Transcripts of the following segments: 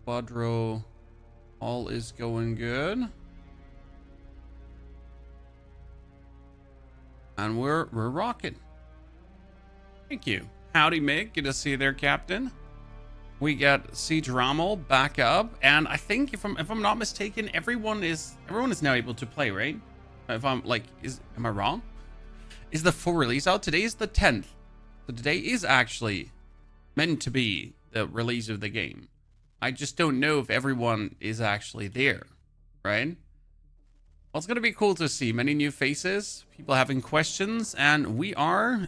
Quadro, all is going good. And we're rocking. Thank you. Howdy, Mick. Good to see you there, Captain. We got Sietch Ramal back up, and I think if I'm not mistaken, everyone is now able to play, right? If I'm like, am I wrong? Is the full release out? Today is the 10th. So today is actually meant to be the release of the game. I just don't know if everyone is actually there, right? Well, it's going to be cool to see many new faces, people having questions, and we are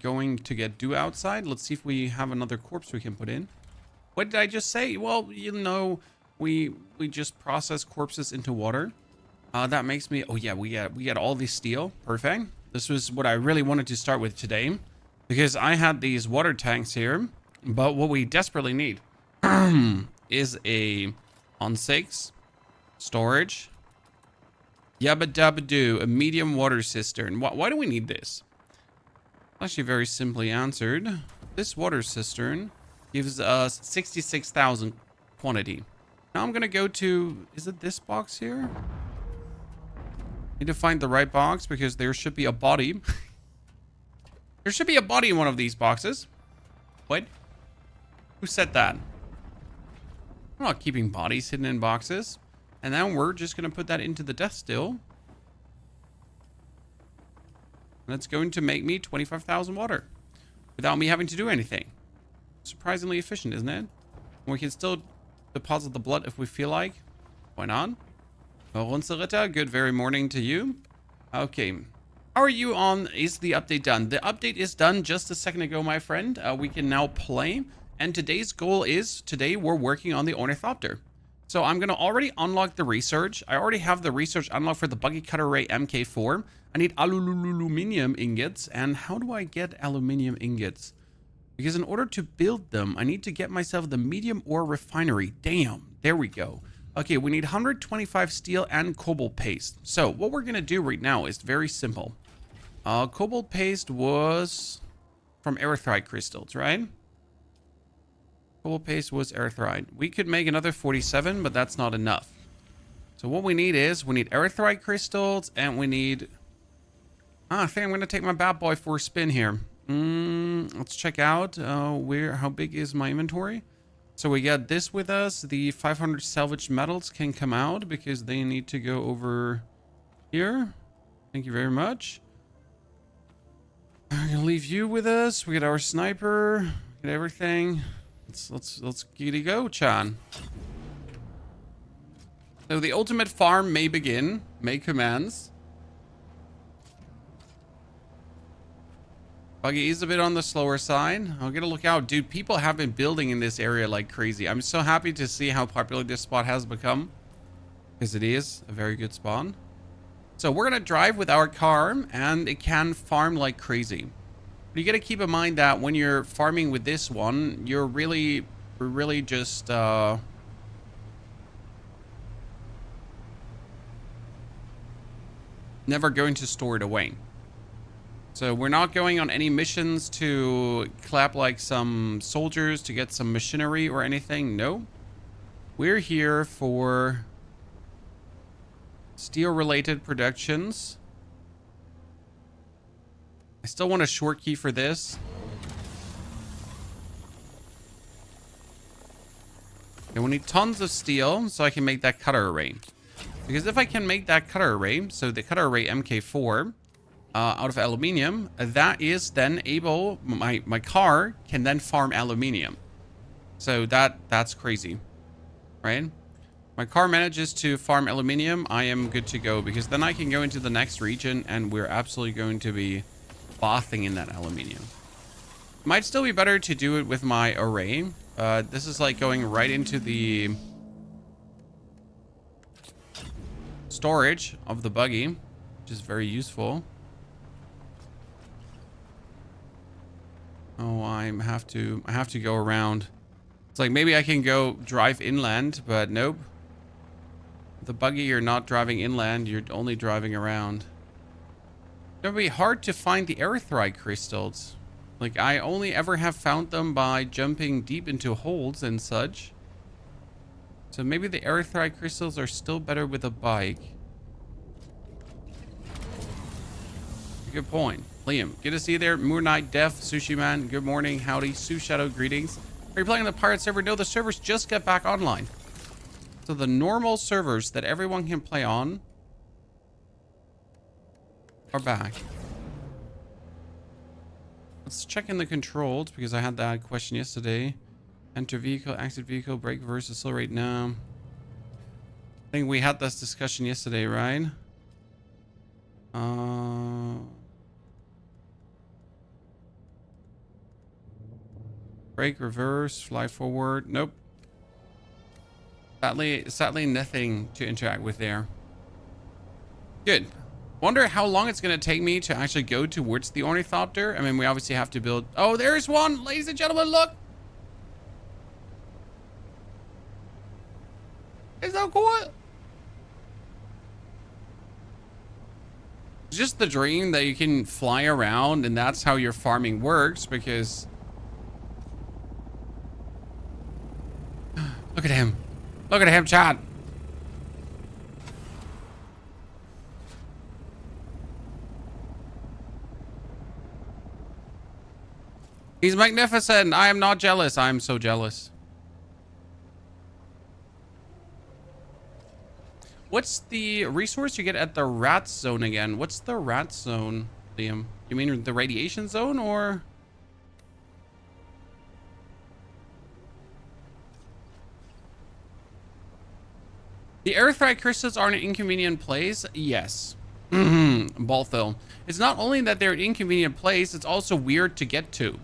going to get Dew outside. Let's see if we have another corpse we can put in. What did I just say? Well, you know, we just process corpses into water. That makes me, oh yeah, we got all the steel. Perfect. This was what I really wanted to start with today, because I had these water tanks here, but what we desperately need is a on 6 storage. Yabba dabba do, a medium water cistern. Why do we need this? Actually, very simply answered. This water cistern gives us 66,000 quantity. Now I'm gonna go to, is it this box here? Need to find the right box because there should be a body. There should be a body in one of these boxes. What? Who said that? I'm not keeping bodies hidden in boxes. And then we're just going to put that into the death still. And it's going to make me 25,000 water without me having to do anything. Surprisingly efficient, isn't it? We can still deposit the blood if we feel like. Why not? Ronserita, good very morning to you. Okay. How are you on? Is the update done? The update is done just a second ago, my friend. We can now play. And today's goal is, today we're working on the Ornithopter. So I'm going to already unlock the research. I already have the research unlocked for the Buggy Cutter Ray MK4. I need aluminium ingots. And how do I get aluminium ingots? Because in order to build them, I need to get myself the medium ore refinery. Damn, there we go. Okay, we need 125 steel and cobalt paste. So what we're going to do right now is very simple. Cobalt paste was from erythrite crystals, right? Cobalt paste was erythrite. We could make another 47, but that's not enough. So what we need is, we need erythrite crystals, and we need... I think I'm going to take my bad boy for a spin here. Let's check out how big is my inventory. So we got this with us. The 500 salvaged metals can come out because they need to go over here. Thank you very much. I'm going to leave you with us. We got our sniper. Get everything. Let's giddy go, Chan. So the ultimate farm may begin. May commence. Buggy is a bit on the slower side. I'll get a look out. Dude, people have been building in this area like crazy. I'm so happy to see how popular this spot has become. Because it is a very good spawn. So we're going to drive with our car, and it can farm like crazy. But you got to keep in mind that when you're farming with this one, you're really just never going to store it away. So we're not going on any missions to clap like some soldiers to get some machinery or anything. No. We're here for steel-related productions. I still want a short key for this. And we need tons of steel so I can make that cutter array. Because if I can make that cutter array, so the cutter array MK4 out of aluminium, that is then able, my car can then farm aluminium. So that's crazy, right? My car manages to farm aluminium, I am good to go, because then I can go into the next region and we're absolutely going to be bathing in that aluminium. Might still be better to do it with my array. This is like going right into the storage of the buggy, which is very useful. Oh, I have to go around. It's like maybe I can go drive inland, but nope. The buggy, you're not driving inland, you're only driving around. It would be hard to find the erythrite crystals. Like, I only ever have found them by jumping deep into holes and such. So maybe the erythrite crystals are still better with a bike. Good point. Liam, good to see you there. Moon Knight, Def, Sushi Man, good morning. Howdy. Sue Shadow, greetings. Are you playing on the pirate server? No, the servers just got back online. So the normal servers that everyone can play on are back. Let's check in the controls because I had that question yesterday. Enter vehicle, exit vehicle, brake versus accelerate now. I think we had this discussion yesterday, right? Brake, reverse, fly forward. Nope. Sadly, nothing to interact with there. Good. Wonder how long it's going to take me to actually go towards the Ornithopter. I mean, we obviously have to build... Oh, there's one! Ladies and gentlemen, look! It's so cool! It's just the dream that you can fly around and that's how your farming works because... Look at him. Look at him, Chad. He's magnificent. I am not jealous. I am so jealous. What's the resource you get at the rat zone again? What's the rat zone, Liam? You mean the radiation zone or... The erythrite crystals are an inconvenient place. Yes. Baltho. It's not only that they're an inconvenient place, it's also weird to get to.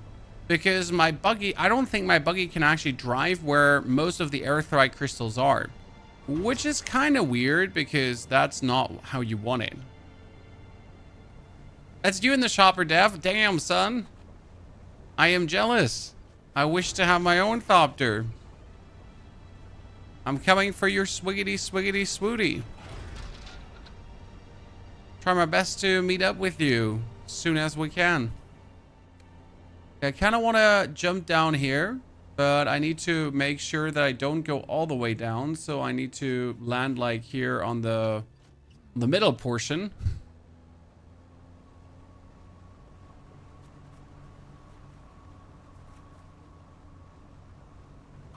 Because my buggy, I don't think my buggy can actually drive where most of the erythrite crystals are. Which is kind of weird because that's not how you want it. That's you in the shopper, Dev. Damn, son. I am jealous. I wish to have my own thopter. I'm coming for your swiggity swiggity swooty. Try my best to meet up with you as soon as we can. I kind of want to jump down here, but I need to make sure that I don't go all the way down. So I need to land like here on the middle portion.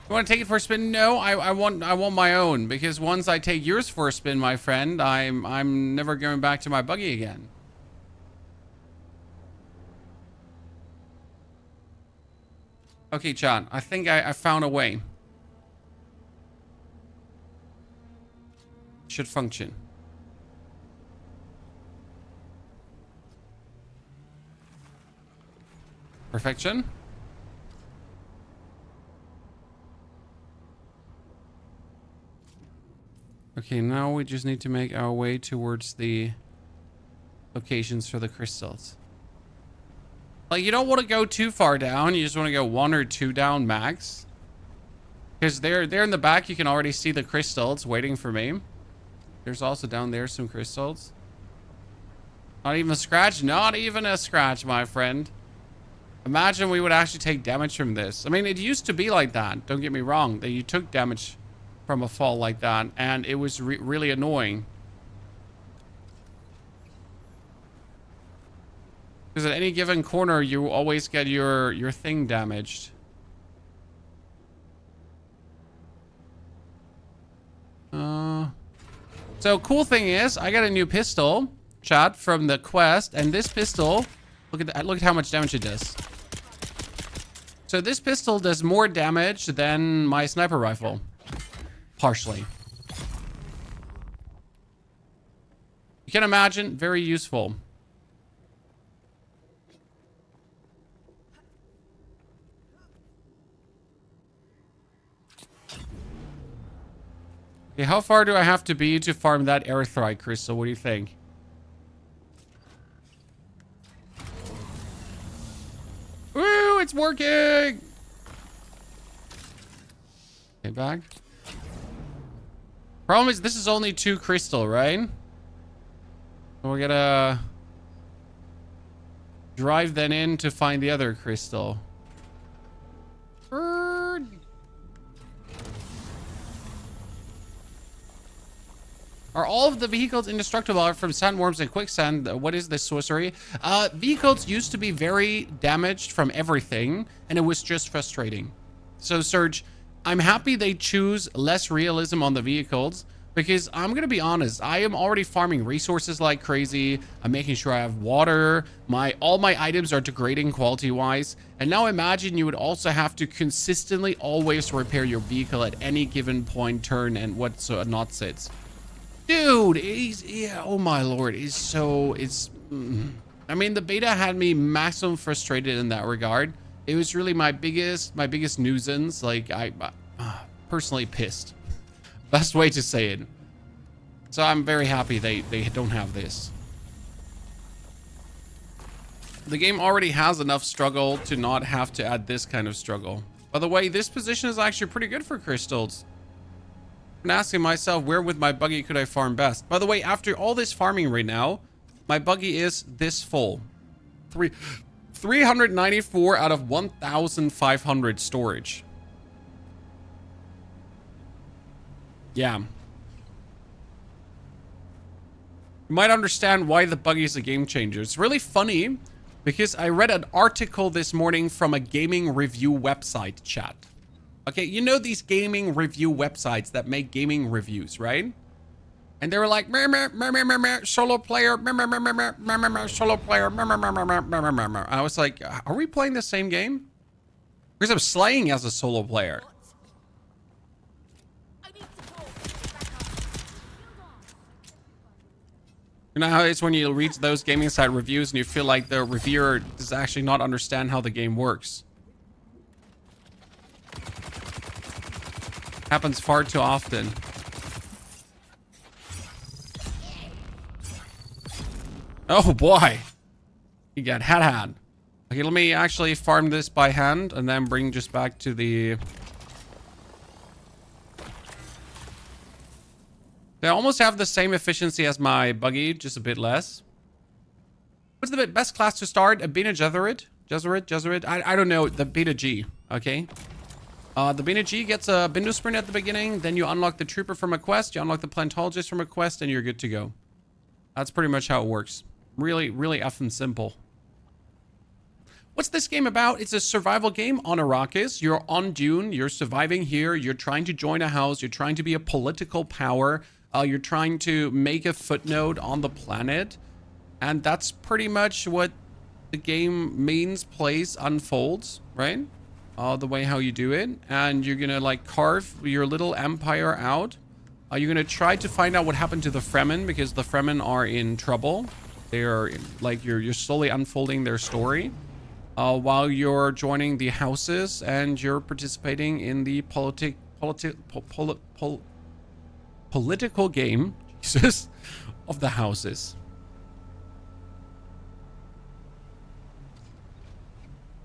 You want to take it for a spin? No, I want my own because once I take yours for a spin, my friend, I'm never going back to my buggy again. Okay, John, I think I found a way. Should function. Perfection. Okay, now we just need to make our way towards the locations for the crystals. Like, you don't want to go too far down. You just want to go 1 or 2 down max. Because there in the back, you can already see the crystals waiting for me. There's also down there some crystals. Not even a scratch. Not even a scratch, my friend. Imagine we would actually take damage from this. I mean, it used to be like that. Don't get me wrong. That you took damage from a fall like that, and it was really annoying. Because at any given corner, you always get your thing damaged. So cool thing is, I got a new pistol, chat, from the quest, and this pistol, look at how much damage it does. So this pistol does more damage than my sniper rifle. Partially. You can imagine, very useful. Okay, how far do I have to be to farm that erythrite crystal? What do you think? Woo, it's working! Okay, back. Problem is, this is only 2 crystal, right? So we're gonna drive then in to find the other crystal. Are all of the vehicles indestructible from sandworms and quicksand? What is this sorcery? Vehicles used to be very damaged from everything, and it was just frustrating. So, Serge, I'm happy they choose less realism on the vehicles, because I'm going to be honest, I am already farming resources like crazy. I'm making sure I have water. All my items are degrading quality-wise. And now imagine you would also have to consistently always repair your vehicle at any given point, turn, and what not sits. Dude, oh my lord, I mean, the beta had me maximum frustrated in that regard. It was really my biggest nuisance. Like, I personally pissed. Best way to say it. So I'm very happy they don't have this. The game already has enough struggle to not have to add this kind of struggle. By the way, this position is actually pretty good for crystals. I'm asking myself, where with my buggy could I farm best? By the way, after all this farming right now, my buggy is this full. 394 out of 1,500 storage. Yeah. You might understand why the buggy is a game changer. It's really funny because I read an article this morning from a gaming review website, chat. Okay, you know these gaming review websites that make gaming reviews, right? And they were like, solo player, solo player, I was like, are we playing the same game? Because I'm slaying as a solo player. You know how it's when you read those gaming site reviews and you feel like the reviewer does actually not understand how the game works. Happens far too often. Oh boy. You got had. Okay, let me actually farm this by hand and then bring just back to the... They almost have the same efficiency as my buggy, just a bit less. What's the best class to start? A Beta Jesuit? I don't know. The Beta G, okay? The Beta G gets a Bindu Sprint at the beginning. Then you unlock the Trooper from a quest. You unlock the Plantologist from a quest, and you're good to go. That's pretty much how it works. Really, really effing simple. What's this game about? It's a survival game on Arrakis. You're on Dune. You're surviving here. You're trying to join a house. You're trying to be a political power. You're trying to make a footnote on the planet. And that's pretty much what the game means, plays, unfolds, right? The way how you do it. And you're gonna like carve your little empire out. You're gonna try to find out what happened to the Fremen, because the Fremen are in trouble. They are like, you're slowly unfolding their story. While you're joining the houses and you're participating in the political game, Jesus, of the houses.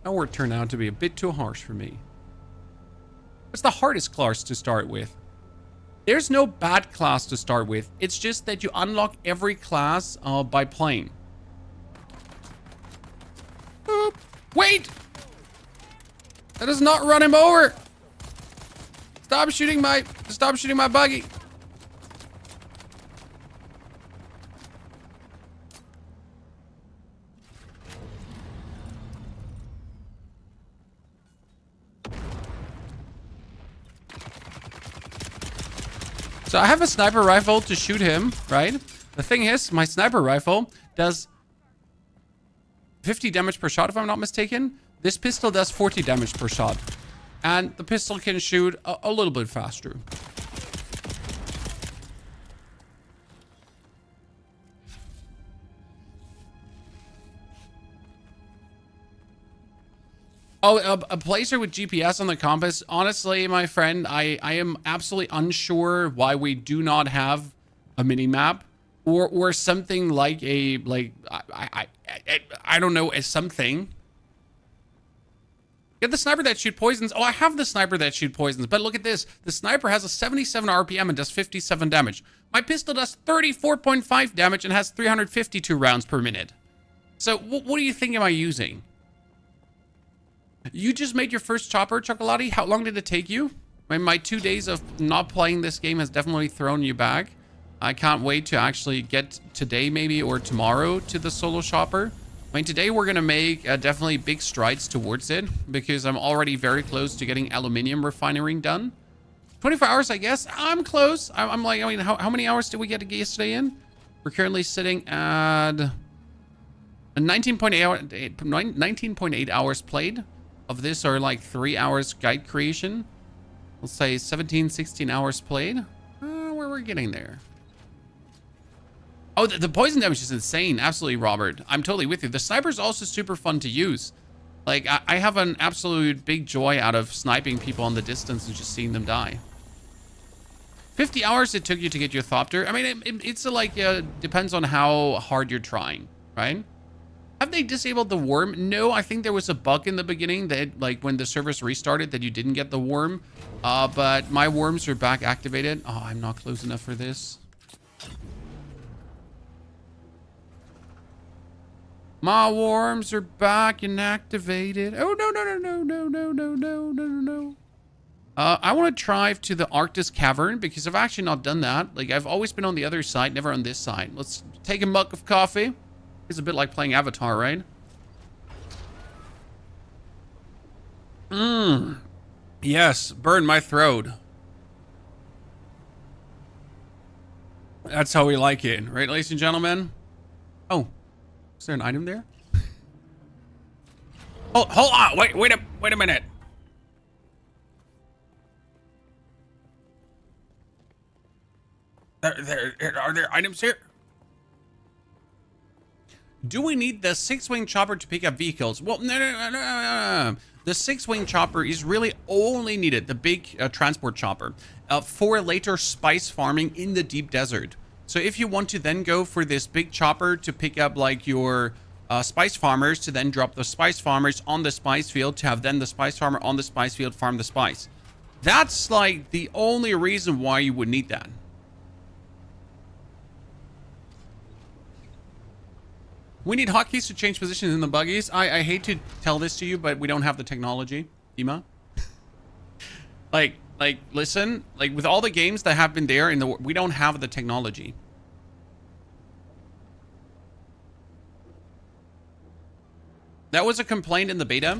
That word turned out to be a bit too harsh for me. What's the hardest class to start with? There's no bad class to start with. It's just that you unlock every class by playing. Boop. Wait! That does not run him over! Stop shooting my buggy! So I have a sniper rifle to shoot him, right? The thing is, my sniper rifle does 50 damage per shot, if I'm not mistaken. This pistol does 40 damage per shot. And the pistol can shoot a little bit faster. Oh, a placer with GPS on the compass. Honestly, my friend, I am absolutely unsure why we do not have a mini map or something like a I don't know, as something. Get the sniper that shoot poisons. Oh, I have the sniper that shoot poisons, but look at this. The sniper has a 77 RPM and does 57 damage. My pistol does 34.5 damage and has 352 rounds per minute. So what do you think am I using? You just made your first chopper, Chocolati. How long did it take you? My 2 days of not playing this game has definitely thrown you back. I can't wait to actually get today maybe or tomorrow to the solo shopper. I mean, today we're going to make definitely big strides towards it because I'm already very close to getting aluminium refining done. 24 hours, I guess. I'm close. I'm like, I mean, how many hours did we get yesterday in? We're currently sitting at 19.8 hours played. Of this are like 3 hours guide creation. Let's say 17, 16 hours played. Where we're getting there. Oh, the poison damage is insane. Absolutely, Robert. I'm totally with you. The sniper is also super fun to use. Like, I have an absolute big joy out of sniping people on the distance and just seeing them die. 50 hours it took you to get your Thopter. I mean, it's like, depends on how hard you're trying, right? Have they disabled the worm? No, I think there was a bug in the beginning that, like, when the servers restarted that you didn't get the worm. But my worms are back activated. Oh, I'm not close enough for this. My worms are back and activated. Oh, no, no, no, no, no, no, no, no, no, no. I want to drive to the Arctis Cavern because I've actually not done that. Like, I've always been on the other side, never on this side. Let's take a mug of coffee. It's a bit like playing Avatar, right? Yes, burn my throat. That's how we like it, right, ladies and gentlemen? Oh, is there an item there? Oh, hold on. Wait a minute. Are there items here? Do we need the 6-wing chopper to pick up vehicles? Well, no. The 6-wing chopper is really only needed, the big transport chopper, for later spice farming in the deep desert. So if you want to then go for this big chopper to pick up like your spice farmers, to then drop the spice farmers on the spice field, to have then the spice farmer on the spice field farm the spice. That's like the only reason why you would need that. We need hotkeys to change positions in the buggies. I hate to tell this to you, but we don't have the technology, Dima. like, listen, like with all the games that have been there in the, we don't have the technology. That was a complaint in the beta.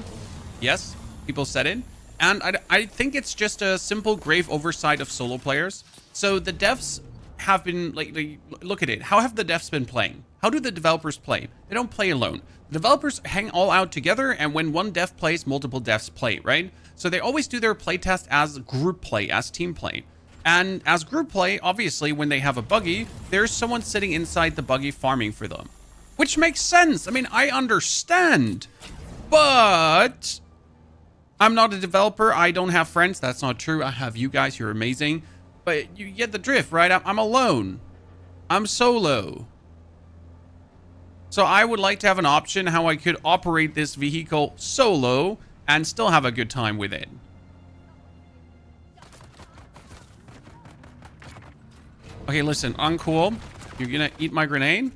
Yes, people said it. And I think it's just a simple grave oversight of solo players. So the devs have been, like, look at it. How have the devs been playing? How do the developers play? They don't play alone. The developers hang all out together, and when one dev plays, multiple devs play, right? So they always do their playtest as group play, as team play. And as group play, obviously, when they have a buggy, there's someone sitting inside the buggy farming for them. Which makes sense. I mean, I understand. But I'm not a developer. I don't have friends. That's not true. I have you guys. You're amazing. But you get the drift, right? I'm alone. I'm solo. So I would like to have an option how I could operate this vehicle solo and still have a good time with it. Okay, listen, uncool. You're gonna eat my grenade?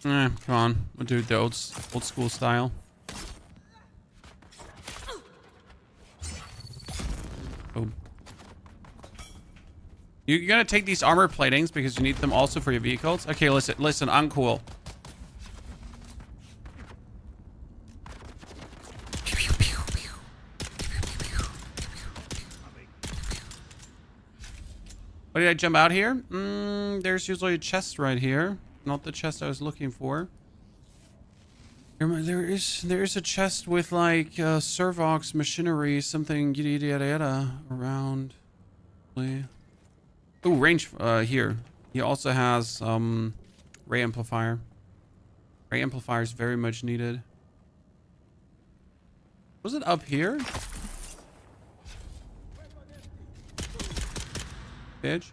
Come on. We'll do it the old school style. Boom. You're gonna take these armor platings because you need them also for your vehicles? Okay, listen, uncool. What did I jump out here? There's usually a chest right here. Not the chest I was looking for. There is a chest with like Servox machinery, something yada yada yada around. Oh, range here. He also has ray amplifier. Ray amplifier is very much needed. Was it up here? Bitch.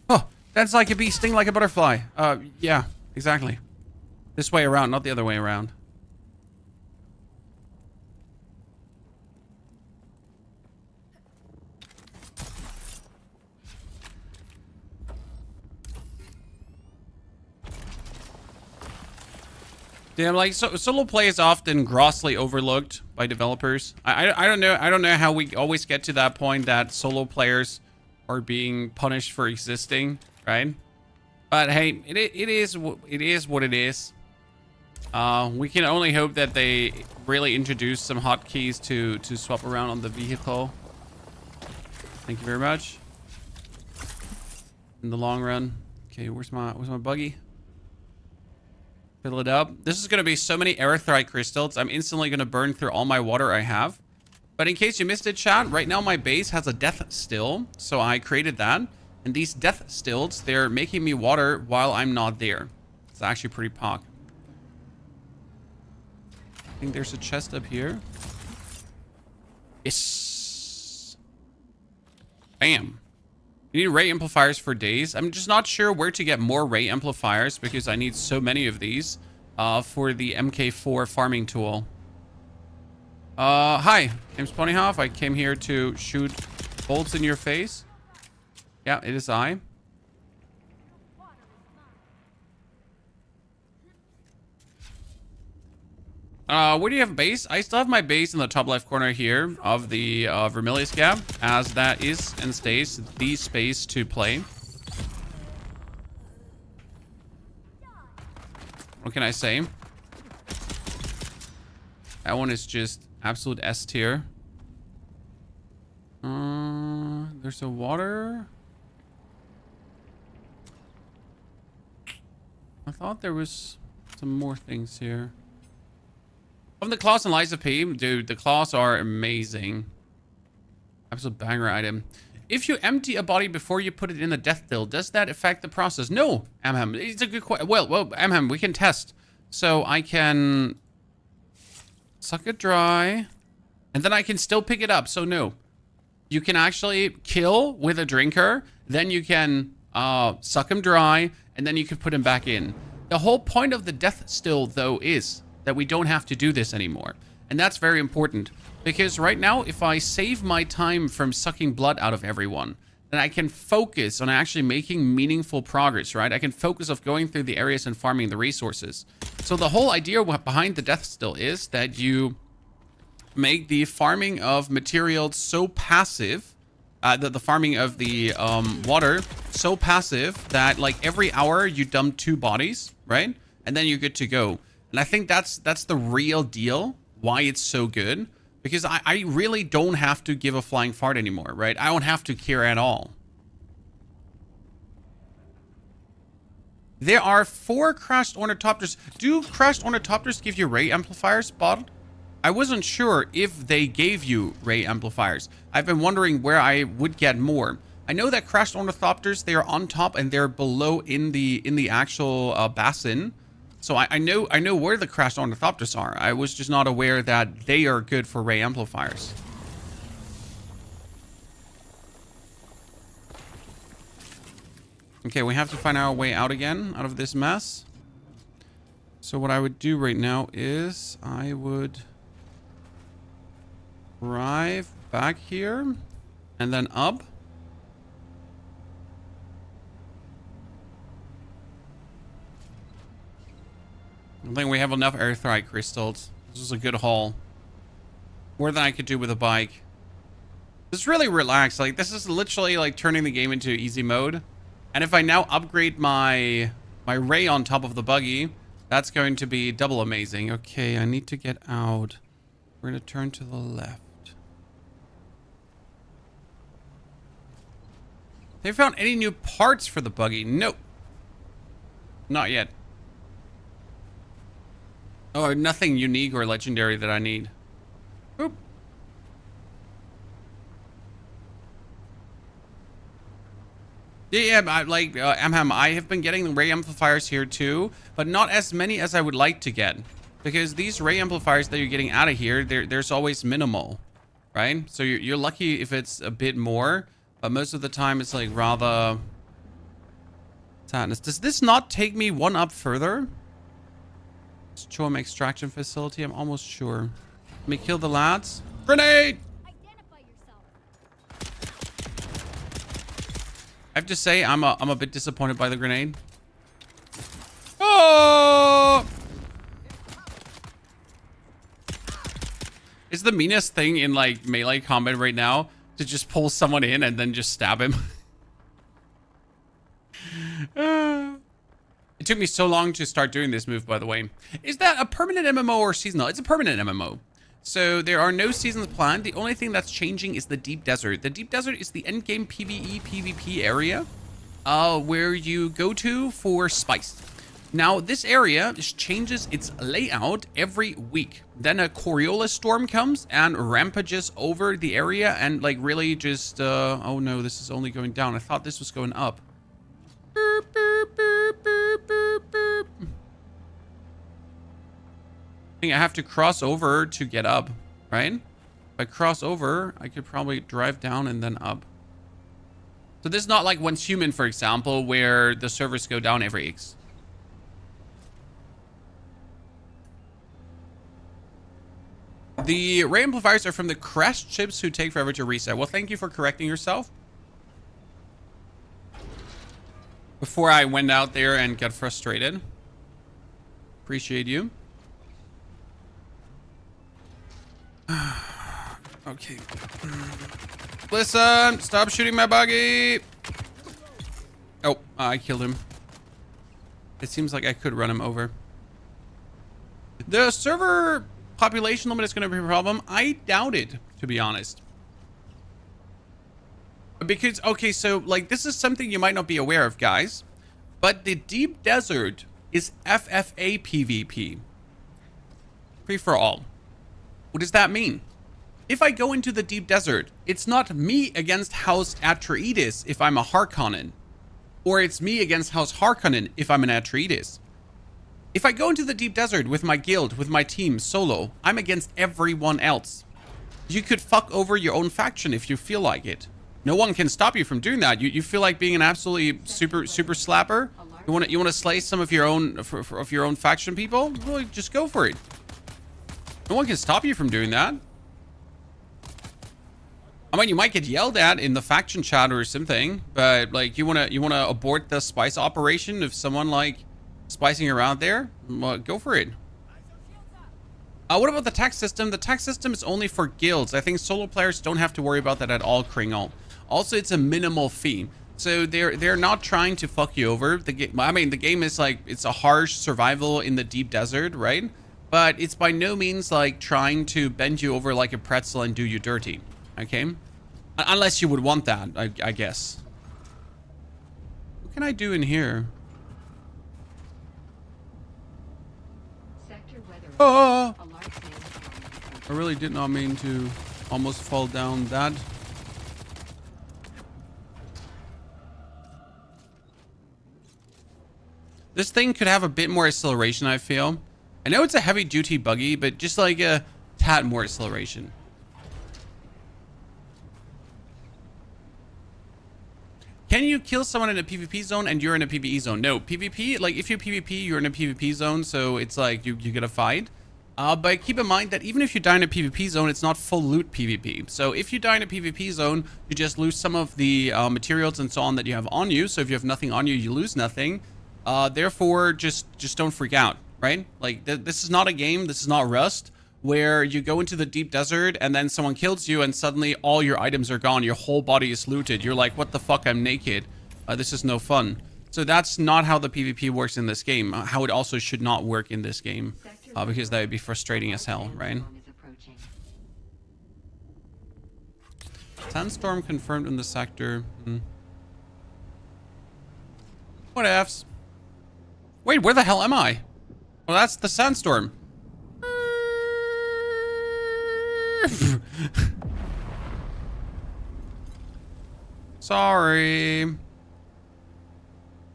Oh, that's like a bee, sting like a butterfly. Yeah, exactly. This way around, not the other way around. Yeah, like solo play is often grossly overlooked by developers. I don't know. I don't know how we always get to that point that solo players are being punished for existing, right? But hey, it is what it is. We can only hope that they really introduce some hotkeys to swap around on the vehicle. Thank you very much. In the long run. Okay, where's my buggy? Fill it up. This is going to be so many erythrite crystals. I'm instantly going to burn through all my water I have. But in case you missed it, chat, right now my base has a death still. So I created that. And these death stills, they're making me water while I'm not there. It's actually pretty pog. I think there's a chest up here. Yes. Bam. You need ray amplifiers for days. I'm just not sure where to get more ray amplifiers because I need so many of these for the MK4 farming tool. Hi, name's Ponyhoff. I came here to shoot bolts in your face. Yeah, it is I. Where do you have a base? I still have my base in the top left corner here of the Vermilius Gap, as that is and stays the space to play. What can I say? That one is just absolute S tier. There's a water. I thought there was some more things here. From the claws and Liza P, dude, the claws are amazing. Absolute banger item. If you empty a body before you put it in the death still, does that affect the process? No, Amham. It's a good question. Well, Amham, we can test. So I can suck it dry, and then I can still pick it up. So no, you can actually kill with a drinker. Then you can suck him dry, and then you can put him back in. The whole point of the death still, though, is that we don't have to do this anymore. And that's very important. Because right now, if I save my time from sucking blood out of everyone, then I can focus on actually making meaningful progress, right? I can focus on going through the areas and farming the resources. So the whole idea behind the death still is that you make the farming of materials so passive, the farming of the water so passive that like every hour you dump 2 bodies, right? And then you're good to go. And I think that's the real deal, why it's so good. Because I really don't have to give a flying fart anymore, right? I don't have to care at all. There are 4 crashed ornithopters. Do crashed ornithopters give you ray amplifiers, Bod? I wasn't sure if they gave you ray amplifiers. I've been wondering where I would get more. I know that crashed ornithopters, they are on top and they're below in the actual basin. So I know where the crashed ornithopters are. I was just not aware that they are good for ray amplifiers. Okay, we have to find our way out again, out of this mess. So what I would do right now is I would drive back here and then up. I think we have enough erythrite crystals. This is a good haul. More than I could do with a bike. It's really relaxed. Like, this is literally like turning the game into easy mode. And if I now upgrade my ray on top of the buggy, that's going to be double amazing. Okay, I need to get out. We're going to turn to the left. Have you found any new parts for the buggy? Nope. Not yet. Oh, nothing unique or legendary that I need. Oop. Yeah, like Amham, I have been getting ray amplifiers here too, but not as many as I would like to get. Because these ray amplifiers that you're getting out of here, there's always minimal, right? So you're lucky if it's a bit more, but most of the time it's like rather sadness. Does this not take me one up further? Chom extraction facility, I'm almost sure. Let me kill the lads. Grenade! Identify yourself. I have to say, I'm a bit disappointed by the grenade. Oh! It's the meanest thing in like melee combat right now to just pull someone in and then just stab him. It took me so long to start doing this move, by the way. Is that a permanent MMO or seasonal? It's a permanent MMO. So there are no seasons planned. The only thing that's changing is the Deep Desert. The Deep Desert is the endgame PvE, PvP area where you go to for spice. Now, this area changes its layout every week. Then a Coriolis storm comes and rampages over the area and like really just, oh no, this is only going down. I thought this was going up. Boop, boop, boop, boop, boop, boop. I think I have to cross over to get up, right? If I cross over, I could probably drive down and then up. So this is not like Once Human, for example, where the servers go down every X. The ray amplifiers are from the crashed chips who take forever to reset. Well, thank you for correcting yourself. Before I went out there and got frustrated. Appreciate you. Okay. Listen, stop shooting my buggy. Oh, I killed him. It seems like I could run him over. The server population limit is going to be a problem. I doubt it, to be honest. Because, okay, so, like, this is something you might not be aware of, guys. But the Deep Desert is FFA PvP. Free for all. What does that mean? If I go into the Deep Desert, it's not me against House Atreides if I'm a Harkonnen. Or it's me against House Harkonnen if I'm an Atreides. If I go into the Deep Desert with my guild, with my team, solo, I'm against everyone else. You could fuck over your own faction if you feel like it. No one can stop you from doing that. You feel like being an absolutely super slapper? You want to slay some of your own of your own faction people? Well, just go for it. No one can stop you from doing that. I mean, you might get yelled at in the faction chat or something, but like you wanna abort the spice operation if someone like spicing around there? Well, go for it. What about the tax system? The tax system is only for guilds. I think solo players don't have to worry about that at all, Kringle. Also, it's a minimal fee. So they're not trying to fuck you over. I mean, the game is like, it's a harsh survival in the Deep Desert, right? But it's by no means like trying to bend you over like a pretzel and do you dirty, okay? Unless you would want that, I guess. What can I do in here? Oh! I really did not mean to almost fall down that. This thing could have a bit more acceleration, I feel. I know it's a heavy duty buggy, but just like a tad more acceleration. Can you kill someone in a PvP zone and you're in a PvE zone? No, PvP, like if you PvP, you're in a PvP zone, so it's like you get a fight. But keep in mind that even if you die in a PvP zone, it's not full loot PvP. So if you die in a PvP zone, you just lose some of the materials and so on that you have on you. So if you have nothing on you, you lose nothing. Therefore, just don't freak out, right? Like this is not a game, this is not Rust, where you go into the Deep Desert and then someone kills you and suddenly all your items are gone. Your whole body is looted. You're like, what the fuck? I'm naked. This is no fun. So that's not how the PvP works in this game. How it also should not work in this game. Because that would be frustrating as hell, right? Sandstorm confirmed in the sector. What ifs? Wait, where the hell am I? Well, that's the sandstorm. Sorry.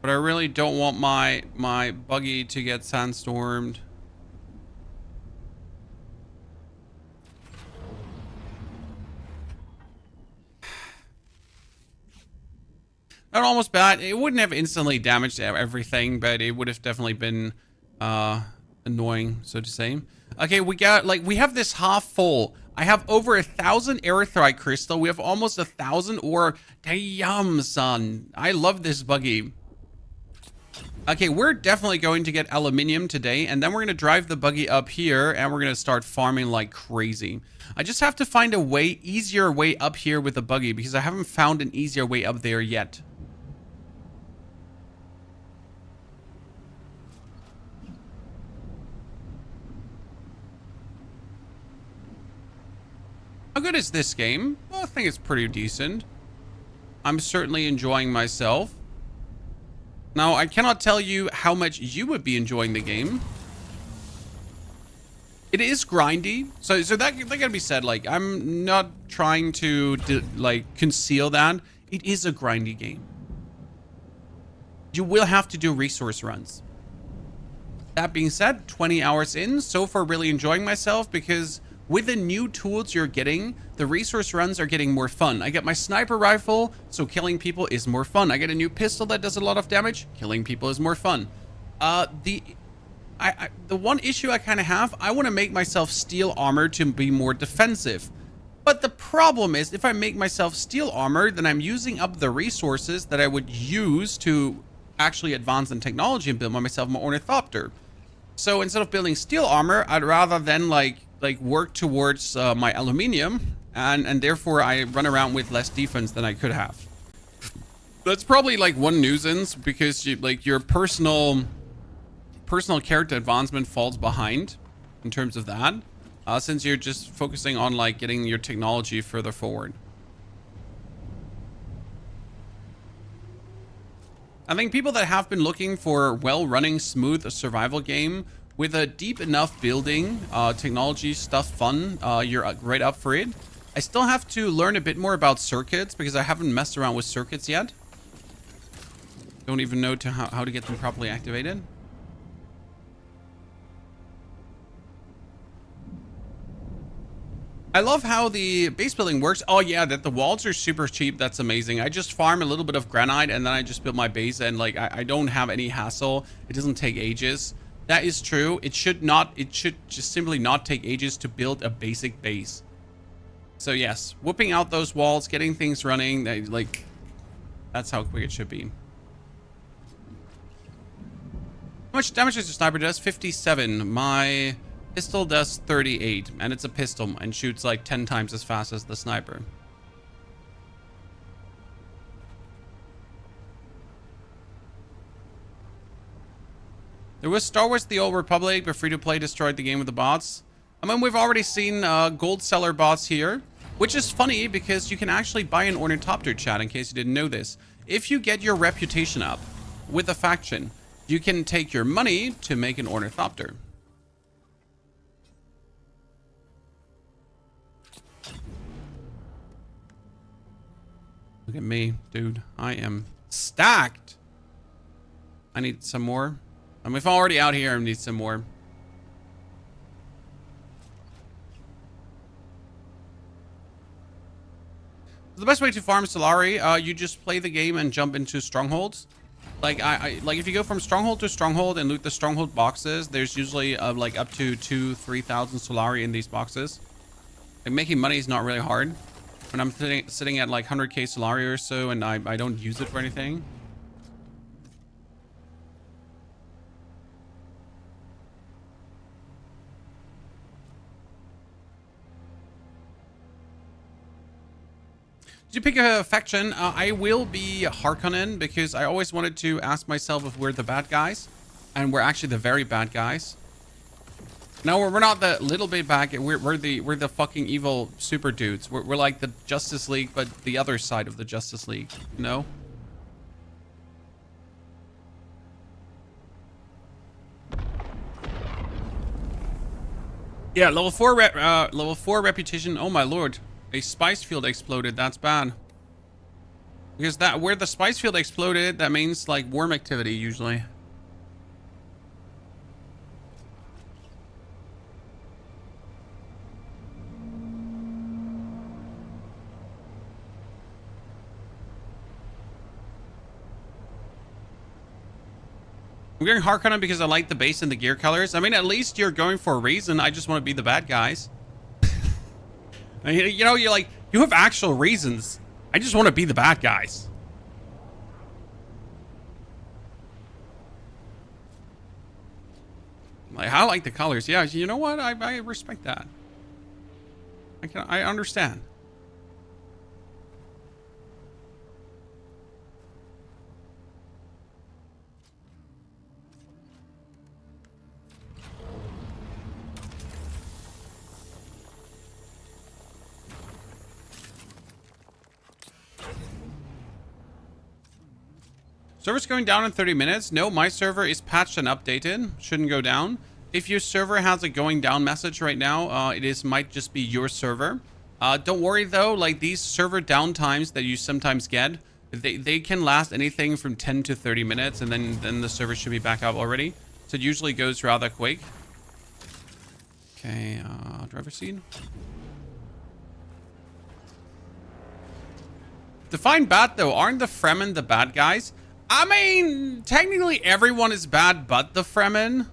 But I really don't want my buggy to get sandstormed. Not almost bad. It wouldn't have instantly damaged everything, but it would have definitely been annoying, so to say. Okay, we have this half full. I have over 1,000 erythrite crystal. We have almost 1,000 ore. Damn, son. I love this buggy. Okay, we're definitely going to get aluminium today, and then we're going to drive the buggy up here, and we're going to start farming like crazy. I just have to find a easier way up here with the buggy, because I haven't found an easier way up there yet. How good is this game? Well, I think it's pretty decent. I'm certainly enjoying myself. Now, I cannot tell you how much you would be enjoying the game. It is grindy, so that gotta be said. Like, I'm not trying to like conceal that it is a grindy game. You will have to do resource runs. That being said, 20 hours in, so far really enjoying myself, because with the new tools you're getting, the resource runs are getting more fun. I get my sniper rifle, so killing people is more fun. I get a new pistol that does a lot of damage. Killing people is more fun. The one issue I kind of have, I want to make myself steel armor to be more defensive. But the problem is, if I make myself steel armor, then I'm using up the resources that I would use to actually advance in technology and build myself my Ornithopter. So instead of building steel armor, I'd rather then like work towards my aluminium, and therefore I run around with less defense than I could have. That's probably like one nuisance, because your personal character advancement falls behind in terms of that, since you're just focusing on like getting your technology further forward. I think people that have been looking for a well-running, smooth survival game with a deep enough building, technology stuff fun, you're right up for it. I still have to learn a bit more about circuits, because I haven't messed around with circuits yet. Don't even know how to get them properly activated. I love how the base building works. Oh yeah, that the walls are super cheap. That's amazing. I just farm a little bit of granite, and then I just build my base, and like I don't have any hassle. It doesn't take ages. That is true. It should just simply not take ages to build a basic base. So yes, whooping out those walls, getting things running, that's how quick it should be. How much damage does your sniper does? 57. My pistol does 38, and it's a pistol and shoots like 10 times as fast as the sniper. There was Star Wars The Old Republic, but free-to-play destroyed the game with the bots. I mean, we've already seen gold seller bots here, which is funny because you can actually buy an Ornithopter, chat, in case you didn't know this. If you get your reputation up with a faction, you can take your money to make an Ornithopter. Look at me, dude. I am stacked. I need some more. I mean, if I'm already out here, I need some more. The best way to farm Solari, you just play the game and jump into strongholds. Like like if you go from stronghold to stronghold and loot the stronghold boxes, there's usually like up to 2,000-3,000 Solari in these boxes. Like, making money is not really hard. When I'm sitting at like 100k Solari or so, and I don't use it for anything. Did you pick a faction? I will be Harkonnen, because I always wanted to ask myself if we're the bad guys, and we're actually the very bad guys. No, we're not the little bit bad. We're the fucking evil super dudes. We're like the Justice League, but the other side of the Justice League. You know? Yeah, level 4 reputation. Oh my lord. A spice field exploded. That's bad. Because where the spice field exploded, that means like worm activity usually. I'm going Harkonnen because I like the base and the gear colors. I mean, at least you're going for a reason. I just want to be the bad guys. You know, you're like, you have actual reasons. I just want to be the bad guys. Like, I like the colors. Yeah, you know what? I respect that. I understand. Server's going down in 30 minutes. No, my server is patched and updated. Shouldn't go down. If your server has a going down message right now, might just be your server. Don't worry though, like these server downtimes that you sometimes get, they can last anything from 10 to 30 minutes, and then the server should be back up already. So it usually goes rather quick. Okay, driver seat. Define bad though. Aren't the Fremen the bad guys? I mean, technically everyone is bad but the Fremen.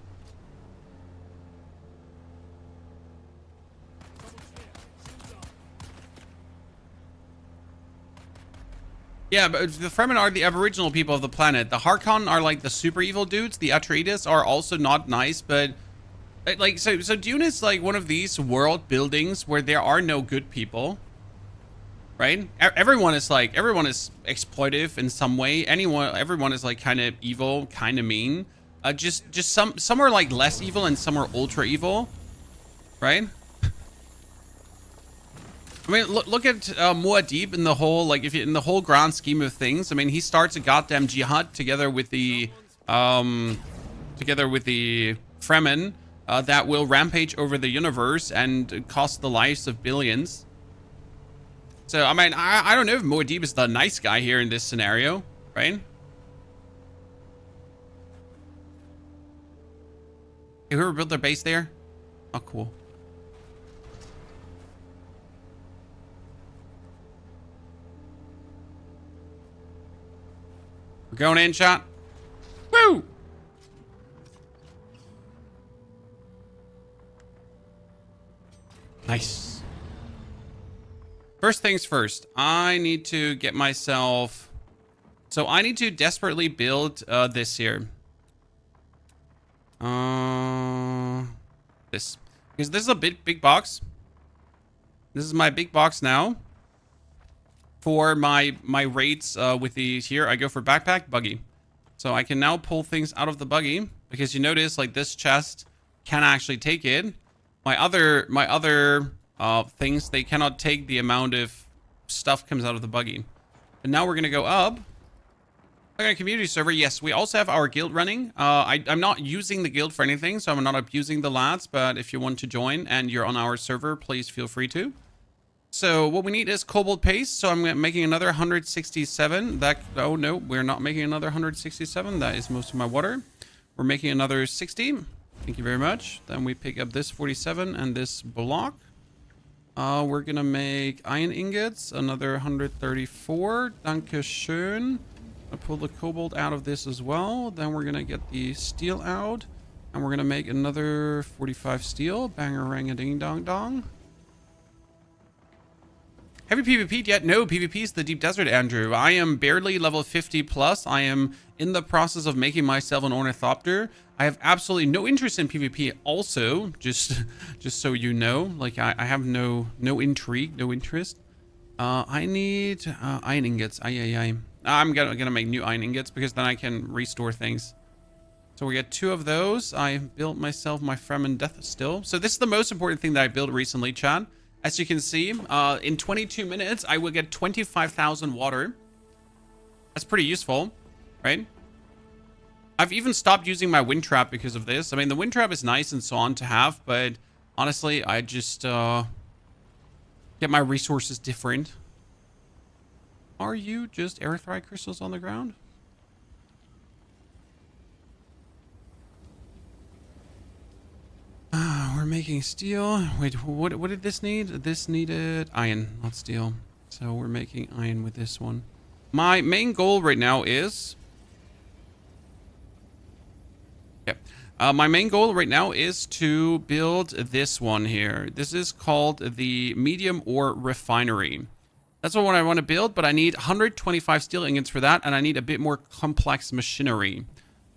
Yeah, but the Fremen are the aboriginal people of the planet. The Harkon are like the super evil dudes. The Atreides are also not nice, but like so Dune is like one of these world buildings where there are no good people. Right? Everyone is exploitive in some way. Everyone is like kind of evil, kind of mean. Just some are like less evil and some are ultra evil. Right? I mean, look at Muad'Dib in the whole, like, in the whole grand scheme of things. I mean, he starts a goddamn jihad together with the Fremen that will rampage over the universe and cost the lives of billions. So, I mean, I don't know if Muad'Dib is the nice guy here in this scenario, right? Hey, whoever built their base there? Oh, cool. We're going in, shot. Woo! Nice. First things first, I need to get myself... So I need to desperately build this here. This. Because this is a big box. This is my big box now. For my raids with the... Here, I go for backpack, buggy. So I can now pull things out of the buggy. Because you notice, like, this chest can actually take it. My other things, they cannot take the amount of stuff comes out of the buggy. And now we're gonna go up. Okay, community server. Yes, we also have our guild running. I'm not using the guild for anything, so I'm not abusing the lads. But if you want to join and you're on our server, please feel free to. So what we need is cobalt paste. So I'm making another 167. Oh no, we're not making another 167. That is most of my water. We're making another 60. Thank you very much. Then we pick up this 47 and this block. We're gonna make iron ingots, another 134. Dankeschön. I'll pull the cobalt out of this as well. Then we're gonna get the steel out, and we're gonna make another 45 steel. Bang-a-rang-a-ding-dong-dong. Have you PvP'd yet? No, PvP is the deep desert, Andrew. I am barely level 50 plus. I am in the process of making myself an Ornithopter. I have absolutely no interest in PvP also, just so you know. Like, I have no intrigue, no interest. I need iron ingots. I'm gonna make new iron ingots because then I can restore things. So we get 2 of those. I built myself my Fremen Death Still. So this is the most important thing that I built recently, Chad. As you can see, in 22 minutes, I will get 25,000 water. That's pretty useful, right? I've even stopped using my wind trap because of this. I mean, the wind trap is nice and so on to have, but honestly, I just get my resources different. Are you just erythrite crystals on the ground? We're making steel. Wait, what did this need? This needed iron, not steel. So we're making iron with this one. My main goal right now is... my main goal right now is to build this one here. This is called the medium ore refinery. That's what I want to build, but I need 125 steel ingots for that, and I need a bit more complex machinery,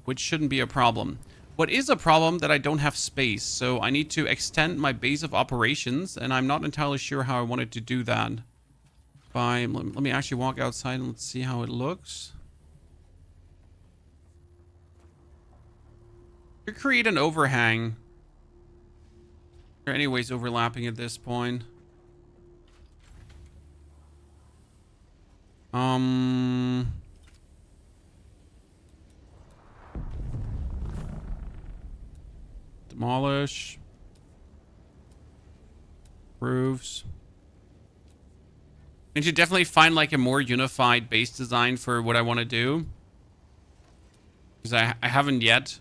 which shouldn't be a problem. What is a problem that I don't have space, so I need to extend my base of operations, and I'm not entirely sure how I wanted to do that. Let me actually walk outside and let's see how it looks. You create an overhang. There are anyways overlapping at this point. Demolish. Roofs. I should definitely find like a more unified base design for what I want to do. Because I haven't yet.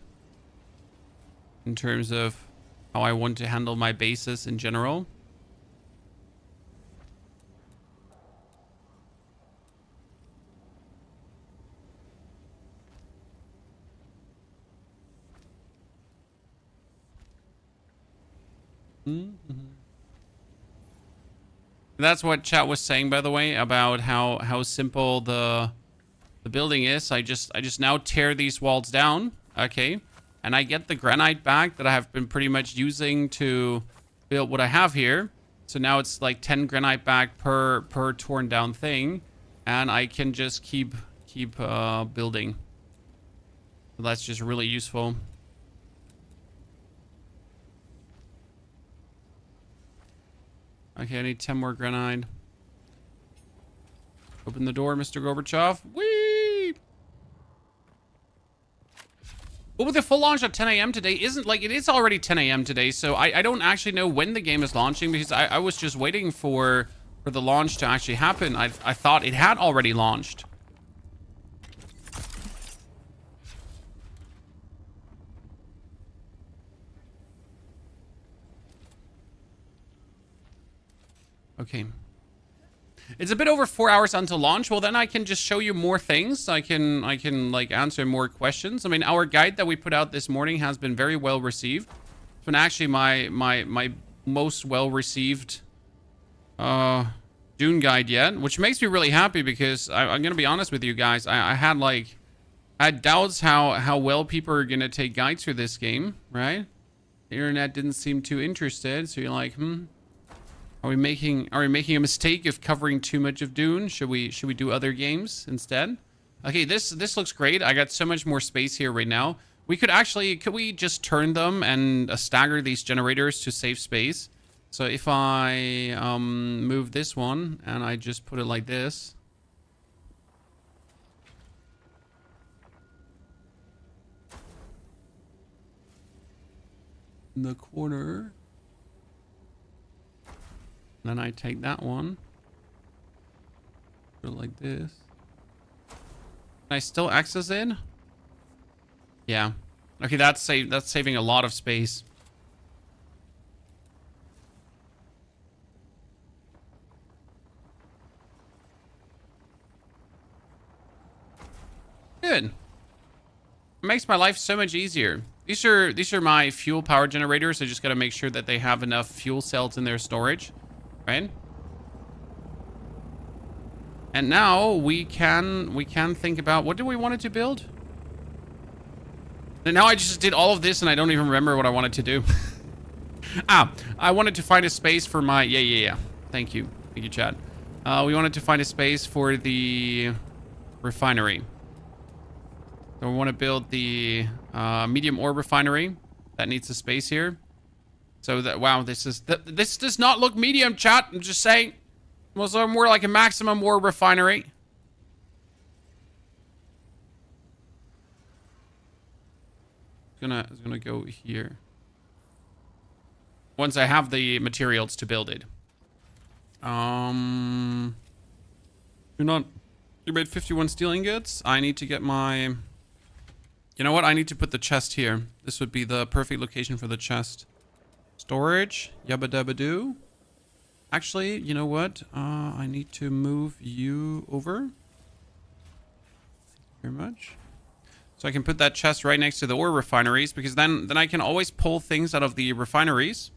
In terms of how I want to handle my bases in general. That's what chat was saying, by the way, about how simple the building is. I just now tear these walls down, okay, and I get the granite back that I have been pretty much using to build what I have here. So now it's like 10 granite back per torn down thing, and I can just keep building. So that's just really useful. Okay, I need 10 more granite. Open the door, Mr. Gorbachev. Whee! Well, with the full launch at 10 a.m. today, isn't like it is already 10 a.m. today, so I don't actually know when the game is launching because I was just waiting for the launch to actually happen. I thought it had already launched. Okay. It's a bit over 4 hours until launch. Well, then I can just show you more things. I can like answer more questions. I mean, our guide that we put out this morning has been very well received. It's been actually my most well received Dune guide yet, which makes me really happy because I'm gonna be honest with you guys. I had doubts how well people are gonna take guides for this game, right? The internet didn't seem too interested, so you're like, Are we making a mistake of covering too much of Dune? Should we do other games instead? Okay, this looks great. I got so much more space here right now. We could we just turn them and stagger these generators to save space? So if I move this one and I just put it like this. In the corner. Then I take that one. Put it like this. Can I still access it? Yeah. Okay, that's saving a lot of space. Good. It makes my life so much easier. These are my fuel power generators. I just gotta make sure that they have enough fuel cells in their storage. Right? And now we can think about what do we want it to build? And now I just did all of this and I don't even remember what I wanted to do. I wanted to find a space for my yeah. Thank you, Chad. We wanted to find a space for the refinery. So we want to build the medium ore refinery that needs a space here. So that, wow, this does not look medium, chat. I'm just saying. Well, so more like a maximum ore refinery. It's gonna go here. Once I have the materials to build it. You made 51 steel ingots. I need to get my. You know what? I need to put the chest here. This would be the perfect location for the chest. Storage, yabba dabba doo. Actually, you know what? I need to move you over. Thank you very much. So I can put that chest right next to the ore refineries because then I can always pull things out of the refineries.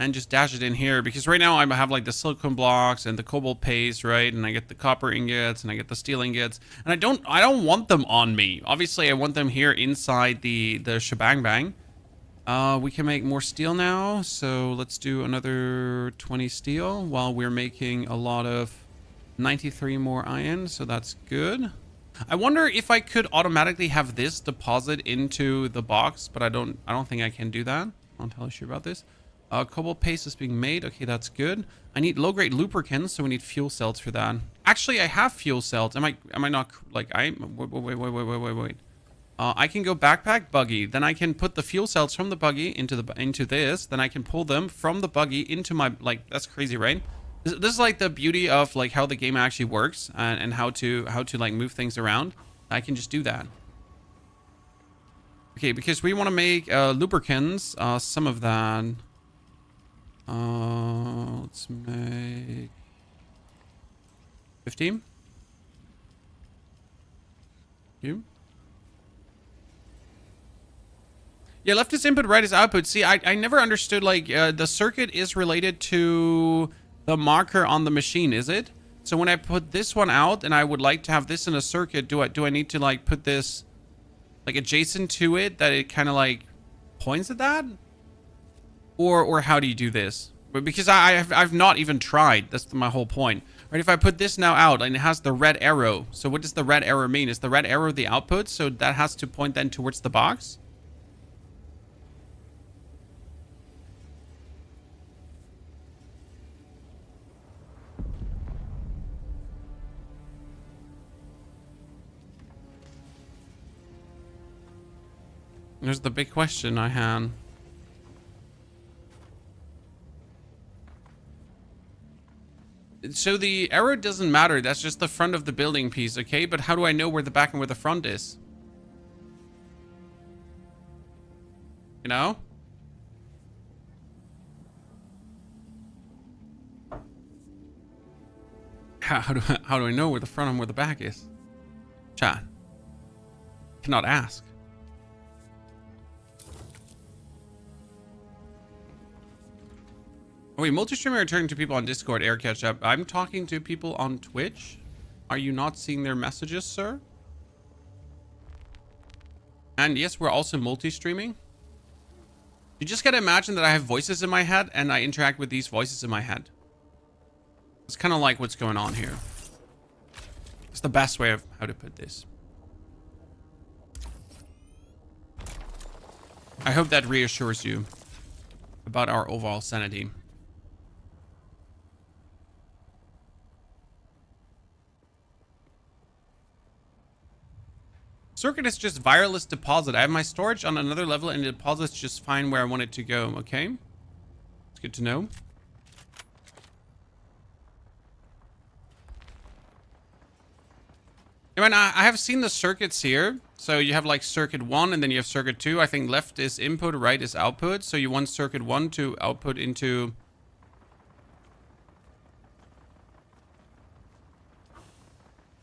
and just dash it in here, because right now I have like the silicone blocks and the cobalt paste, right? And I get the copper ingots and I get the steel ingots, and I don't want them on me. Obviously, I want them here inside the shebang bang. We can make more steel now, so let's do another 20 steel while we're making a lot of 93 more iron, so that's good. I wonder if I could automatically have this deposit into the box, but I don't think I can do that. I'm not entirely sure about this. Cobalt paste is being made. Okay, that's good. I need low-grade lubricants, so we need fuel cells for that. Actually, I have fuel cells. Am I not like wait. I can go backpack buggy. Then I can put the fuel cells from the buggy into this. Then I can pull them from the buggy into my, like, that's crazy, right? This is like the beauty of like how the game actually works, and how to like move things around. I can just do that. Okay, because we want to make lubricants, some of that. Let's make 15. You. Yeah, left is input, right is output. See, I never understood, like, the circuit is related to the marker on the machine, is it? So when I put this one out and I would like to have this in a circuit, do I need to like put this like adjacent to it, that it kind of like points at that? Or how do you do this? But because I've not even tried. That's my whole point. Right, if I put this now out and it has the red arrow. So what does the red arrow mean? Is the red arrow the output? So that has to point then towards the box? There's the big question I had. So the arrow doesn't matter. That's just the front of the building piece, okay? But how do I know where the back and where the front is? You know? How do I know where the front and where the back is? Chat. Cannot ask. Oh, wait, multi-streamer are talking to people on Discord, air catch up. I'm talking to people on Twitch. Are you not seeing their messages, sir? And yes, we're also multi-streaming. You just gotta imagine that I have voices in my head and I interact with these voices in my head. It's kind of like what's going on here. It's the best way of how to put this. I hope that reassures you about our overall sanity. Circuit is just wireless deposit. I have my storage on another level and it deposits just fine where I want it to go. Okay. It's good to know. I mean, I have seen the circuits here. So you have like circuit 1 and then you have circuit 2. I think left is input, right is output. So you want circuit 1 to output into...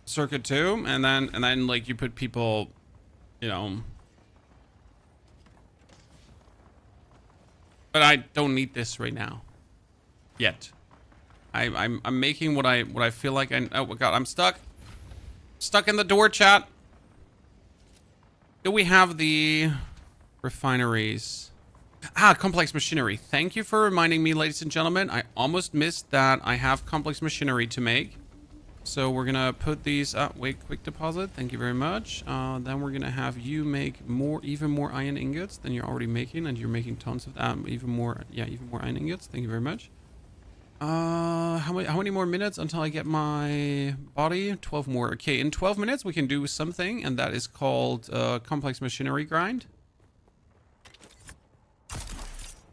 circuit 2, and then like you put people, you know. But I don't need this right now. Yet. I'm making what I feel like oh god, I'm stuck. Stuck in the door, chat. Do we have the refineries? Ah, complex machinery. Thank you for reminding me, ladies and gentlemen. I almost missed that I have complex machinery to make. So we're gonna put these up. Wait, quick deposit. Thank you very much. Then we're gonna have you make even more iron ingots than you're already making, and you're making tons of that. Even more iron ingots. Thank you very much. How many more minutes until I get my body? 12 more. Okay, in 12 minutes we can do something, and that is called complex machinery grind.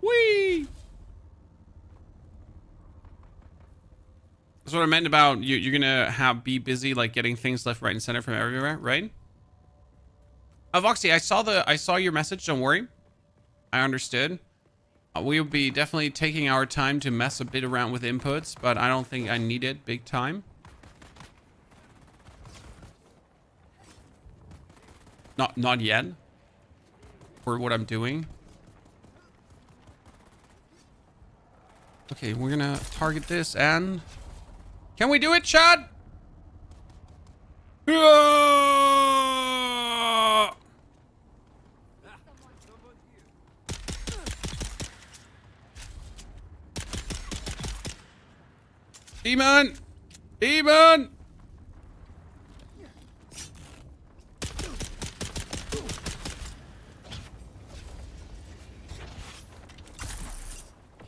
Whee! That's what I meant about you're gonna be busy like getting things left, right, and center from everywhere, right? Voxy, I saw your message. Don't worry, I understood. We'll be definitely taking our time to mess a bit around with inputs, but I don't think I need it big time. Not yet. For what I'm doing. Okay, we're gonna target this and... Can we do it, Chad? Ah! Demon! Demon!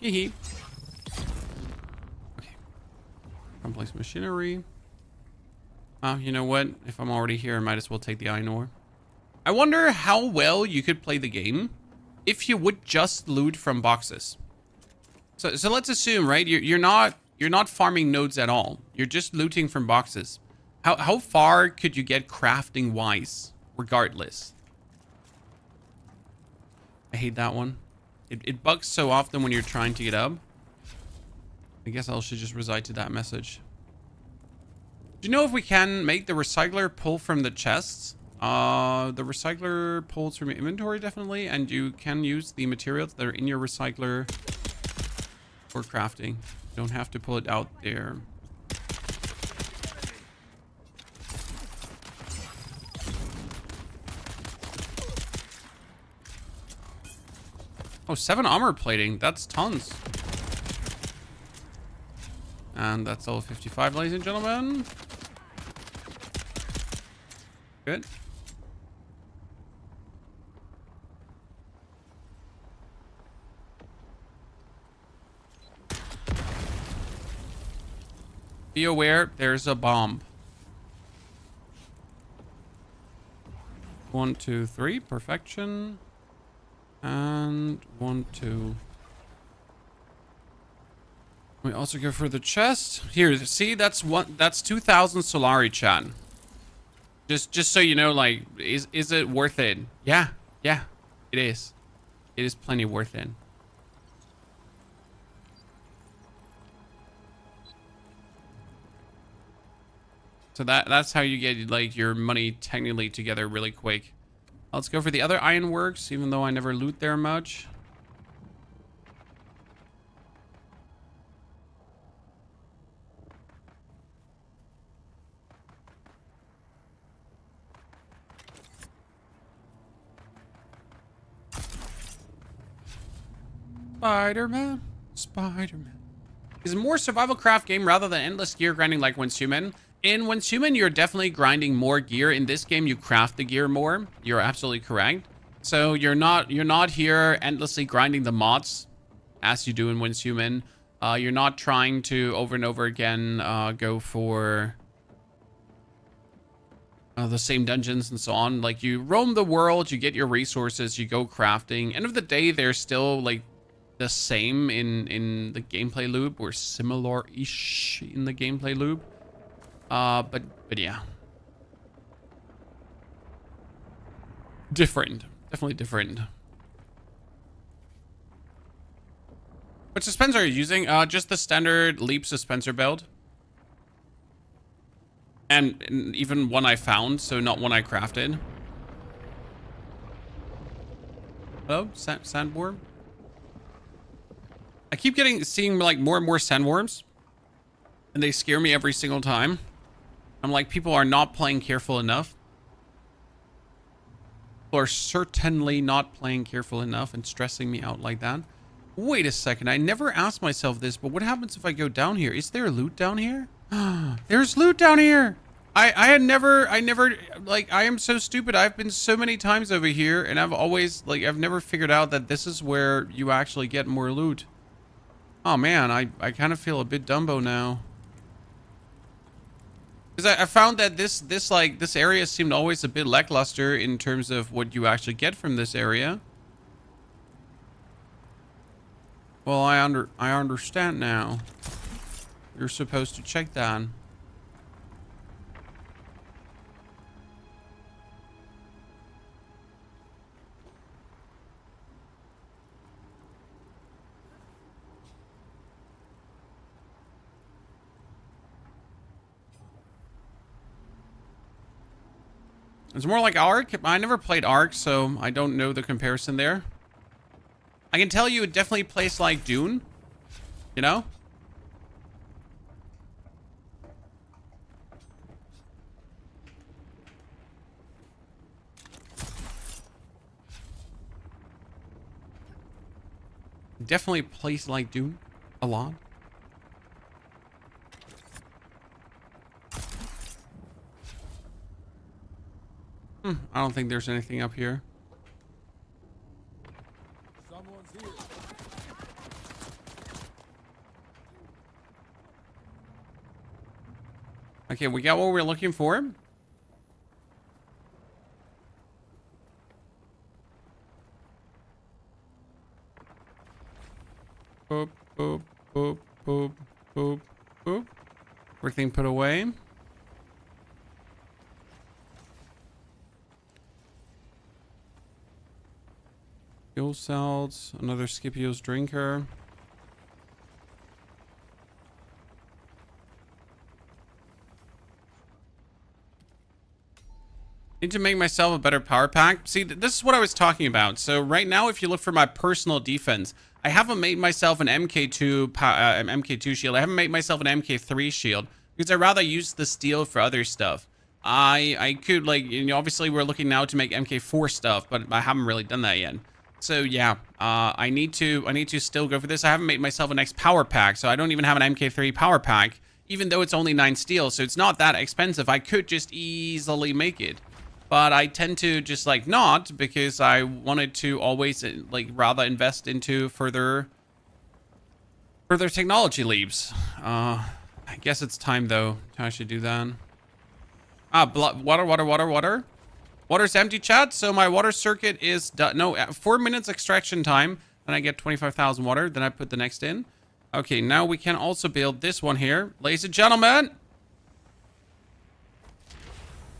Hee hee. Okay. Complex machinery. You know what? If I'm already here, I might as well take the iron ore. I wonder how well you could play the game if you would just loot from boxes. So let's assume, right? You're not farming nodes at all. You're just looting from boxes. How far could you get crafting wise, regardless? I hate that one. It bugs so often when you're trying to get up. I guess I should just reside to that message. Do you know if we can make the recycler pull from the chests? The recycler pulls from your inventory, definitely, and you can use the materials that are in your recycler for crafting. You don't have to pull it out there. Oh, 7 armor plating. That's tons. And that's all 55, ladies and gentlemen. Good. Be aware, there's a bomb. 1, 2, 3, perfection. And 1, 2. We also go for the chest. Here, see, that's 2,000 Solari, chat. Just so you know, like, is it worth it? Yeah, it is. It is plenty worth it. So that's how you get, like, your money technically together really quick. Let's go for the other ironworks, even though I never loot there much. Spider-Man. Is a more survival craft game rather than endless gear grinding like Once Human. In Once Human, you're definitely grinding more gear. In this game, you craft the gear more. You're absolutely correct. So you're not here endlessly grinding the mods as you do in Once Human. You're not trying to over and over again go for the same dungeons and so on. Like, you roam the world, you get your resources, you go crafting. End of the day, they're still like the same in the gameplay loop, or similar-ish in the gameplay loop. But yeah. Different. Definitely different. What suspensor are you using? Just the standard Leap suspensor build. And even one I found, so not one I crafted. Hello? Sandworm? I keep seeing like more and more sandworms. And they scare me every single time. I'm like, people are not playing careful enough. People are certainly not playing careful enough and stressing me out like that. Wait a second, I never asked myself this, but what happens if I go down here? Is there loot down here? There's loot down here! I never, like, I am so stupid. I've been so many times over here, and I've always, like, I've never figured out that this is where you actually get more loot. Oh man, I kind of feel a bit Dumbo now. Because I found that this area seemed always a bit lackluster in terms of what you actually get from this area. Well, I understand now. You're supposed to check that. It's more like Ark. I never played Ark, so I don't know the comparison there. I can tell you it definitely plays like Dune. You know? Definitely a place like Dune a lot. I don't think there's anything up here. Someone's here. Okay, we got what we're looking for. Boop, boop, boop, boop, boop, boop. Everything put away. Fuel cells, another Scipio's drinker. Need to make myself a better power pack. See, this is what I was talking about. So right now, if you look for my personal defense, I haven't made myself an MK2 shield. I haven't made myself an MK3 shield because I'd rather use the steel for other stuff. I could, like, you know, obviously we're looking now to make MK4 stuff, but I haven't really done that yet. So yeah, I need to still go for this. I haven't made myself a next power pack, so I don't even have an MK3 power pack, even though it's only 9 steel, so it's not that expensive. I could just easily make it. But I tend to just like not, because I wanted to always like rather invest into further technology leaps. I guess it's time though to actually do that. Water. Water's empty, chat. So my water circuit is done. No, 4 minutes extraction time. Then I get 25,000 water. Then I put the next in. Okay, now we can also build this one here. Ladies and gentlemen,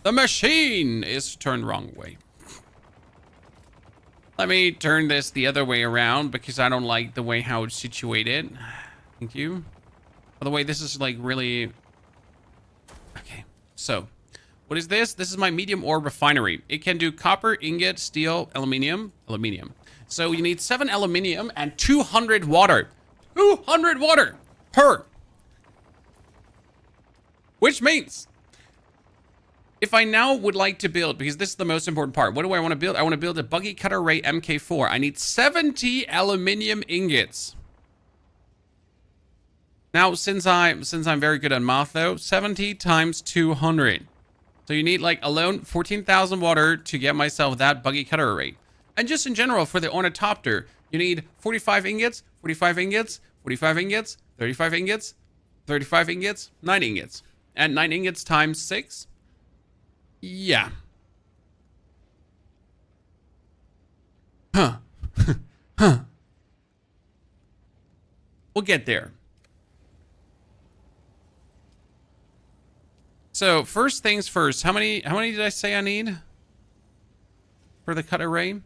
the machine is turned wrong way. Let me turn this the other way around because I don't like the way how it's situated. Thank you. By the way, this is like really... Okay, so what is this? This is my medium ore refinery. It can do copper, ingot, steel, aluminium. So you need 7 aluminium and 200 water. 200 water per. Which means if I now would like to build, because this is the most important part, what do I want to build? I want to build a buggy cutter ray MK4. I need 70 aluminium ingots. Now, since I'm very good at math though, 70 times 200. So you need like alone 14,000 water to get myself that buggy cutter array. And just in general for the Ornithopter, you need 45 ingots, 45 ingots, 45 ingots, 35 ingots, 35 ingots, 9 ingots. And 9 ingots times 6. Yeah. Huh. Huh. We'll get there. So first things first, how many did I say I need for the cut array?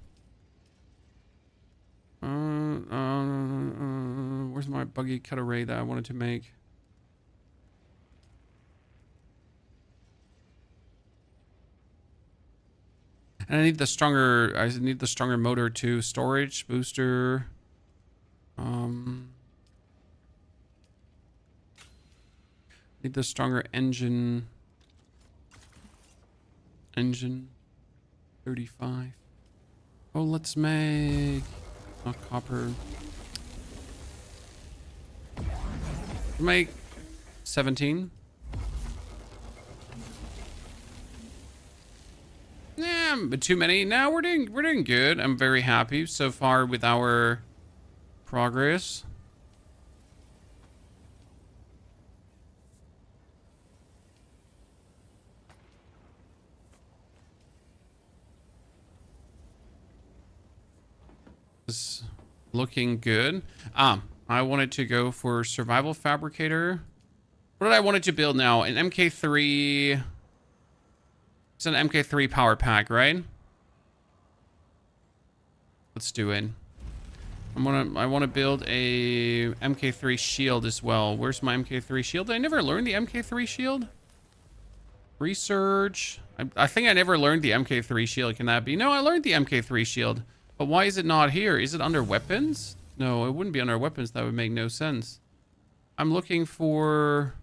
Where's my buggy cut array that I wanted to make? And I need the stronger motor too. Storage booster. Need the stronger engine. Engine 35. Oh, let's make copper. Make 17. Yeah, but too many. Now we're doing good. I'm very happy so far with our progress. Is looking good. I wanted to go for survival fabricator. What did I wanted to build now? An MK3. It's an MK3 power pack, right? Let's do it. I want to build a MK3 shield as well. Where's my MK3 shield? Did I never learn the MK3 shield? Research. I think I never learned the MK3 shield. Can that be? No, I learned the MK3 shield. But why is it not here? Is it under weapons? No, it wouldn't be under weapons. That would make no sense. I'm looking for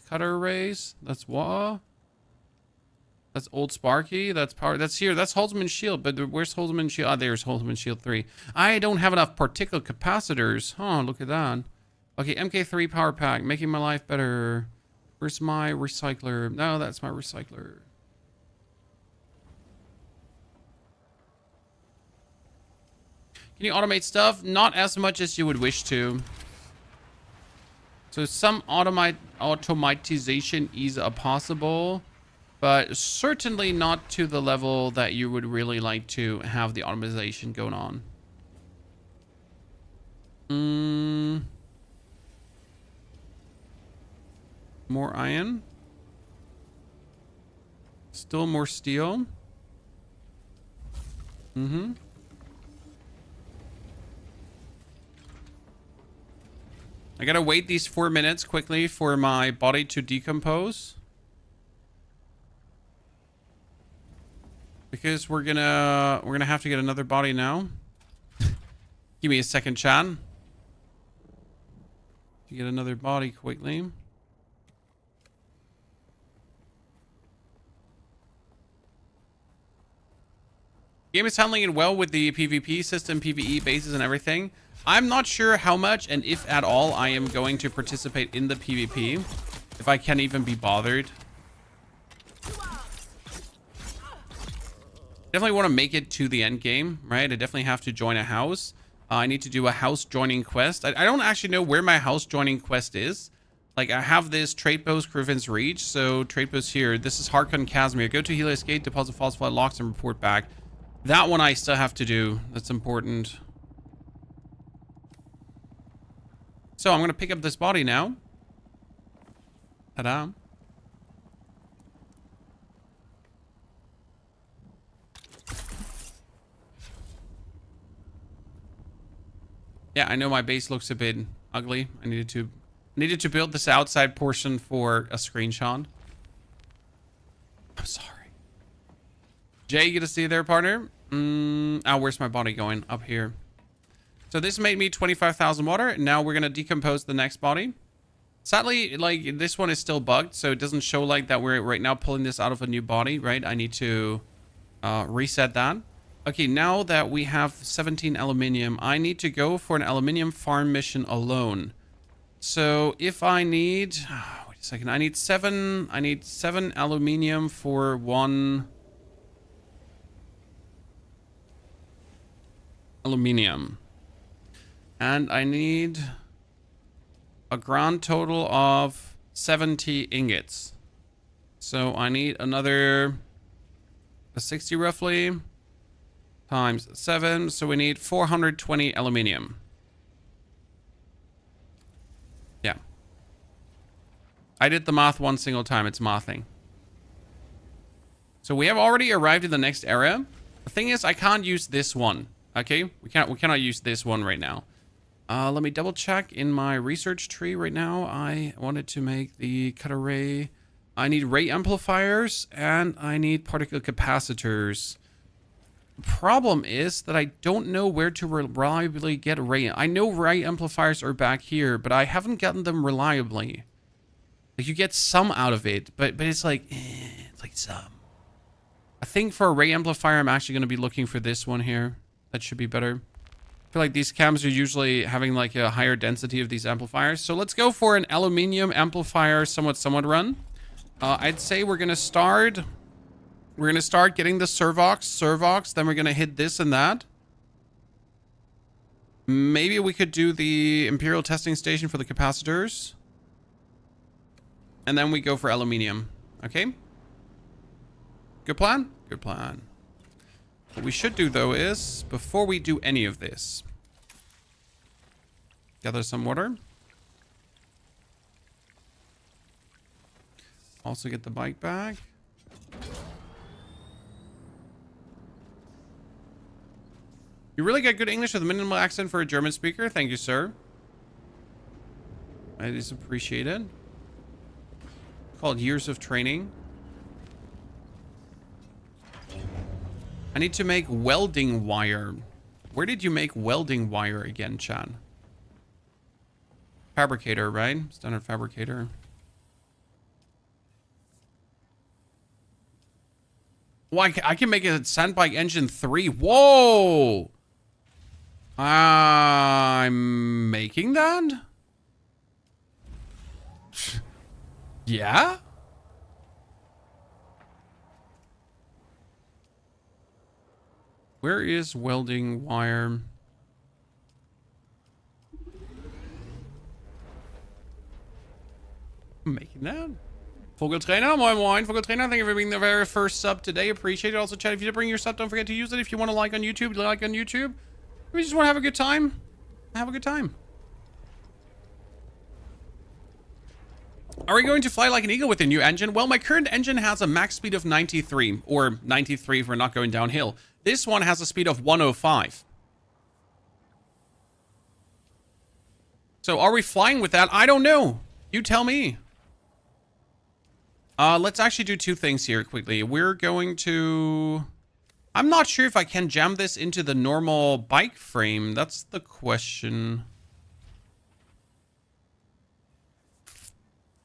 cutter arrays. That's what? That's Old Sparky. That's power. That's here. That's Holzman Shield. But where's Holzman Shield? Ah, there's Holzman Shield 3. I don't have enough particle capacitors. Oh, look at that. Okay, MK3 power pack. Making my life better. Where's my recycler? No, that's my recycler. Can you automate stuff? Not as much as you would wish to. So some automatization is possible, but certainly not to the level that you would really like to have the automation going on. More iron. Still more steel. I gotta wait these 4 minutes quickly for my body to decompose. Because we're gonna have to get another body now. Give me a second, chat. To get another body quickly. Game is handling it well with the PvP system, PvE bases and everything. I'm not sure how much and if at all I am going to participate in the PvP. If I can even be bothered. Definitely want to make it to the end game, right? I definitely have to join a house. I need to do a house joining quest. I don't actually know where my house joining quest is. Like, I have this trade post, Griffin's Reach. So, trade post here. This is Harkon Casimir. Go to Helios Gate, deposit falsified locks, and report back. That one I still have to do. That's important. So, I'm going to pick up this body now. Ta-da. Yeah, I know my base looks a bit ugly. I needed to build this outside portion for a screenshot. I'm sorry. Jay, you get to see there, partner? Oh, where's my body going? Up here. So this made me 25,000 water. Now we're going to decompose the next body. Sadly, like, this one is still bugged, so it doesn't show like that we're right now pulling this out of a new body, right? I need to reset that. Okay, now that we have 17 aluminium, I need to go for an aluminium farm mission alone. So if I need, wait a second, I need seven aluminium for one aluminium. And I need a grand total of 70 ingots. So I need another 60 roughly. Times 7, so we need 420 aluminium. Yeah. I did the math one single time, it's mathing. So we have already arrived in the next area. The thing is, I can't use this one. Okay? We cannot use this one right now. Let me double check in my research tree right now. I wanted to make the cut array. I need ray amplifiers and I need particle capacitors. Problem is that I don't know where to reliably get ray. I know ray amplifiers are back here, but I haven't gotten them reliably. Like, you get some out of it, but it's like, it's like some. I think for a ray amplifier, I'm actually going to be looking for this one here. That should be better. I feel like these cams are usually having like a higher density of these amplifiers. So let's go for an aluminium amplifier, somewhat run. I'd say we're going to start. We're going to start getting the servox, then we're going to hit this and that. Maybe we could do the Imperial testing station for the capacitors. And then we go for aluminium. Okay? Good plan? Good plan. What we should do, though, is, before we do any of this, gather some water. Also get the bike back. You really got good English with a minimal accent for a German speaker. Thank you, sir. It is appreciated. Called years of training. I need to make welding wire. Where did you make welding wire again, Chan? fabricator, right? Standard fabricator. Well, I can make a sandbike engine 3. Whoa! I'm making that? Yeah? Where is welding wire? I'm making that. Vogeltrainer, moin moin. Vogeltrainer, thank you for being the very first sub today. Appreciate it. Also, chat, if you did bring your sub, don't forget to use it. If you want to like on YouTube, like on YouTube. If you just want to have a good time, have a good time. Are we going to fly like an eagle with a new engine? Well, my current engine has a max speed of 93, or 93 if we're not going downhill. This one has a speed of 105. So are we flying with that? I don't know. You tell me. Let's actually do two things here quickly. We're going to... I'm not sure if I can jam this into the normal bike frame. That's the question.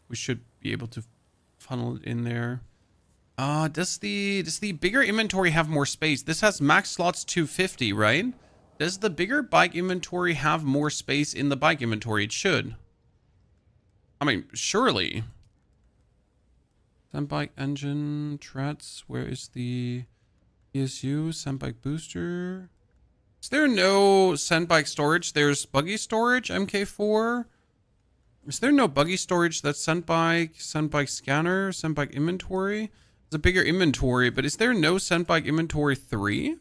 We should be able to funnel it in there. Does the bigger inventory have more space? This has max slots 250, right? Does the bigger bike inventory have more space in the bike inventory? It should. I mean, surely. Sandbike engine, treads. Where is the ESU? Sandbike booster. Is there no sandbike storage? There's buggy storage, MK4. Is there no buggy storage that's sandbike scanner, sandbike inventory? It's a bigger inventory, but is there no sandbike inventory 3?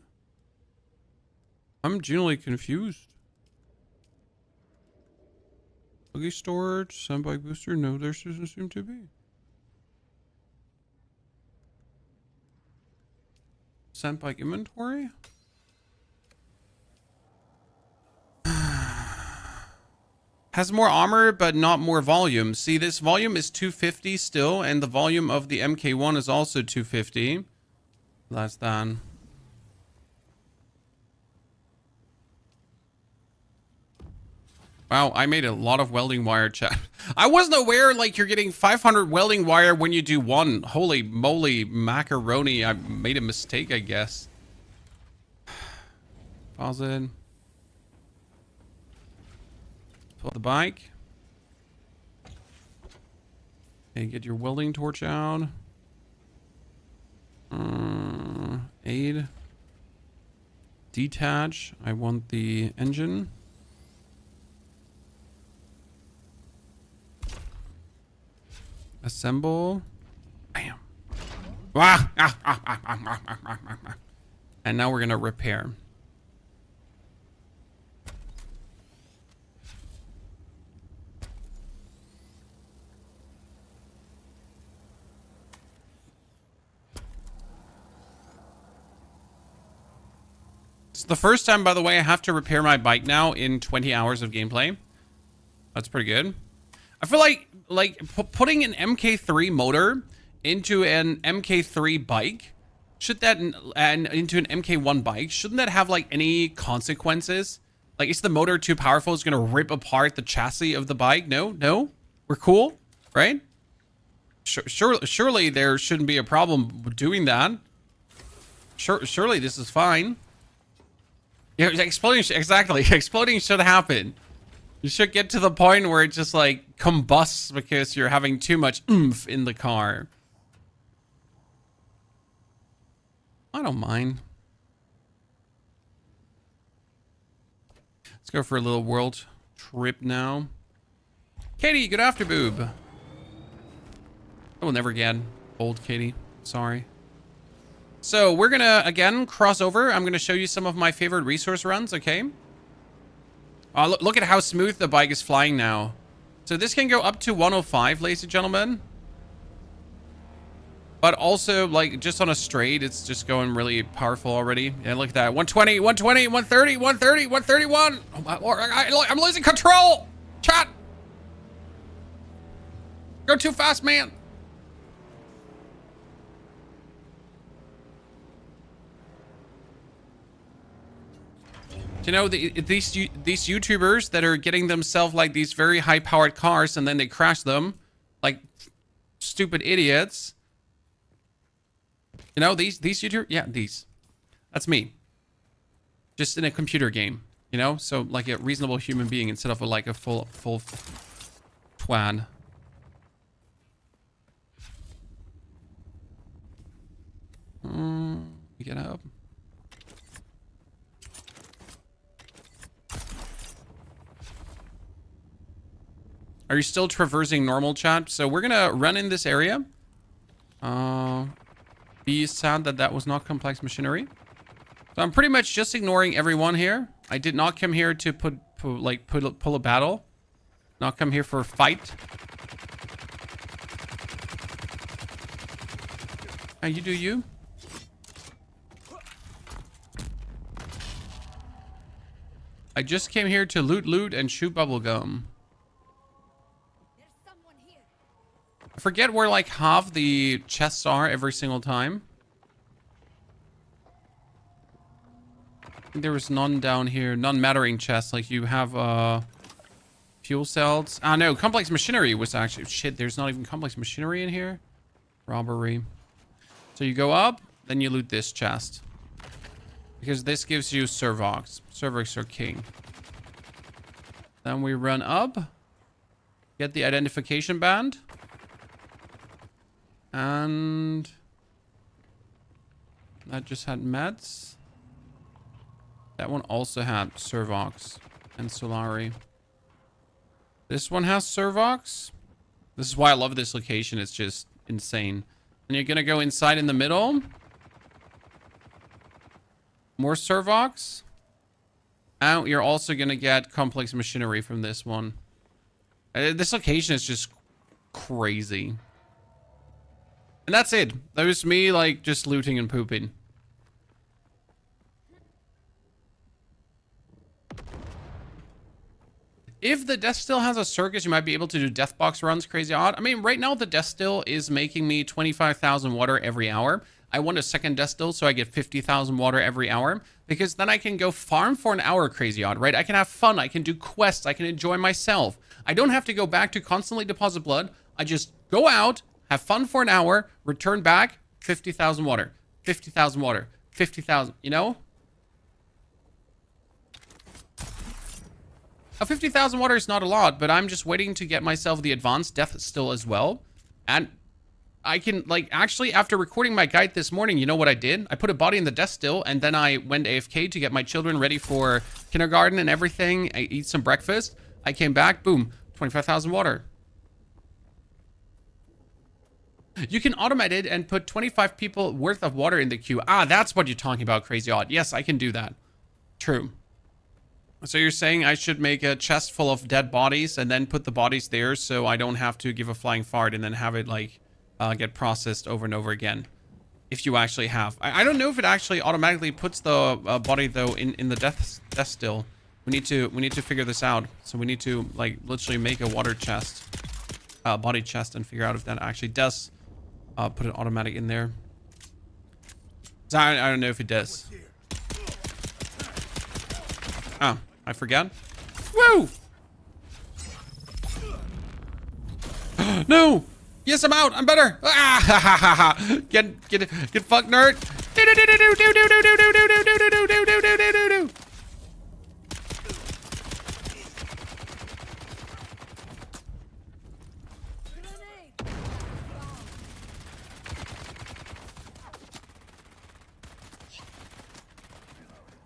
I'm genuinely confused. Buggy storage, sandbike booster? No, there doesn't seem to be. Sandbike inventory? Has more armor, but not more volume. See, this volume is 250 still, and the volume of the MK1 is also 250. That's done. Wow, I made a lot of welding wire, chat. I wasn't aware, like, you're getting 500 welding wire when you do one. Holy moly, macaroni. I made a mistake, I guess. Pause it. Pull the bike. Okay, get your welding torch out. Aid. Detach. I want the engine. Assemble. Bam. And now we're gonna repair. It's the first time, by the way, I have to repair my bike now in 20 hours of gameplay. That's pretty good. I feel like putting an MK3 motor into an MK3 bike, should that, and into an MK1 bike, shouldn't that have like any consequences? Like, is the motor too powerful? It's gonna rip apart the chassis of the bike? No, we're cool, right? Surely there shouldn't be a problem doing that. Surely this is fine. Yeah, exploding, exactly. Exploding should happen. You should get to the point where it just like combusts because you're having too much oomph in the car. I don't mind. Let's go for a little world trip now. Katie, good after boob. I will never get old, Katie. Sorry. So we're gonna again cross over. I'm gonna show you some of my favorite resource runs, okay? Look at how smooth the bike is flying now. So this can go up to 105, ladies and gentlemen. But also, like, just on a straight, it's just going really powerful already. Yeah, look at that. 120, 120, 130, 130, 131. Oh my Lord, I'm losing control. Chat. Go too fast, man. You know, these YouTubers that are getting themselves like these very high-powered cars and then they crash them like stupid idiots. You know, these YouTubers, yeah, these. That's me. Just in a computer game, you know? So like a reasonable human being instead of like a full twad. Get up. Are you still traversing normal, chat? So we're gonna run in this area. Be sad that that was not complex machinery. So I'm pretty much just ignoring everyone here. I did not come here to pull a battle. Not come here for a fight. You do you. I just came here to loot and shoot bubblegum. I forget where like half the chests are every single time. I think there was none down here. Non-mattering chests. Like you have fuel cells. Ah no, complex machinery was actually... Shit, there's not even complex machinery in here. Robbery. So you go up, then you loot this chest. Because this gives you Servox. Servox are king. Then we run up. Get the identification band. And... that just had meds. That one also had Servox and Solari. This one has Servox. This is why I love this location. It's just insane. And you're gonna go inside in the middle. More Servox. And you're also gonna get complex machinery from this one. This location is just crazy. And that's it. That was me, like, just looting and pooping. If the Death Still has a circus, you might be able to do death box runs, crazy odd. I mean, right now the Death Still is making me 25,000 water every hour. I want a second Death Still so I get 50,000 water every hour. Because then I can go farm for an hour, crazy odd, right? I can have fun, I can do quests, I can enjoy myself. I don't have to go back to constantly deposit blood. I just go out, have fun for an hour, return back, 50,000 water, 50,000 water, 50,000, you know? 50,000 water is not a lot, but I'm just waiting to get myself the advanced Death Still as well. And I can, like, actually, after recording my guide this morning, you know what I did? I put a body in the Death Still, and then I went AFK to get my children ready for kindergarten and everything. I eat some breakfast. I came back, boom, 25,000 water. You can automate it and put 25 people worth of water in the queue. Ah, that's what you're talking about, crazy odd. Yes, I can do that. True. So you're saying I should make a chest full of dead bodies and then put the bodies there so I don't have to give a flying fart and then have it like get processed over and over again. If you actually have. I don't know if it actually automatically puts the body though in the death still. We need to figure this out. So we need to like literally make a water chest, body chest, and figure out if that actually does put it automatic in there. So I don't know if it does. Oh, I forgot. Woo! No! Yes, I'm out. I'm better. Ah, ha, ha, ha, ha. Get fucked, nerd.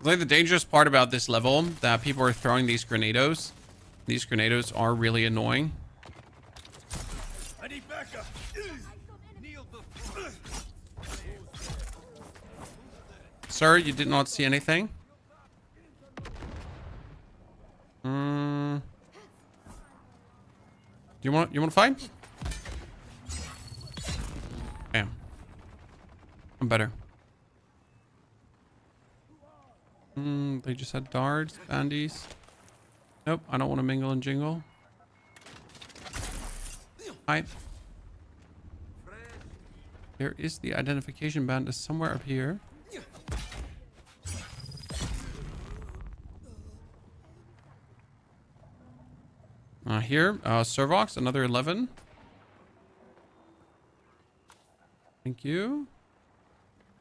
Like the dangerous part about this level that people are throwing these grenados. These grenados are really annoying. I need backup. Sir, you did not see anything? You want to fight? Damn. I'm better. They just had darts, bandies. Nope, I don't want to mingle and jingle. Hi. There is the identification band is somewhere up here. Here, Servox, another 11. Thank you.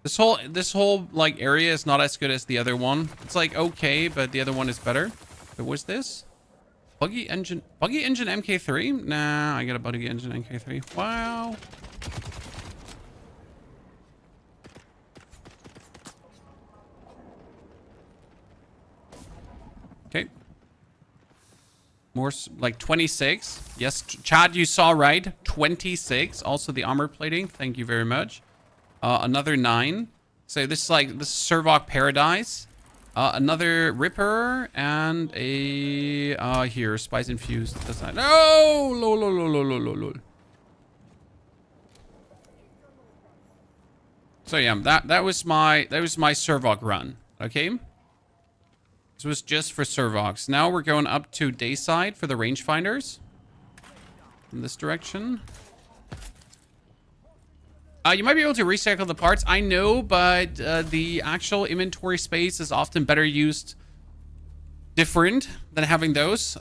This whole like area is not as good as the other one. It's like okay, but the other one is better. But what's this? Buggy engine MK3? Nah, I got a buggy engine MK3. Wow. Okay. More like 26. Yes, Chad, you saw right. 26. Also the armor plating. Thank you very much. Another 9. So this is like this Servoc Paradise. Another Ripper and a here Spice Infused. That's not. No, lol. So yeah, that was my Servoc run. Okay. This was just for Servocs. Now we're going up to Dayside for the rangefinders. In this direction. You might be able to recycle the parts. I know, but the actual inventory space is often better used different than having those.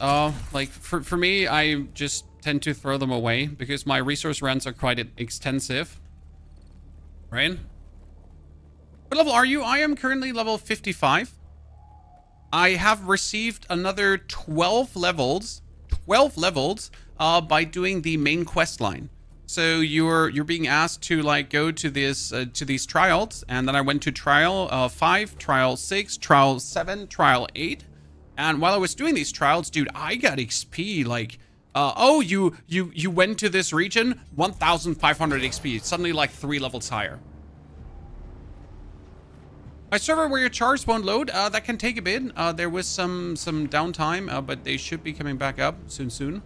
Like for me, I just tend to throw them away because my resource runs are quite extensive. Right? What level are you? I am currently level 55. I have received another 12 levels by doing the main quest line. So you're being asked to like go to this to these trials, and then I went to trial 5, trial 6, trial 7, trial 8, and while I was doing these trials, dude, I got XP like oh you went to this region, 1,500 XP, suddenly like 3 levels higher. My server where your chars won't load, that can take a bit. There was some downtime, but they should be coming back up soon.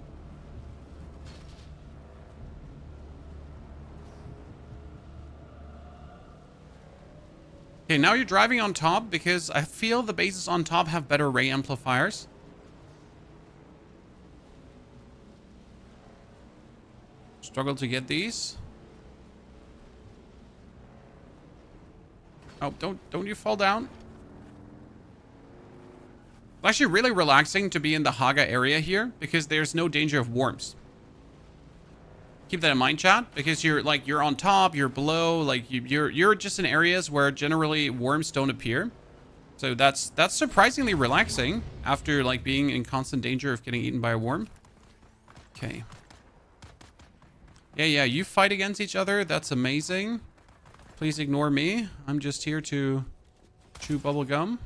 Okay, now you're driving on top because I feel the bases on top have better ray amplifiers. Struggle to get these. Oh, don't you fall down. It's actually really relaxing to be in the Haga area here because there's no danger of worms. Keep that in mind, chat, because you're on top, you're below, like you're just in areas where generally worms don't appear. So that's surprisingly relaxing after like being in constant danger of getting eaten by a worm. Okay. Yeah, you fight against each other. That's amazing. Please ignore me. I'm just here to chew bubble gum.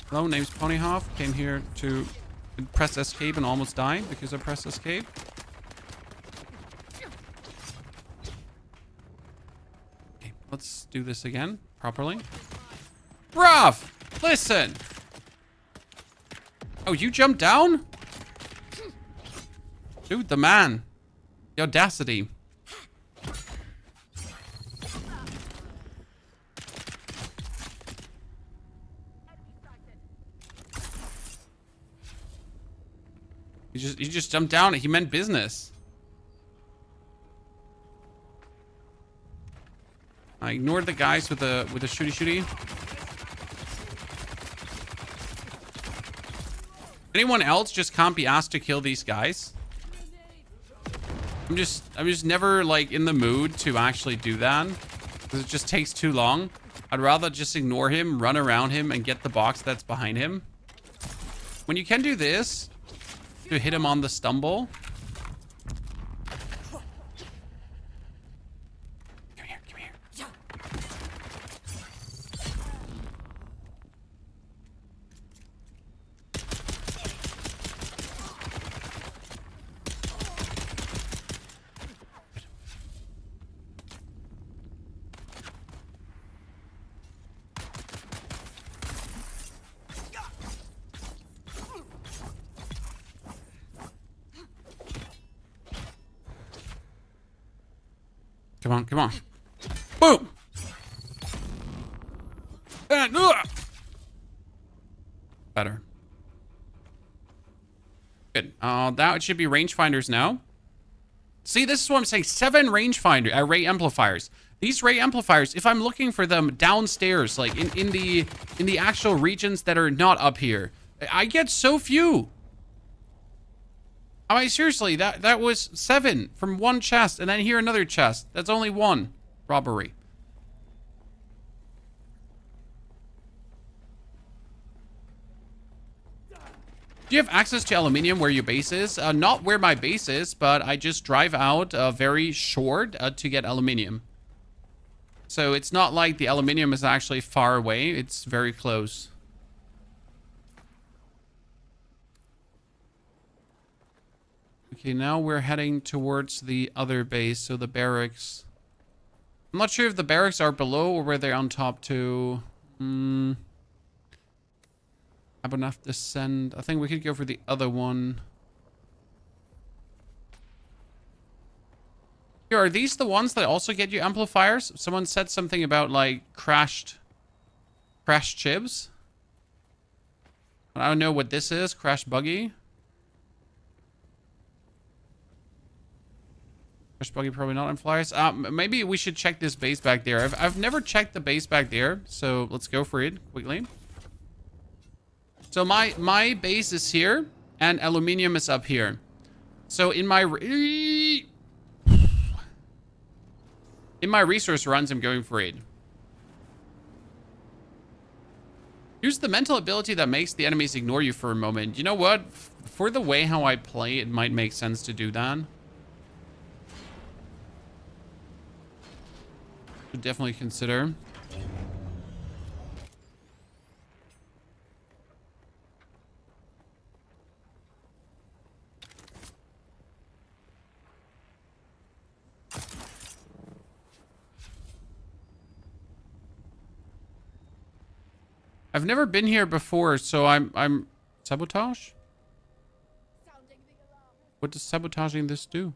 Hello, name's Ponyhoff. Came here to press escape and almost died because I pressed escape. Okay, let's do this again properly. Bruv, listen. Oh, you jumped down? Dude, the man. The audacity. He just jumped down. He meant business. I ignored the guys with the shooty. Anyone else just can't be asked to kill these guys? I'm just never like in the mood to actually do that because it just takes too long. I'd rather just ignore him, run around him, and get the box that's behind him. When you can do this to hit him on the stumble. Come here. Come on. Boom! And, better. Good. That should be rangefinders now. See, this is what I'm saying. 7 rangefinder ray amplifiers. These ray amplifiers, if I'm looking for them downstairs, like in the actual regions that are not up here, I get so few. I mean, seriously, that was 7 from one chest, and then here another chest. That's only 1 robbery. Do you have access to aluminium where your base is? Not where my base is, but I just drive out very short to get aluminium. So it's not like the aluminium is actually far away. It's very close. Okay, now we're heading towards the other base, so the barracks. I'm not sure if the barracks are below or where they're on top too. Have enough descend. I think we could go for the other one. Here, are these the ones that also get you amplifiers? Someone said something about like crashed chips. I don't know what this is. Crash buggy. Crash buggy probably not amplifiers. Maybe we should check this base back there. I've never checked the base back there, so let's go for it quickly. So my base is here, and aluminium is up here. So in my resource runs, I'm going for it. Use the mental ability that makes the enemies ignore you for a moment. You know what? For the way how I play, it might make sense to do that. Should definitely consider. I've never been here before, so I'm sabotage? What does sabotaging this do?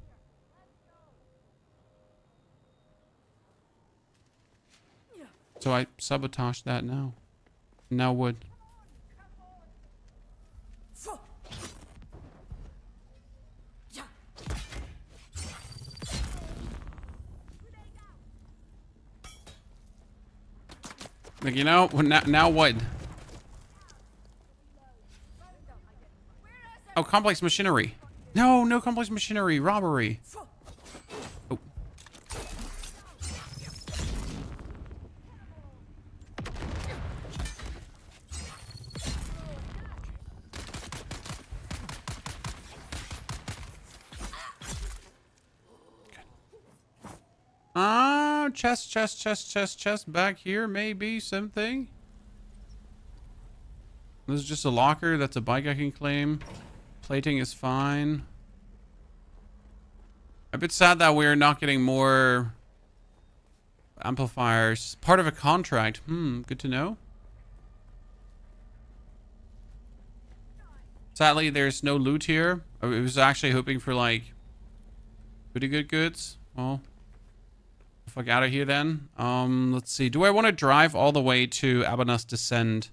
So I sabotage that now. Now what? Like, you know, now what? Oh, complex machinery. No complex machinery. Robbery. Oh. Chest back here, maybe something. This is just a locker. That's a bike I can claim. Plating is fine. A bit sad that we're not getting more amplifiers. Part of a contract. Good to know. Sadly, there's no loot here. I was actually hoping for like pretty good goods. Well, fuck out of here then. Let's see. Do I want to drive all the way to Abanas Descend?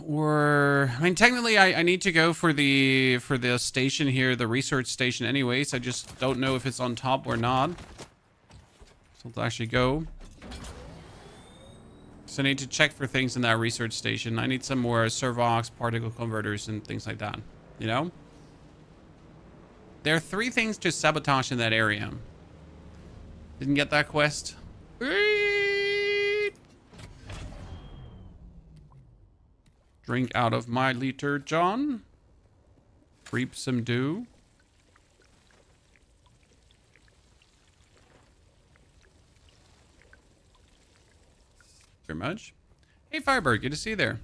Or, I mean, technically I need to go for the station here, the research station anyways. I just don't know if it's on top or not. So let's actually go. So I need to check for things in that research station. I need some more servox, particle converters, and things like that. You know? There are 3 things to sabotage in that area. Didn't get that quest. Drink out of my liter, John. Reap some dew. Very much. Hey, Firebird, good to see you there.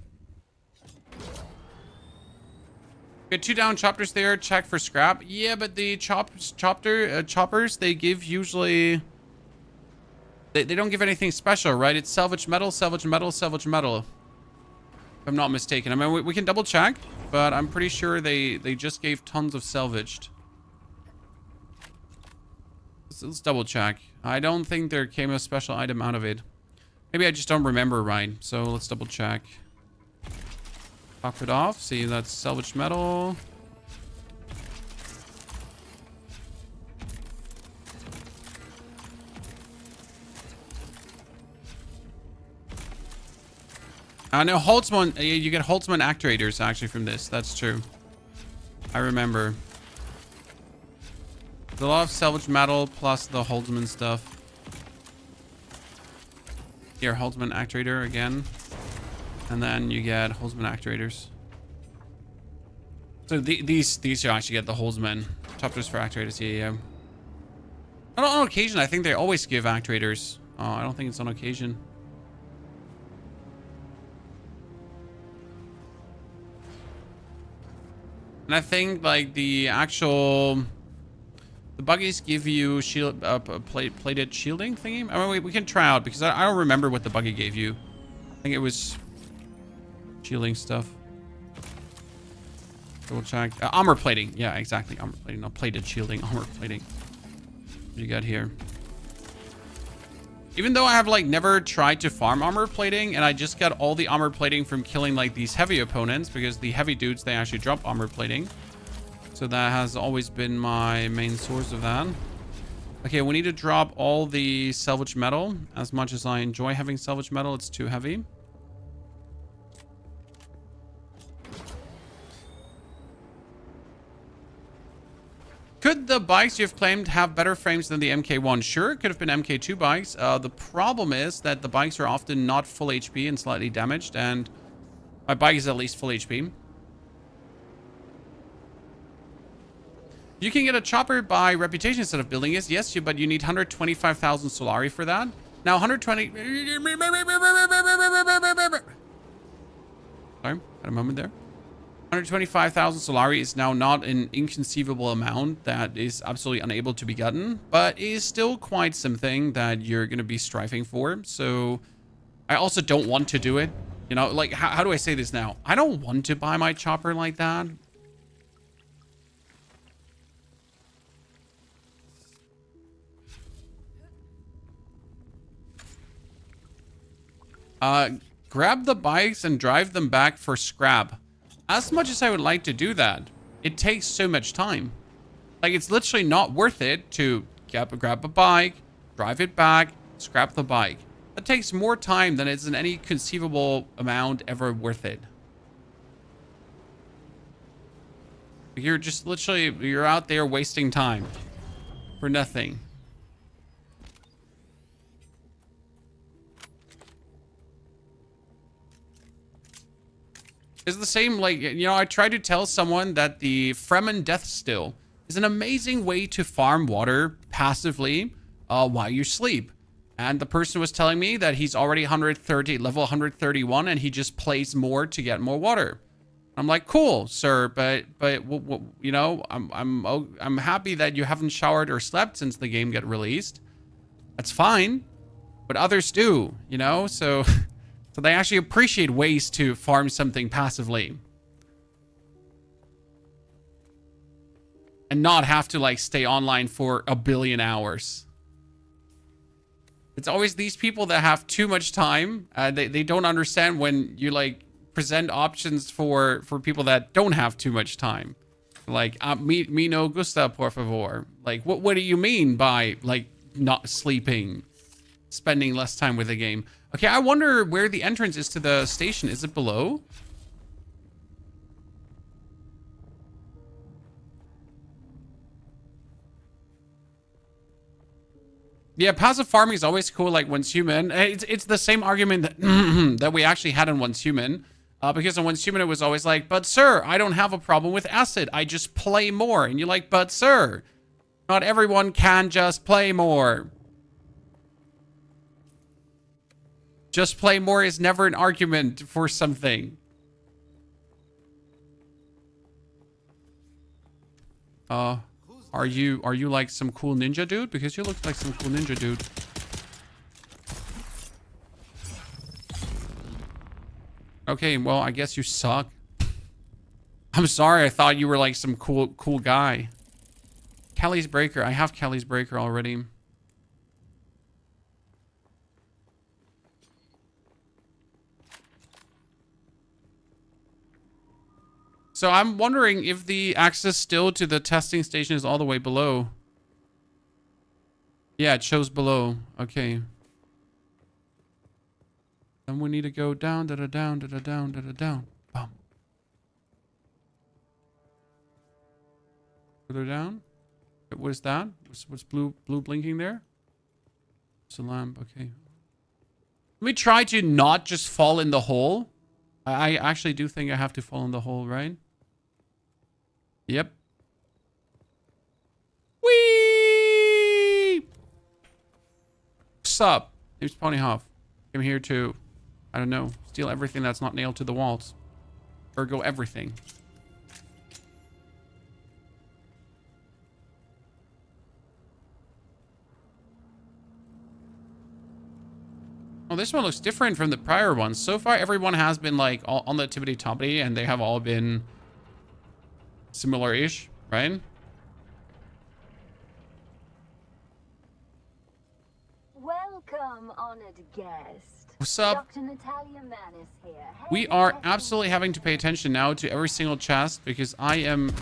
Got 2 down choppers there. Check for scrap. Yeah, but the choppers, they give usually... They don't give anything special, right? It's salvage metal, salvage metal, salvage metal. If I'm not mistaken. I mean, we can double check, but I'm pretty sure they just gave tons of salvaged. Let's double check. I don't think there came a special item out of it. Maybe I just don't remember right. So let's double check. Pop it off. See, that's salvaged metal. No, Holtzman, you get Holtzman actuators actually from this. That's true. I remember. There's a lot of salvage metal plus the Holtzman stuff. Here, Holtzman actuator again. And then you get Holtzman actuators. So these you actually get the Holtzman. Chapters for actuators, yeah. On occasion, I think they always give actuators. Oh, I don't think it's on occasion. And I think like the buggies give you shield, plated shielding thingy. I mean, we can try out because I don't remember what the buggy gave you. I think it was shielding stuff. Double check. Armor plating. Yeah, exactly. Armor plating. Not plated shielding. Armor plating. What do you got here? Even though I have like never tried to farm armor plating, and I just got all the armor plating from killing like these heavy opponents, because the heavy dudes, they actually drop armor plating. So that has always been my main source of that. Okay, we need to drop all the salvage metal. As much as I enjoy having salvage metal, it's too heavy. Could the bikes you've claimed have better frames than the MK1? Sure, it could have been MK2 bikes. The problem is that the bikes are often not full HP and slightly damaged, and my bike is at least full HP. You can get a chopper by reputation instead of building it. Yes, but you need 125,000 Solari for that. Now, 120... Sorry, had a moment there. 125,000 Solari is now not an inconceivable amount that is absolutely unable to be gotten, but is still quite something that you're going to be striving for. So I also don't want to do it. You know, like, how do I say this now? I don't want to buy my chopper like that. Grab the bikes and drive them back for scrap. As much as I would like to do that, it takes so much time. Like, it's literally not worth it to grab a bike, drive it back, scrap the bike. That takes more time than it's in any conceivable amount ever worth it. You're just literally, you're out there wasting time for nothing. It's the same, like, you know, I tried to tell someone that the Fremen Death Still is an amazing way to farm water passively while you sleep. And the person was telling me that he's already level 131, and he just plays more to get more water. I'm like, cool, sir, but you know, I'm happy that you haven't showered or slept since the game got released. That's fine, but others do, you know, so... So they actually appreciate ways to farm something passively. And not have to, like, stay online for a billion hours. It's always these people that have too much time. They don't understand when you, like, present options for people that don't have too much time. Like, me no gusta, por favor. Like, what do you mean by, like, not sleeping? Spending less time with the game? Okay, I wonder where the entrance is to the station. Is it below? Yeah, passive farming is always cool, like Once Human. It's the same argument that, that we actually had in Once Human. Because in Once Human, it was always like, but sir, I don't have a problem with acid. I just play more. And you're like, but sir, not everyone can just play more. Just play more is never an argument for something. Are you like some cool ninja dude? Because you look like some cool ninja dude. Okay, well, I guess you suck. I'm sorry, I thought you were like some cool guy. Kelly's Breaker. I have Kelly's Breaker already. So I'm wondering if the access still to the testing station is all the way below. Yeah, it shows below. Okay. Then we need to go down, da da down, da da down, da da down. Bum. Further down. What is that? What's blue blinking there? It's a lamp. Okay. Let me try to not just fall in the hole. I actually do think I have to fall in the hole, right? Yep. Whee! What's up? Name's Ponyhoff. I'm here to, I don't know, steal everything that's not nailed to the walls. Ergo everything. Oh, this one looks different from the prior ones. So far, everyone has been like all on the tippity-toppity, and they have all been similar-ish, right? Welcome, honored guest. What's up? Dr. Natalia Mann is here. We are absolutely having to pay attention now to every single chest because I am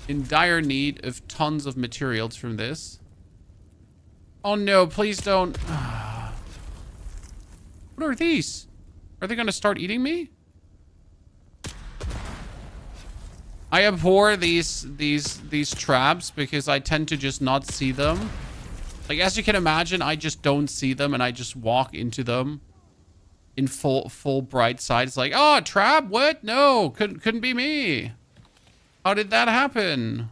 in dire need of tons of materials from this. Oh no, please don't. What are these? Are they gonna start eating me? I abhor these traps because I tend to just not see them. Like, as you can imagine, I just don't see them and I just walk into them in full bright sight. It's like, oh, trap? What? No, couldn't be me. How did that happen?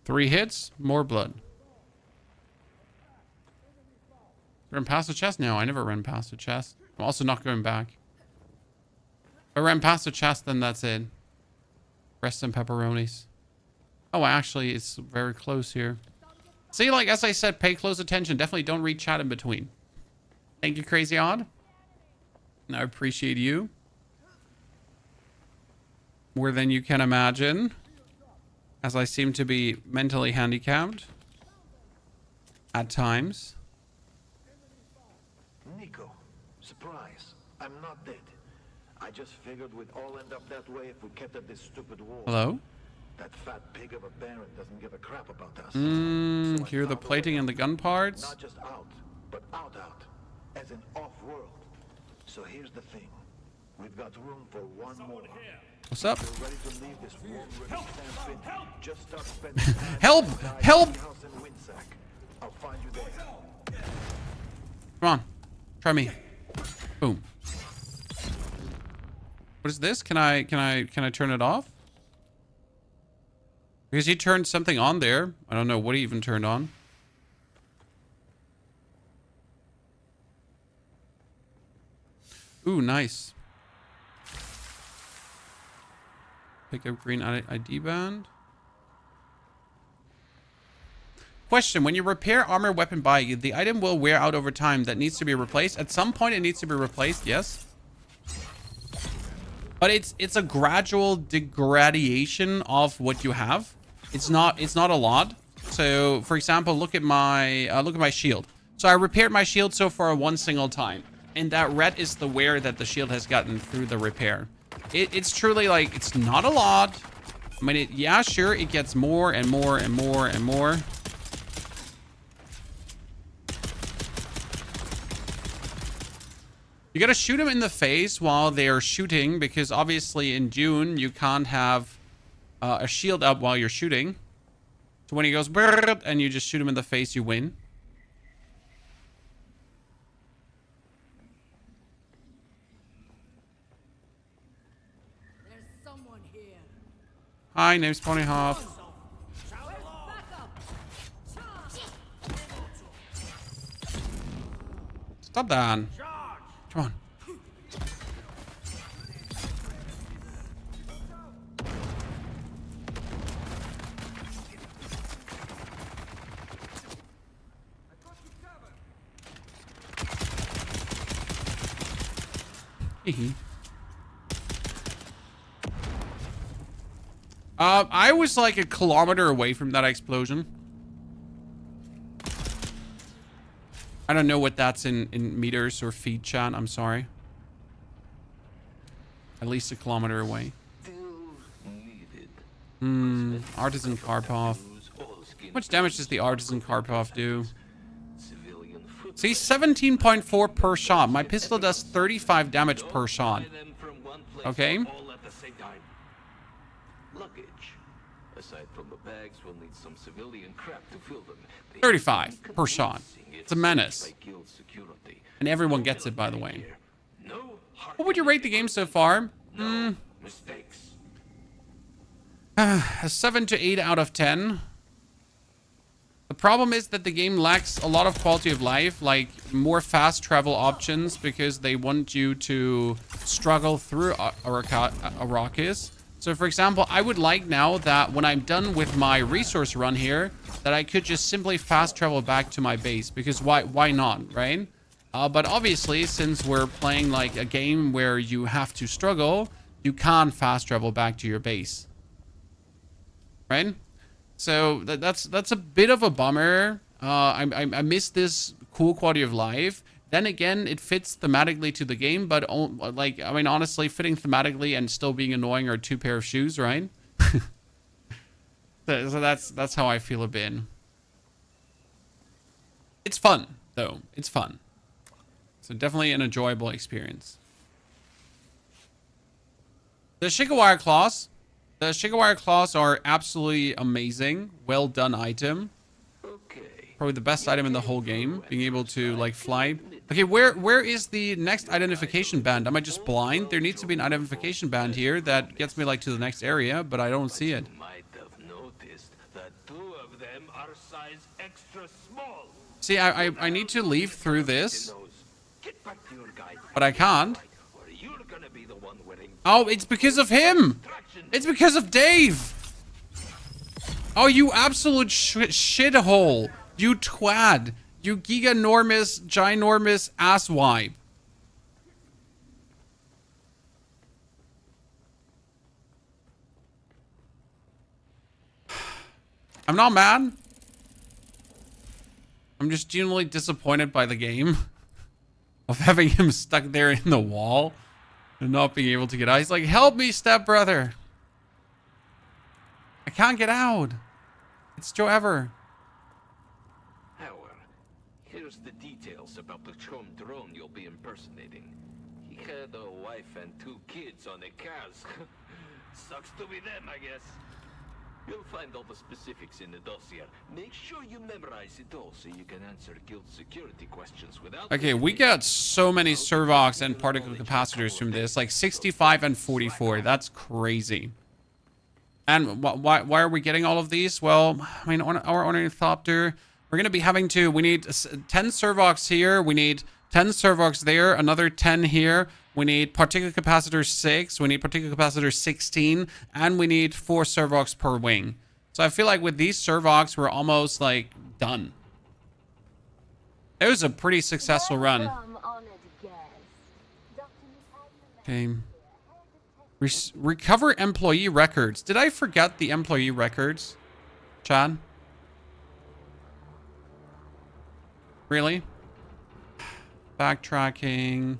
Three hits, more blood. Run past the chest? No, I never ran past the chest. I'm also not going back. If I ran past the chest, then that's it. Rest in pepperonis. Oh, actually, it's very close here. See, like, as I said, pay close attention. Definitely don't read chat in between. Thank you, Crazy Odd. I appreciate you. More than you can imagine. As I seem to be mentally handicapped. At times. Nico, surprise. I'm not dead. I just figured we'd all end up that way if we kept at this stupid wall. Hello? That fat pig of a baron doesn't give a crap about us. So Here are the plating and the gun parts. Not just out, but out. As in off-world. So here's the thing. We've got room for one more. What's up? We're ready to leave this warm river sand. Just start spending time Help! inside Help! the house in Windsack. I'll find you there. Come on. Try me. Boom. What is this? Can I turn it off? Because he turned something on there. I don't know what he even turned on. Ooh, nice. Pick up green ID band. Question: when you repair armor weapon by, the item will wear out over time. That needs to be replaced. At some point, it needs to be replaced. Yes. But it's a gradual degradation of what you have. It's not a lot. So, for example, look at my shield. So I repaired my shield so far one single time, and that red is the wear that the shield has gotten through the repair. It's truly like, it's not a lot. I mean, yeah, sure, it gets more and more and more and more. You gotta shoot them in the face while they are shooting, because obviously in Dune you can't have a shield up while you're shooting. So when he goes brrr, and you just shoot him in the face, you win. There's someone here. Hi, name's Ponyhoff. Stop that. Come on. I was like a kilometer away from that explosion. I don't know what that's in meters or feet, chat. I'm sorry. At least a kilometer away. Artisan Karpov. How much damage does the Artisan Karpov do? See, 17.4 per shot. My pistol does 35 damage per shot. Okay. Luggage. Aside from the bags, we'll need some civilian crap to fill them. 35 per shot. It's a menace. And everyone gets it, by the way. What would you rate the game so far? Mistakes. A 7 to 8 out of 10. The problem is that the game lacks a lot of quality of life, like more fast travel options, because they want you to struggle through Arrakis. So, for example, I would like now that when I'm done with my resource run here, that I could just simply fast travel back to my base, because why not, right? But obviously, since we're playing like a game where you have to struggle, you can't fast travel back to your base, right? So that's a bit of a bummer. I miss this cool quality of life. Then again, it fits thematically to the game, but like, I mean, honestly, fitting thematically and still being annoying are two pair of shoes, right? So that's how I feel a bit. It's fun, though. It's fun. So definitely an enjoyable experience. The Shigawire claws. The Shigawire claws are absolutely amazing. Well done item. Probably the best item in the whole game. Being able to like fly. Okay, where is the next identification band? Am I just blind? There needs to be an identification band here that gets me like to the next area, but I don't see it. See, I need to leave through this, but I can't. Oh, it's because of him. It's because of Dave. Oh, you absolute shithole. You twad. You giganormous, ginormous asswipe. I'm not mad. I'm just genuinely disappointed by the game. Of having him stuck there in the wall. And not being able to get out. He's like, help me, stepbrother. I can't get out. It's Joe Ever. Howard, here's the details about the Chom drone you'll be impersonating. He had a wife and 2 kids on the cars. Sucks to be them, I guess. You'll find all the specifics in the dossier. Make sure you memorize it all so you can answer guild security questions without... Okay, we got so many servox and particle capacitors from this. Like 65 and 44. That's crazy. And why are we getting all of these? Well, I mean, on our Ornithopter, we're going to be having to... We need 10 servox here. We need 10 servox there. Another 10 here. We need particle capacitor 6. We need particle capacitor 16. And we need 4 servox per wing. So I feel like with these servox, we're almost like done. It was a pretty successful run. Okay. Recover employee records. Did I forget the employee records? Chad? Really? Backtracking.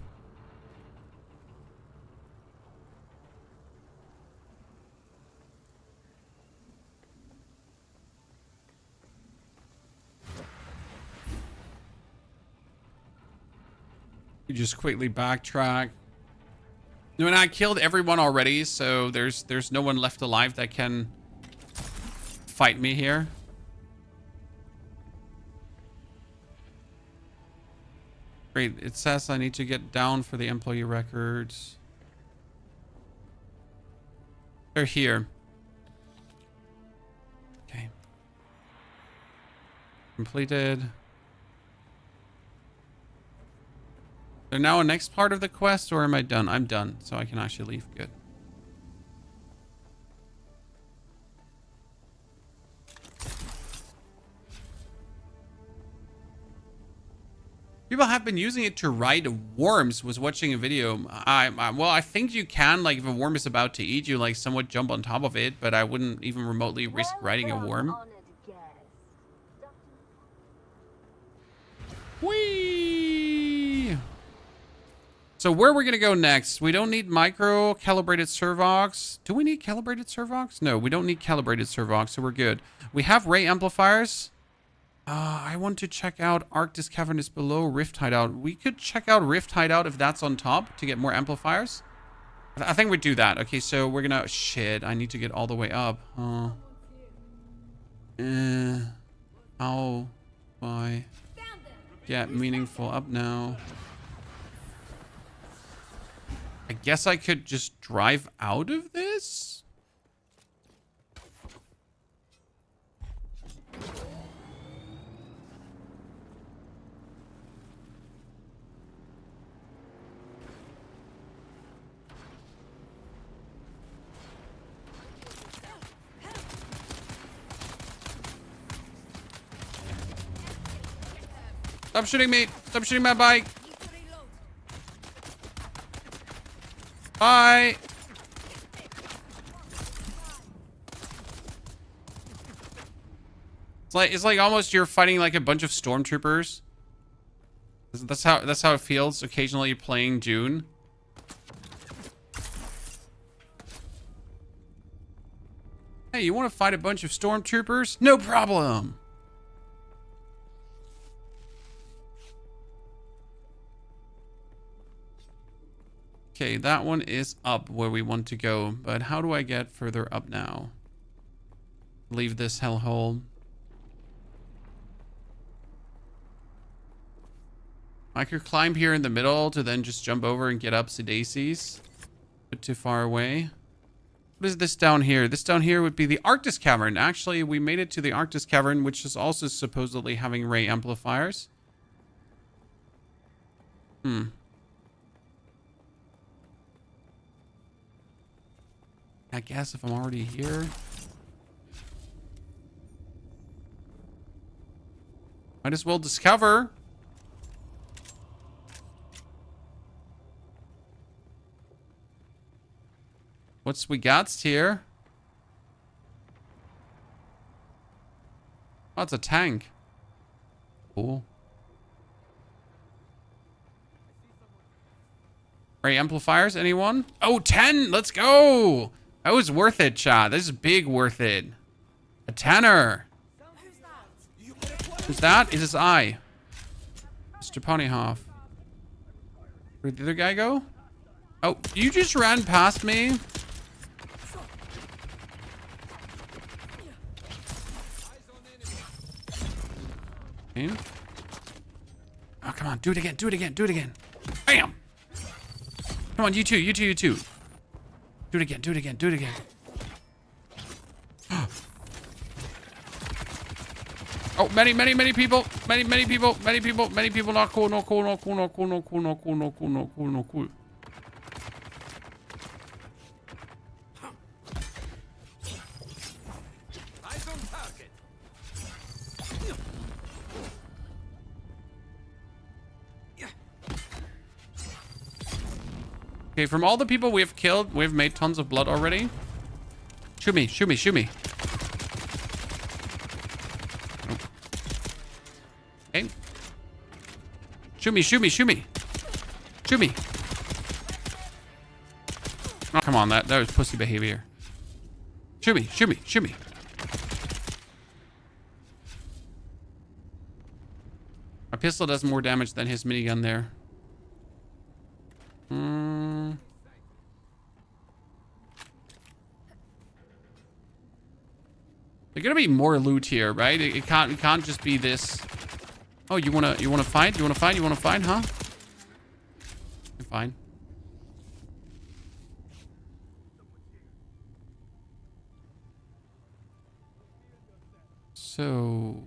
You just quickly backtrack. I mean, I killed everyone already, so there's no one left alive that can fight me here. Great, it says I need to get down for the employee records. They're here. Okay. Completed. They're now a next part of the quest, or am I done? I'm done, so I can actually leave. Good. People have been using it to ride worms. Was watching a video. Well, I think you can, like, if a worm is about to eat you, like, somewhat jump on top of it, but I wouldn't even remotely risk riding a worm. Honored guest. Whee! So where are we going to go next? We don't need micro calibrated servox. Do we need calibrated servox? No, we don't need calibrated servox, so we're good. We have ray amplifiers. I want to check out Arctis Cavern is below Rift Hideout. We could check out Rift Hideout if that's on top to get more amplifiers. I think we'd do that. Okay, so we're gonna... Shit, I need to get all the way up. How do I get meaningful up now? I guess I could just drive out of this? Stop shooting me! Stop shooting my bike! Bye! It's like almost you're fighting like a bunch of stormtroopers. That's how it feels occasionally playing Dune. Hey, you want to fight a bunch of stormtroopers? No problem. Okay, that one is up where we want to go, but how do I get further up now? Leave this hellhole. I could climb here in the middle to then just jump over and get up Sedaces. A bit too far away. What is this down here? This down here would be the Arctis Cavern. Actually, we made it to the Arctis Cavern, which is also supposedly having ray amplifiers. I guess if I'm already here. Might as well discover. What's we got here? Oh, it's a tank. Cool. Ray amplifiers, anyone? Oh, 10! Let's go! That was worth it, chat. This is big worth it. A tenner. Who's that? It is I. Mr. Ponyhoff. Where'd the other guy go? Oh, you just ran past me? Okay. Oh, come on. Do it again. Do it again. Do it again. Bam! Come on, you two. You two. You two. Do it again. Do it again. Do it again. Oh, many people. Many people. Not cool. Not cool. Not cool. Not cool. Not cool. Not cool. Not cool. Not cool. Not cool. Okay, from all the people we have killed, we've made tons of blood already. Shoot me, shoot me, shoot me. Okay. Shoot me, shoot me, shoot me. Shoot me. Oh, come on, that was pussy behavior. Shoot me, shoot me, shoot me. My pistol does more damage than his minigun there. There's gonna be more loot here, right? It can't just be this. Oh, you wanna fight? You wanna fight? You wanna fight, huh? Fine. So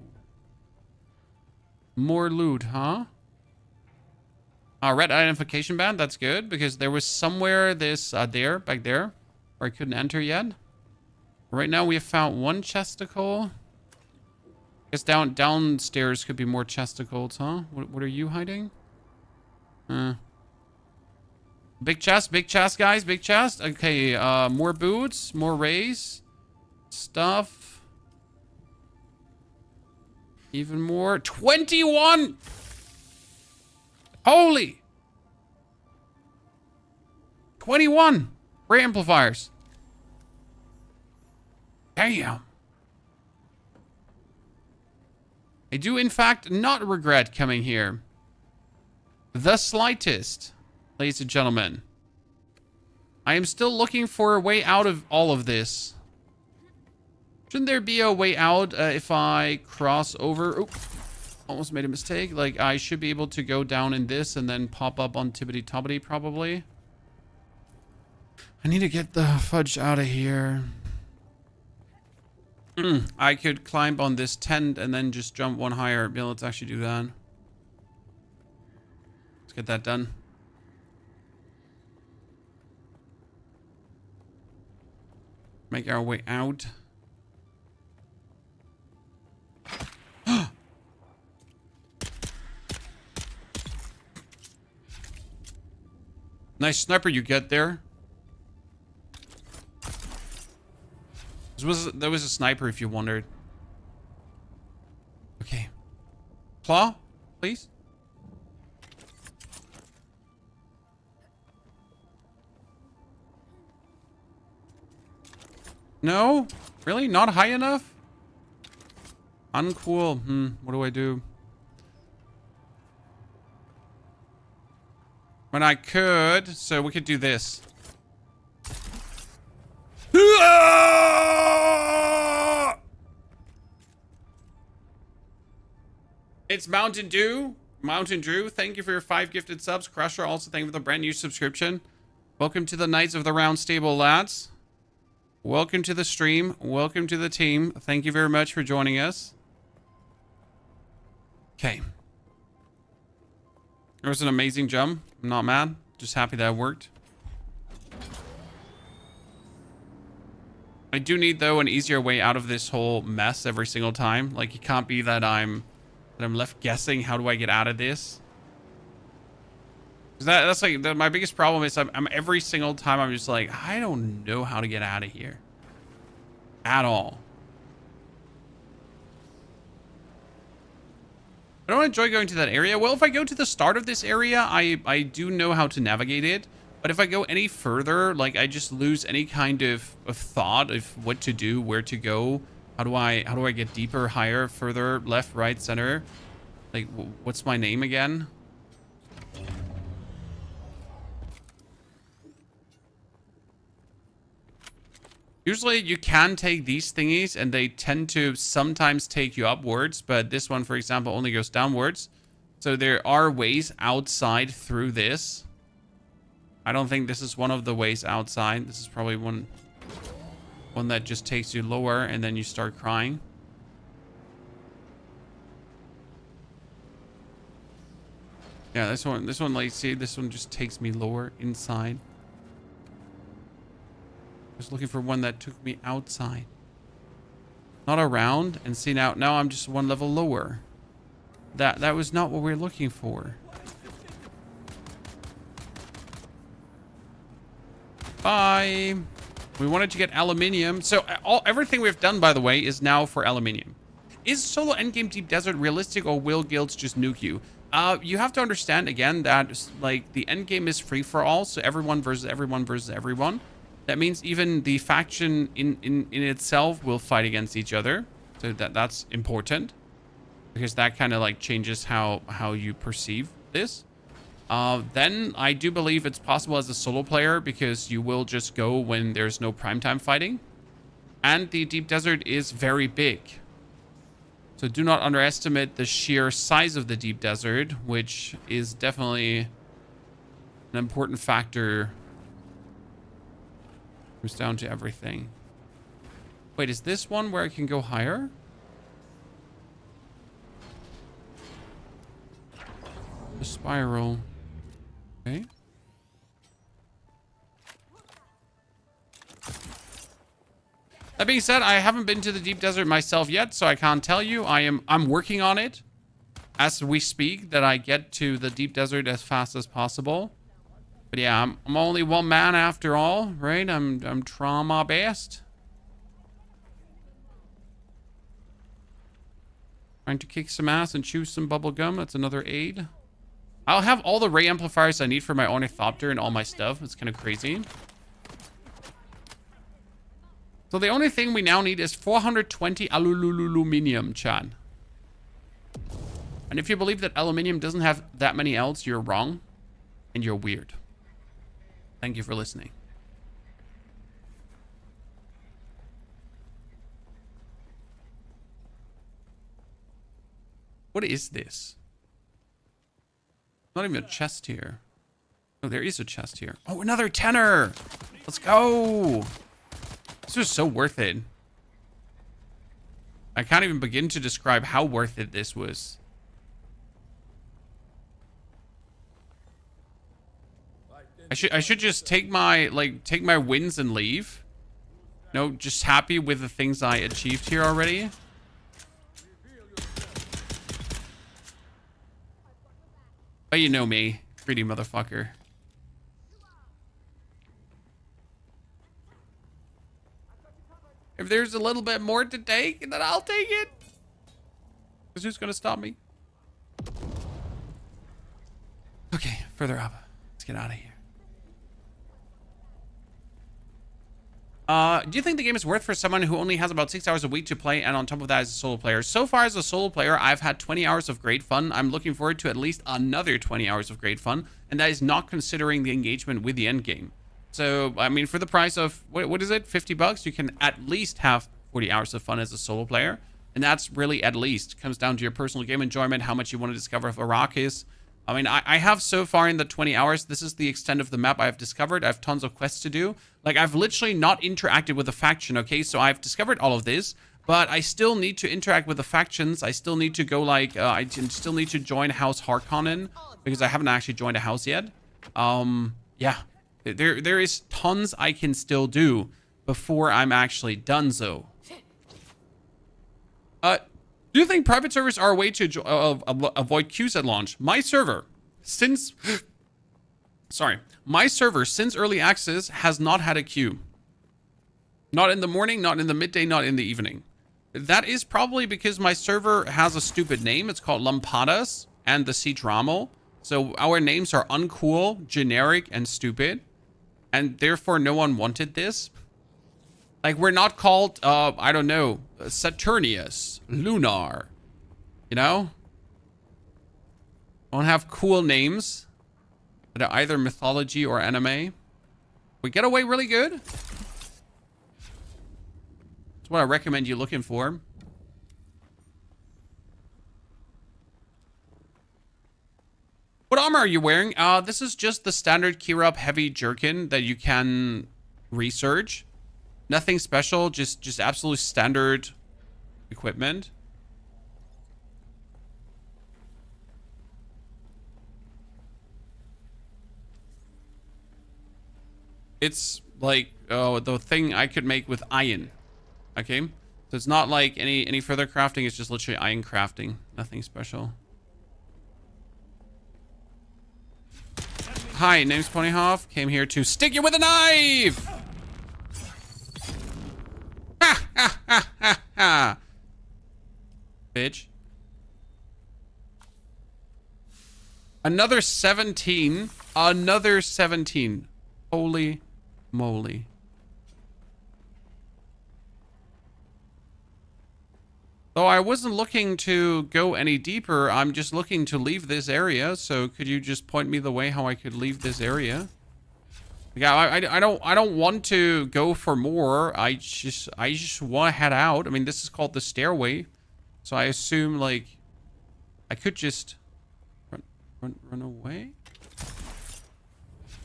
more loot, huh? Red identification band. That's good because there was somewhere this back there, where I couldn't enter yet. Right now we have found one chesticle. Guess downstairs could be more chesticles, huh? What are you hiding? Big chest, guys, big chest. Okay, more boots, more rays, stuff. Even more. 21! Holy! 21 ray amplifiers. Damn. I do, in fact, not regret coming here. The slightest, ladies and gentlemen. I am still looking for a way out of all of this. Shouldn't there be a way out if I cross over? Oop, almost made a mistake. Like, I should be able to go down in this and then pop up on Tibbity Tobbity, probably. I need to get the fudge out of here. I could climb on this tent and then just jump one higher. Yeah, let's actually do that. Let's get that done. Make our way out. Nice sniper you get there. That was a sniper, if you wondered. Okay. Claw, please. No? Really? Not high enough? Uncool. What do I do? When I could, so we could do this. It's Mountain Dew. Mountain Dew, thank you for your 5 gifted subs. Crusher, also thank you for the brand new subscription. Welcome to the Knights of the Round Stable, lads. Welcome to the stream. Welcome to the team. Thank you very much for joining us. Okay. It was an amazing jump. I'm not mad. Just happy that it worked. I do need, though, an easier way out of this whole mess every single time. Like, it can't be that I'm left guessing, how do I get out of this? That's like my biggest problem is I'm every single time I'm just like, I don't know how to get out of here at all. I don't enjoy going to that area. Well, if I go to the start of this area, I do know how to navigate it. But if I go any further, like, I just lose any kind of thought of what to do, where to go. How do I get deeper, higher, further, left, right, center? Like, what's my name again? Usually you can take these thingies and they tend to sometimes take you upwards, but this one, for example, only goes downwards. So there are ways outside through this. I don't think this is one of the ways outside. This is probably one that just takes you lower and then you start crying. Yeah, this one, like, see, this one just takes me lower inside. I was looking for one that took me outside. Not around. And see, now I'm just one level lower. That was not what we were looking for. Bye. We wanted to get aluminium. So everything we've done, by the way, is now for aluminium. Is solo endgame Deep Desert realistic, or will guilds just nuke you? You have to understand, again, that, like, the endgame is free for all. So everyone versus everyone versus everyone. That means even the faction in itself will fight against each other. So that's important. Because that kind of, like, changes how you perceive this. Then I do believe it's possible as a solo player, because you will just go when there's no primetime fighting. And the Deep Desert is very big. So do not underestimate the sheer size of the Deep Desert, which is definitely an important factor. Comes down to everything. Wait, is this one where I can go higher? The spiral. Okay. That being said, I haven't been to the deep desert myself yet, so I can't tell you. I'm working on it as we speak, that I get to the deep desert as fast as possible. But yeah, I'm only one man after all, right? I'm trying my best. Trying to kick some ass and chew some bubble gum. That's another aid. I'll have all the ray amplifiers I need for my Ornithopter and all my stuff. It's kind of crazy. So the only thing we now need is 420 aluminium, chat. And if you believe that aluminium doesn't have that many L's, you're wrong. And you're weird. Thank you for listening. What is this? Not even a chest here. Oh, there is a chest here. Oh, another tenner. Let's go. This was so worth it. I can't even begin to describe how worth it this was. I should just take my wins and leave. No, just happy with the things I achieved here already. But you know me, greedy motherfucker. If there's a little bit more to take, then I'll take it. Because who's gonna stop me? Okay, further up. Let's get out of here. Do you think the game is worth for someone who only has about 6 hours a week to play, and on top of that as a solo player? So far as a solo player, I've had 20 hours of great fun. I'm looking forward to at least another 20 hours of great fun, and that is not considering the engagement with the end game. So, I mean, for the price of, what is it, 50 bucks, you can at least have 40 hours of fun as a solo player. And that's really at least. It comes down to your personal game enjoyment, how much you want to discover of Arrakis. I mean, I have so far in the 20 hours, this is the extent of the map I've discovered. I have tons of quests to do. Like, I've literally not interacted with the faction, okay? So I've discovered all of this, but I still need to interact with the factions. I still need to go, like, I still need to join House Harkonnen, because I haven't actually joined a house yet. Yeah. There is tons I can still do before I'm actually done, so. Do you think private servers are a way to avoid queues at launch? My server, since early access, has not had a queue. Not in the morning, not in the midday, not in the evening. That is probably because my server has a stupid name. It's called Lampadas and the Sietch Ramal. So our names are uncool, generic, and stupid. And therefore, no one wanted this. Like, we're not called, I don't know, Saturnius, Lunar, you know? Don't have cool names that are either mythology or anime. We get away really good. That's what I recommend you looking for. What armor are you wearing? This is just the standard Kirab heavy jerkin that you can research. Nothing special, just absolute standard equipment. It's like the thing I could make with iron. Okay? So it's not like any further crafting, it's just literally iron crafting. Nothing special. Hi, name's Ponyhoff. Came here to stick you with a knife! Ha ha ha ha ha! Bitch. Another 17. Another 17. Holy moly. Though I wasn't looking to go any deeper, I'm just looking to leave this area. So could you just point me the way how I could leave this area? Yeah, I don't want to go for more. I just want to head out. I mean, this is called the stairway, so I assume like I could just run away.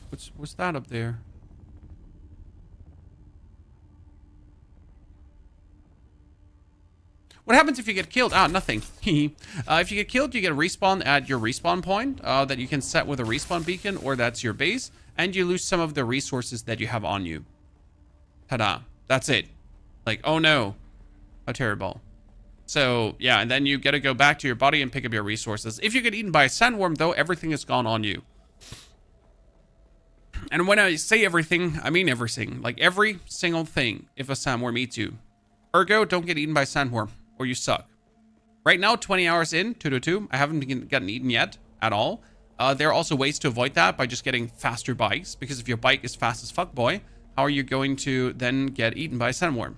What's that up there? What happens if you get killed? Ah, nothing. If you get killed, you get a respawn at your respawn point that you can set with a respawn beacon, or that's your base, and you lose some of the resources that you have on you. Ta-da. That's it. Like, oh no, how terrible. So yeah, and then you got to go back to your body and pick up your resources. If you get eaten by a sandworm, though, everything is gone on you. And when I say everything, I mean everything. Like every single thing if a sandworm eats you. Ergo, don't get eaten by a sandworm or you suck. Right now, 20 hours in, 222, I haven't gotten eaten yet at all. There are also ways to avoid that by just getting faster bikes. Because if your bike is fast as fuck, boy, how are you going to then get eaten by a sandworm?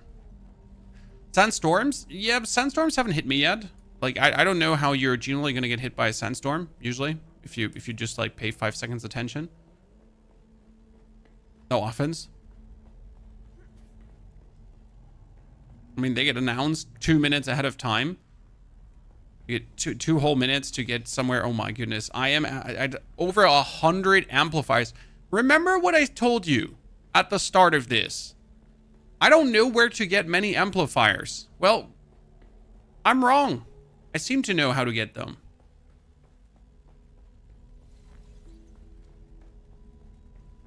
Sandstorms? Yeah, but sandstorms haven't hit me yet. Like, I don't know how you're generally going to get hit by a sandstorm, usually. If you just, like, pay 5 seconds attention. No offense. I mean, they get announced 2 minutes ahead of time. You get two whole minutes to get somewhere. Oh my goodness. I am at over 100 amplifiers. Remember what I told you at the start of this? I don't know where to get many amplifiers. Well, I'm wrong. I seem to know how to get them.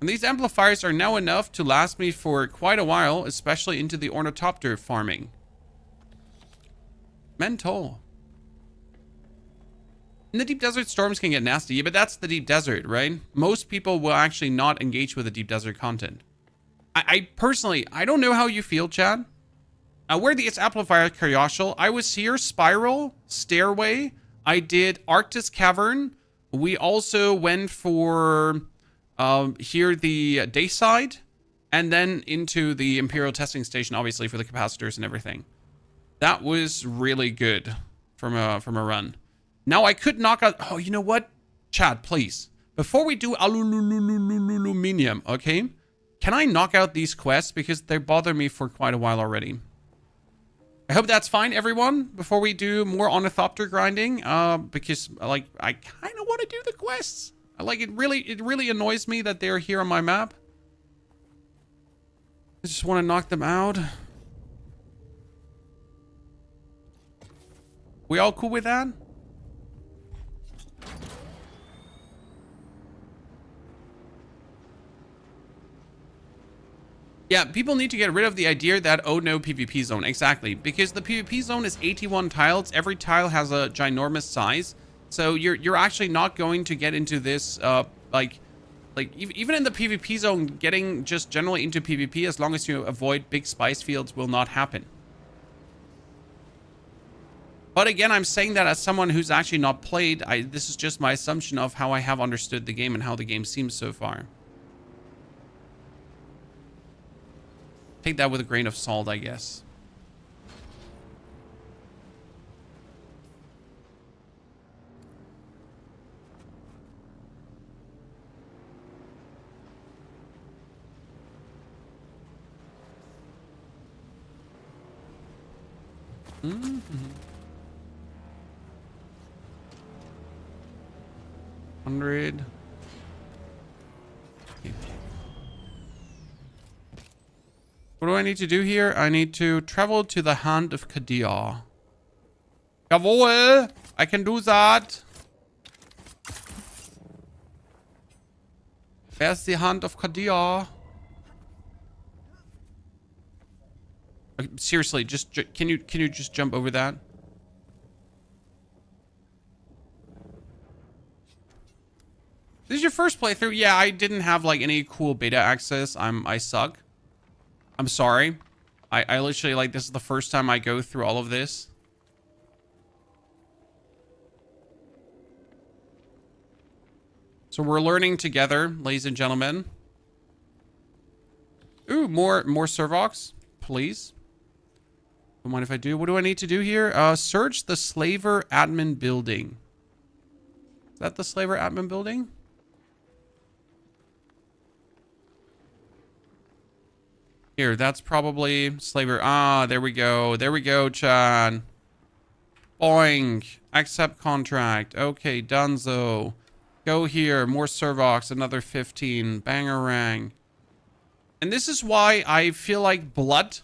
And these amplifiers are now enough to last me for quite a while, especially into the Ornithopter farming. Mental. In the deep desert, storms can get nasty. Yeah, but that's the deep desert, right? Most people will actually not engage with the deep desert content. I personally, I don't know how you feel, Chad. Where the amplifier curiosal, I was here, Spiral, Stairway. I did Arctis Cavern. We also went for here the Dayside, and then into the Imperial Testing Station, obviously for the capacitors and everything. That was really good from a run. Now I could knock out. Oh, you know what, Chad, please, before we do aluminium, okay? Can I knock out these quests because they bother me for quite a while already? I hope that's fine, everyone, before we do more Ornithopter grinding, because like I kind of want to do the quests. I like it. Really annoys me that they're here on my map. I just want to knock them out. We all cool with that? Yeah, people need to get rid of the idea that, oh no, PvP zone. Exactly. Because the PvP zone is 81 tiles. Every tile has a ginormous size. So you're actually not going to get into this, like even in the PvP zone, getting just generally into PvP, as long as you avoid big spice fields, will not happen. But again, I'm saying that as someone who's actually not played. This is just my assumption of how I have understood the game and how the game seems so far. Take that with a grain of salt, I guess. Mm-hmm. $100. Okay. What do I need to do here? I need to travel to the Hand of Kadir. Jawohl! I can do that! Where's the Hand of Kadir? Seriously, just can you just jump over that? This is your first playthrough? Yeah, I didn't have like any cool beta access. I suck. I'm sorry. I literally, like, this is the first time I go through all of this. So we're learning together, ladies and gentlemen. Ooh, more Servox, please. Don't mind if I do. What do I need to do here? Search the Slaver Admin Building. Is that the Slaver Admin Building? Here, that's probably Slaver. Ah, there we go. There we go, Chan. Boing. Accept contract. Okay, donezo. Go here. More Servox. Another 15. Bangarang. And this is why I feel like blood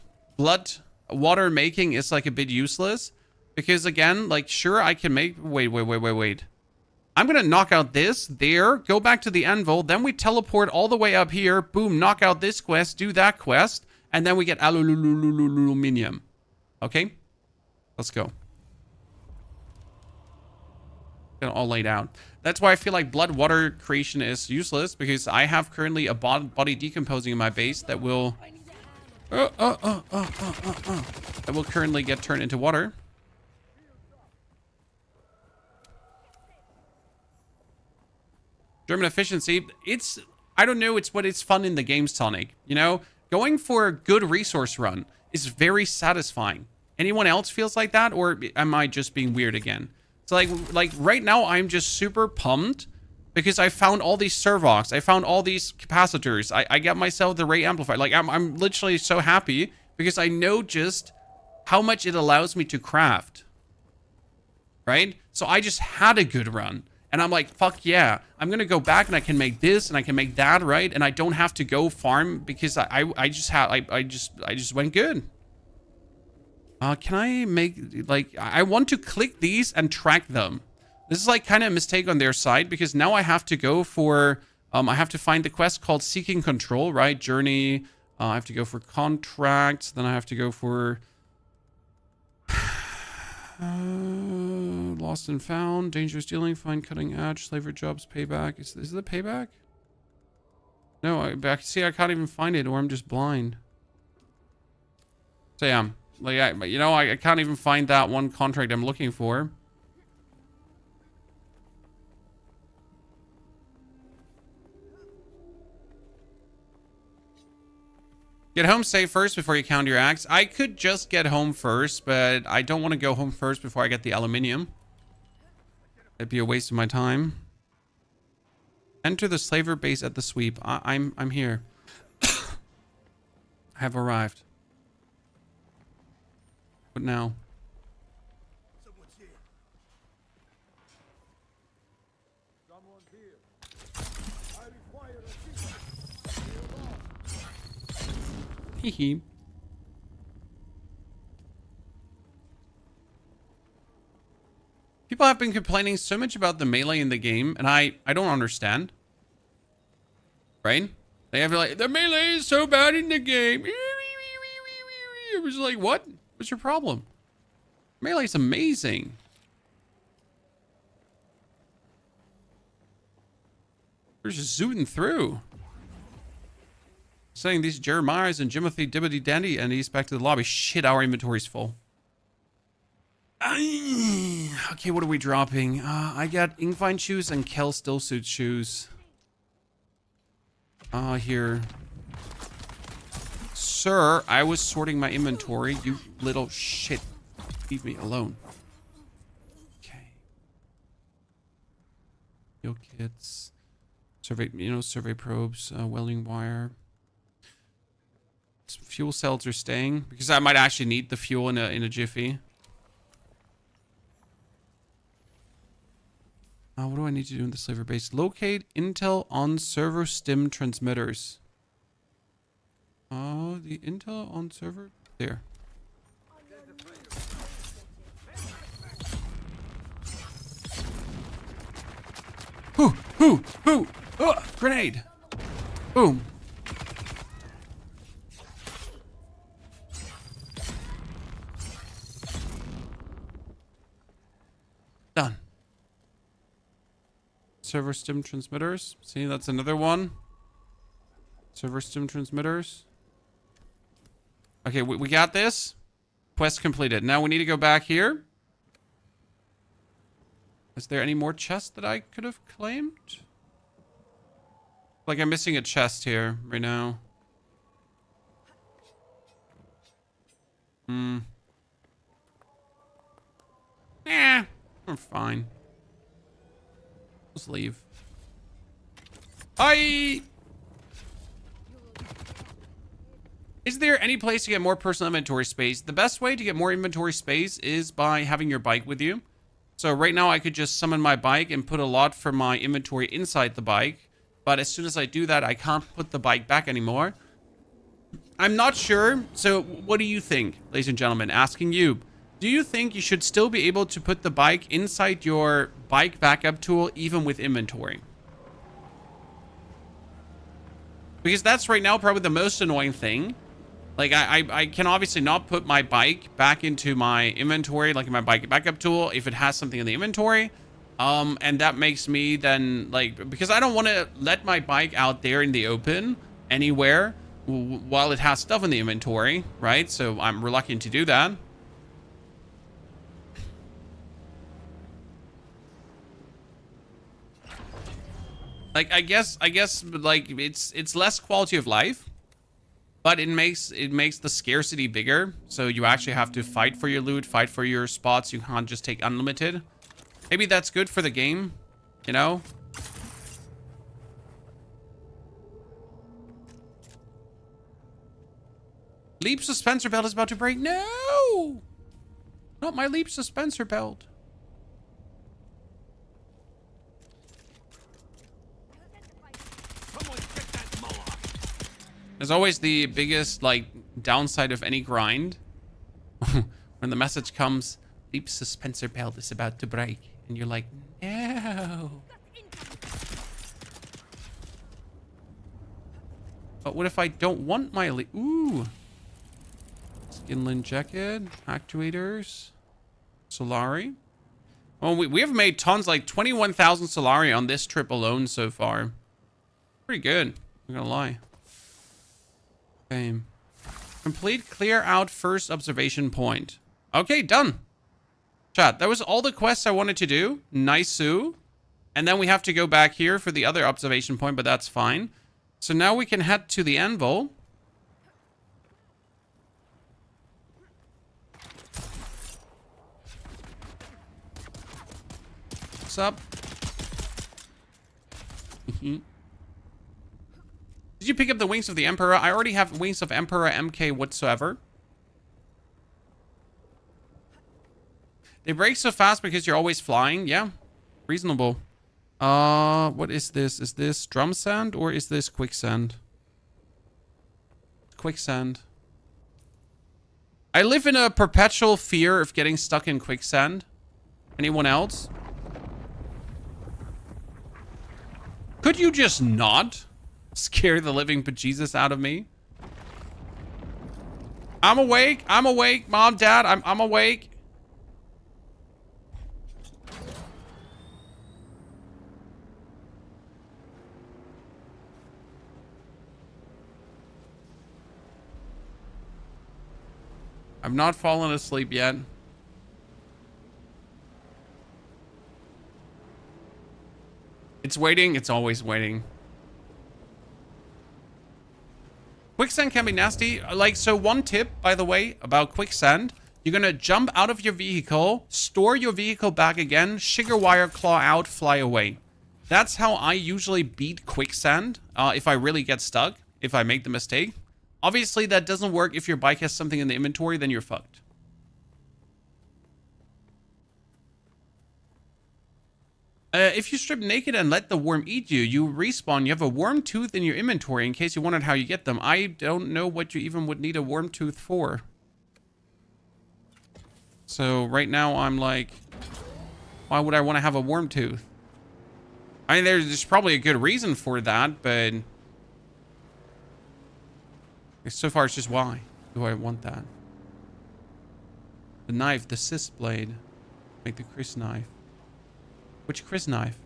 water making is like a bit useless. Because again, like, sure, I can make... Wait. I'm going to knock out this, there, go back to the anvil, then we teleport all the way up here, boom, knock out this quest, do that quest, And then we get aluminium. Okay? Let's go. Get it all laid out. That's why I feel like blood water creation is useless, because I have currently a body decomposing in my base that will... that will currently get turned into water. German efficiency, it's... I don't know, it's what it's fun in the game, Sonic. You know? Going for a good resource run is very satisfying. Anyone else feels like that, or am I just being weird again? So like right now, I'm just super pumped because I found all these servox. I found all these capacitors. I got myself the ray amplifier. Like I'm literally so happy because I know just how much it allows me to craft. Right? So I just had a good run. And I'm like, fuck yeah, I'm going to go back and I can make this and I can make that, right? And I don't have to go farm because I just went good. Can I make, like, I want to click these and track them. This is like kind of a mistake on their side because now I have to go for, I have to find the quest called Seeking Control, right? Journey. I have to go for contracts. Then I have to go for lost and found, dangerous dealing, find cutting edge, slaver jobs, payback. Is it the payback? No, I see I can't even find it, or I'm just blind. So yeah. Like, I can't even find that one contract I'm looking for. Get home safe first before you count your axe. I could just get home first, but I don't want to go home first before I get the aluminium. It'd be a waste of my time. Enter the slaver base at the sweep. I'm here. I have arrived. What now? Someone's here. Someone's here. I require assistance. Hee hee. People have been complaining so much about the melee in the game, and I don't understand. Right? They have like, the melee is so bad in the game. It was like, what? What's your problem? Melee's amazing. We're just zooting through. Sending these Jeremiahs and Jimothy Dibbity Dandy and he's back to the lobby. Shit, our inventory's full. Okay, what are we dropping? I got Inkvine shoes and Kel Stillsuit shoes. Here. Sir, I was sorting my inventory. You little shit. Leave me alone. Okay. Heal kits. Survey probes, welding wire. Some fuel cells are staying because I might actually need the fuel in a jiffy. What do I need to do in the slaver base? Locate intel on server stim transmitters. The intel on server there. Whoo! Grenade! Boom! Done. Server stim transmitters. See, that's another one. Server stim transmitters. Okay, we got this. Quest completed. Now we need to go back here. Is there any more chests that I could have claimed? Like I'm missing a chest here right now. I'm fine. Let's leave. Hi! Is there any place to get more personal inventory space? The best way to get more inventory space is by having your bike with you. So right now I could just summon my bike and put a lot from my inventory inside the bike. But as soon as I do that, I can't put the bike back anymore. I'm not sure. So what do you think, ladies and gentlemen? Asking you. Do you think you should still be able to put the bike inside your bike backup tool even with inventory? Because that's right now probably the most annoying thing. Like, I can obviously not put my bike back into my inventory, like in my bike backup tool, if it has something in the inventory. And that makes me then, like, because I don't want to let my bike out there in the open anywhere while it has stuff in the inventory, right? So I'm reluctant to do that. Like, I guess, like, it's less quality of life. But it makes the scarcity bigger. So you actually have to fight for your loot, fight for your spots. You can't just take unlimited. Maybe that's good for the game, you know? Leap suspensor belt is about to break. No! Not my leap suspensor belt. There's always the biggest, like, downside of any grind. When the message comes, leap suspensor belt is about to break. And you're like, no. But what if I don't want my leap? Ooh. Skinland jacket, actuators, Solari. Well, we have made tons, like 21,000 Solari on this trip alone so far. Pretty good, I'm not gonna lie. Okay. Complete clear out first observation point. Okay, done. Chat, that was all the quests I wanted to do. Nice-oo. And then we have to go back here for the other observation point, but that's fine. So now we can head to the anvil. What's up? Did you pick up the Wings of the Emperor? I already have Wings of Emperor MK whatsoever. They break so fast because you're always flying. Yeah, reasonable. What is this? Is this drum sand or is this quicksand? Quicksand. I live in a perpetual fear of getting stuck in quicksand. Anyone else? Could you just not scare the living bejesus out of me? I'm awake. I'm awake. Mom, Dad, I'm awake. I've not fallen asleep yet. It's waiting. It's always waiting. Quicksand can be nasty. Like, so one tip, by the way, about quicksand. You're going to jump out of your vehicle, store your vehicle back again, sugar wire, claw out, fly away. That's how I usually beat quicksand if I really get stuck, if I make the mistake. Obviously, that doesn't work if your bike has something in the inventory, then you're fucked. If you strip naked and let the worm eat you, you respawn. You have a worm tooth in your inventory in case you wondered how you get them. I don't know what you even would need a worm tooth for. So right now I'm like, why would I want to have a worm tooth? I mean, there's probably a good reason for that, but so far it's just why do I want that? The knife, the cis blade, make the Chris knife. Which Chris knife?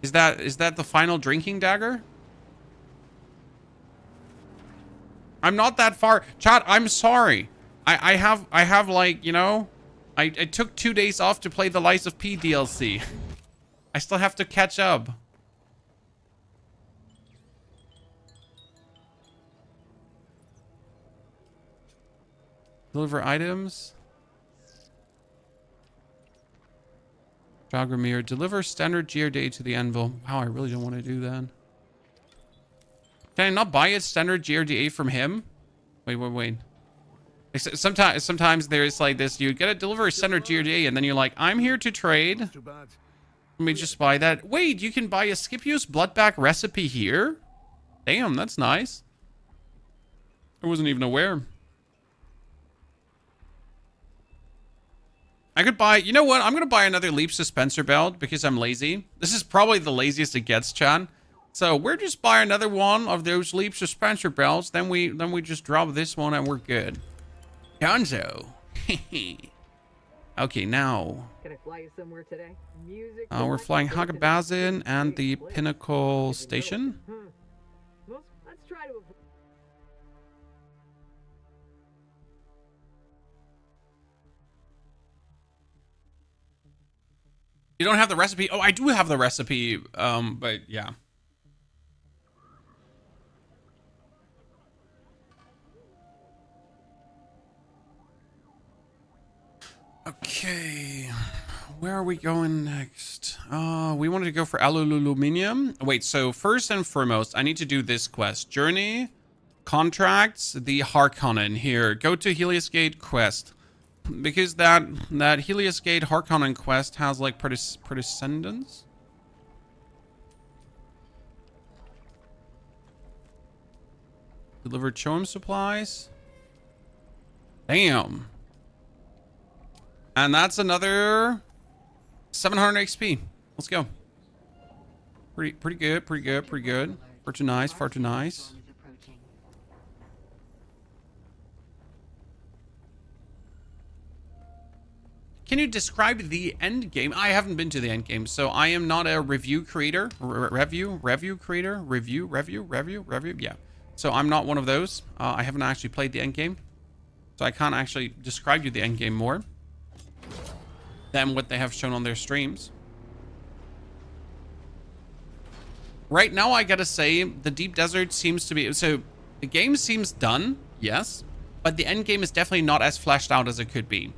Is that the final drinking dagger? I'm not that far. Chat, I'm sorry. I have like, you know, I took 2 days off to play the Lies of P DLC. I still have to catch up. Deliver items. Jogramir, deliver standard GRD to the anvil. Wow, I really don't want to do that. Can I not buy a standard GRDA from him? Wait. Sometimes there's like this, you gotta deliver a standard GRDA and then you're like, I'm here to trade. Let me just buy that. Wait, you can buy a skip use bloodback recipe here? Damn, that's nice. I wasn't even aware. I could buy, you know what? I'm going to buy another Leap Suspensor belt because I'm lazy. This is probably the laziest it gets, Chan. So we're just buy another one of those leap suspension belts. Then we just drop this one and we're good. Gonzo. Okay, now Can I fly you somewhere today? Music. we're flying Hagabazin and the Pinnacle Station. Let's try to. You don't have the recipe? Oh, I do have the recipe. But yeah. Okay, where are we going next? We wanted to go for aluminium. Wait, so first and foremost, I need to do this quest. Journey, contracts, the Harkonnen here. Go to Helios Gate quest. Because that Helios Gate Harkonnen quest has like precedence. Deliver Chom supplies. Damn. And that's another 700 XP. Let's go. Pretty good, pretty good, pretty good. Far too nice, far too nice. Can you describe the end game? I haven't been to the end game, so I am not a review creator. Review creator? Review? Yeah. So I'm not one of those. I haven't actually played the end game. So I can't actually describe you the end game more than what they have shown on their streams. Right now, I gotta say, the Deep Desert seems to be... So, the game seems done, yes, but the end game is definitely not as fleshed out as it could be,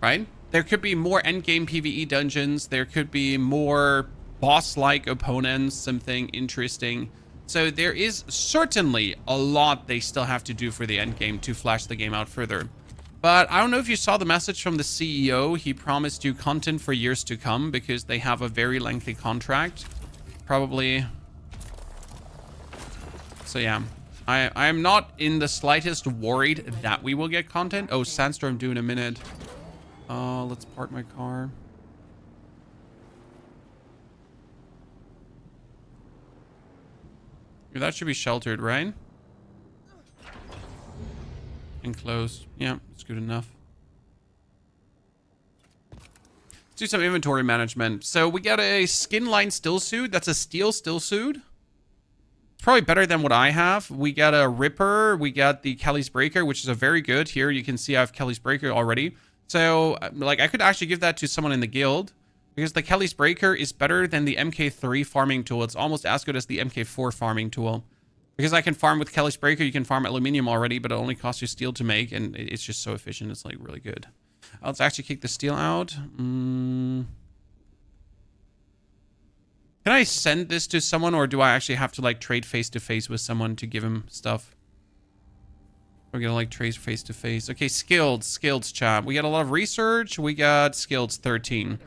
right? There could be more end game PvE dungeons. There could be more boss-like opponents, something interesting. So, there is certainly a lot they still have to do for the end game to flesh the game out further. But I don't know if you saw the message from the CEO. He promised you content for years to come because they have a very lengthy contract. Probably. So yeah, I am not in the slightest worried that we will get content. Oh, Sandstorm due in a minute. Let's park my car. Yeah, that should be sheltered, right? Enclosed. Yeah, it's good enough. Let's do some inventory management. So we got a skin line still suit. That's a steel still suit. It's probably better than what I have. We got a Ripper. We got the Kelly's Breaker, which is a very good. Here you can see I have Kelly's Breaker already. So like I could actually give that to someone in the guild because the Kelly's Breaker is better than the MK3 farming tool. It's almost as good as the MK4 farming tool. Because I can farm with Kelly's Breaker, you can farm aluminium already, but it only costs you steel to make, and it's just so efficient. It's like really good. Let's actually kick the steel out. Can I send this to someone, or do I actually have to like trade face to face with someone to give him stuff? We're gonna like trade face to face. Okay, skills chat. We got a lot of research. We got skills 13.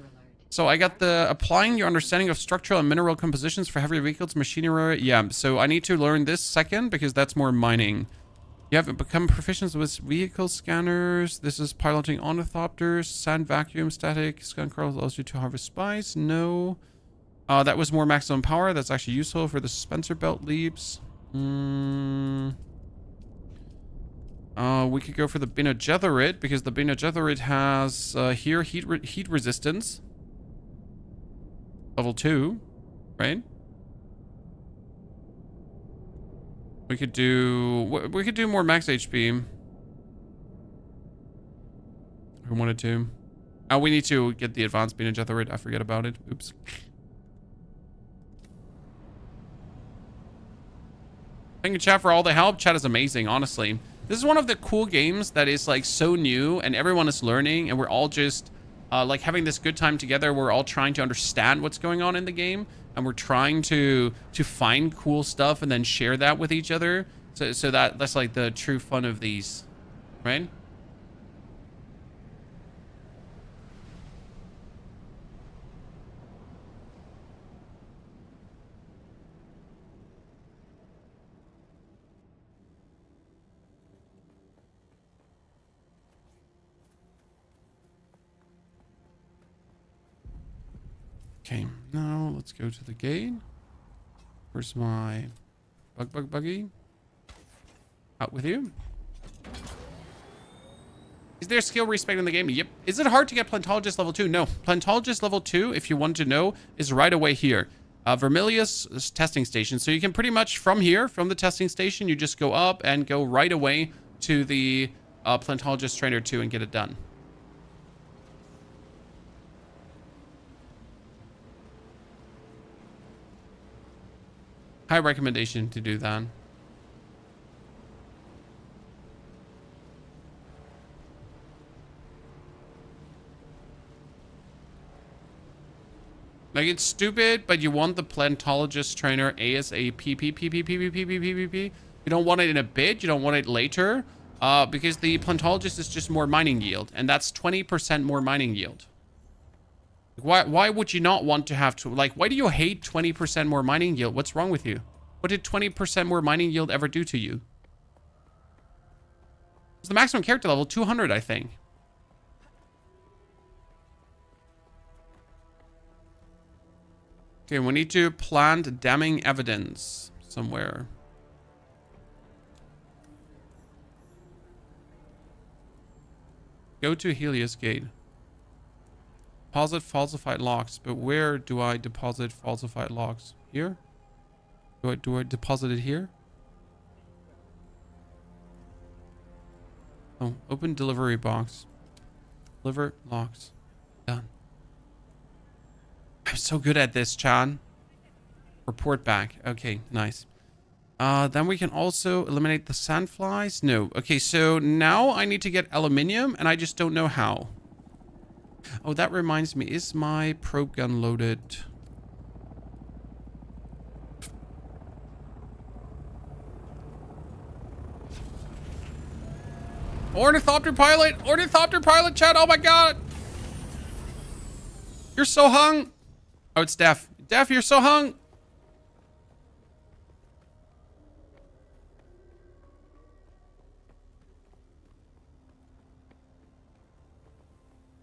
So I got the applying your understanding of structural and mineral compositions for heavy vehicles, machinery. Yeah, so I need to learn this second because that's more mining. You have become proficient with vehicle scanners. This is piloting ornithopters, sand vacuum, static. Scan car allows you to harvest spice. No. That was more maximum power. That's actually useful for the suspensor belt leaps. We could go for the Bina Jetherit because the Bina Jetherit has here heat resistance. Level 2, right? We could do more max HP. Who wanted to? Oh, we need to get the advanced Bina Jetherit. I forget about it. Oops. Thank you, chat, for all the help. Chat is amazing, honestly. This is one of the cool games that is like so new and everyone is learning and we're all just like having this good time together. We're all trying to understand what's going on in the game and we're trying to find cool stuff and then share that with each other. So that's like the true fun of these, right? Okay, now let's go to the gate. Where's my buggy? Out with you. Is there skill respect in the game? Yep. Is it hard to get Plantologist level 2? No. Plantologist level 2, if you want to know, is right away here. Vermilius testing station. So you can pretty much from here, from the testing station, you just go up and go right away to the Plantologist Trainer 2 and get it done. High recommendation to do that. Like, it's stupid, but you want the Plantologist Trainer ASAP. You don't want it in a bit. You don't want it later. Because the Plantologist is just more mining yield. And that's 20% more mining yield. Why would you not want to have to... Like, why do you hate 20% more mining yield? What's wrong with you? What did 20% more mining yield ever do to you? It's the maximum character level, 200, I think. Okay, we need to plant damning evidence somewhere. Go to Helios Gate. Deposit falsified logs. But where do I deposit falsified logs? Here? Do I deposit it here? Oh, open delivery box. Deliver logs. Done. I'm so good at this, Chan. Report back. Okay, nice. Then we can also eliminate the sandflies. No. Okay, so now I need to get aluminium, and I just don't know how. Oh, that reminds me. Is my probe gun loaded? Ornithopter pilot! Ornithopter pilot, chat! Oh my god! You're so hung! Oh, it's Def. Def, you're so hung!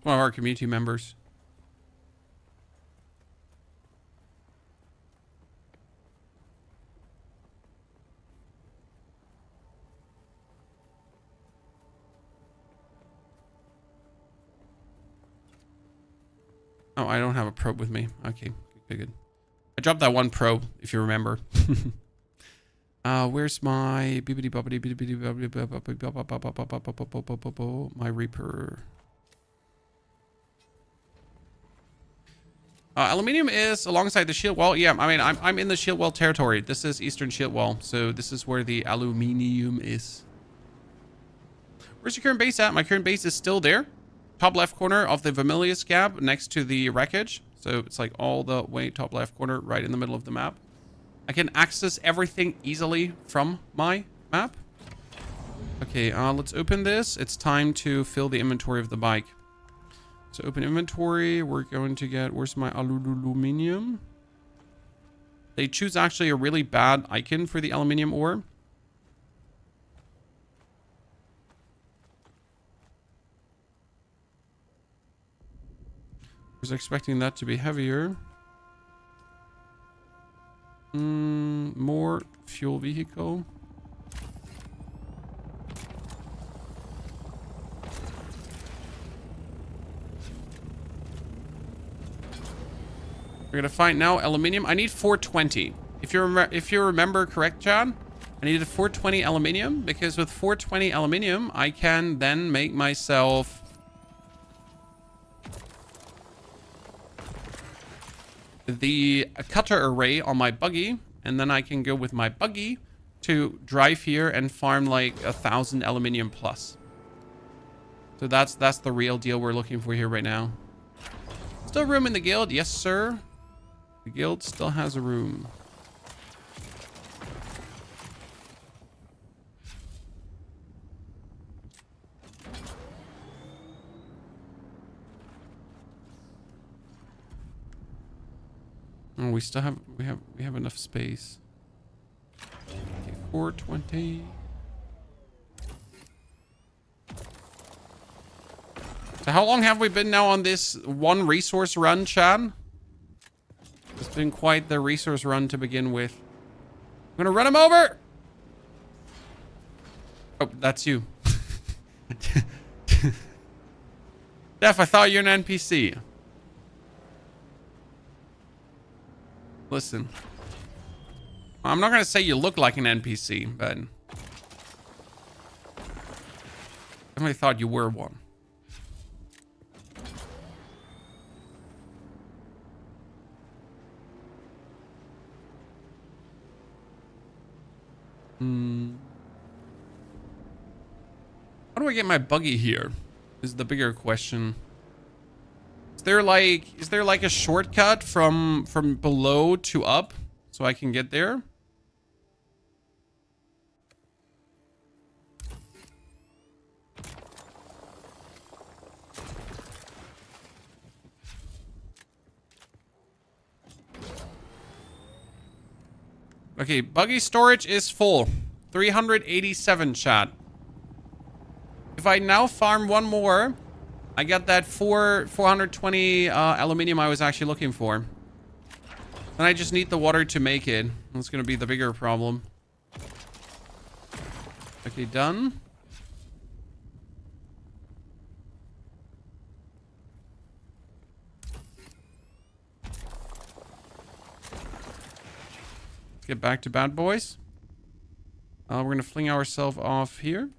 One of our community members. Oh, I don't have a probe with me. Okay, good. I dropped that one probe, if you remember. Where's my my Reaper? Aluminium is alongside the shield wall. Yeah, I mean, I'm in the shield wall territory. This is Eastern Shield Wall, so this is where the aluminium is. Where's your current base at? My current base is still there. Top left corner of the Vermilius Gap next to the wreckage. So it's like all the way top left corner, right in the middle of the map. I can access everything easily from my map. Okay, let's open this. It's time to fill the inventory of the bike. So open inventory. We're going to get... Where's my aluminium? They choose actually a really bad icon for the aluminium ore. I was expecting that to be heavier. More fuel vehicle. We're gonna find now aluminium. I need 420. If you remember correct, John, I needed 420 aluminium because with 420 aluminium, I can then make myself the cutter array on my buggy, and then I can go with my buggy to drive here and farm like 1,000 aluminium plus. So that's the real deal we're looking for here right now. Still room in the guild? Yes, sir. The guild still has a room. Oh, we still have we have enough space. Okay, 420. So how long have we been now on this one resource run, Chan? It's been quite the resource run to begin with. gonna run him over. Oh, that's you. Def, I thought you're an NPC. Listen. I'm not gonna say you look like an NPC, but definitely thought you were one. How do I get my buggy here? Is the bigger question. Is there like a shortcut from below to up so I can get there? Okay, buggy storage is full. 387 chat. If I now farm one more, I get that 420 aluminium I was actually looking for. Then I just need the water to make it. That's gonna be the bigger problem. Okay, done. Let's get back to bad boys. We're gonna fling ourselves off here.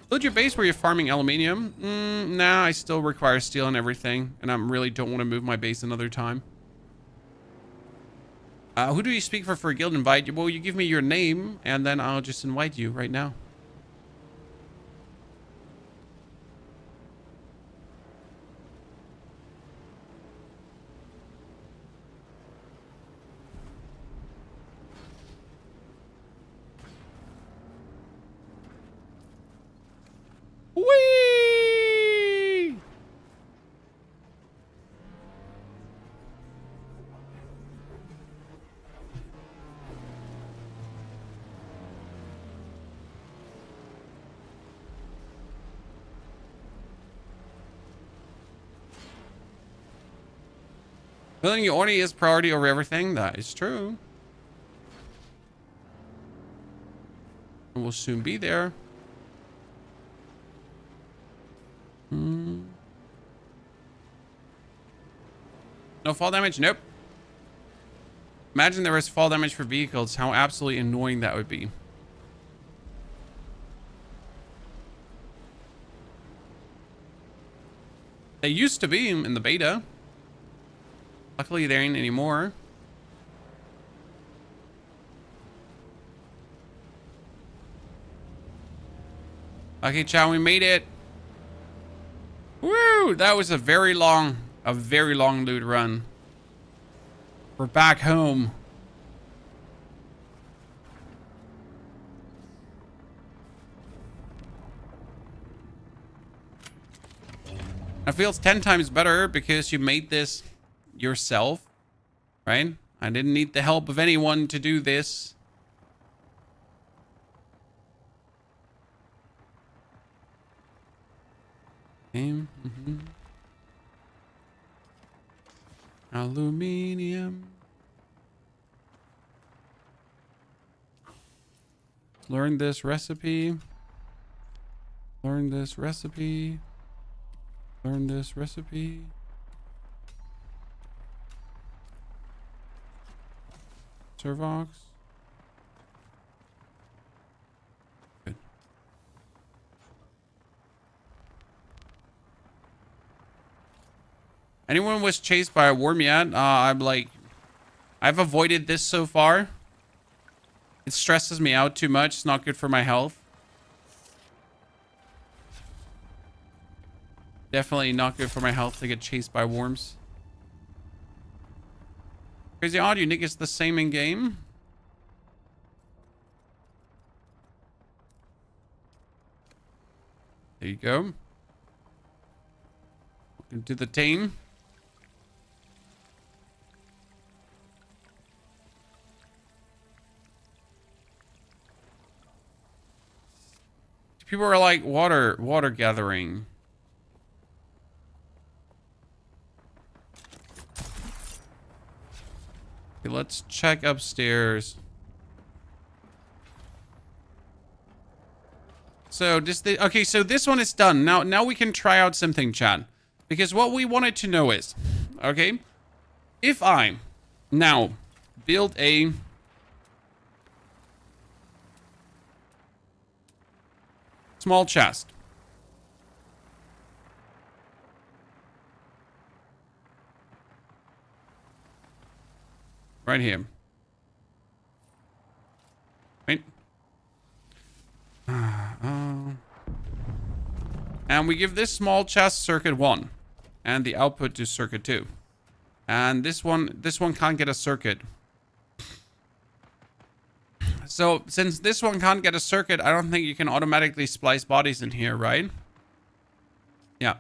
Build your base where you're farming aluminium. Nah, I still require steel and everything, and I really don't want to move my base another time. Who do you speak for a guild invite? Well, you give me your name, and then I'll just invite you right now. Whee! Building your Orny is priority over everything. That is true. We'll soon be there. No fall damage? Nope. Imagine there was fall damage for vehicles. How absolutely annoying that would be. They used to be in the beta. Luckily, there ain't anymore. Okay, chow, we made it. Woo! That was a very long loot run. We're back home. It feels 10 times better because you made this yourself, right? I didn't need the help of anyone to do this. Aluminium. Learn this recipe. Learn this recipe. Learn this recipe. Servox. Good. Anyone was chased by a worm yet? I've avoided this so far. It stresses me out too much. It's not good for my health. Definitely not good for my health to get chased by worms. Crazy odd, you niggas the same in game. There you go. Welcome to the team. People are like water gathering. Okay, let's check upstairs. So okay, so this one is done. Now we can try out something, chat. Because what we wanted to know is, okay, if I now build a small chest. Right here. Right. And we give this small chest circuit 1. And the output to circuit 2. And this one can't get a circuit. So, since this one can't get a circuit, I don't think you can automatically splice bodies in here, right? Yeah.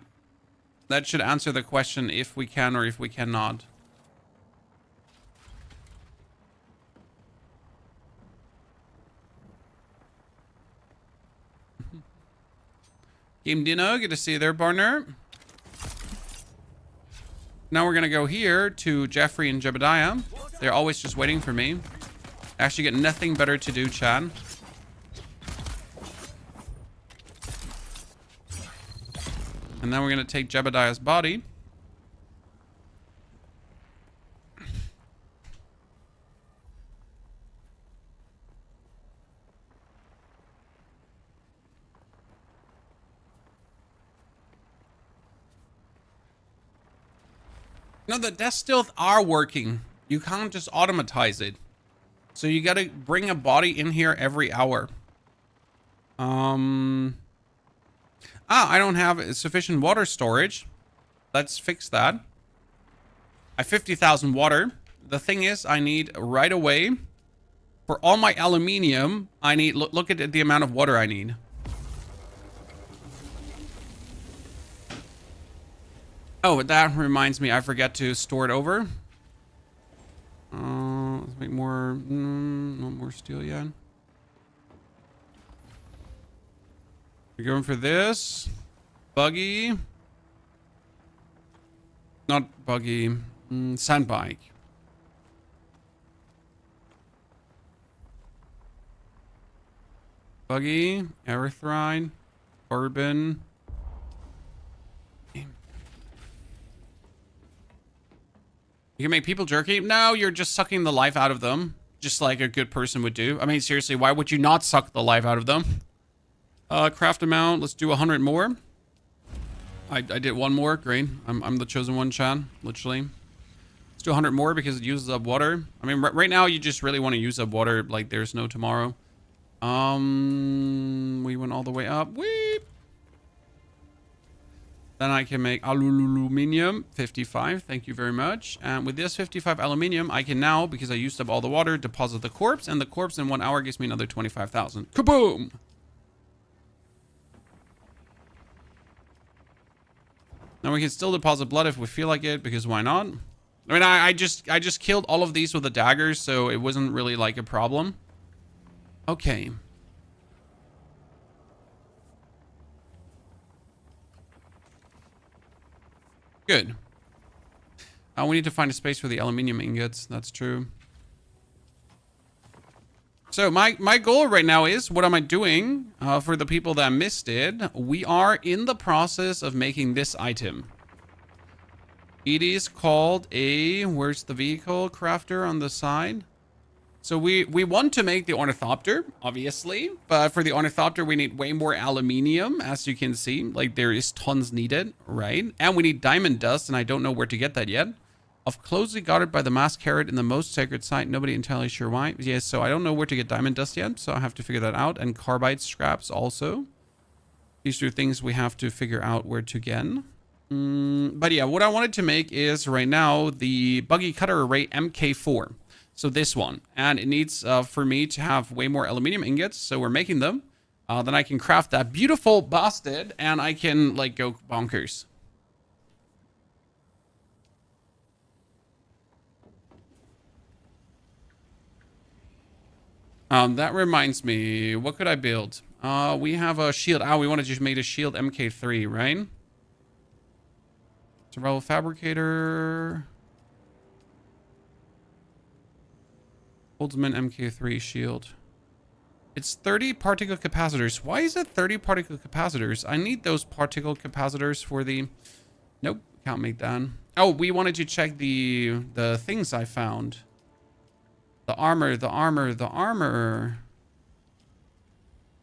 That should answer the question if we can or if we cannot. Game Dino, good to see you there, partner. Now we're gonna go here to Jeffrey and Jebediah. They're always just waiting for me. I actually get nothing better to do, Chad. And then we're gonna take Jebediah's body. No, the death stealth are working. You can't just automatize it. So you gotta bring a body in here every hour. I don't have sufficient water storage. Let's fix that. I have 50,000 water. The thing is, I need right away for all my aluminium. I need look at the amount of water I need. Oh, that reminds me, I forget to store it over. Let's make more. No more steel yet. We're going for this. Buggy. Not buggy. Sand bike. Buggy. Erythrine. Carbon. You can make people jerky? No, you're just sucking the life out of them. Just like a good person would do. I mean, seriously, why would you not suck the life out of them? Craft amount. Let's do 100 more. I did one more. Great. I'm the chosen one, Chad. Literally. Let's do 100 more because it uses up water. I mean, right now, you just really want to use up water like there's no tomorrow. We went all the way up. Weep. Then I can make aluminium 55. Thank you very much. And with this 55 aluminium, I can now, because I used up all the water, deposit the corpse. And the corpse in 1 hour gives me another 25,000. Kaboom! Now we can still deposit blood if we feel like it, because why not? I mean, I just killed all of these with the daggers, so it wasn't really like a problem. Okay. Good. We need to find a space for the aluminium ingots. That's true. So my goal right now is, what am I doing? For the people that missed it, we are in the process of making this item. It is called a, where's the vehicle crafter on the side? So we want to make the Ornithopter, obviously, but for the Ornithopter, we need way more aluminium, as you can see. Like, there is tons needed, right? And we need diamond dust, and I don't know where to get that yet. Of closely guarded by the masked carrot in the most sacred site, nobody entirely sure why. Yes, so I don't know where to get diamond dust yet, so I have to figure that out. And carbide scraps also. These are things we have to figure out where to get. But yeah, what I wanted to make is, right now, the buggy cutter array MK4. So this one, and it needs for me to have way more aluminium ingots. So we're making them. Then I can craft that beautiful bastard, and I can like go bonkers. That reminds me, what could I build? We have a shield. We want to just make a shield MK3, right? Survival fabricator. Holtzman MK3 shield. It's 30 particle capacitors. Why is it 30 particle capacitors? I need those particle capacitors for the... Nope, can't make that. Oh, we wanted to check the things I found. The armor, the armor, the armor.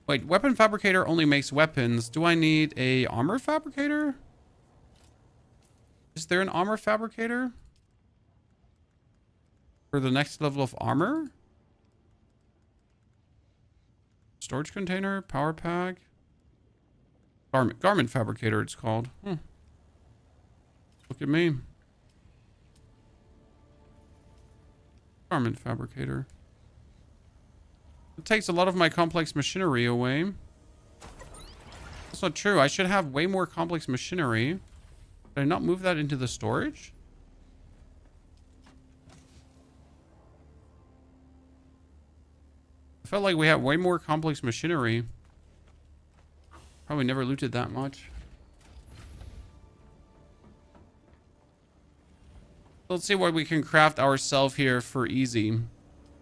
Wait, weapon fabricator only makes weapons. Do I need a armor fabricator? Is there an armor fabricator? For the next level of armor? Storage container, power pack. Garment fabricator it's called. Look at me. Garment fabricator. It takes a lot of my complex machinery away. That's not true. I should have way more complex machinery. Did I not move that into the storage? I felt like we had way more complex machinery. Probably never looted that much. Let's see what we can craft ourselves here for easy.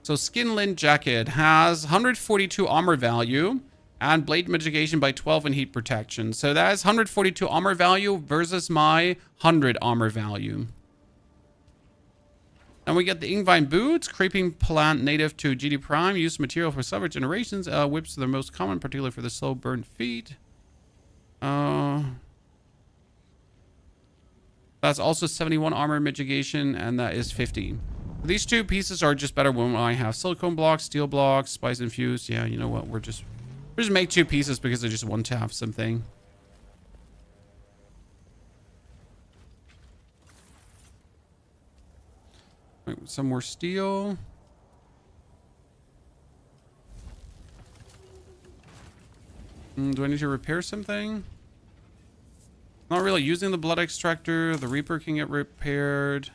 So skin lint jacket has 142 armor value and blade mitigation by 12 and heat protection. So that is 142 armor value versus my 100 armor value. Then we get the Ingvine boots, creeping plant native to GD Prime, used material for several generations. Whips are the most common, particularly for the slow burn feet. That's also 71 armor mitigation, and that is 50. These two pieces are just better when I have silicone blocks, steel blocks, spice infused. Yeah, you know what? We're just make two pieces because I just want to have something. Wait, some more steel. Do I need to repair something? Not really using the blood extractor. The Reaper can get repaired.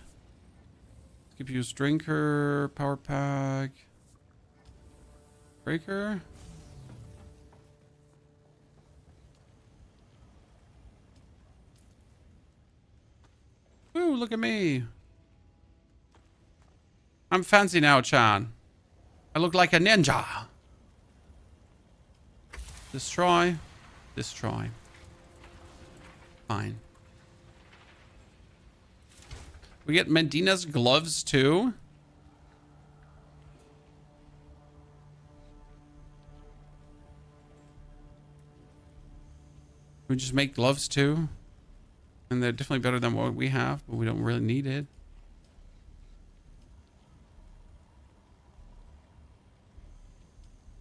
Skip use drinker, power pack, breaker. Ooh, look at me. I'm fancy now, Chan. I look like a ninja. Destroy. Destroy. Fine. We get Medina's gloves too. We just make gloves too. And they're definitely better than what we have, but we don't really need it.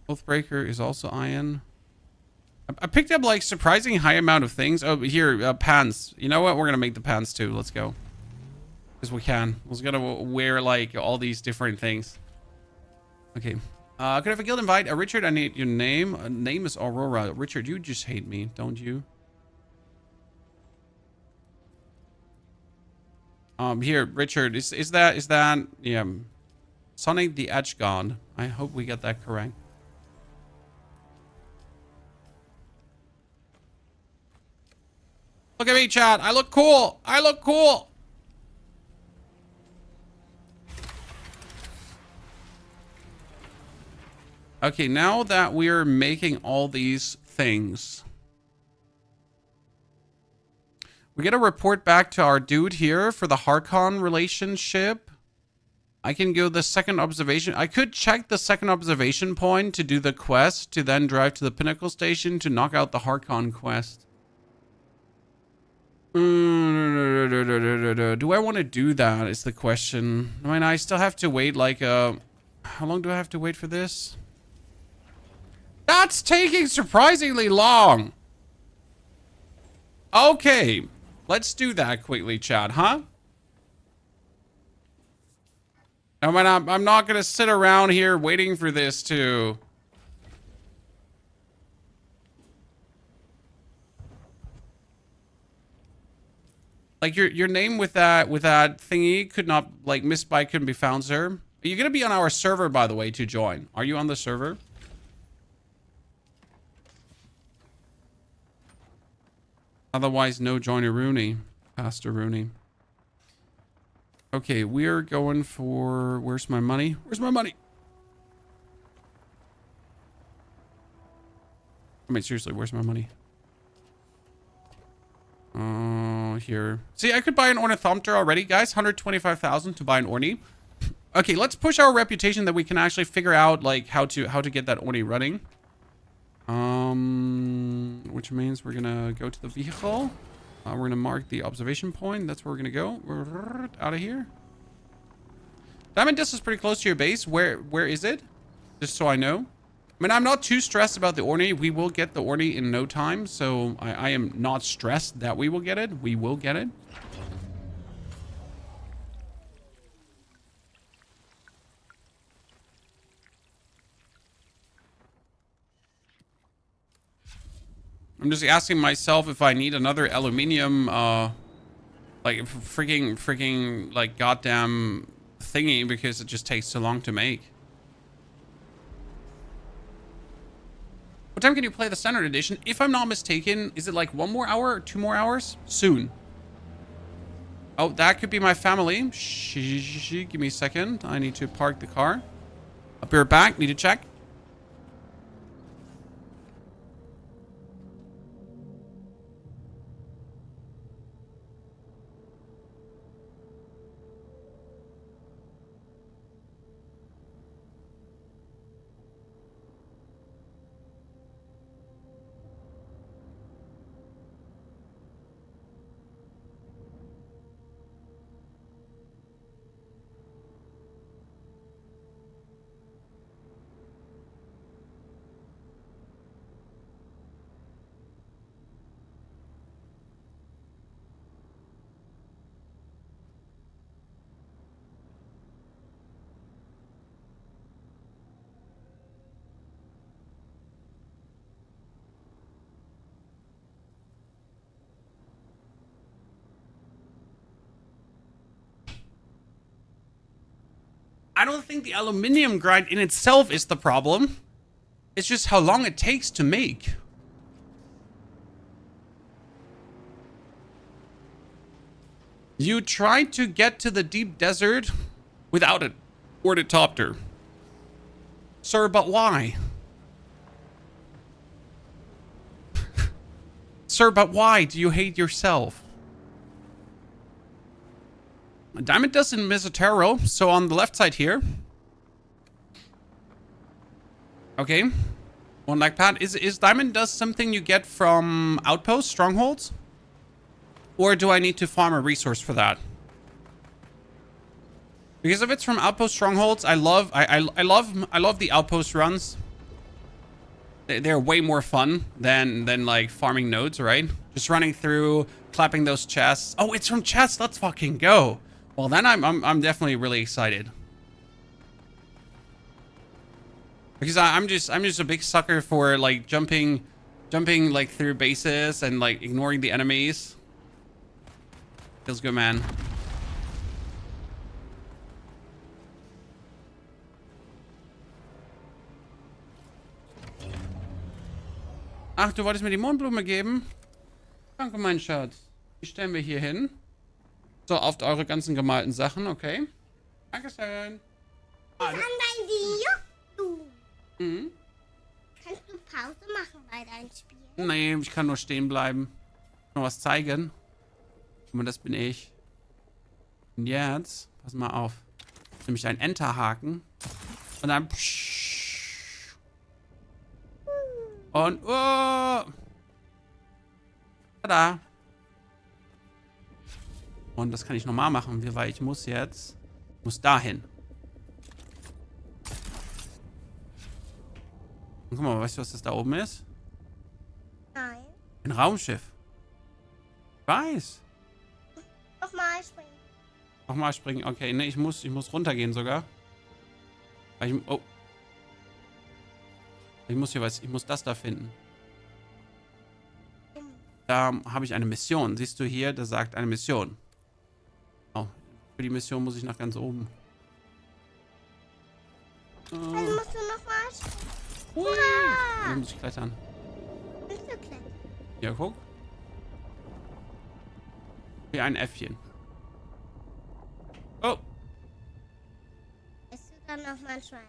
Oathbreaker is also iron. I picked up like surprisingly high amount of things. Oh, here, pants. You know what? We're gonna make the pants too. Let's go. Because we can. I was gonna wear like all these different things. Okay. Could I have a guild invite? Richard, I need your name. Name is Aurora. Richard, you just hate me, don't you? Here, Richard, is that yeah, Sonic the Edge God. I hope we get that correct. Look at me, chat. I look cool. I look cool. Okay, now that we're making all these things, we get a report back to our dude here for the Harkon relationship. I can go the second observation. I could check the second observation point to do the quest, to then drive to the Pinnacle Station to knock out the Harkon quest. Do I want to do that is the question. I mean, I still have to wait like how long do I have to wait for this? That's taking surprisingly long. Okay, let's do that quickly, chat, huh? I mean, I'm not gonna sit around here waiting for this to... Like your name with that thingy could not, like, missed by couldn't be found, sir. You're gonna be on our server, by the way, to join. Are you on the server? Otherwise, no joiner Rooney. Pastor Rooney. Okay, we're going for... Where's my money? Where's my money? I mean, seriously, where's my money? Here. See, I could buy an Ornithopter already, guys. 125,000 to buy an Orni. Okay, let's push our reputation that we can actually figure out like how to get that Orni running. Which means we're gonna go to the vehicle. We're gonna mark the observation point. That's where we're gonna go. We're out of here. Diamond Disc is pretty close to your base. Where is it? Just so I know. I mean, I'm not too stressed about the Orni. We will get the Orni in no time, so I am not stressed that we will get it. We will get it. I'm just asking myself if I need another aluminium, like freaking like goddamn thingy because it just takes so long to make. What time can you play the standard edition? If I'm not mistaken, is it like 1 more hour or 2 more hours? Soon. Oh, that could be my family. Give me a second. I need to park the car. I'll be right back. Need to check. I don't think the aluminium grind in itself is the problem. It's just how long it takes to make. You tried to get to the deep desert without an Ornithopter. Sir, but why? Sir, but why do you hate yourself? Diamond Dust in Misotero, so on the left side here. Okay. One like pad. Is Diamond Dust something you get from outposts, strongholds? Or do I need to farm a resource for that? Because if it's from outpost strongholds, I love the outpost runs. They're way more fun than like farming nodes, right? Just running through, clapping those chests. Oh, it's from chests. Let's fucking go. Well, then I'm definitely really excited. Because I'm just a big sucker for like jumping like through bases and like ignoring the enemies. Feels good, man. Ach, du wolltest mir die Mondblume geben? Danke, mein Schatz. Die stellen wir hier hin. So, auf eure ganzen gemalten Sachen, okay. Dankeschön. An dein Video? Du. Mhm. Kannst du Pause machen bei deinem Spiel? Nee, ich kann nur stehen bleiben. Noch was zeigen. Guck mal, das bin ich. Und jetzt, pass mal auf. Nämlich einen Enterhaken. Und dann. Und. Oh! Tada! Und das kann ich normal machen, weil ich muss jetzt. Muss dahin. Und guck mal, weißt du, was das da oben ist? Nein. Ein Raumschiff. Ich weiß. Nochmal springen. Nochmal springen. Okay, ne, ich muss runtergehen sogar. Weil oh. Ich muss hier was. Ich muss das da finden. Da habe ich eine Mission. Siehst du hier, da sagt eine Mission. Oh, für die Mission muss ich nach ganz oben. Also musst du nochmal springen. Hui. Hurra! Dann muss ich klettern. Willst du klettern? Ja, guck. Wie ein Äffchen. Oh, Willst du dann nochmal schreiben?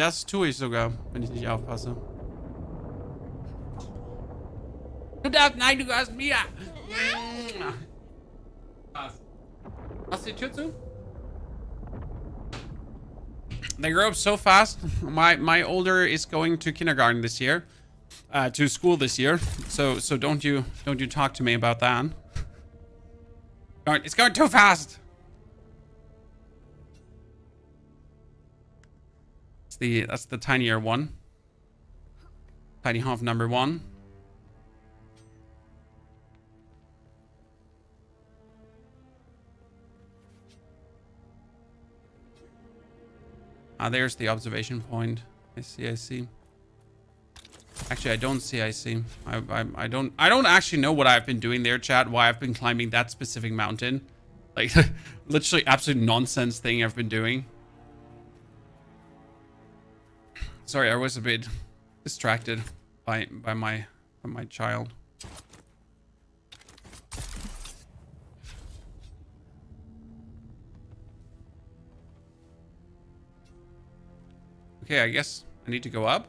das tue ich sogar, wenn ich nicht aufpasse. Good night, you guys. Mia. I'll see you soon. They grow up so fast. My older is going to kindergarten this year, to school this year. So don't you talk to me about that. It's going too fast. That's the tinier one. Tiny half number 1. There's the observation point. I see. Actually, I don't see. I don't actually know what I've been doing there, chat. Why I've been climbing that specific mountain. Like, literally absolute nonsense thing I've been doing. Sorry, I was a bit distracted by my child. Okay, I guess I need to go up.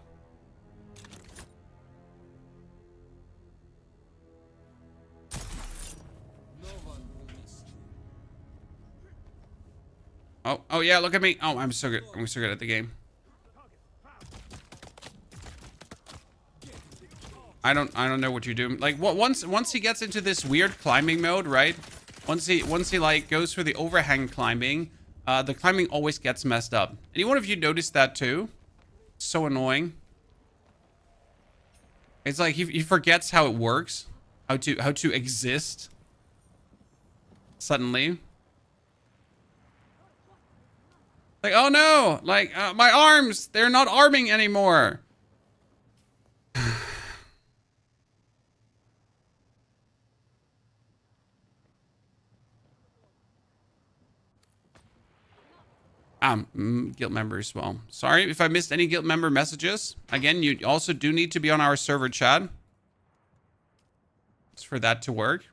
Oh yeah, look at me. Oh, I'm so good. I'm so good at the game. I don't know what you're doing. Like, once he gets into this weird climbing mode, right? Once he like goes for the overhang climbing, the climbing always gets messed up. Any one of you noticed that too? So annoying. It's like he forgets how it works, how to exist. Suddenly. Like, oh no, like my arms, they're not arming anymore. Guild member as well. Sorry if I missed any guild member messages. Again, you also do need to be on our server chat. It's for that to work.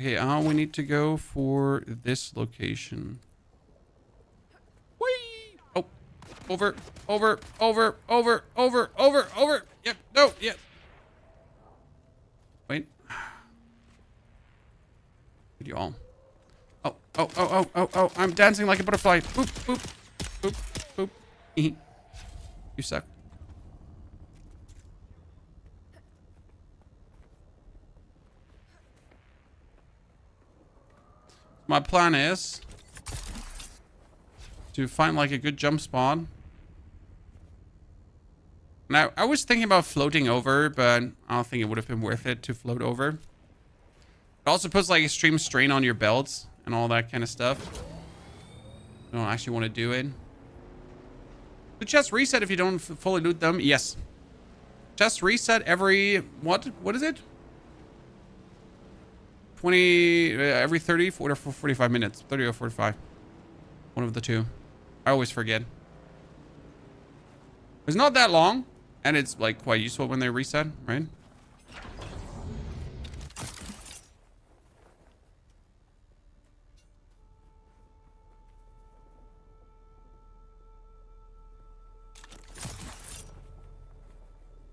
Okay, we need to go for this location. Whee! Oh, over. Yep, no, yep. Wait. Did you all? Oh, I'm dancing like a butterfly. Boop, boop, boop, boop. You suck. My plan is to find like a good jump spot. Now, I was thinking about floating over, but I don't think it would have been worth it to float over. It also puts like extreme strain on your belts and all that kind of stuff. I don't actually want to do it. The chests reset if you don't fully loot them. Yes. Chests reset every, what is it? 20, every 30, 40, or 45 minutes. 30 or 45. One of the two. I always forget. It's not that long, and it's like quite useful when they reset, right?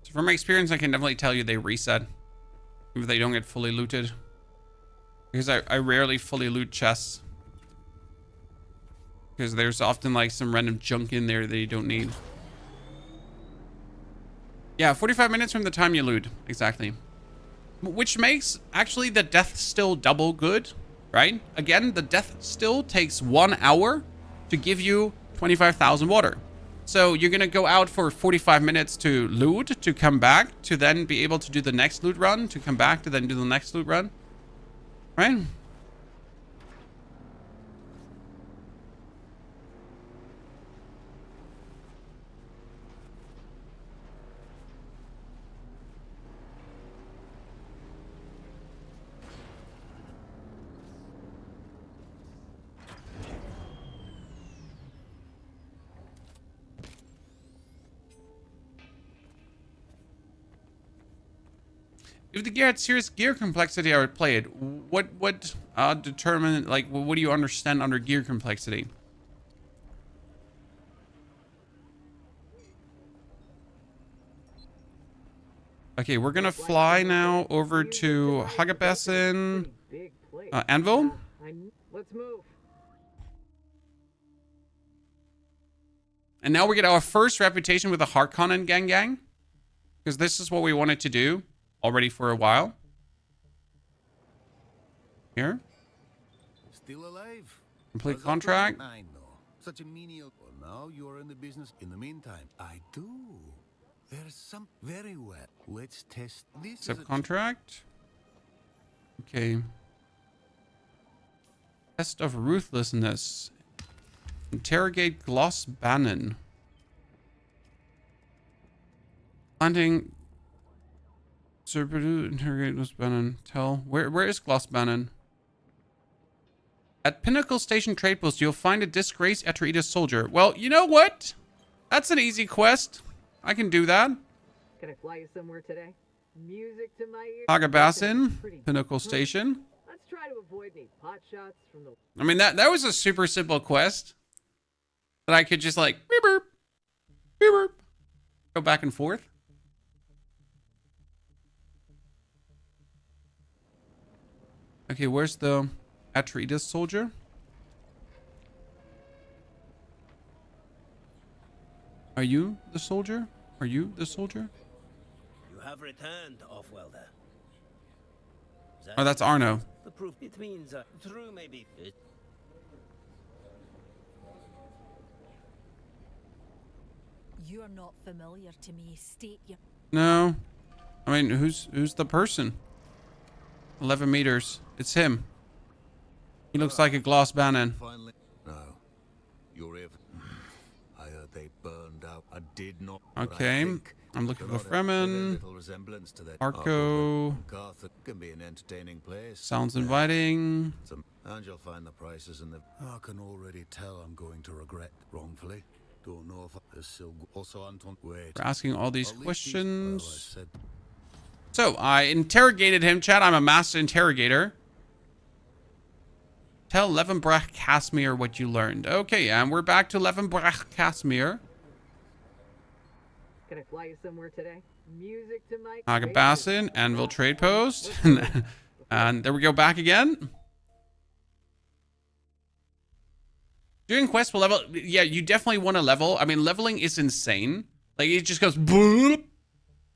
So from my experience, I can definitely tell you they reset if they don't get fully looted. Because I rarely fully loot chests. Because there's often like some random junk in there that you don't need. Yeah, 45 minutes from the time you loot. Exactly. Which makes actually the death still double good, right? Again, the death still takes 1 hour to give you 25,000 water. So you're going to go out for 45 minutes to loot, to come back, to then be able to do the next loot run, to come back, to then do the next loot run. Right? If the gear had serious gear complexity, I would play it. What determine, like, what do you understand under gear complexity? Okay, we're gonna fly now over to Hagabessen, Big place. Anvil. Let's move. And now we get our first reputation with the Harkonnen gang. Because this is what we wanted to do already for a while. Here. Still alive? Complete Was that contract. right? I know. Such a menial. Well, now you are in the business. In the meantime, I do. There's some very well. Let's test this. Accept contract. Okay. Test of ruthlessness. Interrogate Gloss Bannon. Planting. Serpidu, interrogate Gloss Bannon. Tell. Where is Gloss Bannon? At Pinnacle Station Trade Post, you'll find a disgraced Atreides soldier. Well, you know what? That's an easy quest. I can do that. Can I fly you somewhere today? Music to my ears. Hagabessen, Pretty- Pinnacle Station. Let's try to avoid any pot shots from the. I mean, that was a super simple quest. That I could just like, beep, beep, beep, beep, go back and forth. Okay, where's the Atreides soldier? Are you the soldier? Are you the soldier? You have returned, Offwelder. Oh, that's Arno. The proof it means true maybe. You are not familiar to me. State your. No. I mean, who's the person? 11 meters. It's him. He looks like a Gloss Bannon. Finally. No. You're even. I heard they burned out. I did not. but I Okay. think I'm looking for there are very Fremen. little resemblance to that. Arco. Carthage can be an entertaining place. Sounds inviting. And you'll find the prices in the. I can already tell I'm going to regret wrongfully. Don't know if there's still also Anton. Wait. We're asking all these I'll leave questions. Well, I said. So I interrogated him, chat. I'm a master interrogator. Tell Levenbrach Casimir what you learned. Okay, and we're back to Levenbrach Casimir. Can I fly you somewhere today? Music to my. Hagabessen, Anvil Trade Post. And there we go, back again. Doing quests will level. Yeah, you definitely want to level. I mean, leveling is insane. Like, it just goes boop,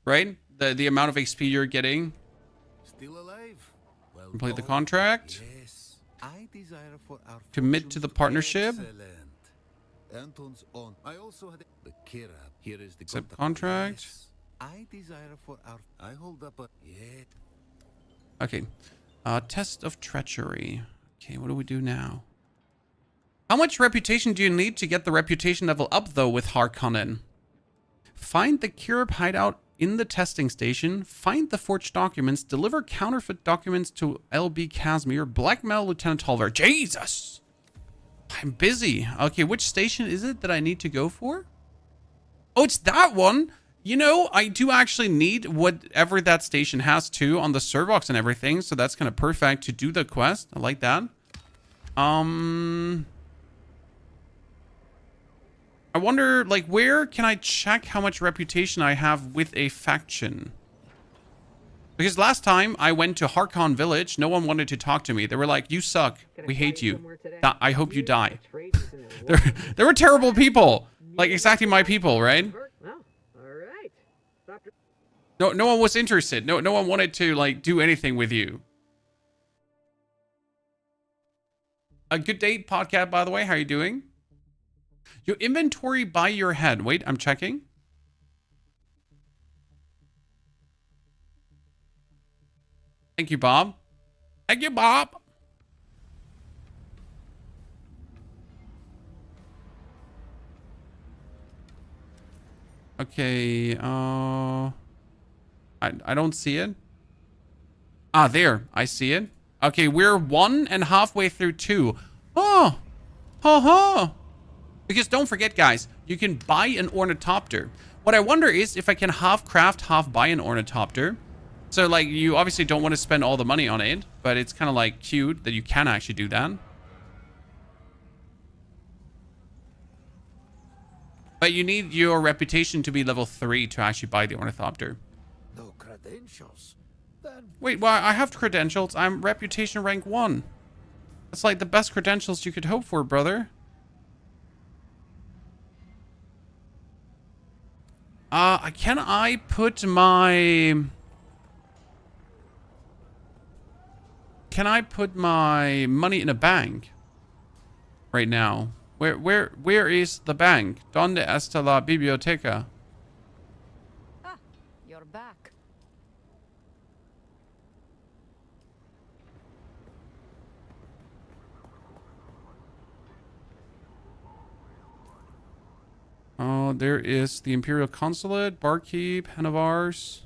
right? The amount of XP you're getting. Still alive. Well, Complete the contract. Yes. I desire for our Commit to the fortunes. partnership. Excellent. Anton's on. I also had the Kira. Here is the Accept contract. Yes. I desire for our. I hold up a. Yeah. Okay. Test of treachery. Okay, what do we do now? How much reputation do you need to get the reputation level up, though, with Harkonnen? Find the Kirib hideout in the testing station. Find the forged documents. Deliver counterfeit documents to LB Casimir. Blackmail Lieutenant Tolver. Jesus! I'm busy. Okay, which station is it that I need to go for? Oh, it's that one! You know, I do actually need whatever that station has, too, on the Servox and everything. So that's kind of perfect to do the quest. I like that. I wonder, like, where can I check how much reputation I have with a faction? Because last time I went to Harkon Village, no one wanted to talk to me. They were like, you suck. We hate you. I hope you die. They were terrible people. Like, exactly my people, right? Well, all right. Doctor. No one was interested. No one wanted to, like, do anything with you. A good date, podcast, by the way. How are you doing? Your inventory by your head. Wait, I'm checking. Thank you, Bob. Thank you, Bob. Okay, I don't see it. Ah, there. I see it. Okay, we're 1 and halfway through 2. Oh! Ha. Because don't forget, guys, you can buy an Ornithopter. What I wonder is if I can half craft, half buy an Ornithopter. So, like, you obviously don't want to spend all the money on it, but it's kind of, like, cute that you can actually do that. But you need your reputation to be level 3 to actually buy the Ornithopter. No crud. credentials, then Wait, well, I have credentials. I'm reputation rank 1. That's like the best credentials you could hope for, brother. Can I put my... Can I put my money in a bank right now? Where is the bank? ¿Dónde está la biblioteca? Ah, you're back. Oh, there is the Imperial Consulate, Barkeep, Hanavars,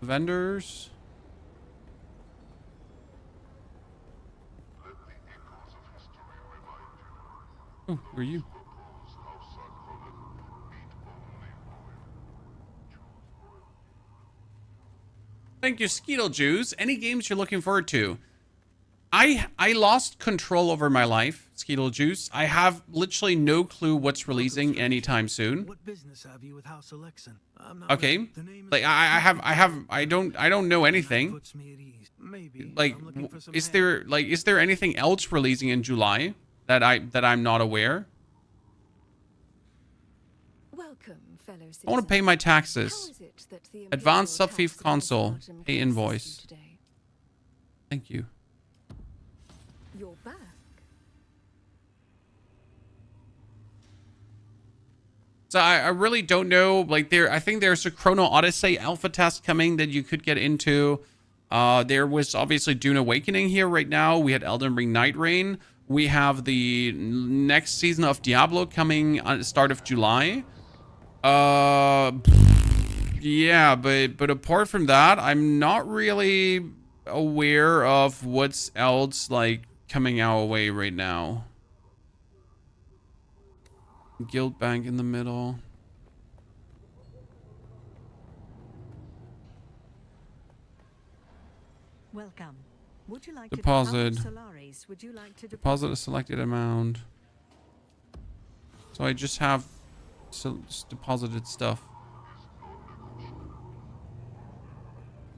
vendors. Oh, who are you? Thank you, Skeetle Jews. Any games you're looking forward to? I lost control over my life, Skeetle Juice. I have literally no clue what's releasing anytime soon. what business have you with House Alexan? I'm not Okay, ready. The name is- like I don't know anything. Puts me at ease. Maybe Like, I'm looking for some is help. there anything else releasing in July that I'm not aware? Welcome, fellow citizens. I want to pay my How taxes. is it that the Advanced Imperial Subfief Council console. has not Pay impressed invoice. you today? Thank you. You're back. So I really don't know. Like I think there's a Chrono Odyssey alpha test coming that you could get into. There was obviously Dune Awakening here right now. We had Elden Ring Night Rain. We have the next season of Diablo coming at the start of July. Yeah, but apart from that, I'm not really aware of what's else like coming our way right now. Guild Bank in the middle. Welcome. Would you like Deposit. to Solaris? Would you like to Deposit a selected amount. So I just have deposited stuff.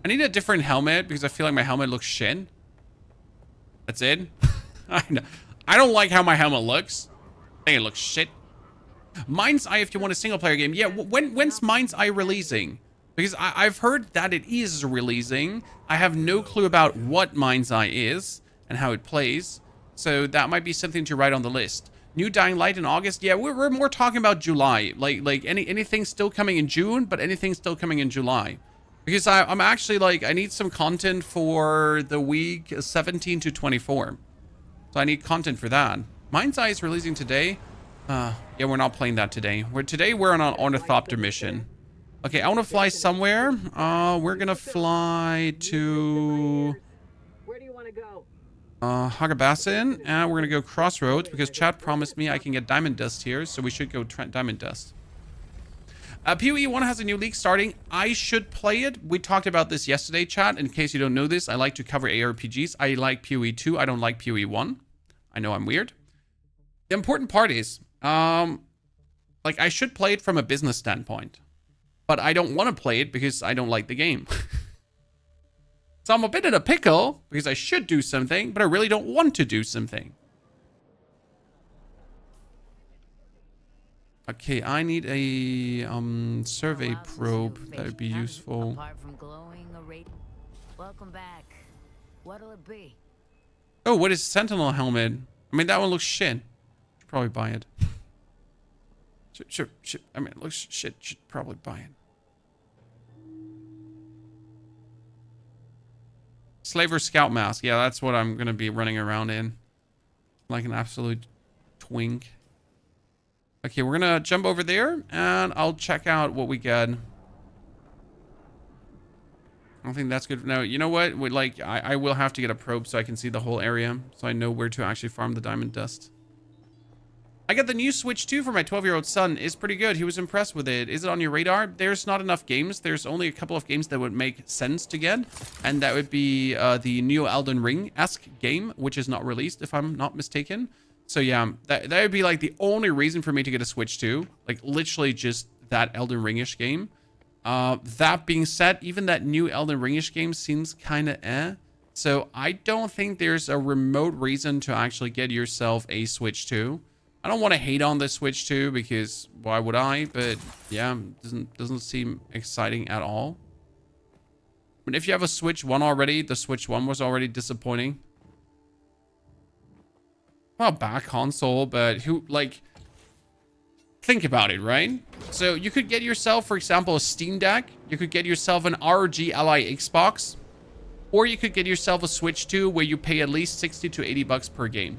I need a different helmet because I feel like my helmet looks shit. That's it. I know. I don't like how my helmet looks. I think it looks shit. Mind's Eye, if you want a single player game. Yeah, when's Mind's Eye releasing? Because I've heard that it is releasing. I have no clue about what Mind's Eye is and how it plays. So that might be something to write on the list. New Dying Light in August. Yeah, we're more talking about July. Like anything still coming in June, but anything still coming in July. Because I'm actually like, I need some content for the week 17 to 24. So I need content for that. Mind's Eye is releasing today. Yeah, we're not playing that today. Today we're on an Ornithopter mission. Okay, I want to fly somewhere. We're gonna fly to Where do you want to go? Hagabasin, and we're gonna go Crossroads because Chad promised me I can get Diamond Dust here, so we should go Diamond Dust. PoE 1 has a new league starting. I should play it. We talked about this yesterday, chat. In case you don't know this, I like to cover ARPGs. I like PoE 2. I don't like PoE 1. I know I'm weird. The important part is, like, I should play it from a business standpoint. But I don't want to play it because I don't like the game. So I'm a bit in a pickle because I should do something, but I really don't want to do something. Okay, I need a survey probe. That would be useful. Apart from glowing welcome back. What'll it be? Oh, what is Sentinel helmet? I mean, that one looks shit. Should probably buy it. Should. I mean, it looks shit. Should probably buy it. Slaver Scout Mask. Yeah, that's what I'm going to be running around in. Like an absolute twink. Okay, we're going to jump over there, and I'll check out what we get. I don't think that's good. No, you know what? I will have to get a probe so I can see the whole area, so I know where to actually farm the diamond dust. I got the new Switch 2 for my 12-year-old son. It's pretty good. He was impressed with it. Is it on your radar? There's not enough games. There's only a couple of games that would make sense to get. And that would be the new Elden Ring-esque game, which is not released, if I'm not mistaken. So yeah, that would be like the only reason for me to get a Switch 2. Like literally just that Elden Ring-ish game. That being said, even that new Elden Ringish game seems kind of eh. So I don't think there's a remote reason to actually get yourself a Switch 2. I don't want to hate on the Switch 2 because why would I? But yeah, doesn't seem exciting at all. But if you have a Switch 1 already, the Switch 1 was already disappointing. Well, back console, but who, like, think about it, right? So you could get yourself, for example, a Steam Deck. You could get yourself an ROG Ally Xbox. Or you could get yourself a Switch 2 where you pay at least 60 to 80 bucks per game.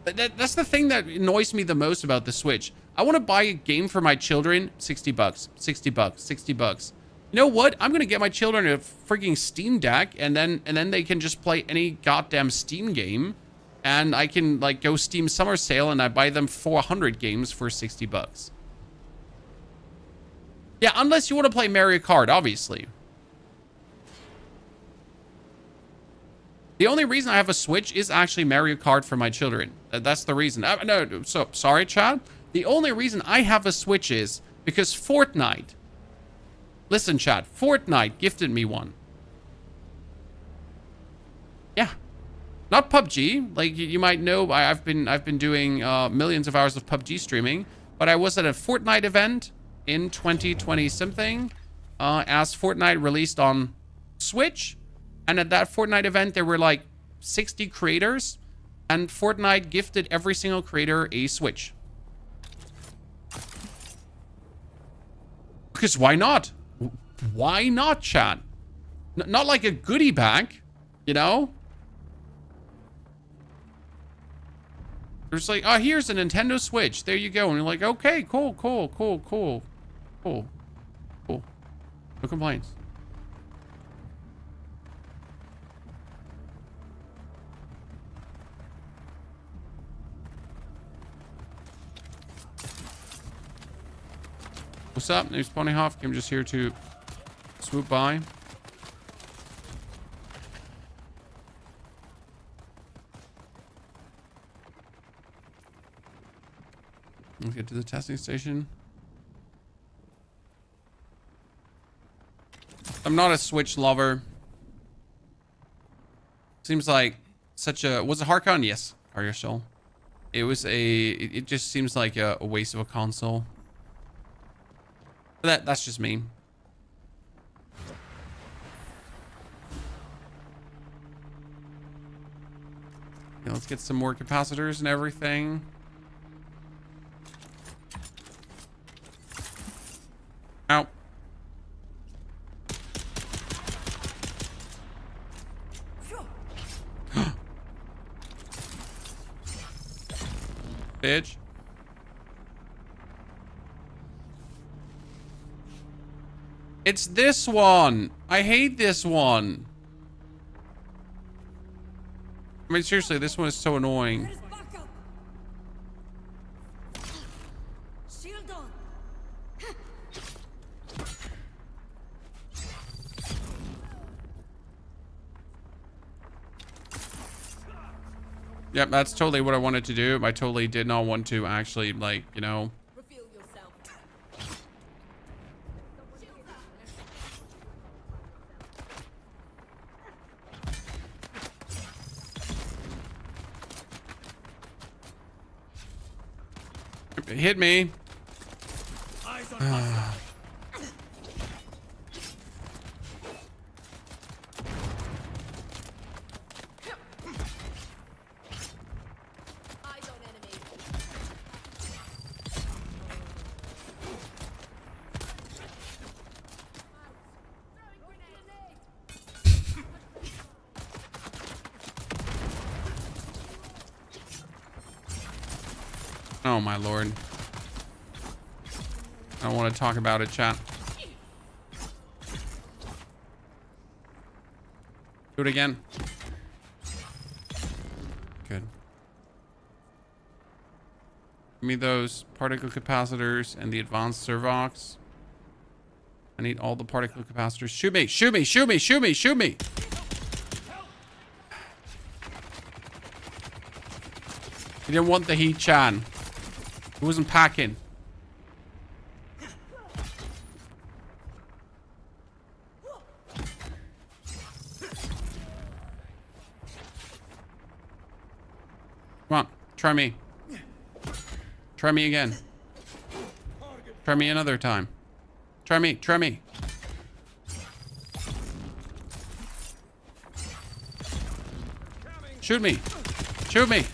That's the thing that annoys me the most about the Switch. I want to buy a game for my children, 60 bucks, 60 bucks, 60 bucks. You know what? I'm going to get my children a freaking Steam Deck and then they can just play any goddamn Steam game. And I can like go Steam Summer Sale and I buy them 400 games for 60 bucks. Yeah, unless you want to play Mario Kart, obviously. The only reason I have a Switch is actually Mario Kart for my children. That's the reason. No, so sorry, Chad. The only reason I have a Switch is because Fortnite. Listen, Chad, Fortnite gifted me one. Yeah. Not PUBG. Like you might know, I've been doing millions of hours of PUBG streaming, but I was at a Fortnite event in 2020 something, as Fortnite released on Switch, and at that Fortnite event there were like 60 creators, and Fortnite gifted every single creator a Switch. Because why not? Why not, chat? Not like a goodie bag, you know? There's like, oh, here's a Nintendo Switch. There you go. And you're like, okay, cool. No complaints. What's up? Name's Ponyhoff. I'm just here to swoop by. Let's get to the testing station. I'm not a Switch lover. Seems like such a... Was it Harkon? Yes. Are you still? It was a... It just seems like a waste of a console. But that's just me. Okay, let's get some more capacitors and everything. Ow. Bitch. It's this one. I hate this one. I mean, seriously, this one is so annoying. Yep, that's totally what I wanted to do. I totally did not want to actually, like, you know. It hit me. Oh my lord. I don't want to talk about it, chat. Do it again. Good. Give me those particle capacitors and the advanced servox. I need all the particle capacitors. Shoot me! Shoot me! Shoot me! Shoot me! Shoot me! He didn't want the heat, Chan. He wasn't packing. Come on, try me. Try me again. Try me another time. Try me, try me. Shoot me. Shoot me.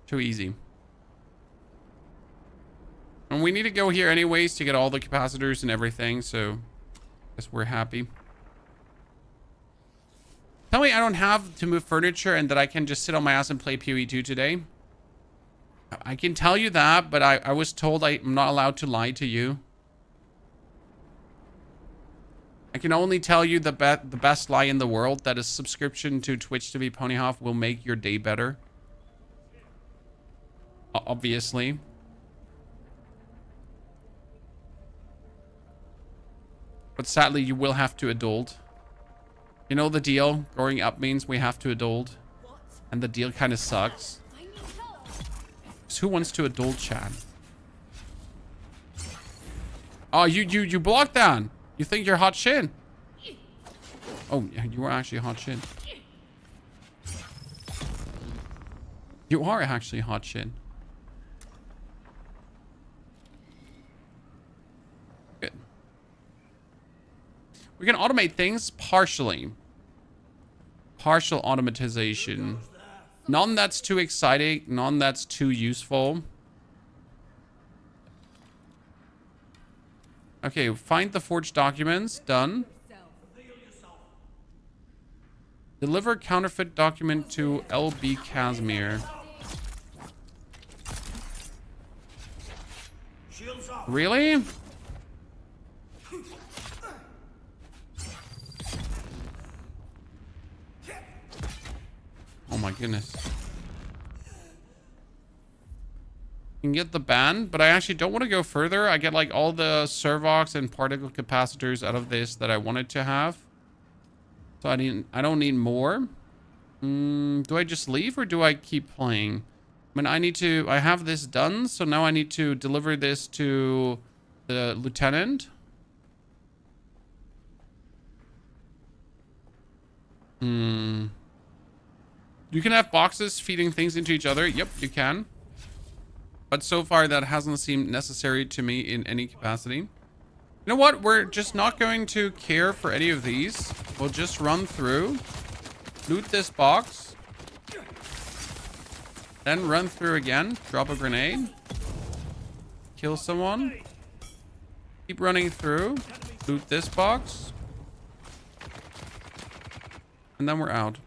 Too easy. And we need to go here anyways to get all the capacitors and everything, so I guess we're happy. Tell me I don't have to move furniture and that I can just sit on my ass and play PoE2 today. I can tell you that, but I was told I'm not allowed to lie to you. I can only tell you the best lie in the world, that a subscription to Twitch TV Ponyhoff will make your day better. Obviously. But sadly, you will have to adult. You know the deal? Growing up means we have to adult. And the deal kind of sucks. So who wants to adult, Chad? Oh, you blocked that. You think you're hot shit? Oh, yeah, you are actually hot shit. You are actually hot shit. Good. We can automate things partially. Partial automatization. None that's too exciting. None that's too useful. Okay, find the forged documents. Done. Deliver counterfeit document to LB Casimir. Really? Oh my goodness. You can get the band, but I actually don't want to go further. I get like all the servox and particle capacitors out of this that I wanted to have. So I don't need more. Do I just leave or do I keep playing? I mean, I have this done, so now I need to deliver this to the lieutenant. You can have boxes feeding things into each other. Yep, you can. But so far, that hasn't seemed necessary to me in any capacity. You know what? We're just not going to care for any of these. We'll just run through, loot this box, then run through again, drop a grenade, kill someone, keep running through, loot this box, and then we're out.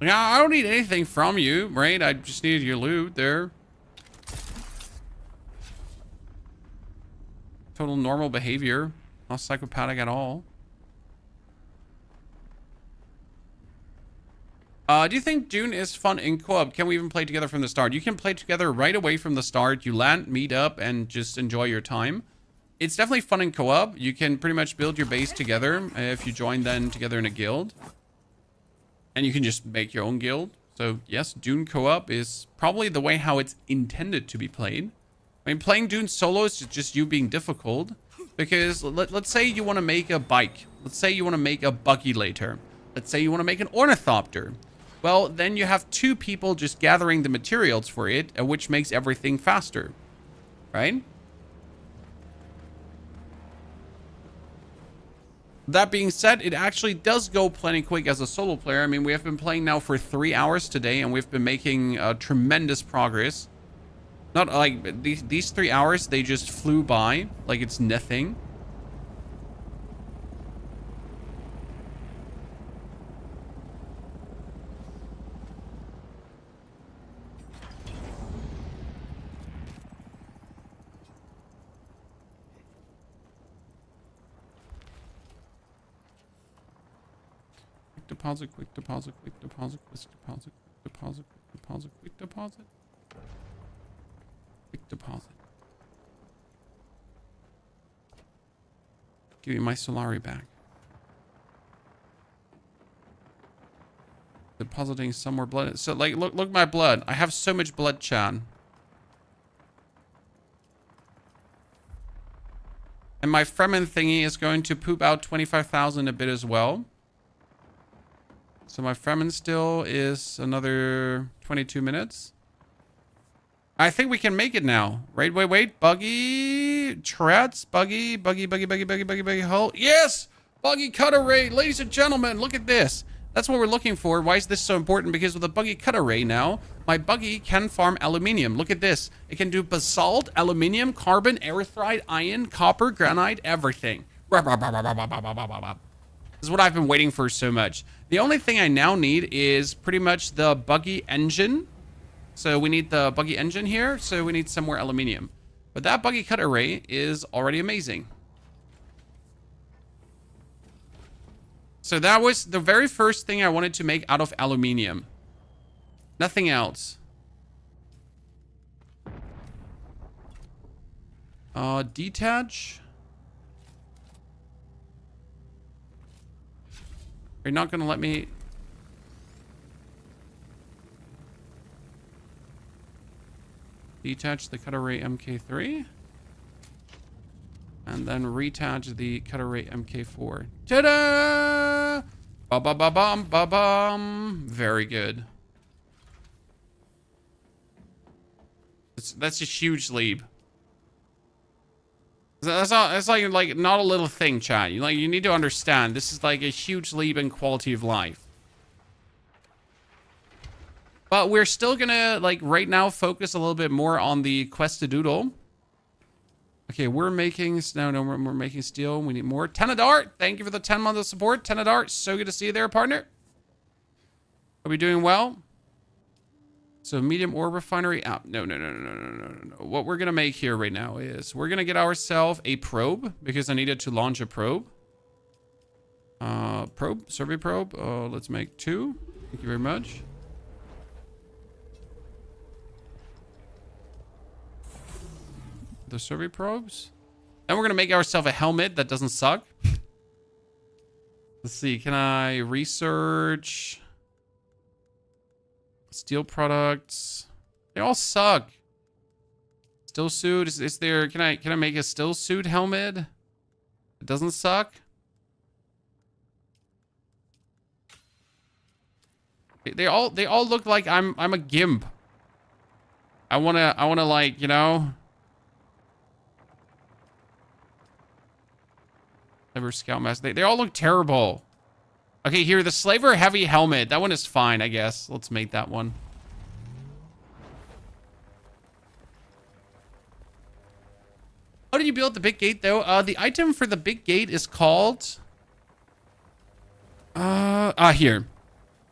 Yeah, I don't need anything from you, right? I just needed your loot there. Total normal behavior. Not psychopathic at all. Do you think Dune is fun in co-op? Can we even play together from the start? You can play together right away from the start. You land, meet up, and just enjoy your time. It's definitely fun in co-op. You can pretty much build your base together if you join then together in a guild. And you can just make your own guild. So yes, Dune co-op is probably the way how it's intended to be played. I mean, playing Dune solo is just you being difficult. Because let's say you want to make a bike. Let's say you want to make a buggy later. Let's say you want to make an ornithopter. Well, then you have two people just gathering the materials for it, which makes everything faster. Right? That being said, it actually does go plenty quick as a solo player. I mean, we have been playing now for 3 hours today, and we've been making tremendous progress. Not like these 3 hours, they just flew by like it's nothing. Deposit, quick deposit, quick deposit, quick deposit, quick deposit, quick deposit, quick deposit. Quick deposit. Give me my Solari back. Depositing some more blood. So like look my blood. I have so much blood, Chad. And my Fremen thingy is going to poop out 25,000 a bit as well. So my Fremen still is another 22 minutes. I think we can make it now. Right, wait. Buggy. Tourette's. Buggy. Hull. Yes! Buggy cut array. Ladies and gentlemen, look at this. That's what we're looking for. Why is this so important? Because with a buggy cut array now, my buggy can farm aluminium. Look at this. It can do basalt, aluminium, carbon, erythrite, iron, copper, granite, everything. This is what I've been waiting for so much. The only thing I now need is pretty much the buggy engine. So we need the buggy engine here. So we need some more aluminium. But that buggy cut array is already amazing. So that was the very first thing I wanted to make out of aluminium. Nothing else. Detach. You're not gonna let me... Detach the cut array MK3. And then retach the cut array MK4. Ta-da! Ba-ba-ba-bum, ba-bum. Very good. That's a huge leap. That's like not a little thing, chat. You need to understand. This is like a huge leap in quality of life. But we're still gonna, like, right now focus a little bit more on the quest-a-doodle. Okay, we're making... No, we're making steel. We need more. Tenadart! Thank you for the 10 months of support. Tenadart, so good to see you there, partner. Are we doing well? So, medium ore refinery out. No. What we're gonna make here right now is... We're gonna get ourselves a probe, because I needed to launch a probe. Survey probe. Let's make 2. Thank you very much. The survey probes. Then we're gonna make ourselves a helmet that doesn't suck. Let's see, can I research steel products? They all suck. Still suit, is there, can I make a still suit helmet? It doesn't suck. They all look like I'm a gimp. I wanna like, you know. Slaver Scoutmaster. They all look terrible. Okay, here, the Slaver Heavy Helmet. That one is fine, I guess. Let's make that one. How did you build the big gate, though? The item for the big gate is called... here.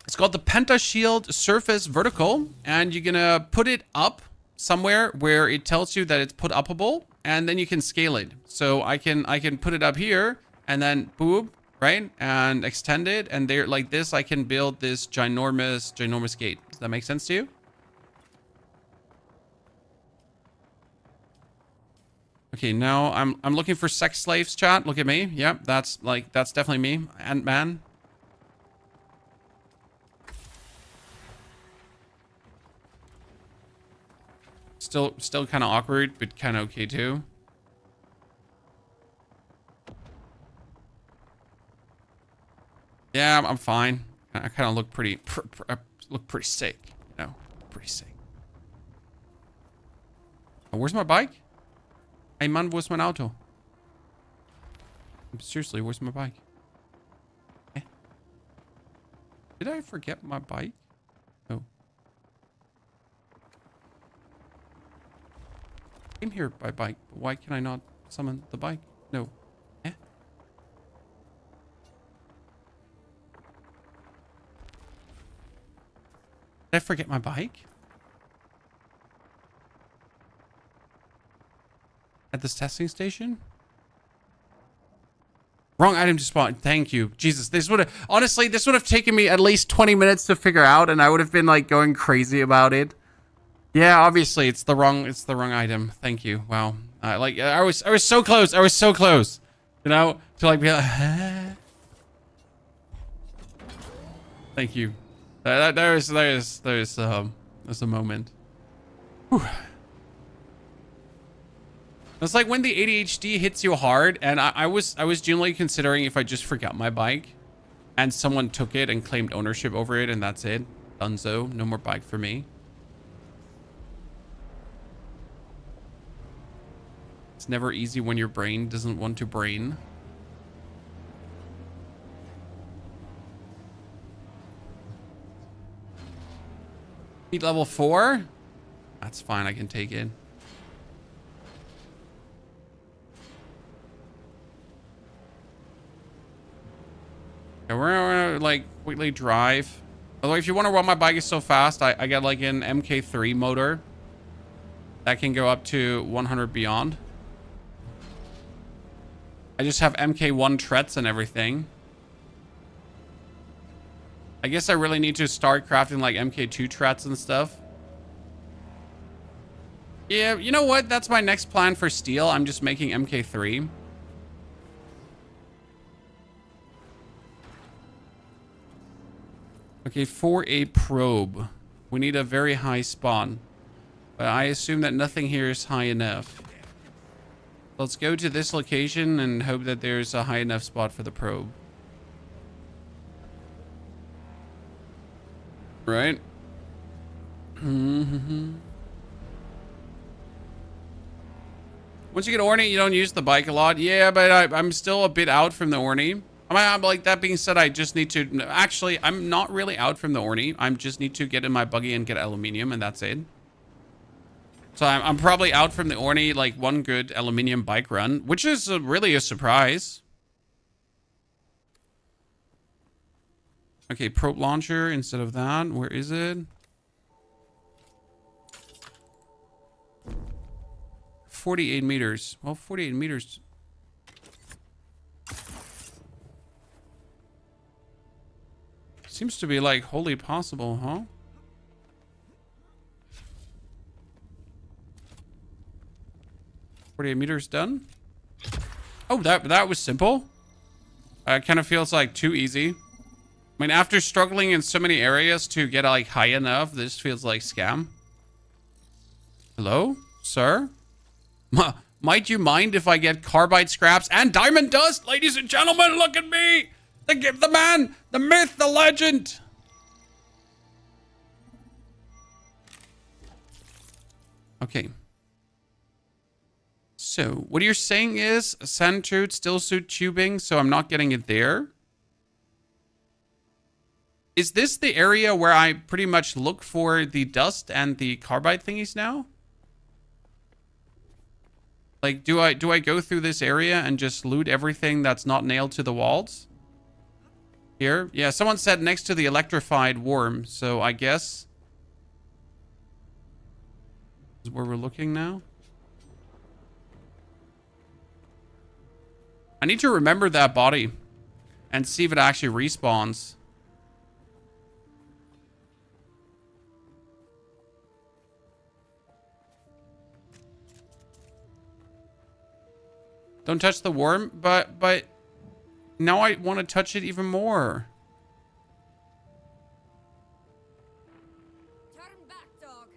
It's called the Pentashield Surface Vertical. And you're gonna put it up somewhere where it tells you that it's put upable. And then you can scale it. So I can put it up here. And then, boop, right? And extend it. And there, like this, I can build this ginormous gate. Does that make sense to you? Okay, now I'm looking for sex slaves, chat. Look at me. Yep, that's definitely me. Ant-Man. Still kind of awkward, but kind of okay too. Yeah, I'm fine. I kind of look pretty sick, you know, pretty sick. Oh, where's my bike? Hey man, where's my auto? Seriously, where's my bike? Eh? Did I forget my bike? No. I came here by bike, but why can I not summon the bike? No. Eh? Did I forget my bike? At this testing station? Wrong item to spawn. Thank you. Jesus, this would have... Honestly, this would have taken me at least 20 minutes to figure out, and I would have been, like, going crazy about it. Yeah, obviously, it's the wrong item. Thank you. Wow. I was so close. I was so close. You know? To, like, be like... Thank you. There's a moment. Whew. It's like when the ADHD hits you hard, and I was genuinely considering if I just forgot my bike and someone took it and claimed ownership over it, and that's it. Dunzo, no more bike for me. It's never easy when your brain doesn't want to brain. Speed level 4? That's fine, I can take it. Okay, we're gonna like quickly drive. Although if you wonder why my bike is so fast, I got like an MK3 motor that can go up to 100 beyond. I just have MK1 treads and everything. I guess I really need to start crafting like MK2 treads and stuff. Yeah, you know what? That's my next plan for steel. I'm just making MK3. Okay, for a probe, we need a very high spawn. But I assume that nothing here is high enough. Let's go to this location and hope that there's a high enough spot for the probe. Right? Once you get Orny, you don't use the bike a lot. Yeah, but I'm still a bit out from the Orny. I'm like, that being said, I just need to... Actually, I'm not really out from the Orny. I just need to get in my buggy and get aluminium, and that's it. So I'm probably out from the Orny, like, one good aluminium bike run, which is really a surprise. Okay, probe launcher instead of that. Where is it? 48 meters. Well, 48 meters. Seems to be like wholly possible, huh? $48 done. Oh, that was simple. It kind of feels like too easy. I mean, after struggling in so many areas to get like high enough, this feels like scam. Hello, sir? Might you mind if I get carbide scraps and diamond dust? Ladies and gentlemen, look at me! The man, the myth, the legend. Okay. So, what you're saying is sandtooth still suit tubing, so I'm not getting it there. Is this the area where I pretty much look for the dust and the carbide thingies now? Like, do I go through this area and just loot everything that's not nailed to the walls? Here? Yeah, someone said next to the electrified worm, so I guess this is where we're looking now. I need to remember that body and see if it actually respawns. Don't touch the worm, but now I want to touch it even more. Turn back, dog.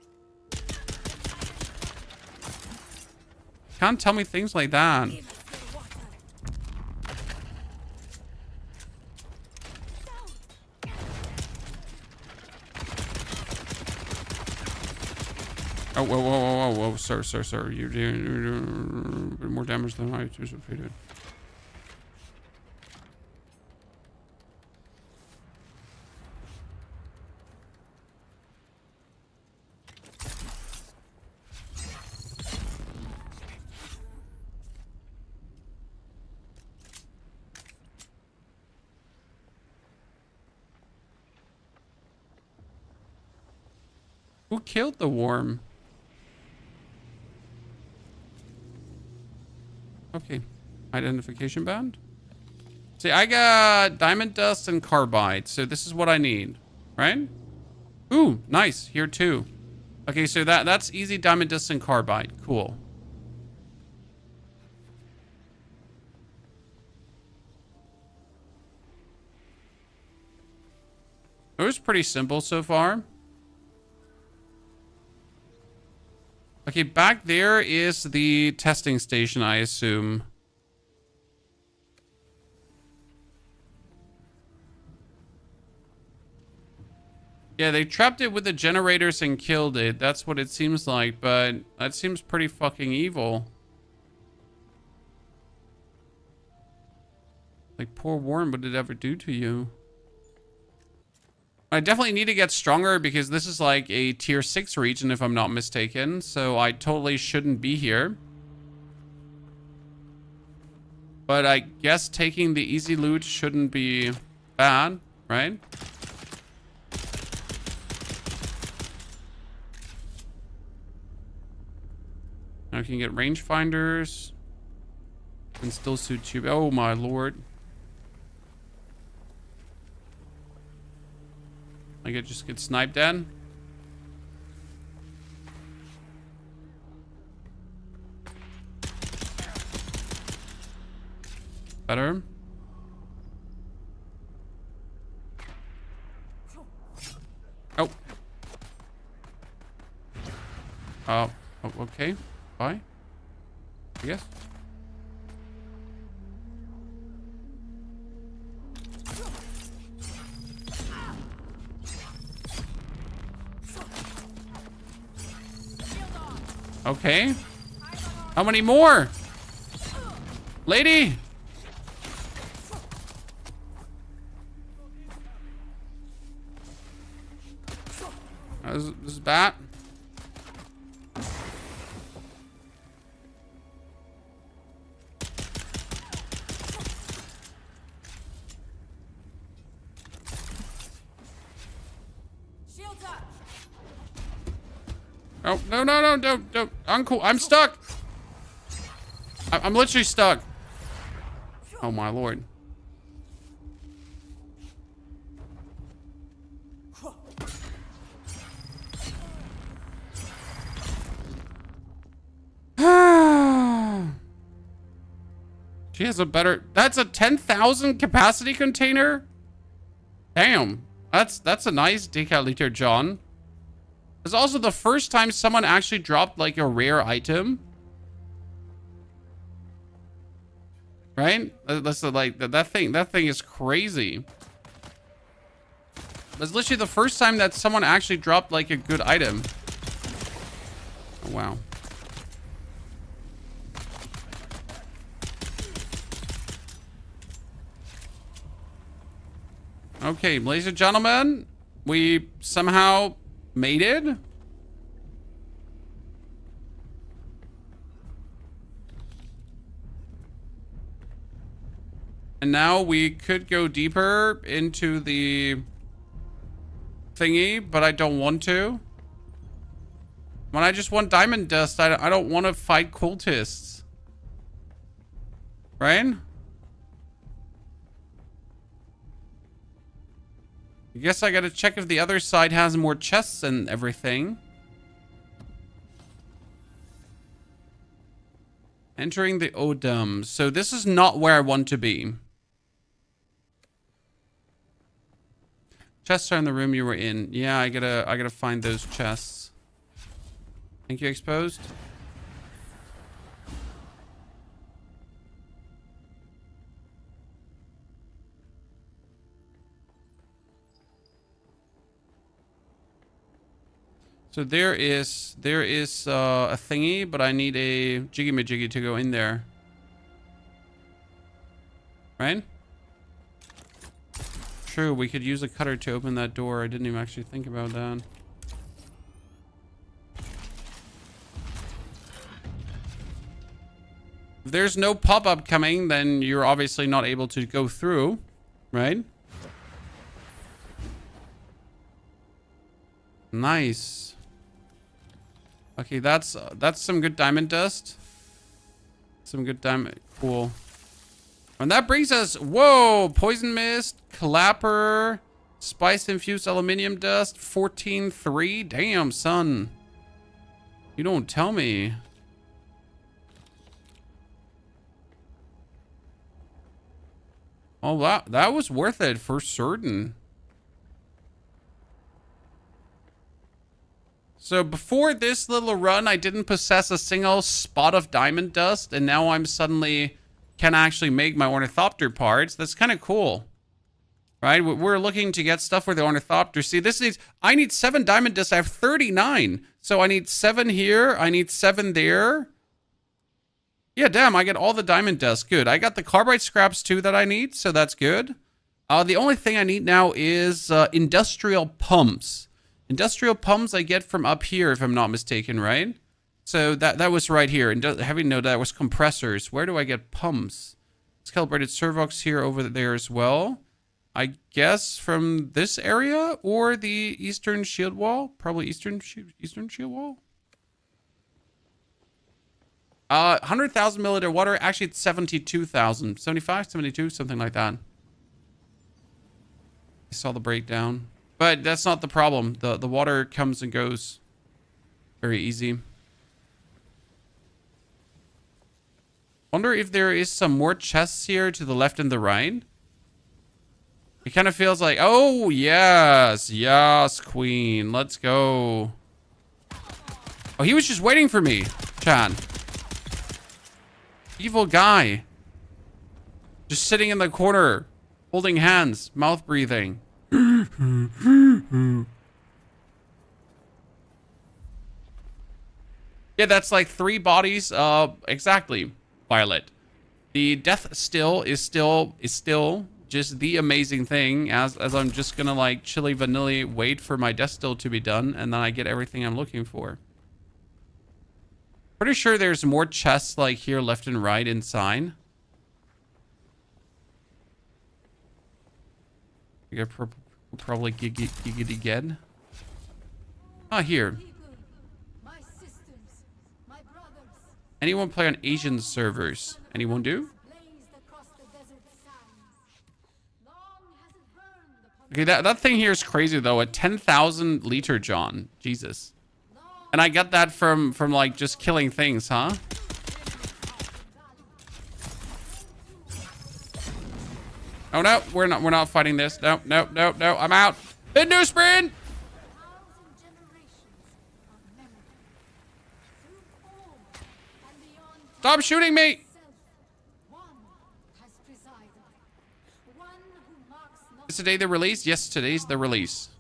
Can't tell me things like that. Oh, whoa, sir. You're doing a bit more damage than I anticipated. Who killed the worm? Okay. Identification band. See, I got diamond dust and carbide, so this is what I need, right? Ooh, nice. Here too. Okay, so that's easy diamond dust and carbide. Cool. It was pretty simple so far. Okay, back there is the testing station, I assume. Yeah, they trapped it with the generators and killed it. That's what it seems like, but that seems pretty fucking evil. Like, poor Warren, what did it ever do to you? I definitely need to get stronger because this is like a tier 6 region, if I'm not mistaken. So I totally shouldn't be here. But I guess taking the easy loot shouldn't be bad, right? Now I can get rangefinders. And still suit tube. Oh my lord. I could just get sniped at. Better. Oh. Oh, okay. Bye. I guess. Okay. How many more? Lady! This is bat. Oh, no, don't. I'm cool. I'm stuck. I'm literally stuck. Oh, my lord. She has a better... That's a 10,000 capacity container? Damn. That's a nice decaliter, John. It's also the first time someone actually dropped like a rare item. Right? That's like that thing is crazy. It's literally the first time that someone actually dropped like a good item. Oh, wow. Okay, ladies and gentlemen, we somehow made it. And now we could go deeper into the thingy, but I don't want to. When I just want diamond dust, I don't want to fight cultists. Right? I guess I gotta check if the other side has more chests and everything. Entering the Odum. So this is not where I want to be. Chests are in the room you were in. Yeah, I gotta find those chests. Thank you, Exposed. So there is a thingy, but I need a jiggy-majiggy to go in there. Right? True, we could use a cutter to open that door. I didn't even actually think about that. If there's no pop-up coming, then you're obviously not able to go through, right? Nice. Okay, that's some good diamond dust. Some good diamond. Cool. And that brings us... Whoa! Poison mist, clapper, spice-infused aluminium dust, 14.3. Damn, son. You don't tell me. Oh, that was worth it for certain. So before this little run, I didn't possess a single spot of diamond dust, and now I'm suddenly can actually make my Ornithopter parts. That's kind of cool. Right? We're looking to get stuff for the Ornithopter. See, this needs... I need 7 diamond dust. I have 39. So I need 7 here. I need 7 there. Yeah, damn. I get all the diamond dust. Good. I got the carbide scraps, too, that I need. So that's good. The only thing I need now is industrial pumps. Industrial pumps I get from up here, if I'm not mistaken, right? So that was right here. And having noted that was compressors. Where do I get pumps? It's calibrated servox here over there as well. I guess from this area or the eastern shield wall. Probably eastern shield wall. 100,000 milliliter water. Actually, it's 72,000. 75, 72, something like that. I saw the breakdown. But that's not the problem. The water comes and goes very easy. Wonder if there is some more chests here to the left and the right. It kind of feels like, oh, yes. Yes, queen. Let's go. Oh, he was just waiting for me, Chan. Evil guy. Just sitting in the corner, holding hands, mouth breathing. Yeah, that's like 3 bodies. Exactly, Violet. The death still is still just the amazing thing. As I'm just gonna like chili vanilla wait for my death still to be done, and then I get everything I'm looking for. Pretty sure there's more chests like here left and right inside. I could probably giggity again. Ah, here. Anyone play on Asian servers? Anyone do? Okay, that thing here is crazy though. A 10,000 liter John. Jesus. And I got that from like just killing things, huh? Oh no, we're not fighting this. No, I'm out. Bindu sprint! Stop shooting me! Is today the release? Yes, today's the release.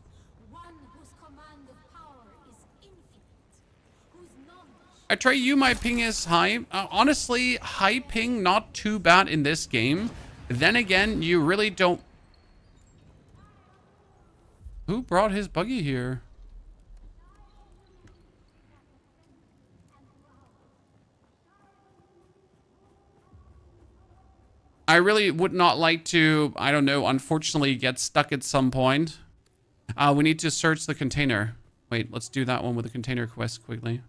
I try you, my ping is high. Honestly, high ping, not too bad in this game. Then again, you really don't... Who brought his buggy here? I really would not like to, I don't know, unfortunately get stuck at some point. We need to search the container. Wait, let's do that one with the container quest quickly.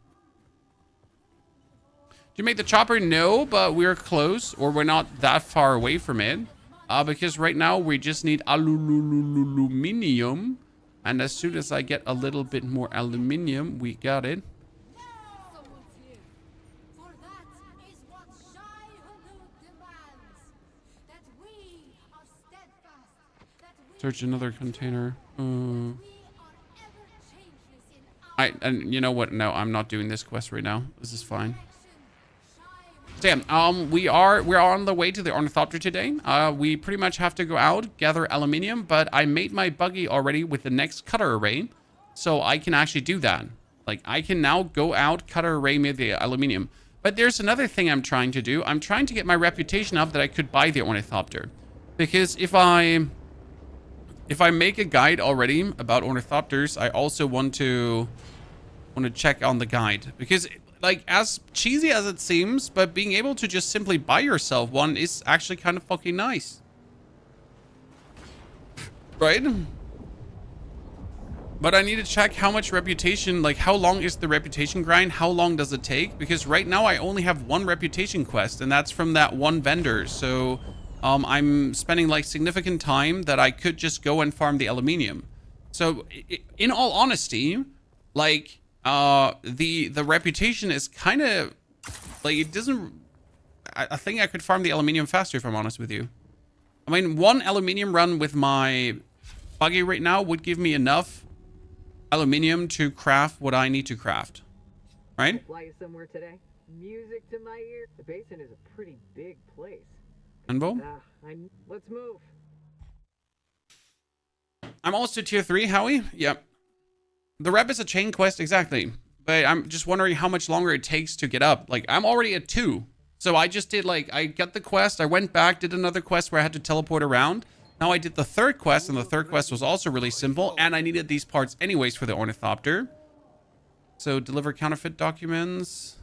Did you make the chopper? No, but we're close, or we're not that far away from it. Because right now we just need aluminium. And as soon as I get a little bit more aluminium, we got it. Search another container. And you know what? No, I'm not doing this quest right now. This is fine. Damn. We're on the way to the Ornithopter today. We pretty much have to go out, gather aluminium, but I made my buggy already with the next cutter array, so I can actually do that. Like, I can now go out, cutter array me the aluminium. But there's another thing I'm trying to do. I'm trying to get my reputation up that I could buy the Ornithopter. Because if I make a guide already about Ornithopters, I also want to check on the guide. Because, like, as cheesy as it seems, but being able to just simply buy yourself one is actually kind of fucking nice. Right? But I need to check how much reputation, like, how long is the reputation grind? How long does it take? Because right now I only have one reputation quest, and that's from that one vendor. So... I'm spending like significant time that I could just go and farm the aluminium. So in all honesty, like the reputation is kind of like, it doesn't, I think I could farm the aluminium faster if I'm honest with you. I mean, one aluminium run with my buggy right now would give me enough aluminium to craft what I need to craft. Right? Fly you somewhere today. Music to my ear. The basin is a pretty big place. Anbo? Let's move. I'm almost to tier 3, Howie. Yep. The rep is a chain quest, exactly. But I'm just wondering how much longer it takes to get up. Like, I'm already at 2. So I just did, like, I got the quest. I went back, did another quest where I had to teleport around. Now I did the third quest, and the third quest was also really simple. And I needed these parts anyways for the Ornithopter. So, deliver counterfeit documents.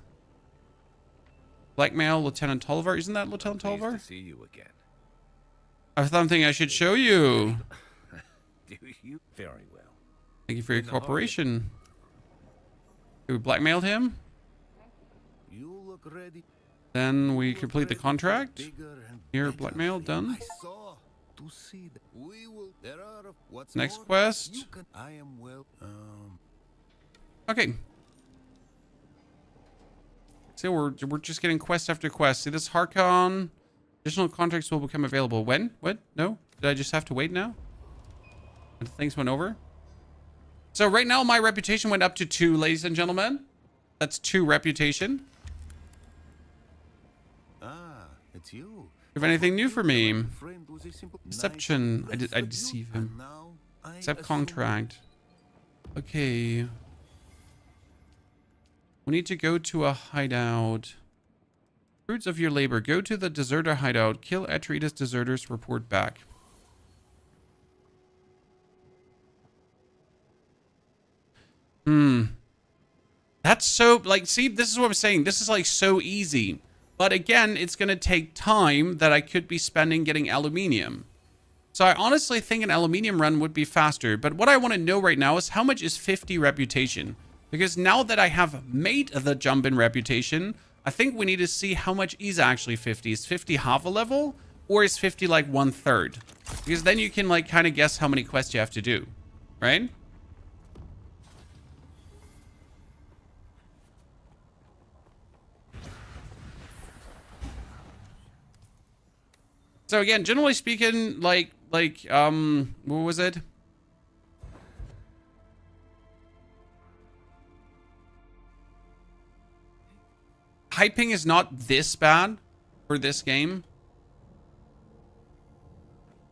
Blackmail Lieutenant Tolliver. Isn't that Lieutenant Tolliver? To see you again. I have something I should show you. Do you? Very well. Thank you for your cooperation. We blackmailed him. You look ready. Then we complete the contract. Here, blackmail, done. I saw to see that we will. There are what's Next more, quest. you can, I am well. Okay. So we're just getting quest after quest. See this Harkon. Additional contracts will become available. When? What? No? Did I just have to wait now? And things went over? So right now my reputation went up to 2, ladies and gentlemen. That's 2 reputation. It's you. If anything new for me. Friend was a simple, Deception. nice I deceive him. and now I Accept assume- contract. Okay. We need to go to a hideout. Fruits of your labor. Go to the deserter hideout. Kill Atreides deserters. Report back. That's so, like, see, this is what I'm saying. This is, like, so easy. But again, it's going to take time that I could be spending getting aluminium. So I honestly think an aluminium run would be faster. But what I want to know right now is how much is 50 reputation? Because now that I have made the jump in reputation, I think we need to see how much is actually 50. Is 50 half a level? Or is 50 like 1/3? Because then you can like kind of guess how many quests you have to do. Right? So again, generally speaking, like, what was it? Hyping is not this bad for this game.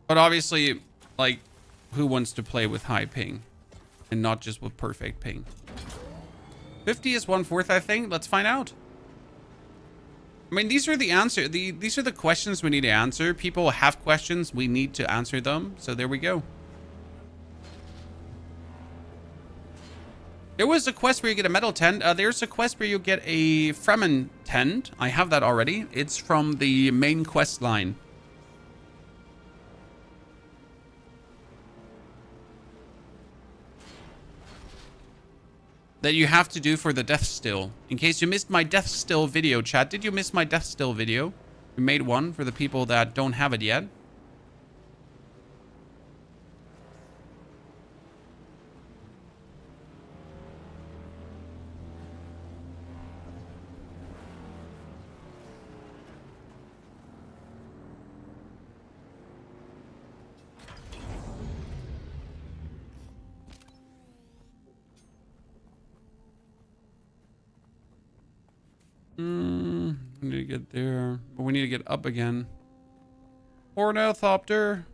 But obviously, like, who wants to play with high ping and not just with perfect ping? 50 is 1/4, I think. Let's find out. I mean, these are the answer. These are the questions we need to answer. People have questions. We need to answer them. So there we go. There was a quest where you get a metal tent. There's a quest where you get a Fremen tent. I have that already. It's from the main quest line. That you have to do for the death still. In case you missed my death still video, chat. Did you miss my death still video? We made one for the people that don't have it yet. We need to get there, but we need to get up again. Ornithopter.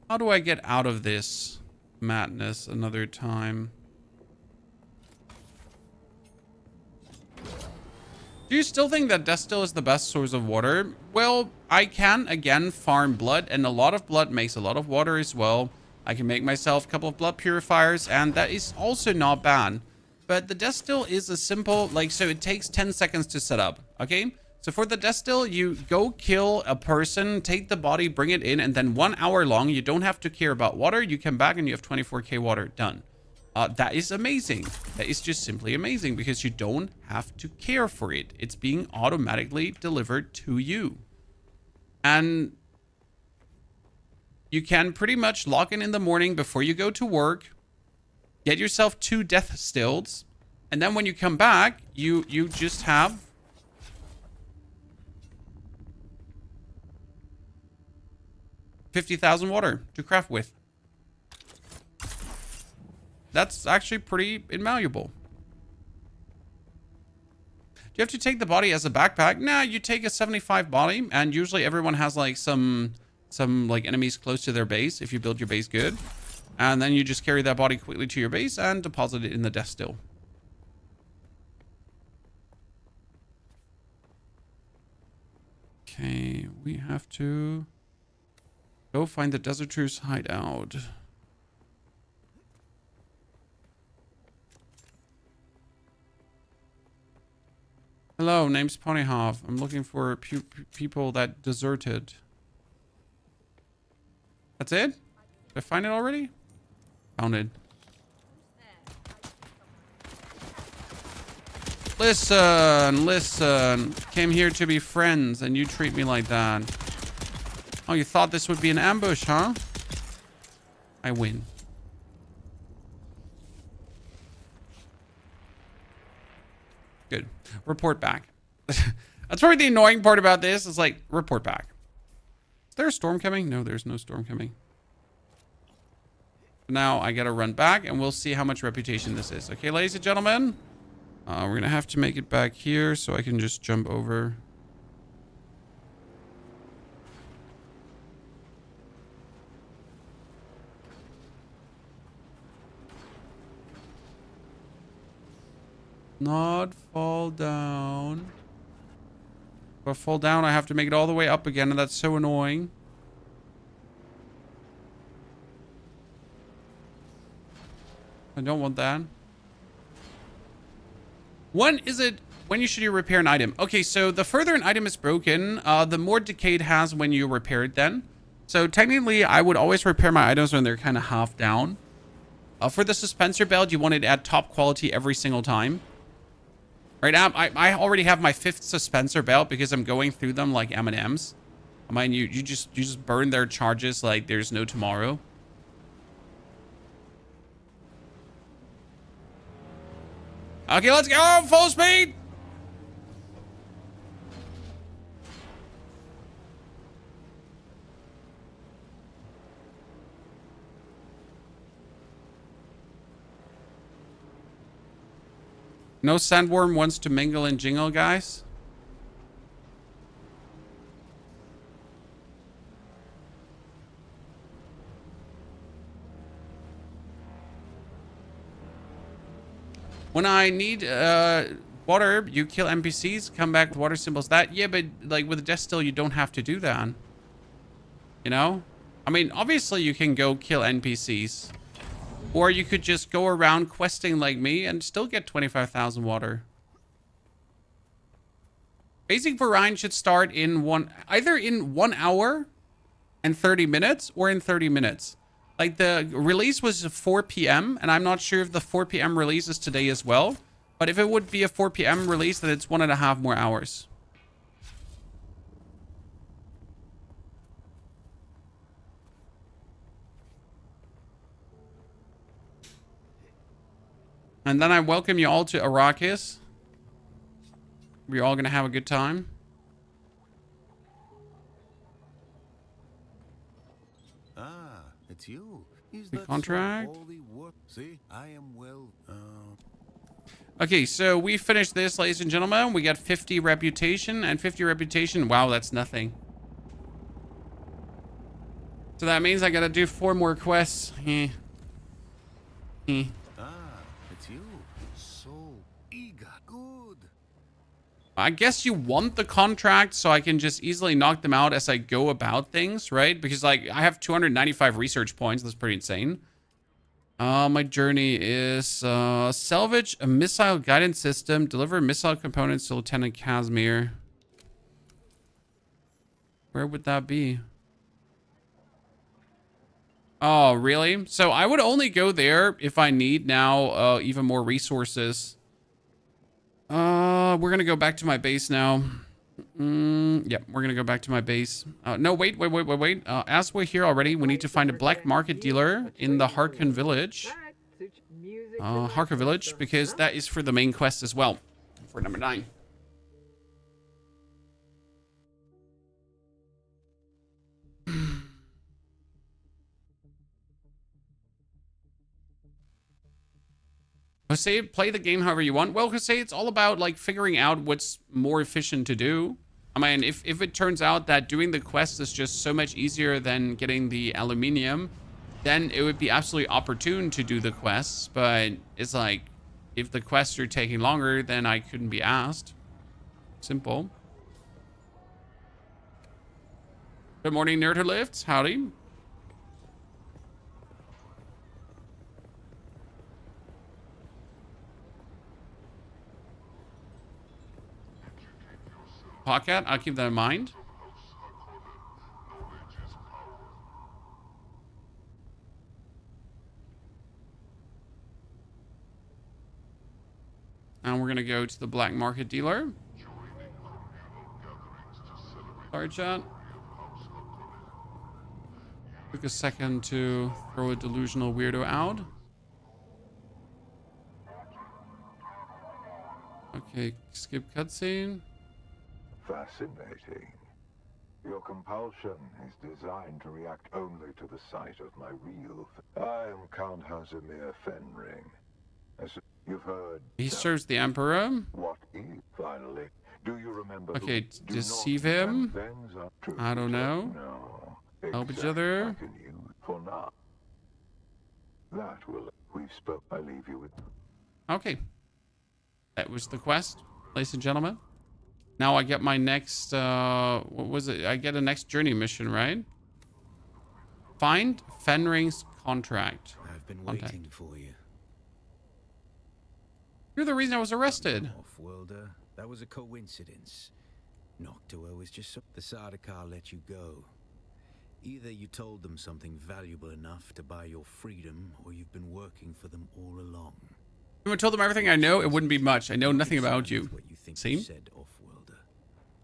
How do I get out of this madness another time? Do you still think that death still is the best source of water? Well, I can again farm blood, and a lot of blood makes a lot of water as well. I can make myself a couple of blood purifiers, and that is also not bad. But the death still is a simple, like, so it takes 10 seconds to set up, okay? So for the death still, you go kill a person, take the body, bring it in, and then 1 hour long, you don't have to care about water. You come back and you have 24k water, done. That is amazing. That is just simply amazing because you don't have to care for it. It's being automatically delivered to you. And you can pretty much log in the morning before you go to work. Get yourself 2 death stills, and then when you come back, you just have 50,000 water to craft with. That's actually pretty invaluable. Do you have to take the body as a backpack? Nah, you take a 75 body, and usually everyone has like some like enemies close to their base if you build your base good. And then you just carry that body quickly to your base and deposit it in the death still. Okay, we have to go find the Desert Truce hideout. Hello, name's Ponyhoff. I'm looking for people that deserted. That's it? Did I find it already? Found it. Listen. Came here to be friends and you treat me like that. Oh, you thought this would be an ambush, huh? I win. Good. Report back. That's probably the annoying part about this. Is like, report back. Is there a storm coming? No, there's no storm coming. Now I gotta run back and we'll see how much reputation this is. Okay, ladies and gentlemen. We're gonna have to make it back here so I can just jump over. Not fall down. If I fall down, I have to make it all the way up again, and that's so annoying. I don't want that. When you should you repair an item? Okay, so the further an item is broken, the more decay it has when you repair it then. So technically, I would always repair my items when they're kind of half down. For the suspensor belt, you want it at top quality every single time. Right now, I already have my 5th suspensor belt because I'm going through them like M&Ms. I mean, you just burn their charges like there's no tomorrow. Okay, let's go full speed. No sandworm wants to mingle and jingle, guys. When I need water, you kill NPCs, come back with water symbols. That, yeah, but like with the death still, you don't have to do that. You know? I mean, obviously you can go kill NPCs. Or you could just go around questing like me and still get 25,000 water. Basic Variant should start in either in 1 hour and 30 minutes or in 30 minutes. Like the release was 4 p.m. and I'm not sure if the 4 p.m. release is today as well. But if it would be a 4 p.m. release, then it's 1.5 more hours. And then I welcome you all to Arrakis. We're all going to have a good time. Ah, it's you. Is The that contract? all the work? See, I am well. Okay, so we finished this, ladies and gentlemen. We got 50 reputation and 50 reputation. Wow, that's nothing. So that means I got to do 4 more quests. It's you. So eager. Good. I guess you want the contract so I can just easily knock them out as I go about things, right? Because like I have 295 research points. That's pretty insane. My journey is salvage a missile guidance system, deliver missile components to Lieutenant Casimir. Where would that be? Oh, really? So I would only go there if I need now even more resources. We're gonna go back to my base now. Yep, we're gonna go back to my base. No, wait. As we're here already, we need to find a black market dealer in the Harkon village. Harkon village, because that is for the main quest as well. For number 9. Jose, play the game however you want. Well, Jose, it's all about like figuring out what's more efficient to do. I mean, if it turns out that doing the quest is just so much easier than getting the aluminium, then it would be absolutely opportune to do the quests. But it's like, if the quests are taking longer, then I couldn't be asked. Simple. Good morning, Nerdlifts. Howdy. Pocket, I'll keep that in mind. And we're gonna go to the black market dealer. Sorry, chat. Took a second to throw a delusional weirdo out. Okay, skip cutscene. Fascinating. Your compulsion is designed to react only to the sight of my real... I am Count Hazimir Fenring. As you've heard... He serves the Emperor. What is... Finally, do you remember... Okay, deceive him? I don't know. No. Help each other. For now. That will... We've spoke... I leave you with... Okay. That was the quest, ladies and gentlemen. Now I get my next, what was it? I get a next journey mission, right? Find Fenring's contract. I've been waiting for you. You're the reason I was arrested. Off-worlder, that was a coincidence. Noctua was just so... The Sardaukar let you go. Either you told them something valuable enough to buy your freedom, or you've been working for them all along. If I told them everything I know, it wouldn't be much. I know nothing about you. What you think See? you said, Off-worlder.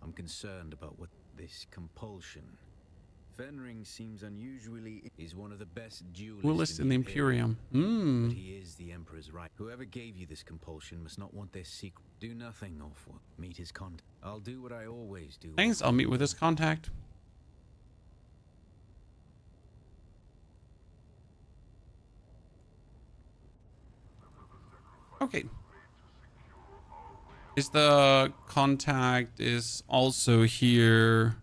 I'm concerned about what this compulsion. Fenring seems unusually... He's one of the best duelists in the Imperium. Hmm. But he is the Emperor's right. Whoever gave you this compulsion must not want their secret. Do nothing, Off-worlder. Meet his contact. I'll do what I always do. Thanks, I'll meet with his contact. Okay. Is the contact is also here.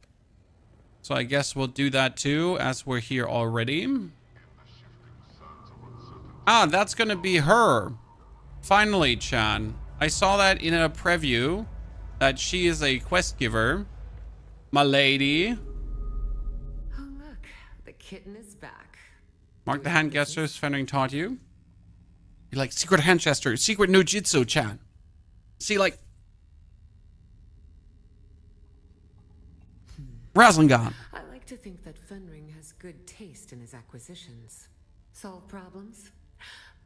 So I guess we'll do that too, as we're here already. Ah, that's gonna be her. Finally, Chan. I saw that in a preview, that she is a quest giver. My lady. Oh look, the kitten is back. Mark the hand gestures Fenring taught you. You like secret hand gesture, secret no jutsu, Chan. See, like... Rasengan. I like to think that Fenring has good taste in his acquisitions. Solve problems?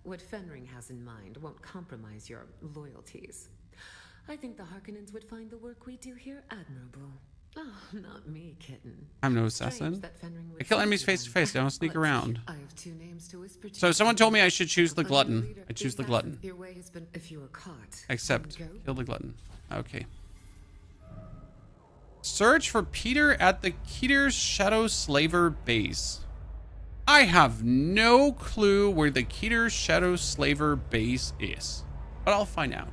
What Fenring has in mind won't compromise your loyalties. I think the Harkonnens would find the work we do here admirable. Oh, not me, kitten. I'm no assassin. I kill enemies face to face. I don't sneak around. I have two names to whisper to. So someone told me I should choose the glutton. I choose the glutton. Your way has been if you were caught. Except kill the glutton. Okay. Search for Peter at the Keter's Shadow Slaver base. I have no clue where the Keter's Shadow Slaver base is, but I'll find out.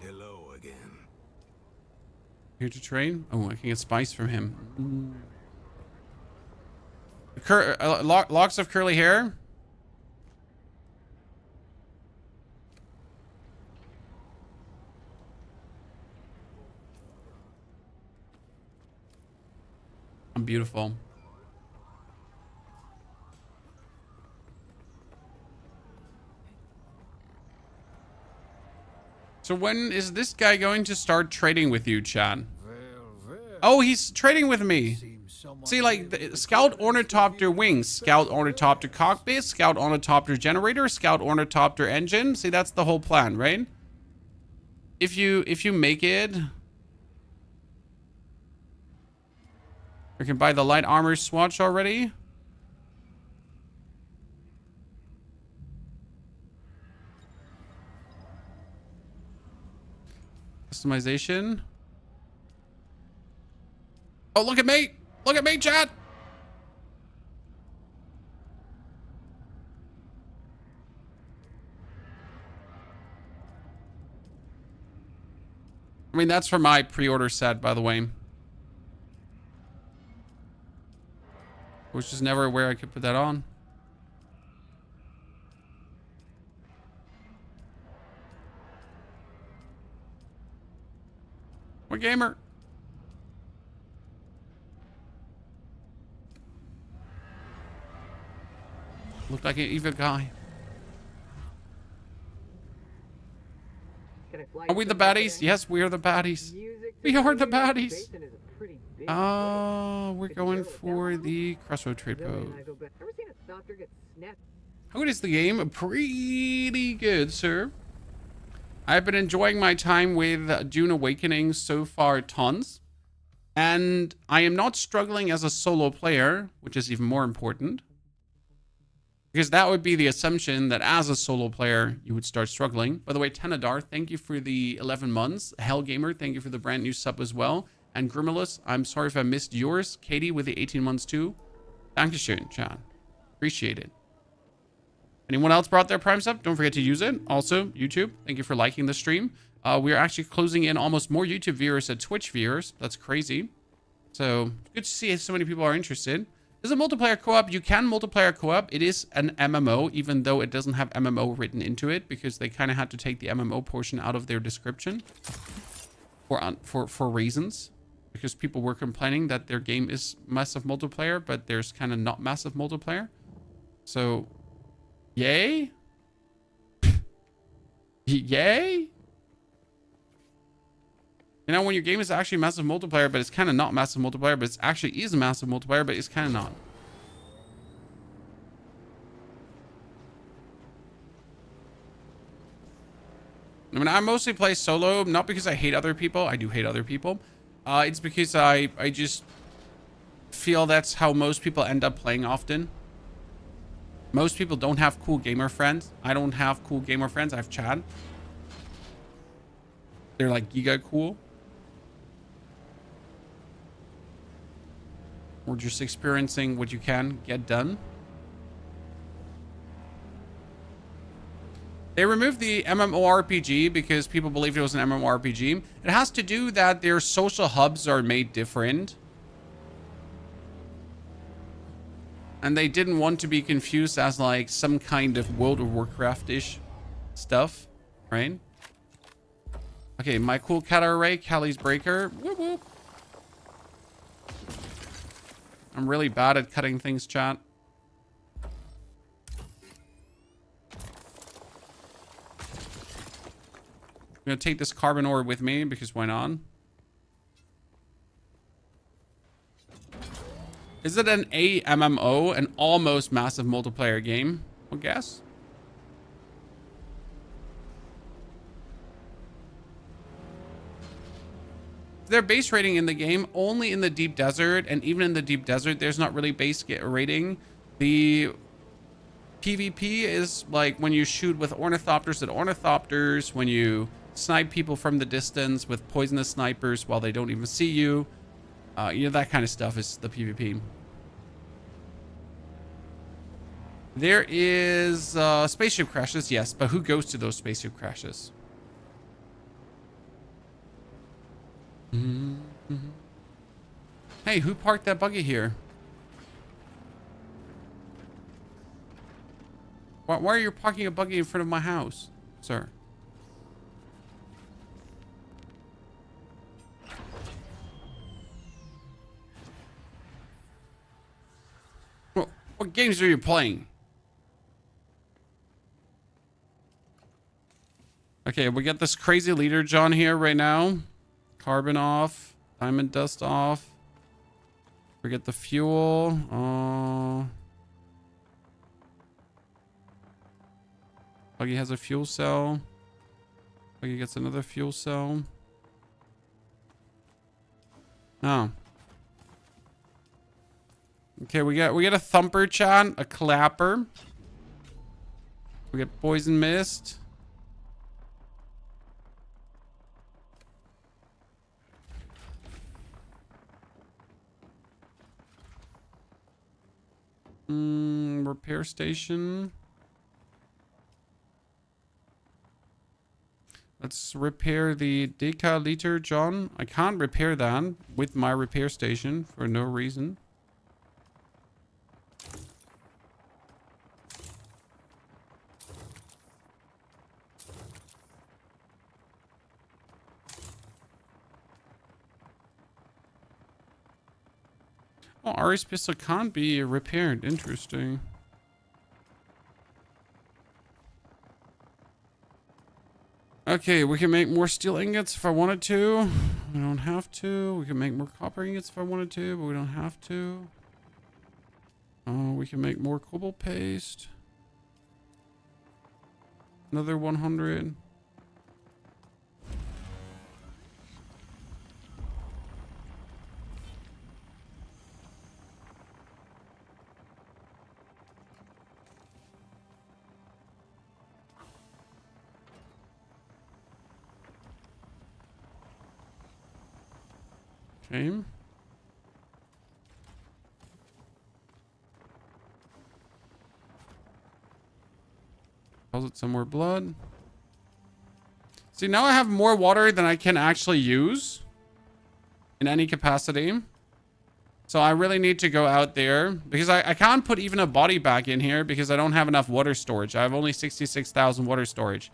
Hello again. Here to train? Oh, I can get spice from him. Locks of curly hair. I'm beautiful. So when is this guy going to start trading with you, Chad? Oh, he's trading with me. See, like, the Scout Ornithopter wings, Scout Ornithopter cockpit, Scout Ornithopter generator, Scout Ornithopter engine. See, that's the whole plan, right? If you make it... You can buy the light armor swatch already. Customization. Oh, look at me! Look at me, chat! I mean, that's for my pre-order set, by the way. I was just never aware I could put that on. What gamer? Looked like an evil guy. Are we the baddies? Yes, we are the baddies. We are the baddies. Oh, we're going for the crossroad trade post. How good is the game? Pretty good, sir. I've been enjoying my time with Dune Awakening so far tons. And I am not struggling as a solo player, which is even more important. Because that would be the assumption that as a solo player, you would start struggling. By the way, Tenadar, thank you for the 11 months. Hellgamer, thank you for the brand new sub as well. And Grimulus, I'm sorry if I missed yours. Katie with the 18 months too. Dankeschön, Chan. Appreciate it. Anyone else brought their Prime sub? Don't forget to use it. Also, YouTube, thank you for liking the stream. We are actually closing in almost more YouTube viewers than Twitch viewers. That's crazy. So, good to see so many people are interested. Is it multiplayer co-op? You can multiplayer co-op. It is an MMO, even though it doesn't have MMO written into it, because they kind of had to take the MMO portion out of their description for reasons. Because people were complaining that their game is massive multiplayer, but there's kind of not massive multiplayer. So, yay? Yay? You know, when your game is actually massive multiplayer, but it's kind of not massive multiplayer, but it actually is massive multiplayer, but it's kind of not. I mean, I mostly play solo, not because I hate other people. I do hate other people. It's because I just feel that's how most people end up playing often. Most people don't have cool gamer friends. I don't have cool gamer friends. I have Chad. They're like giga cool. We're just experiencing what you can get done. They removed the MMORPG because people believed it was an MMORPG. It has to do that their social hubs are made different. And they didn't want to be confused as like some kind of World of Warcraft-ish stuff, right? Okay, my cool cat array, Callie's Breaker. Whoop whoop. I'm really bad at cutting things, chat. I'm gonna take this carbon ore with me because why not? Is it an AMMO, an almost massive multiplayer game? I guess. Their base rating in the game only in the deep desert, and even in the deep desert there's not really base rating. The PvP is like when you shoot with ornithopters at ornithopters, when you snipe people from the distance with poisonous snipers while they don't even see you. You know, that kind of stuff is the PvP. There is spaceship crashes, yes, but who goes to those spaceship crashes? Mm-hmm. Hey, who parked that buggy here? Why are you parking a buggy in front of my house, sir? What games are you playing? Okay, we got this crazy leader John here right now. Carbon off. Diamond dust off. We get the fuel. Buggy has a fuel cell. Buggy gets another fuel cell. Oh. Okay, we got a thumper chat, a clapper. We got poison mist. Repair station. Let's repair the decaliter, John. I can't repair that with my repair station for no reason. Oh, Ari's pistol can't be repaired. Interesting. Okay, we can make more steel ingots if I wanted to. We don't have to. We can make more copper ingots if I wanted to, but we don't have to. We can make more cobalt paste. Another 100. Okay. Deposit some more blood. See, now I have more water than I can actually use in any capacity. So I really need to go out there because I can't put even a body back in here because I don't have enough water storage. I have only 66,000 water storage.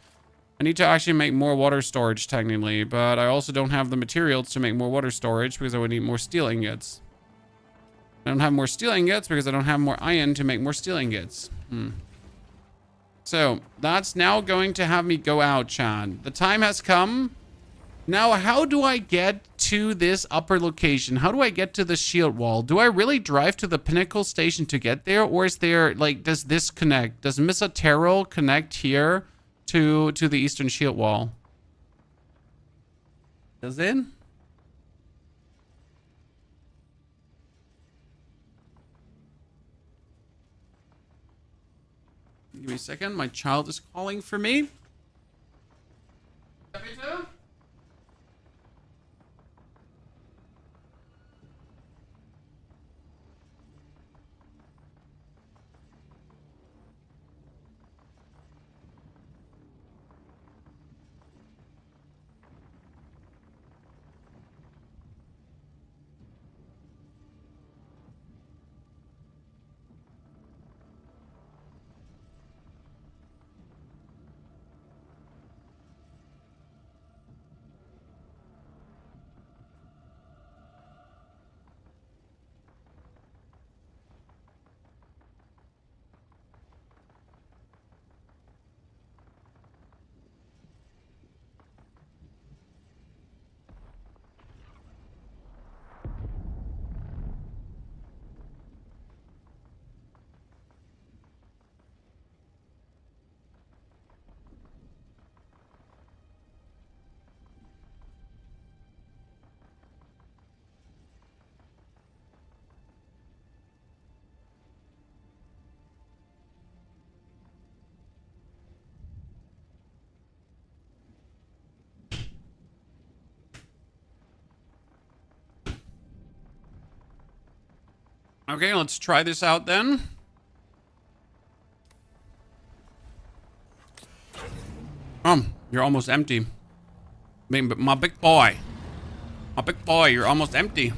I need to actually make more water storage technically, but I also don't have the materials to make more water storage because I would need more steel ingots. I don't have more steel ingots because I don't have more iron to make more steel ingots. So that's now going to have me go out, Chad. The time has come. Now, how do I get to this upper location? How do I get to the shield wall? Do I really drive to the pinnacle station to get there? Or is there, like, does this connect? Does Missa Terrell connect here to the eastern shield wall? Does it? Give me a second. My child is calling for me. Okay, let's try this out then. You're almost empty. My big boy. My big boy, you're almost empty.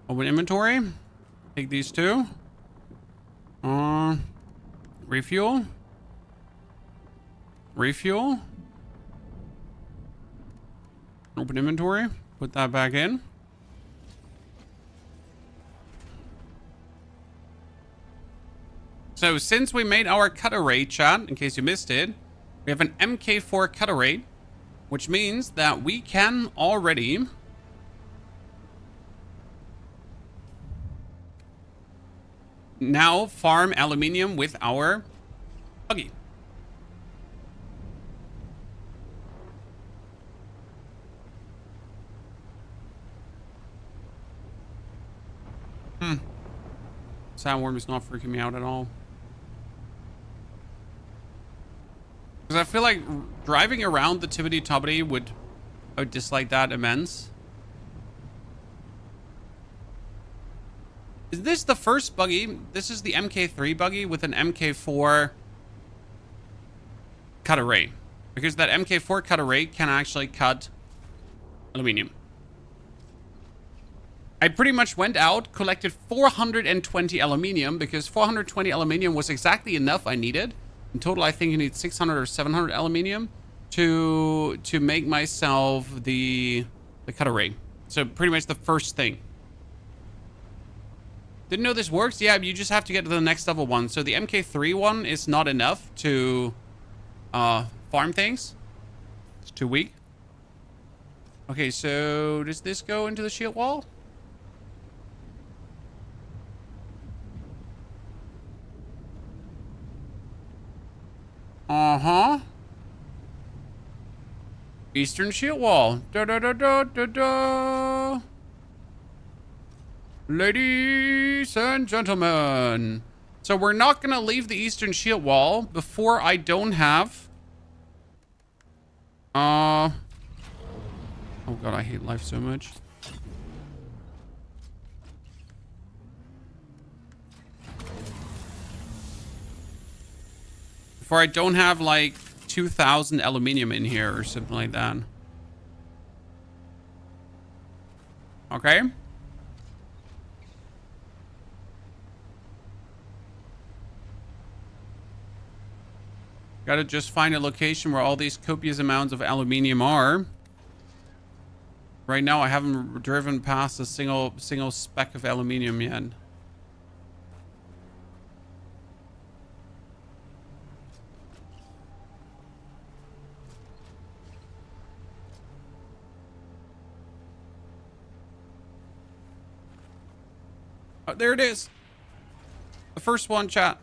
Open inventory. Take these two. Refuel. Refuel. Open inventory. Put that back in. So since we made our cutter rate, chat, in case you missed it, we have an MK4 cutter rate, which means that we can already now farm aluminium with our buggy. Sandworm is not freaking me out at all. Because I feel like driving around the Tibbity Tobbity I would dislike that immense. Is this the first buggy? This is the MK3 buggy with an MK4 cut array. Because that MK4 cut array can actually cut aluminium. I pretty much went out, collected 420 aluminium because 420 aluminium was exactly enough I needed. In total, I think you need 600 or 700 aluminium to make myself the cut array. So pretty much the first thing. Didn't know this works? Yeah, you just have to get to the next level one. So the MK3 one is not enough to farm things. It's too weak. Okay, so does this go into the shield wall? Uh-huh. Eastern shield wall. Da da da da da da. Ladies and gentlemen. So we're not gonna leave the eastern shield wall before I don't have oh god, I hate life so much. Before I don't have like 2,000 aluminium in here or something like that. Okay. Gotta just find a location where all these copious amounts of aluminium are. Right now I haven't driven past a single speck of aluminium yet. Oh, there it is. The first one, chat.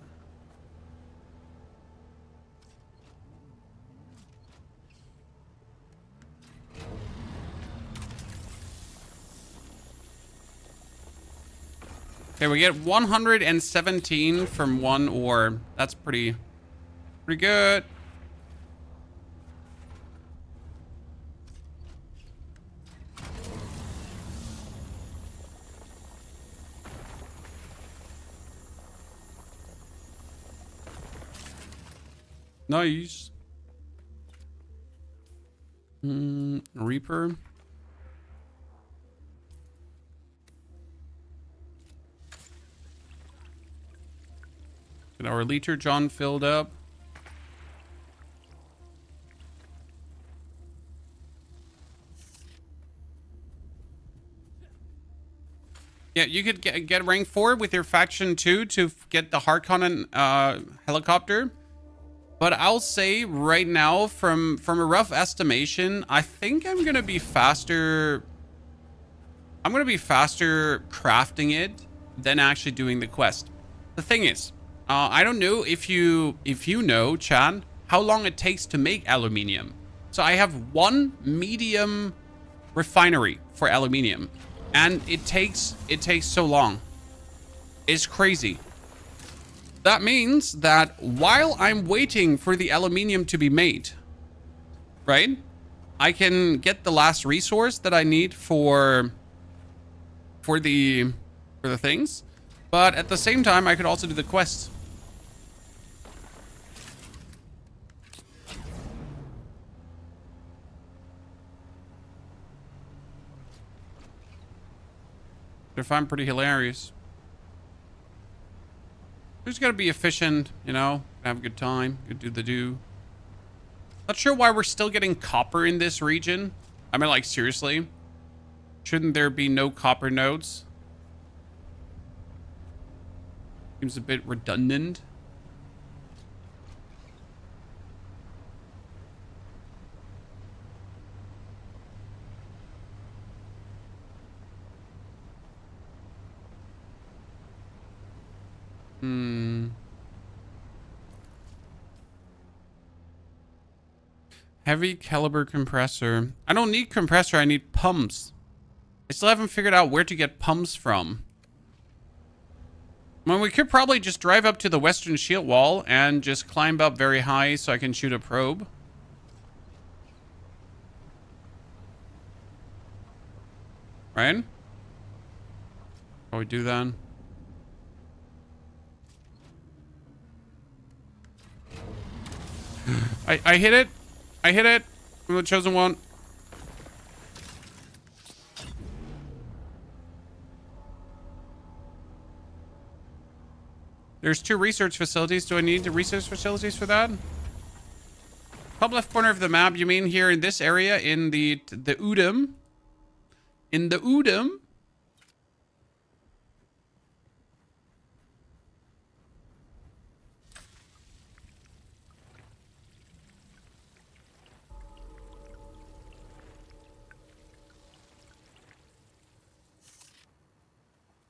Okay, we get 117 from one ore. That's pretty good. Nice. Reaper. Get our liter John filled up. Yeah, you could get rank 4 with your faction 2 to get the Harkonnen helicopter. But I'll say right now, from a rough estimation, I think I'm gonna be faster. I'm gonna be faster crafting it than actually doing the quest. The thing is, I don't know if you know, Chan, how long it takes to make aluminium. So I have one medium refinery for aluminium, and it takes so long. It's crazy. That means that while I'm waiting for the aluminium to be made, right, I can get the last resource that I need for the things, but at the same time I could also do the quests. I find pretty hilarious. Just gotta be efficient, you know, have a good time, good do the do. Not sure why we're still getting copper in this region. I mean, like, seriously, shouldn't there be no copper nodes? Seems a bit redundant. Heavy caliber compressor. I don't need compressor, I need pumps. I still haven't figured out where to get pumps from. Well, we could probably just drive up to the western shield wall and just climb up very high so I can shoot a probe. Right? How we do that? I hit it. I hit it. I'm the chosen one. There's 2 research facilities. Do I need the research facilities for that? Top left corner of the map. You mean here in this area in the Udom? In the Udom?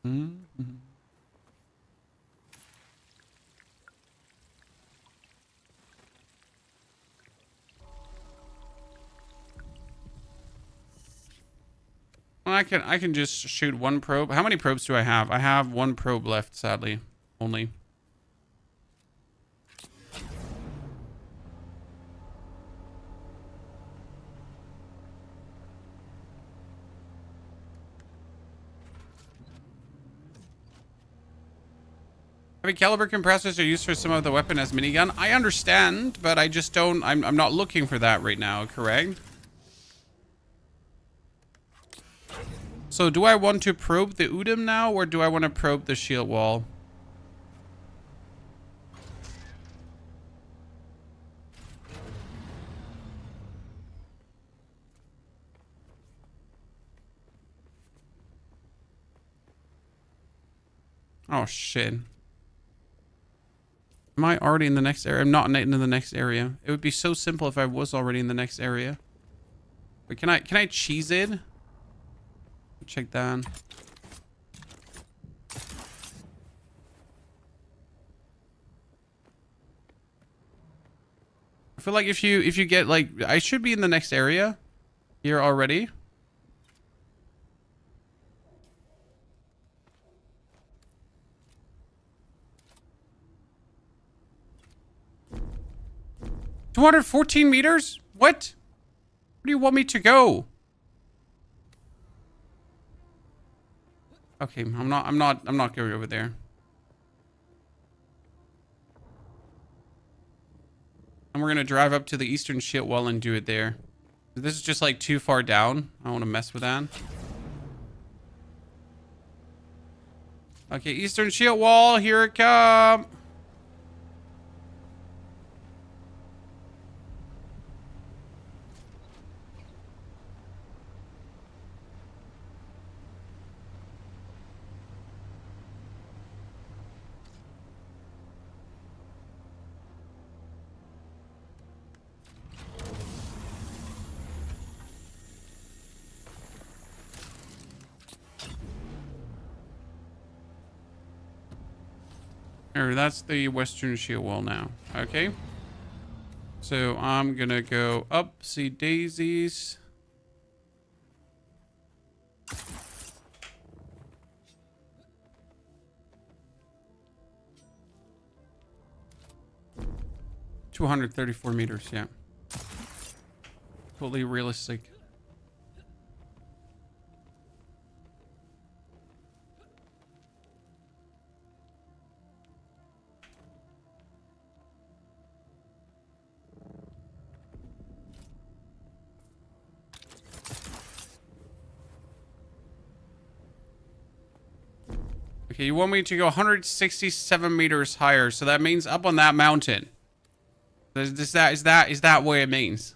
Mm-hmm. Well, I can just shoot 1 probe. How many probes do I have? I have 1 probe left, sadly. Only. Heavy caliber compressors are used for some of the weapon as minigun. I understand, but I just don't... I'm not looking for that right now, correct? So do I want to probe the Udom now, or do I want to probe the shield wall? Oh, shit. Am I already in the next area? I'm not in the next area. It would be so simple if I was already in the next area. Wait, can I cheese it? Check that. I feel like if you get like, I should be in the next area here already. $214 meters? What? Where do you want me to go? Okay, I'm not going over there. And we're gonna drive up to the eastern shield wall and do it there. This is just like too far down. I don't want to mess with that. Okay, eastern shield wall, here it comes. That's the western shield wall now. Okay. So I'm gonna go up, see daisies. $234 meters, yeah. Totally realistic. Okay, you want me to go 167 meters higher, so that means up on that mountain. Is that what it means?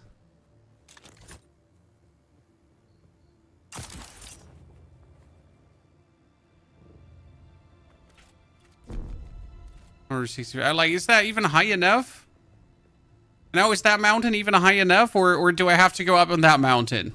Or 60. Like, is that even high enough? No, is that mountain even high enough, or do I have to go up on that mountain?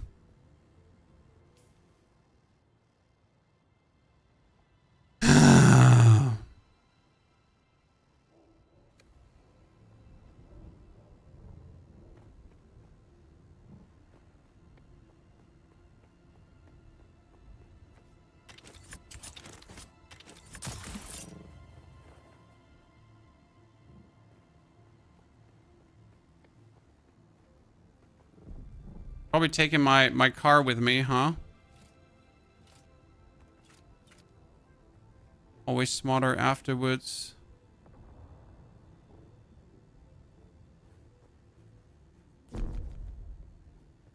Probably taking my car with me, huh? Always smarter afterwards.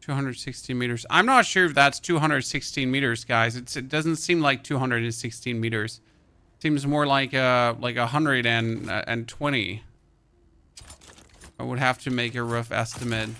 216 meters. I'm not sure if that's 216 meters, guys. It doesn't seem like 216 meters. Seems more like 120. I would have to make a rough estimate.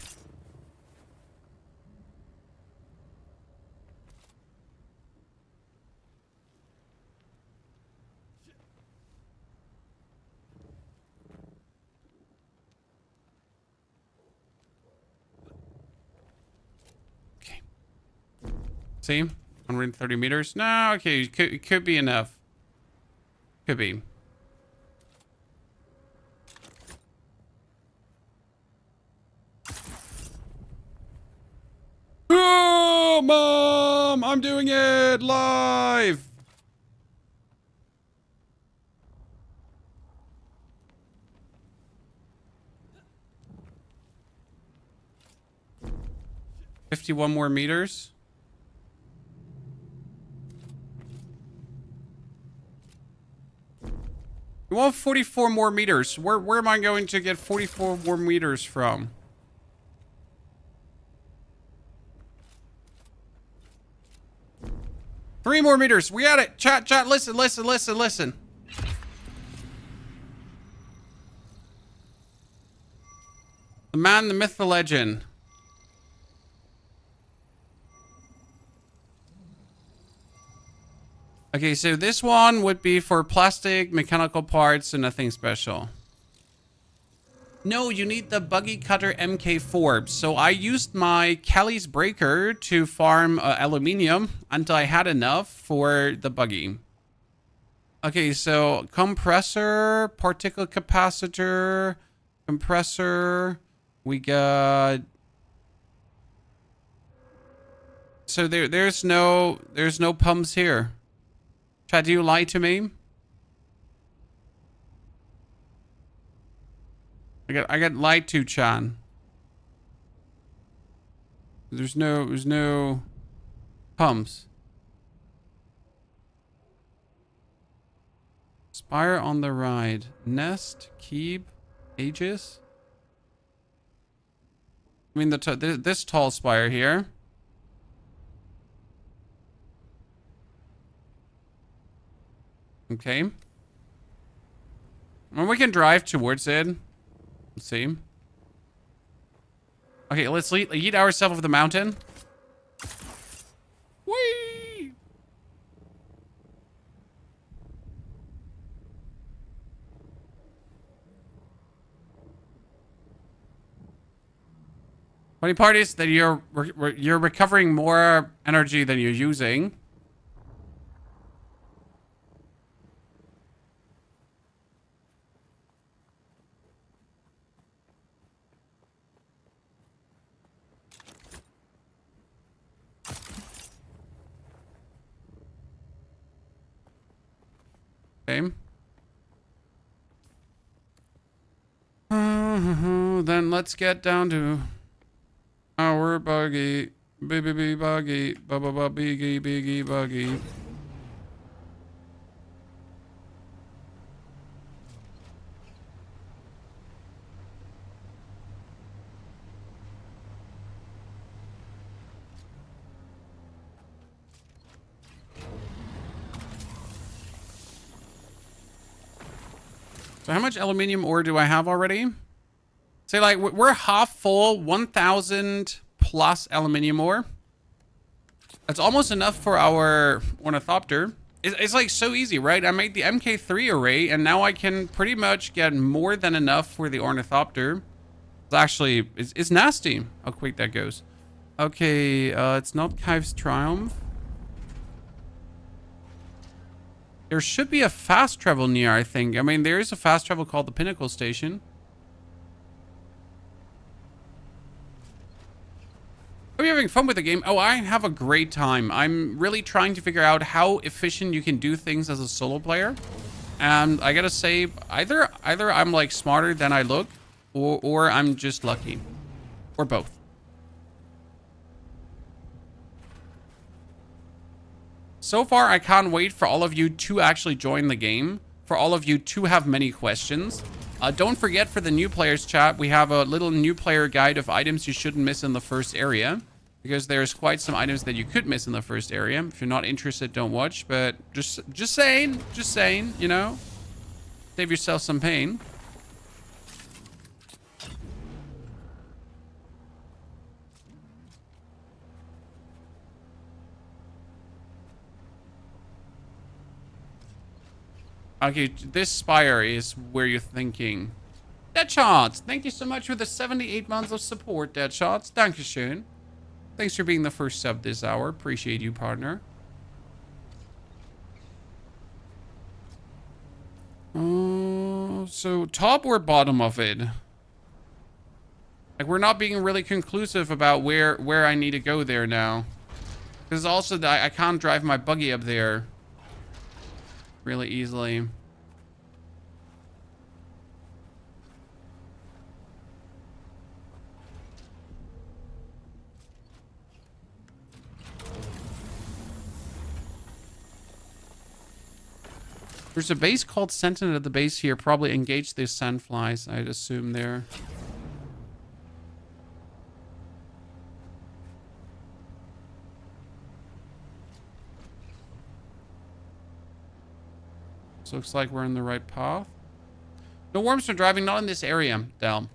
See? 130 meters? No, okay. It could be enough. Could be. Oh, Mom! I'm doing it live! $51 more meters. We want 44 more meters. Where am I going to get 44 more meters from? Three more meters. We got it. Chat, listen. The man, the myth, the legend. Okay, so this one would be for plastic, mechanical parts, and nothing special. No, you need the buggy cutter MK4. So I used my Kelly's breaker to farm aluminium until I had enough for the buggy. Okay, so compressor, particle capacitor, compressor. We got... So there's no pumps here. Chad, do you lie to me? I got lied to, Chan. There's no pumps. Spire on the ride. Nest, keep, Aegis. I mean this tall spire here. Okay. Well, we can drive towards it. Let's see. Okay, let's eat ourselves of the mountain. Whee! Funny part is that you're recovering more energy than you're using. Okay. Then let's get down to our buggy. Biggy buggy. Biggy buggy. So how much aluminium ore do I have already? Say like we're half full, 1,000 plus aluminium ore. That's almost enough for our Ornithopter. It's like so easy, right? I made the MK3 array and now I can pretty much get more than enough for the Ornithopter. It's actually, it's nasty how quick that goes. Okay, it's not Kive's Triumph. There should be a fast travel near, I think. I mean, there is a fast travel called the Pinnacle Station. Are you having fun with the game? Oh, I have a great time. I'm really trying to figure out how efficient you can do things as a solo player. And I gotta say, either I'm like smarter than I look, or I'm just lucky. Or both. So far, I can't wait for all of you to actually join the game. For all of you to have many questions. Don't forget, for the new players chat, we have a little new player guide of items you shouldn't miss in the first area. because there's quite some items that you could miss in the first area. If you're not interested, don't watch, but just saying, you know, save yourself some pain. Okay, this spire is where you're thinking. Deadshots, thank you so much for the 78 months of support, Deadshots. Dankeschön. Thanks for being the first sub this hour. Appreciate you, partner. So top or bottom of it? Like, we're not being really conclusive about where I need to go there now. Because also that I can't drive my buggy up there really easily. There's a base called Sentinel at the base here. Probably engage these sandflies, I'd assume there. So looks like we're in the right path. No worms are driving, not in this area, Del.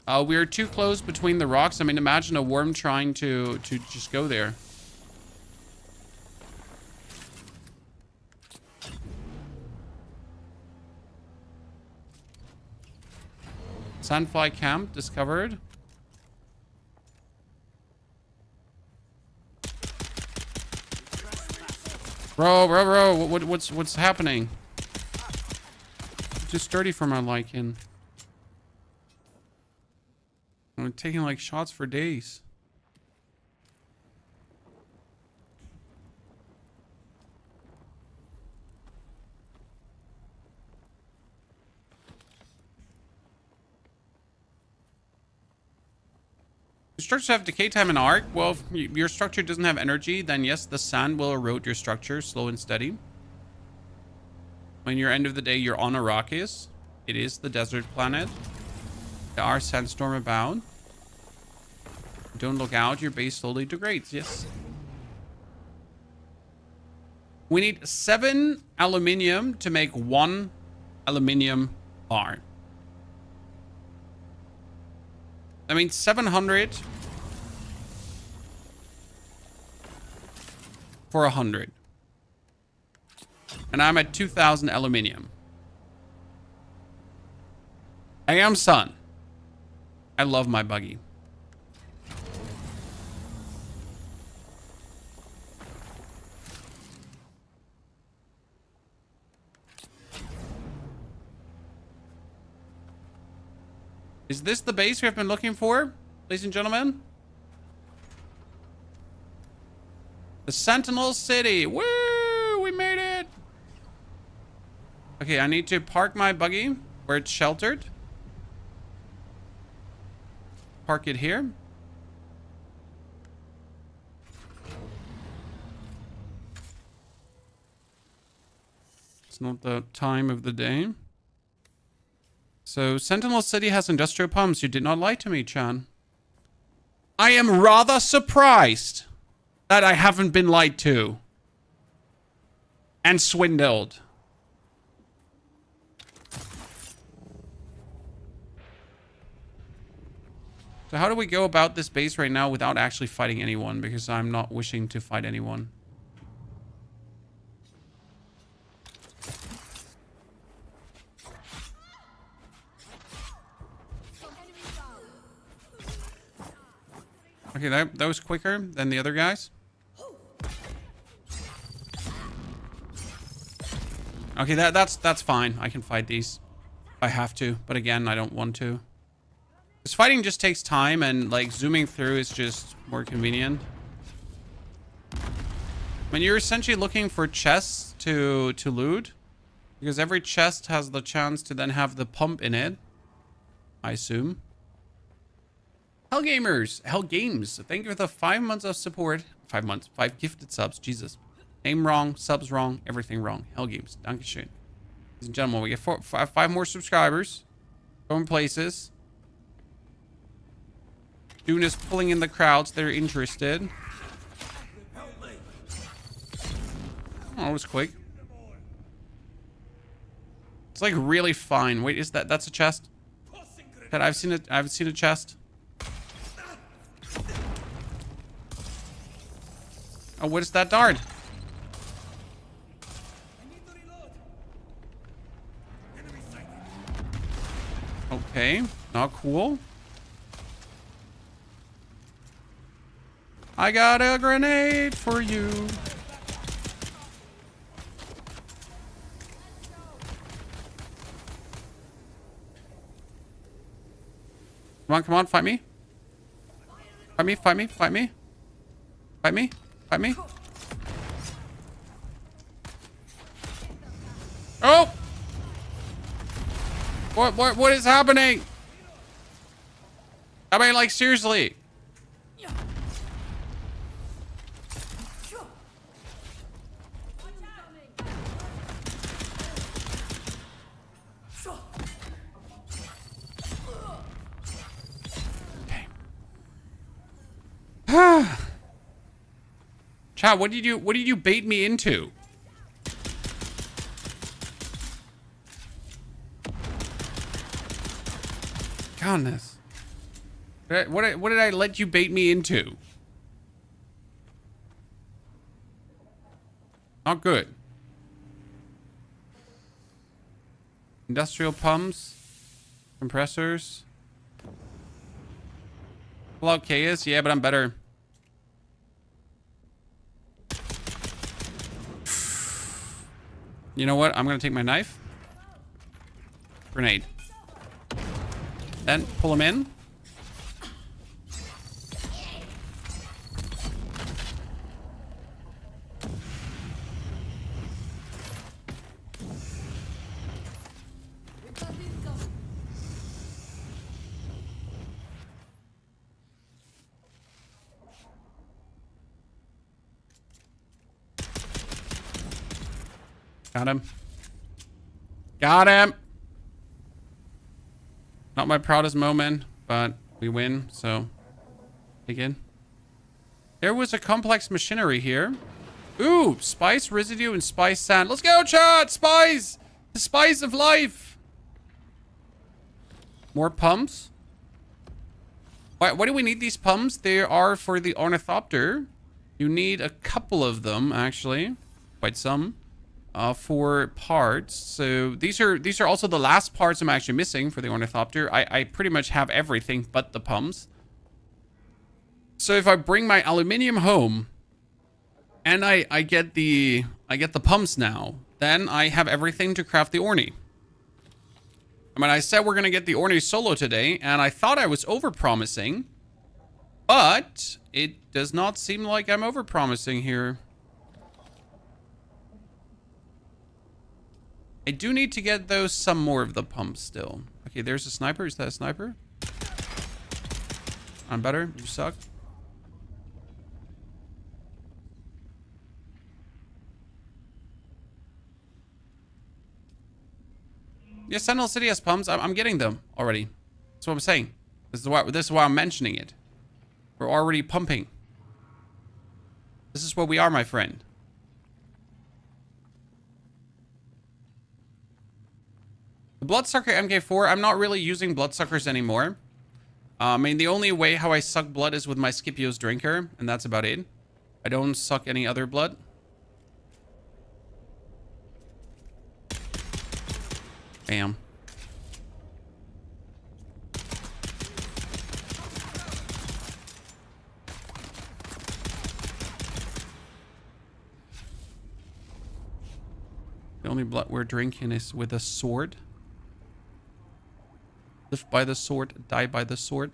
We're too close between the rocks. I mean, imagine a worm trying to just go there. Sandfly camp discovered. Bro, what's happening? Too sturdy for my liking. I'm taking like shots for days. Structures have decay time and arc. Well, if your structure doesn't have energy, then yes, the sand will erode your structure slow and steady. When you're end of the day, you're on Arrakis. It is the desert planet. There are sandstorm abound. Don't look out, your base slowly degrades. Yes. We need 7 aluminium to make 1 aluminium bar. I mean, 700 for 100. And I'm at 2,000 aluminium. I am son. I love my buggy. Is this the base we have been looking for, ladies and gentlemen? The Sentinel City. Woo! We made it! Okay, I need to park my buggy where it's sheltered. Park it here. It's not the time of the day. So, Sentinel City has industrial pumps. You did not lie to me, Chan. I am rather surprised that I haven't been lied to. And swindled. So how do we go about this base right now without actually fighting anyone? Because I'm not wishing to fight anyone. Okay, that was quicker than the other guys. Okay, that's fine. I can fight these. I have to, but again, I don't want to. This fighting just takes time, and like zooming through is just more convenient. When you're essentially looking for chests to loot, because every chest has the chance to then have the pump in it, I assume. Hell Gamers, Hell Games, thank you for the 5 months of support. 5 months, 5 gifted subs, Jesus. Name wrong, subs wrong, everything wrong. Hell Games, Dankeschön. Ladies and gentlemen, we get 5 more subscribers. Going places. Dune is pulling in the crowds. They're interested. Oh, it was quick. It's like really fine. Wait, is that's a chest? I've seen it. I've seen a chest. Oh, what is that dart? Okay, not cool. I got a grenade for you. Come on, fight me. Fight me, fight me, fight me. Fight me, fight me. Oh! What is happening? I mean, like, seriously. Chat, what did you bait me into? Goodness. What did I let you bait me into? Not good. Industrial pumps. Compressors. Pull out chaos? Yeah, but I'm better. You know what? I'm gonna take my knife. Grenade. Then pull him in. Got him. Got him. Not my proudest moment, but we win, so dig in. There was a complex machinery here. Ooh, spice residue and spice sand. Let's go, chat! Spice! The spice of life! More pumps. Why do we need these pumps? They are for the Ornithopter. You need a couple of them, actually. Quite some. For parts. So these are also the last parts I'm actually missing for the Ornithopter. I pretty much have everything but the pumps. So if I bring my aluminium home and I get the pumps now, then I have everything to craft the Orny. I mean, I said we're gonna get the Orny solo today, and I thought I was overpromising, but it does not seem like I'm overpromising here. I do need to get those some more of the pumps still. Okay, there's a sniper. Is that a sniper? I'm better. You suck. Yeah, Sentinel City has pumps. I'm getting them already. That's what I'm saying. This is why I'm mentioning it. We're already pumping. This is what we are, my friend. The Bloodsucker MK4, I'm not really using Bloodsuckers anymore. I mean, the only way how I suck blood is with my Scipio's Drinker, and that's about it. I don't suck any other blood. Bam. The only blood we're drinking is with a sword. Live by the sword, die by the sword.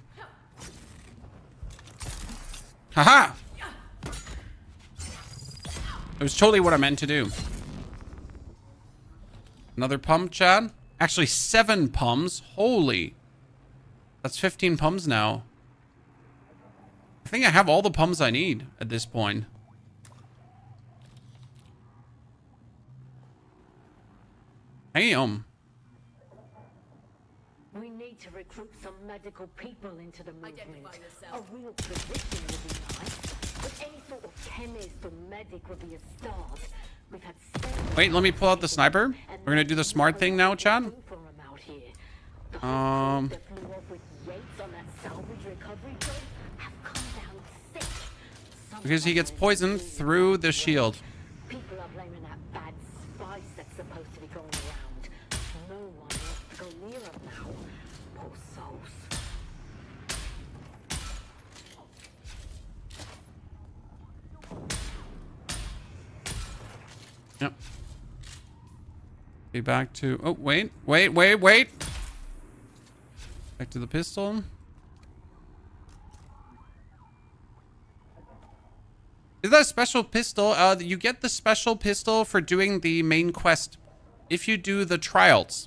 Haha! It was totally what I meant to do. Another pump, Chad? Actually, 7 pumps. Holy. That's 15 pumps now. I think I have all the pumps I need at this point. We need need to recruit some medical people into the movement. A real physician would be nice, but any sort of chemist or medic would be a start. We've had Wait, let me pull out the sniper. We're gonna do the smart thing now, Chad. Because he gets poisoned through the shield. People are blaming that bad spice that's supposed to be going around. No one wants to go near them now. Poor souls. Yep. Be back to... Oh, wait. Back to the pistol. Is that a special pistol? You get the special pistol for doing the main quest. If you do the trials,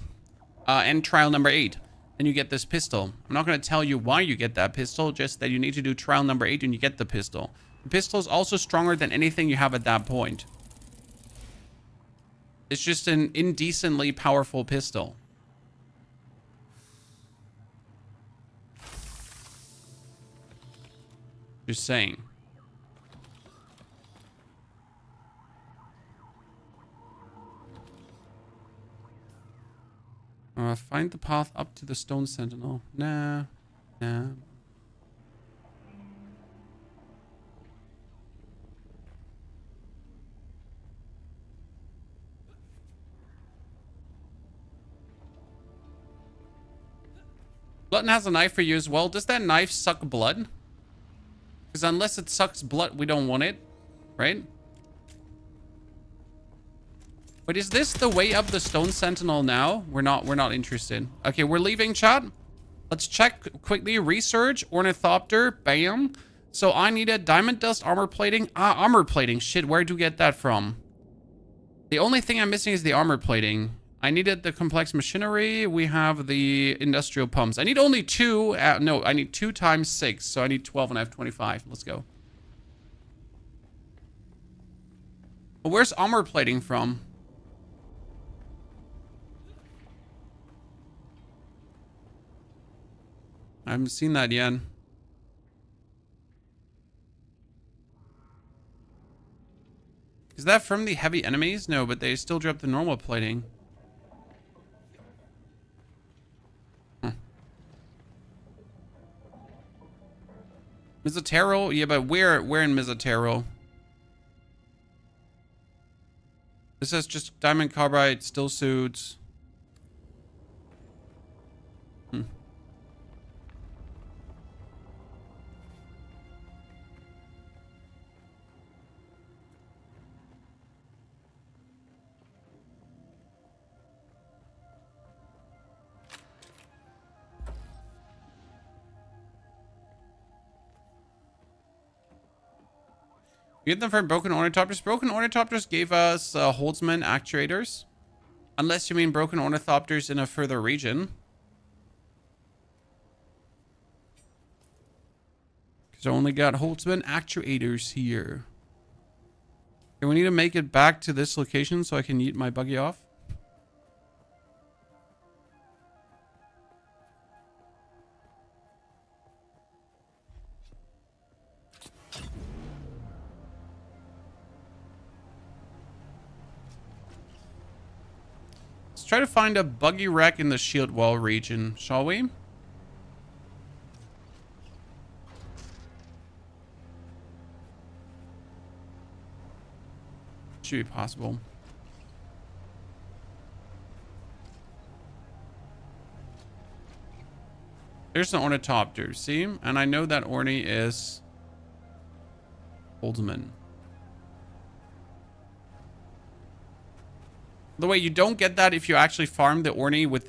and trial number 8, then you get this pistol. I'm not going to tell you why you get that pistol, just that you need to do trial number 8 and you get the pistol. The pistol is also stronger than anything you have at that point. It's just an indecently powerful pistol. Just saying. Find the path up to the stone sentinel. Nah. Glutton has a knife for you as well. Does that knife suck blood? Because unless it sucks blood, we don't want it, right? But is this the way up the stone sentinel now? We're not interested. Okay, we're leaving, chat. Let's check quickly. Research, Ornithopter, bam. So I needed diamond dust, armor plating. Armor plating. Shit, where do you get that from? The only thing I'm missing is the armor plating. I needed the complex machinery. We have the industrial pumps. I need only 2. No, I need 2 times 6. So I need 12 and I have 25. Let's go. Well, where's armor plating from? I haven't seen that yet. Is that from the heavy enemies? No, but they still drop the normal plating. Mizotero? Yeah, but where in Mizotero? This is just diamond carbide, still suits. We get them from Broken Ornithopters. Broken Ornithopters gave us Holtzman actuators. Unless you mean Broken Ornithopters in a further region. Because I only got Holtzman actuators here. Okay, we need to make it back to this location so I can yeet my buggy off. Let's try to find a buggy wreck in the shield wall region, shall we? Should be possible. There's an Ornithopter, see? And I know that Orny is Holtzman. The way you don't get that if you actually farm the Orny with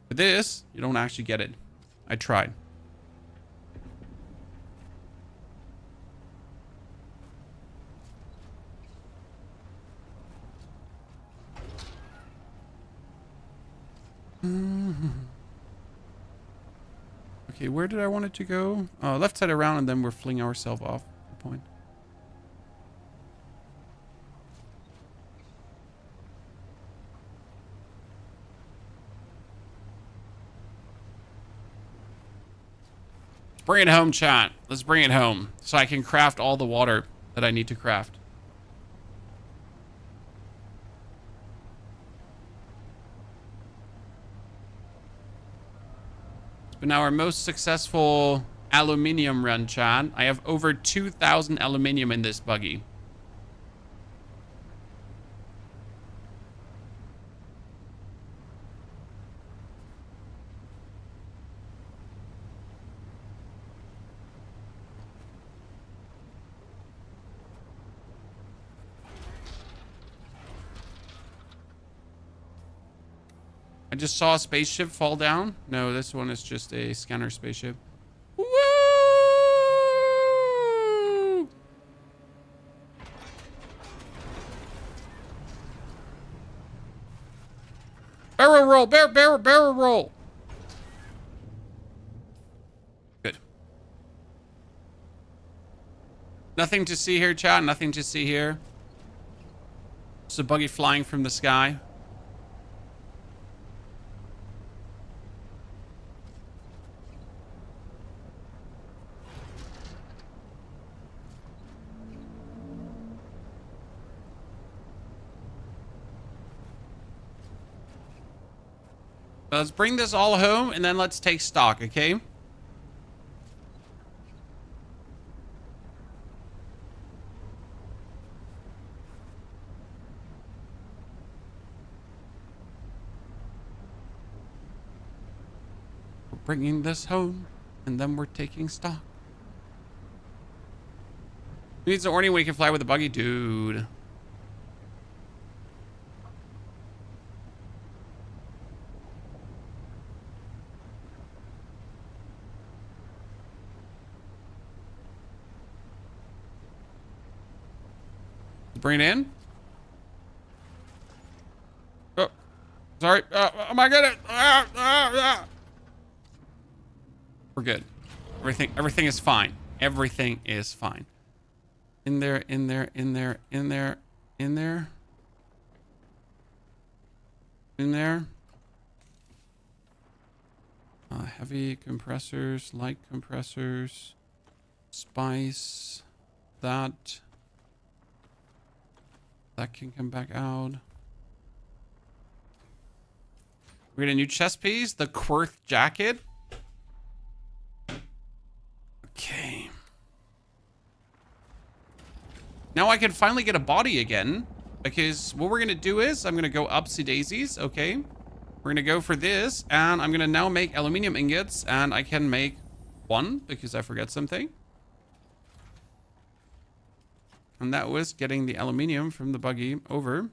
this, you don't actually get it. I tried. Okay, where did I want it to go? Left side around, and then we're flinging ourselves off the point. bring it home, chat. Let's bring it home so I can craft all the water that I need to craft. It's been our most successful aluminium run, chat. I have over 2,000 aluminium in this buggy. I just saw a spaceship fall down. No, this one is just a scanner spaceship. Woo! Barrel roll, barrel roll. Good. Nothing to see here, chat. Nothing to see here. It's a buggy flying from the sky. Let's bring this all home and then let's take stock, okay? We're bringing this home and then we're taking stock. Who needs an Orny when you can fly with a buggy? Dude. Bring it in. Oh, sorry. Oh my goodness. We're good. Everything is fine. Everything is fine. In there. Heavy compressors, light compressors, spice, that can come back out. We get a new chest piece, the Quirth jacket. Okay. Now I can finally get a body again, because what we're gonna do is I'm gonna go upsy daisies. Okay, we're gonna go for this, and I'm gonna now make aluminium ingots, and I can make one because I forgot something. And that was getting the aluminium from the buggy over.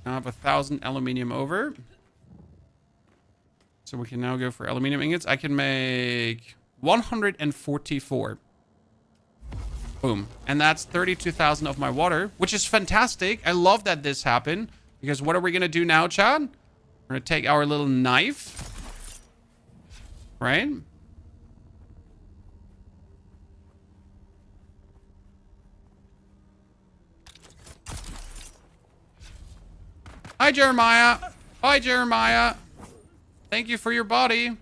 Now I have 1,000 aluminium over. So we can now go for aluminium ingots. I can make 144. Boom. And that's 32,000 of my water, which is fantastic. I love that this happened. Because what are we going to do now, Chad? We're going to take our little knife. Right? Hi, Jeremiah. Hi, Jeremiah. Thank you for your body.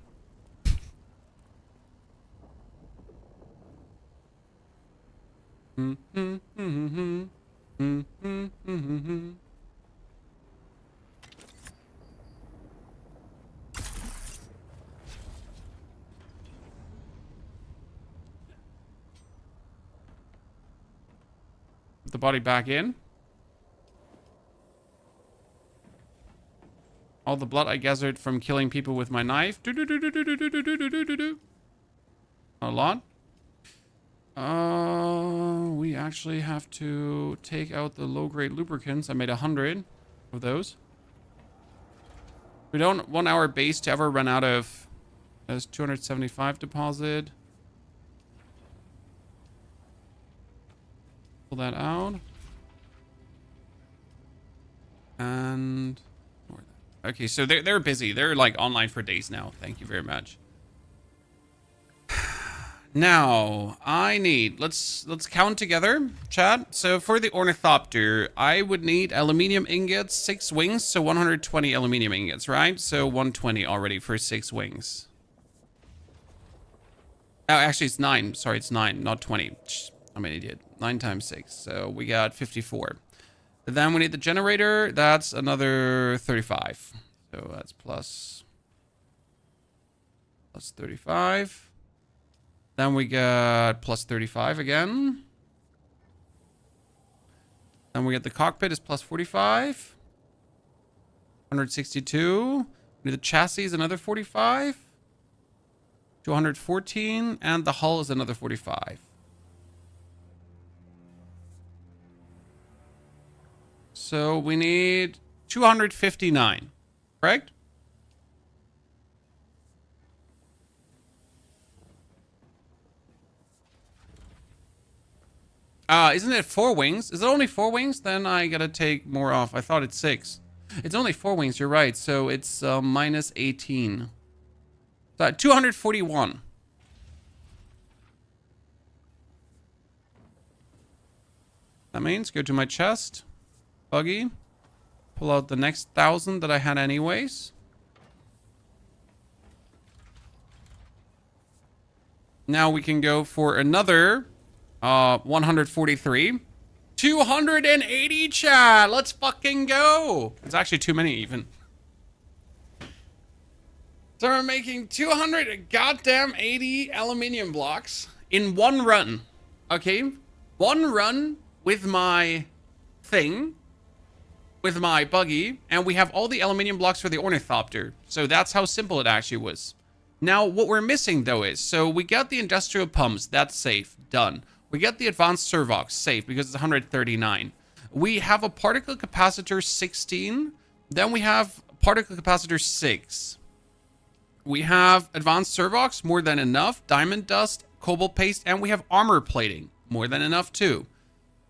Put the body back in. All the blood I gathered from killing people with my knife. A lot. We actually have to take out the low-grade lubricants. I made 100 of those. We don't want our base to ever run out of... There's 275 deposit. Pull that out. And... Okay, so they're busy. They're like online for days now. Thank you very much. Now, I need, let's count together, chat. So for the Ornithopter, I would need aluminium ingots, 6 wings, so 120 aluminium ingots, right? So 120 already for 6 wings. Oh, actually it's 9. Sorry, it's 9, not 20. I'm an idiot. 9 times 6, so we got 54. Then we need the generator, that's another 35. So that's plus 35. Then we got plus 35 again. Then we get the cockpit is plus 45. 162. We need the chassis is another 45. 214. And the hull is another 45. So we need 259. Correct? Isn't it 4 wings? Is it only 4 wings? Then I gotta take more off. I thought it's 6. It's only 4 wings, you're right. So it's minus 18. So 241. That means go to my chest. Buggy. Pull out the next 1,000 that I had anyways. Now we can go for another 143. 280, chat. Let's fucking go. It's actually too many even. So we're making 200 goddamn 80 aluminium blocks in one run. Okay? One run with my thing. With my buggy. And we have all the aluminium blocks for the Ornithopter. So that's how simple it actually was. Now, what we're missing though is, so we got the industrial pumps. That's safe. Done. We get the advanced servox, safe, because it's 139. We have a particle capacitor 16. Then we have particle capacitor 6. We have advanced servox, more than enough. Diamond dust, cobalt paste, and we have armor plating, more than enough too.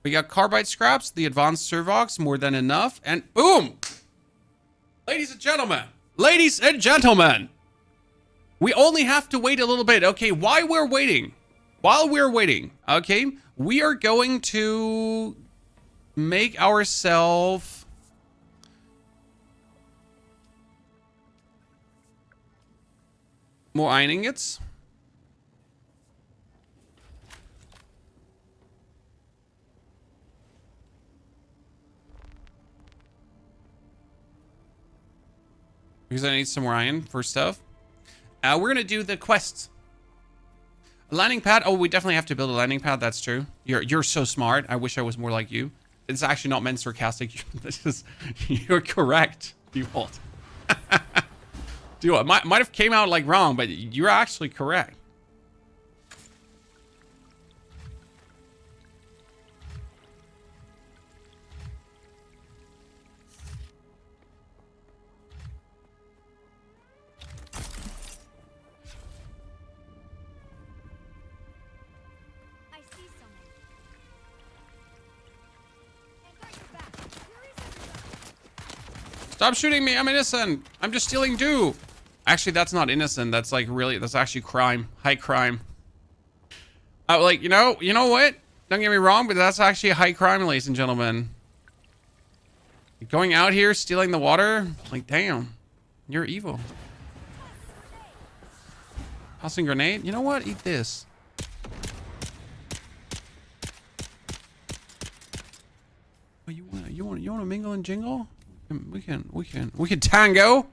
We got carbide scraps, the advanced servox, more than enough, and boom! Ladies and gentlemen, we only have to wait a little bit. Okay, while we're waiting, okay, we are going to make ourselves more iron ingots. Because I need some more iron for stuff. We're going to do the quests. A landing pad. Oh, we definitely have to build a landing pad. That's true. You're so smart. I wish I was more like you. It's actually not meant sarcastic. This is, you're correct. Default. Dude, might have came out like wrong, but you're actually correct. Stop shooting me. I'm innocent. I'm just stealing dew. Actually, that's not innocent. That's like really, that's actually crime. High crime. Like, you know what? Don't get me wrong, but that's actually a high crime, ladies and gentlemen. Going out here, stealing the water. Like, damn. You're evil. Tossing grenade. You know what? Eat this. Oh, you want to mingle and jingle? We can tango.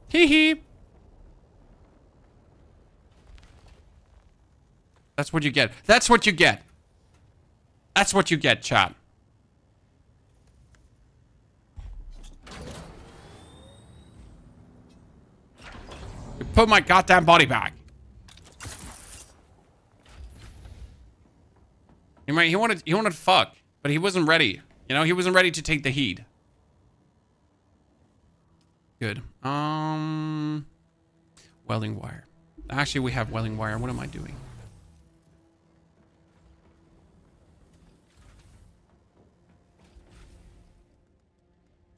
Hee hee. That's what you get. That's what you get. That's what you get, chat. You put my goddamn body back. He wanted to fuck, but he wasn't ready. You know, he wasn't ready to take the heat. Good. Welding wire. Actually, we have welding wire. What am I doing?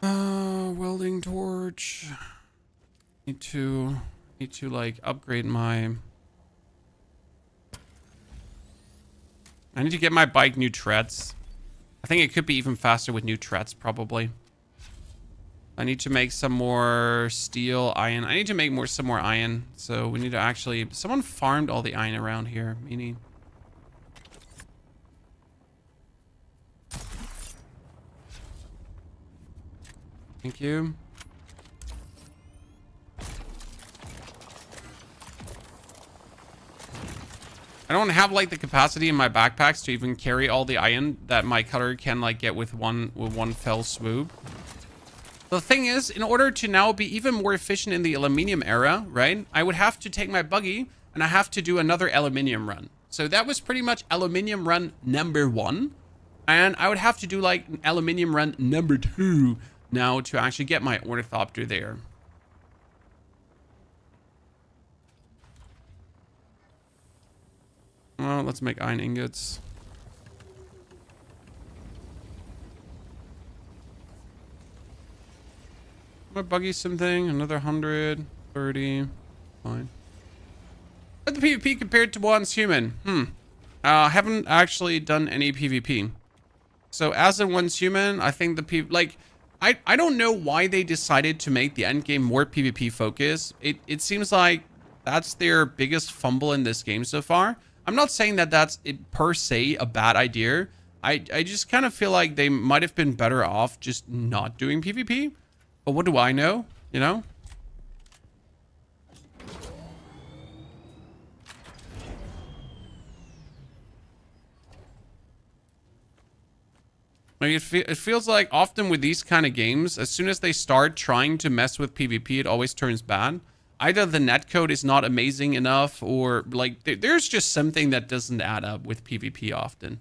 Welding torch. Need to like upgrade my... I need to get my bike new treads. I think it could be even faster with new treads, probably. I need to make some more steel, iron. I need to make some more iron. So we need to actually... Someone farmed all the iron around here. Meaning... Thank you. I don't have like the capacity in my backpacks to even carry all the iron that my cutter can like get with one fell swoop. The thing is, in order to now be even more efficient in the aluminium era, right? I would have to take my buggy and I have to do another aluminium run. So that was pretty much aluminium run number 1. And I would have to do like aluminium run number 2 now to actually get my Ornithopter there. Well, let's make iron ingots. My buggy something, another 130. Fine. But the PvP compared to once human. Haven't actually done any PvP. So as in once human, I think the PvP, like, I don't know why they decided to make the end game more PvP focused. It seems like that's their biggest fumble in this game so far. I'm not saying that that's per se a bad idea. I just kind of feel like they might have been better off just not doing PvP. But what do I know? You know? Like it feels like often with these kind of games, as soon as they start trying to mess with PvP, it always turns bad. Either the netcode is not amazing enough, or like there's just something that doesn't add up with PvP often.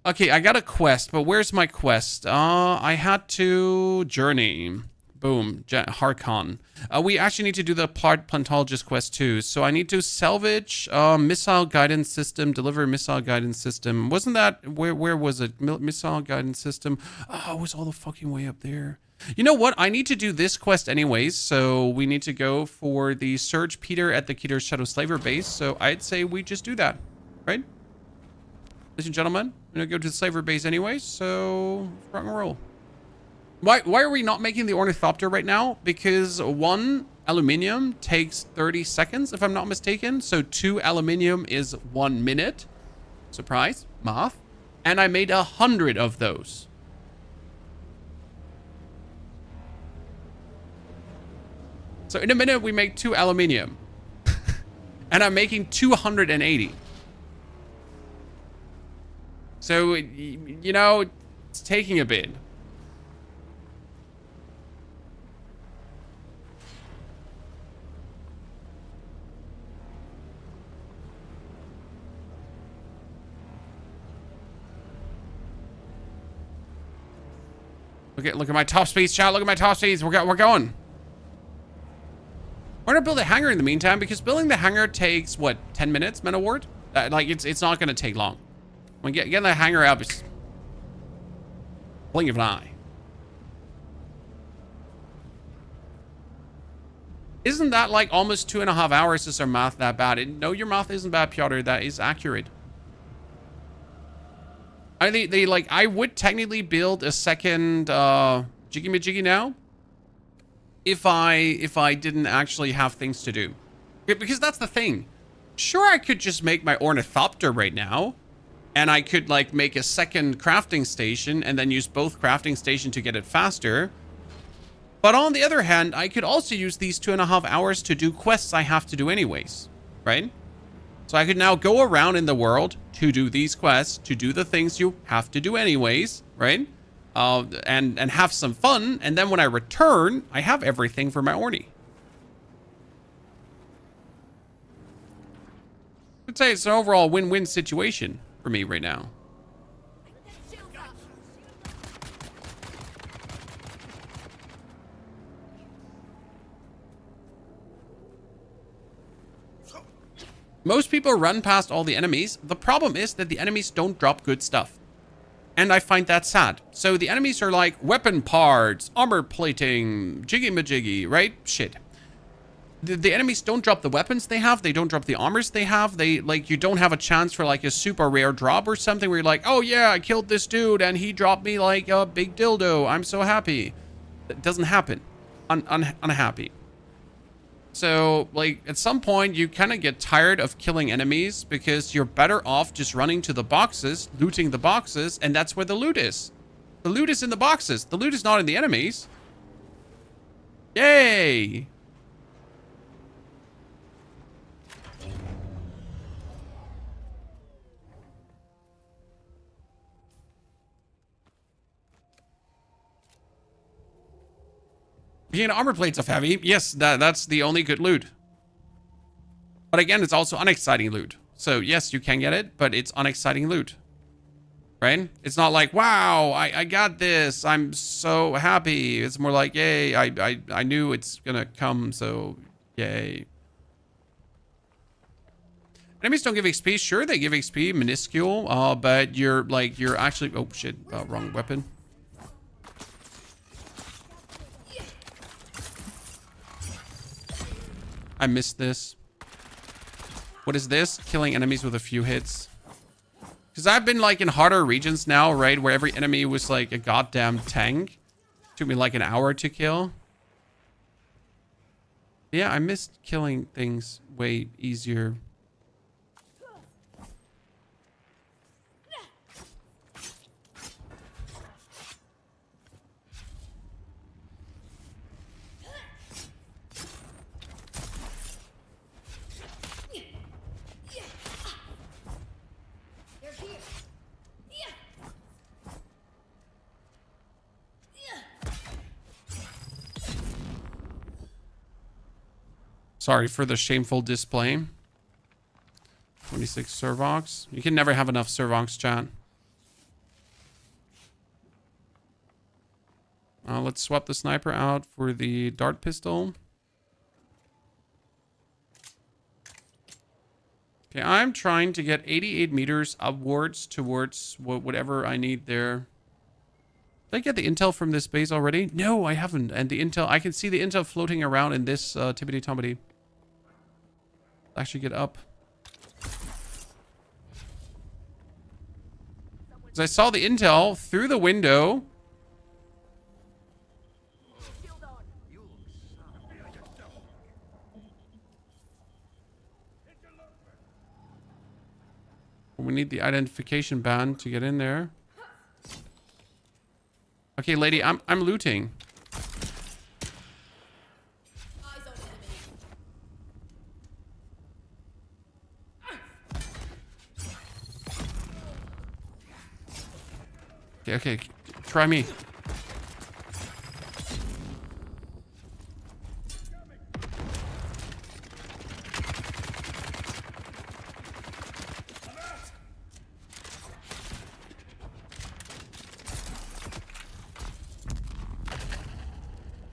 Okay, I got a quest, but where's my quest? I had to journey. Boom, Harkon. We actually need to do the Plantologist quest too. So I need to salvage missile guidance system, deliver missile guidance system. Wasn't that, where was it? Missile guidance system. Oh, it was all the fucking way up there. You know what? I need to do this quest anyways. So we need to go for the Surge Peter at the Keter Shadow Slaver base. So I'd say we just do that, right? Ladies and gentlemen, we're gonna go to the Slaver base anyways. So rock and roll. Why are we not making the Ornithopter right now? Because 1 aluminium takes 30 seconds, if I'm not mistaken. So 2 aluminium is 1 minute. Surprise, math. And I made 100 of those. So in a minute, we make 2 aluminium. And I'm making 280. So, you know, it's taking a bit. Look at my top speeds, chat. Look at my top speeds. We're going. We're gonna build a hangar in the meantime, because building the hangar takes what, 10 minutes, Men of Ward? Like it's not gonna take long. When getting the hangar up is blink of an eye. Isn't that like almost 2.5 hours? Is our math that bad? No, your math isn't bad, Piotr. That is accurate. I think they like, I would technically build a second Jiggy Majiggy now if I didn't actually have things to do. Because that's the thing. Sure, I could just make my Ornithopter right now, and I could like make a second crafting station and then use both crafting stations to get it faster. But on the other hand, I could also use these 2.5 hours to do quests I have to do anyways, right? So I could now go around in the world to do these quests, to do the things you have to do anyways, right? And have some fun. And then when I return, I have everything for my Orny. I'd say it's an overall win-win situation for me right now. Most people run past all the enemies. The problem is that the enemies don't drop good stuff. And I find that sad. So the enemies are like weapon parts, armor plating, jiggy-majiggy, right? Shit. The enemies don't drop the weapons they have. They don't drop the armors they have. They, like, you don't have a chance for, like, a super rare drop or something where you're like, oh, yeah, I killed this dude and he dropped me, like, a big dildo. I'm so happy. That doesn't happen. Unhappy. So, like, at some point, you kind of get tired of killing enemies because you're better off just running to the boxes, looting the boxes, and that's where the loot is. The loot is in the boxes. The loot is not in the enemies. Yay! Being armor plates of heavy, yes, that's the only good loot. But again, it's also unexciting loot. So yes, you can get it, but it's unexciting loot. Right? It's not like, wow, I got this. I'm so happy. It's more like, yay, I knew it's gonna come, so yay. Enemies don't give XP. Sure, they give XP, minuscule, but you're actually, oh shit, wrong weapon. I missed this. What is this? Killing enemies with a few hits. Because I've been like in harder regions now, right? Where every enemy was like a goddamn tank. Took me like an hour to kill. Yeah, I missed killing things way easier. Sorry for the shameful display. 26 Servox. You can never have enough Servox, chat. Let's swap the sniper out for the dart pistol. Okay, I'm trying to get 88 meters upwards towards whatever I need there. Did I get the intel from this base already? No, I haven't. And the intel, I can see the intel floating around in this tibbity-tobbity. Actually get up. Because I saw the intel through the window. We need the identification band to get in there. Okay, lady, I'm looting. Okay, try me.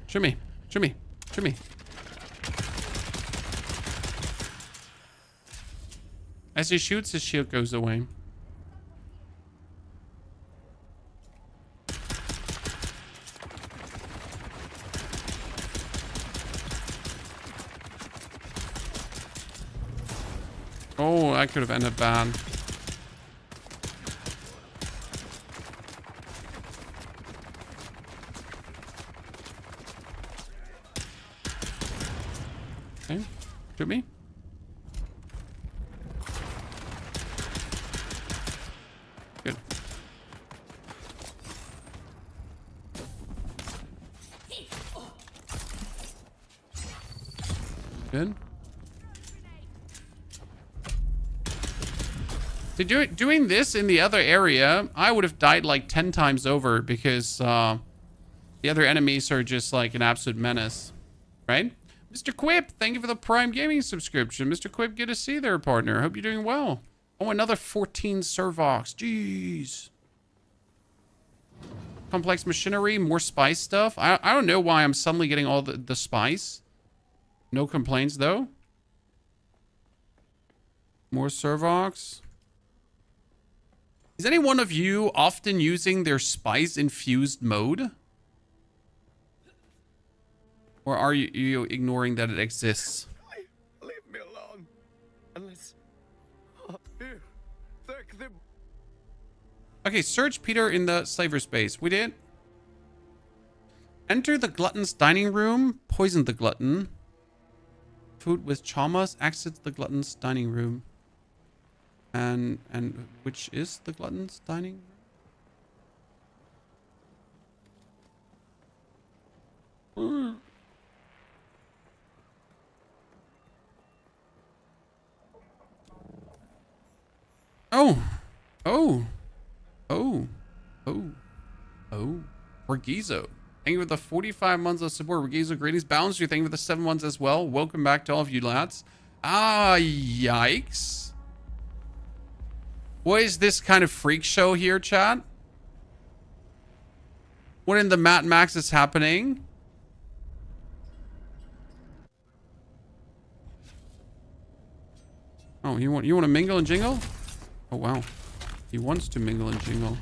Shimmy, shimmy, shimmy. As he shoots, his shield goes away. Oh, I could have ended bad. Okay, shoot me. Good. Good. Doing this in the other area, I would have died like 10 times over because the other enemies are just like an absolute menace, right? Mr. Quip, thank you for the Prime Gaming subscription. Mr. Quip, good to see you there, partner. Hope you're doing well. Oh, another 14 Servox. Jeez. Complex machinery, more spice stuff. I don't know why I'm suddenly getting all the spice. No complaints, though. More Servox. Is any one of you often using their spice-infused mode? Or are you ignoring that it exists? Leave me alone. Unless... Oh, here. Take them. Okay, search Peter in the slaver space. We did. Enter the glutton's dining room. Poison the glutton. Food with chamas. Exit the glutton's dining room. And which is the glutton's dining room? Oh. Oh. Oh. Oh. Oh. Regizo. Thank you for the 45 months of support. Regizo, greetings. Balance you. Thank you for the 7 months as well. Welcome back to all of you lads. Ah, yikes. What is this kind of freak show here, chat? What in the Mad Max is happening? Oh, you want to mingle and jingle? Oh wow, he wants to mingle and jingle.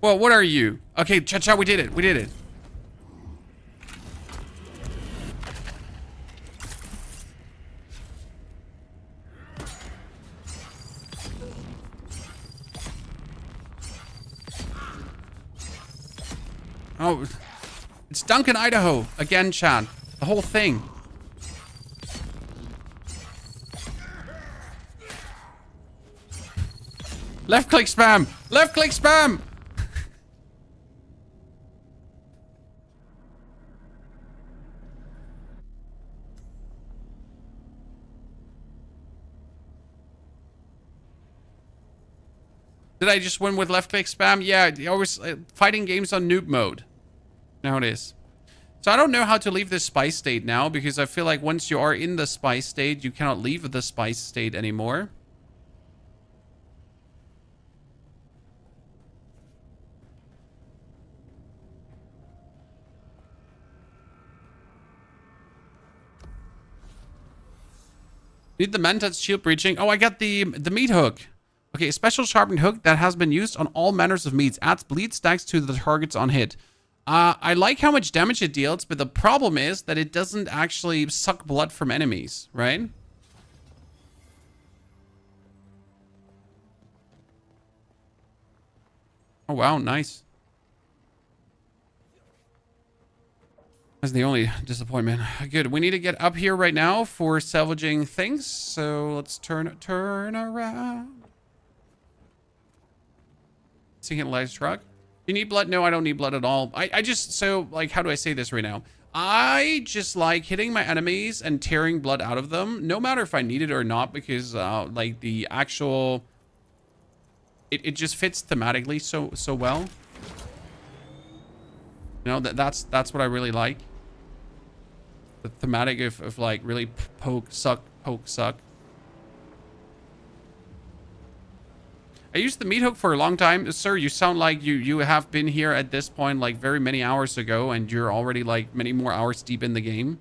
Well, what are you? Okay, chat, we did it. We did it. Oh, it's Duncan, Idaho. Again, chat. The whole thing. Left click spam! Left click spam! Did I just win with left click spam? Yeah, always fighting games on noob mode. Now it is. So I don't know how to leave this spice state now, because I feel like once you are in the spice state, you cannot leave the spice state anymore. Need the Mantat's shield breaching. Oh, I got the meat hook. Okay, a special sharpened hook that has been used on all manners of meats. Adds bleed stacks to the targets on hit. I like how much damage it deals, but the problem is that it doesn't actually suck blood from enemies, right? Oh, wow, nice. That's the only disappointment. Good. We need to get up here right now for salvaging things. So let's turn around. Second light truck. You need blood? No, I don't need blood at all. I just, so like, how do I say this right now? I just like hitting my enemies and tearing blood out of them, no matter if I need it or not, because like the actual, it just fits thematically so well. You know, that's what I really like. The thematic of like really poke, suck. I used the meat hook for a long time. Sir, you sound like you have been here at this point like very many hours ago, and you're already like many more hours deep in the game.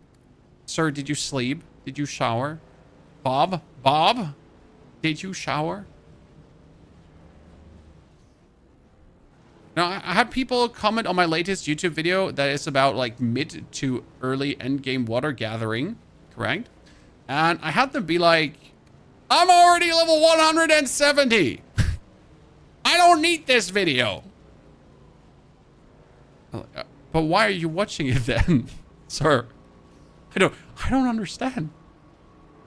Sir, did you sleep? Did you shower? Bob, did you shower? Now, I had people comment on my latest YouTube video that is about like mid to early end game water gathering, correct? And I had them be like, I'm already level 170. I don't need this video. But why are you watching it then, sir? I don't understand.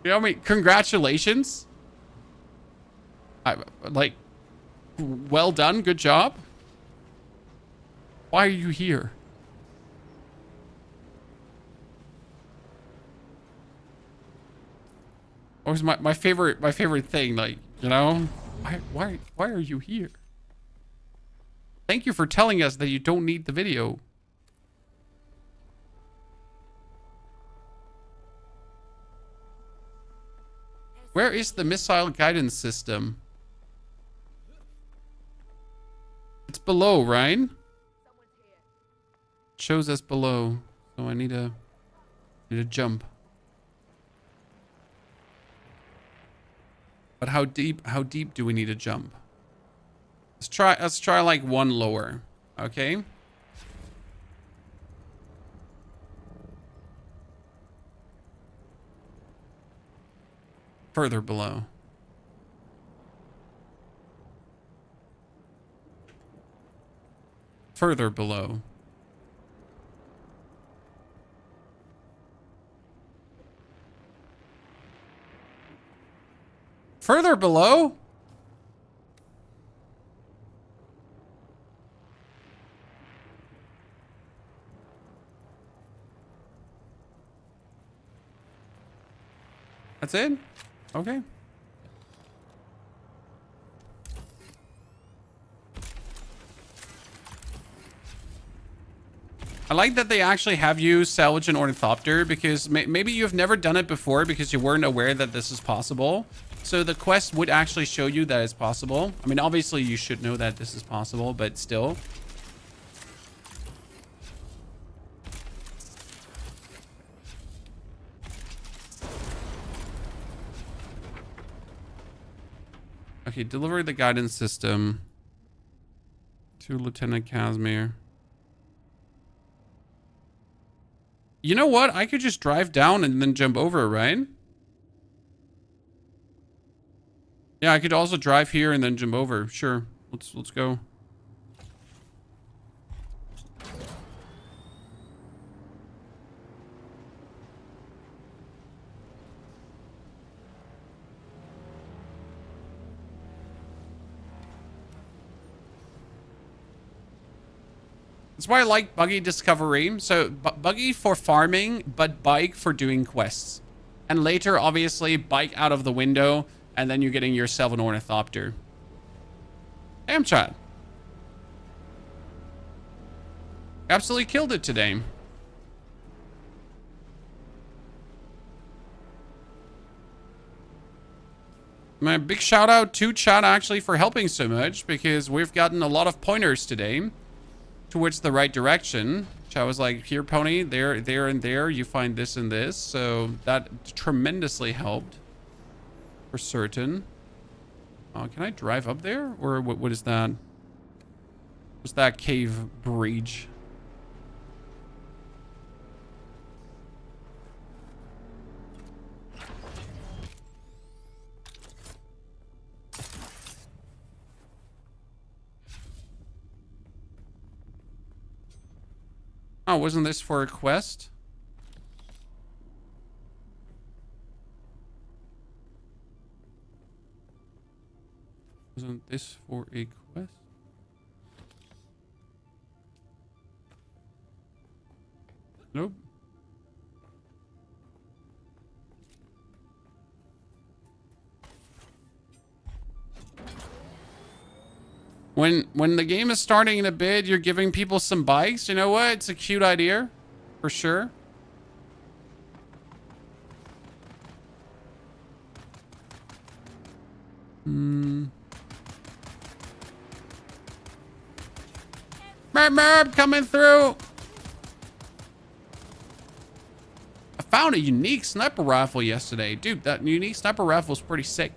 You know what I mean? Congratulations. Like, well done, good job. Why are you here? Always my favorite thing, like, you know, why are you here? Thank you for telling us that you don't need the video. Where is the missile guidance system? It's below, right? It shows us below, so I need to jump. But how deep do we need to jump? Let's try like one lower. Okay. Further below. Further below. Further below? That's it? Okay. I like that they actually have you salvage an Ornithopter because maybe you've never done it before because you weren't aware that this is possible. So the quest would actually show you that it's possible. I mean, obviously you should know that this is possible, but still. Okay, deliver the guidance system to Lieutenant Casimir. You know what? I could just drive down and then jump over, right? Yeah, I could also drive here and then jump over. Sure. Let's go. That's why I like buggy discovery. So buggy for farming, but bike for doing quests. And later, obviously, bike out of the window, and then you're getting yourself an Ornithopter. Damn, chat. Absolutely killed it today. My big shout out to chat actually for helping so much because we've gotten a lot of pointers today towards the right direction. I was like, here, pony, there, and there. You find this and this. So that tremendously helped. For certain. Can I drive up there? Or what is that? What's that cave breach? Oh, wasn't this for a quest? Wasn't this for a quest? Nope. When the game is starting in a bit, you're giving people some bikes. You know what? It's a cute idea, for sure. Merp coming through. I found a unique sniper rifle yesterday. Dude, that unique sniper rifle is pretty sick.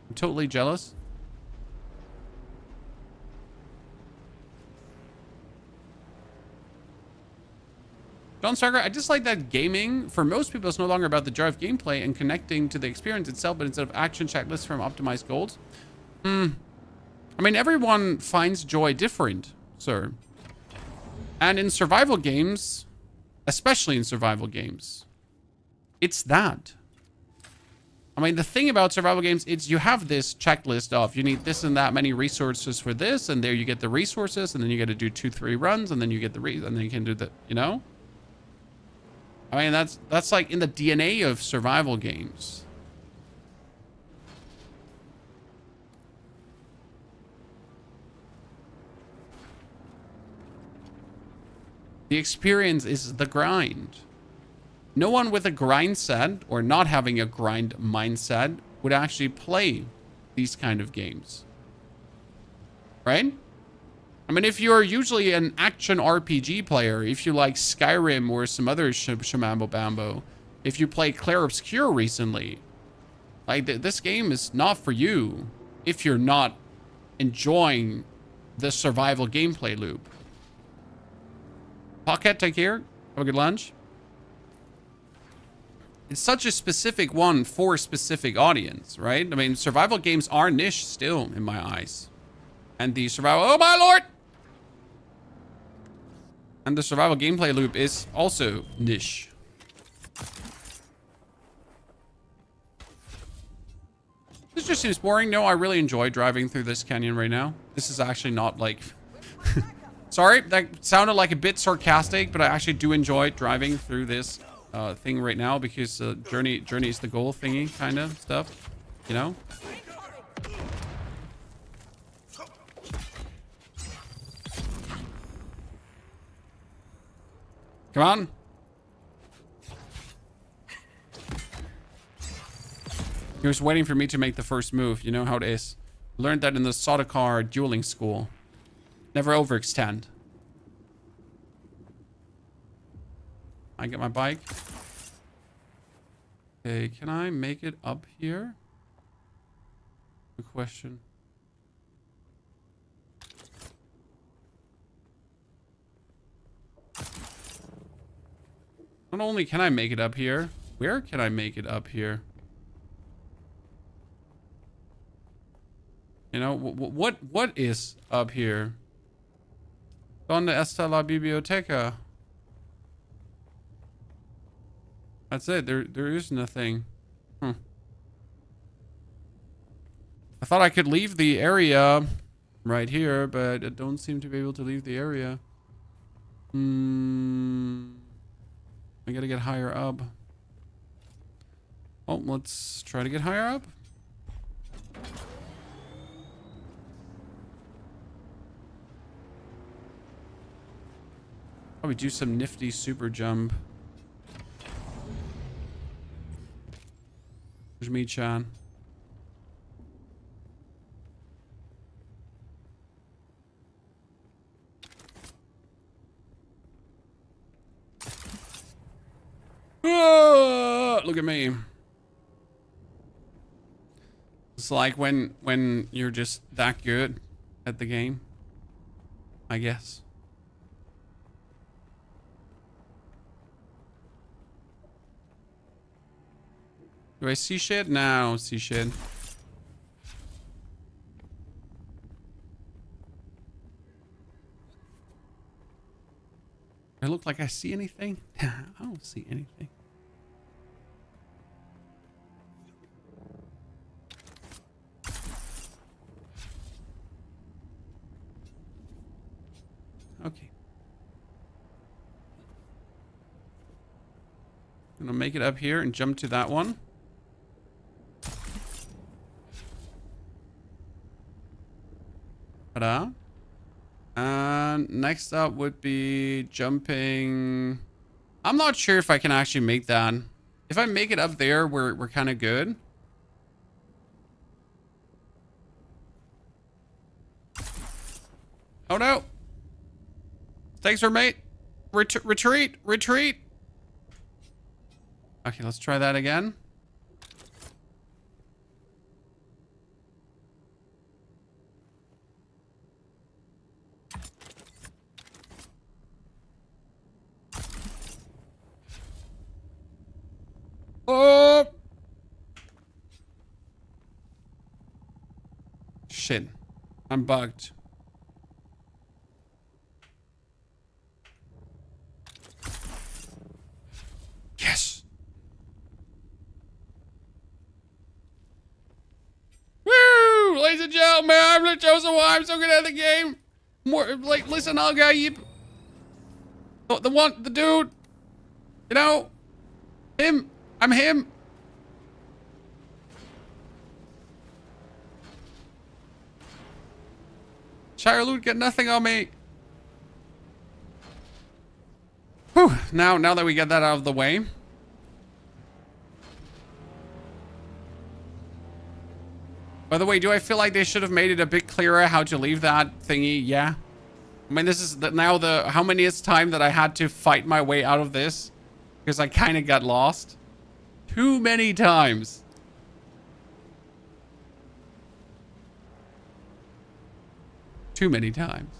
I'm totally jealous. John Starker, I just like that gaming, for most people, it's no longer about the joy of gameplay and connecting to the experience itself, but instead of action checklists from optimized goals. I mean, everyone finds joy different, sir. And in survival games, especially in survival games, it's that. I mean, the thing about survival games is you have this checklist of you need this and that many resources for this, and there you get the resources, and then you got to do 2-3 runs, and then you get the and then you can do the, you know? I mean, that's like in the DNA of survival games. The experience is the grind. No one with a grind set or not having a grind mindset would actually play these kind of games. Right? I mean, if you're usually an action RPG player, if you like Skyrim or some other shamambo bambo, if you played Clair Obscur recently, Like, this game is not for you if you're not enjoying the survival gameplay loop. Pocket, take care. Have a good lunch. It's such a specific one for a specific audience, right? I mean, survival games are niche still in my eyes. And the survival... Oh, my lord! And the survival gameplay loop is also niche. This just seems boring. No, I really enjoy driving through this canyon right now. This is actually not like... Sorry, that sounded like a bit sarcastic, but I actually do enjoy driving through this thing right now because journey is the goal thingy kind of stuff, you know? Come on. He was waiting for me to make the first move. You know how it is. Learned that in the Sardaukar dueling school. Never overextend. I get my bike. Okay, can I make it up here? Good question. Not only can I make it up here, where can I make it up here? You know, what is up here? Donde está la biblioteca? That's it. There is nothing. I thought I could leave the area right here, but I don't seem to be able to leave the area. I gotta get higher up. Oh, let's try to get higher up. Probably do some nifty super jump. There's me, Chan. Ah, look at me. It's like when you're just that good at the game, I guess. Do I see shit? No, I don't see shit. I look like I see anything? I don't see anything. Okay. I'm gonna make it up here and jump to that one. Ta-da. And next up would be jumping. I'm not sure if I can actually make that. If I make it up there, we're kind of good. Oh no. Thanks for mate. Retreat. Okay, let's try that again. Oh! Shit. I'm bugged. Yes! Woo! Ladies and gentlemen, I'm the chosen one. I'm so good at the game. More, like, listen, Al Gaib. The dude. You know? Him. I'm him. Shire Loot, get nothing on me. Whew. Now that we get that out of the way. By the way, do I feel like they should have made it a bit clearer how to leave that thingy? Yeah. I mean, this is now the how manyth time that I had to fight my way out of this because I kind of got lost. Too many times. Too many times.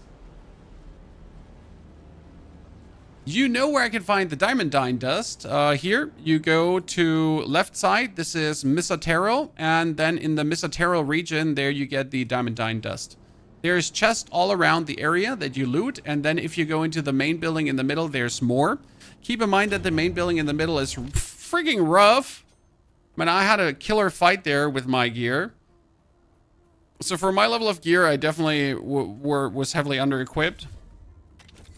You know where I can find the diamondine dust. Here, you go to left side. This is Misatero. And then in the Misatero region, there you get the diamondine dust. There's chests all around the area that you loot. And then if you go into the main building in the middle, there's more. Keep in mind that the main building in the middle is freaking rough. I mean, I had a killer fight there with my gear. So for my level of gear, I definitely was heavily under-equipped.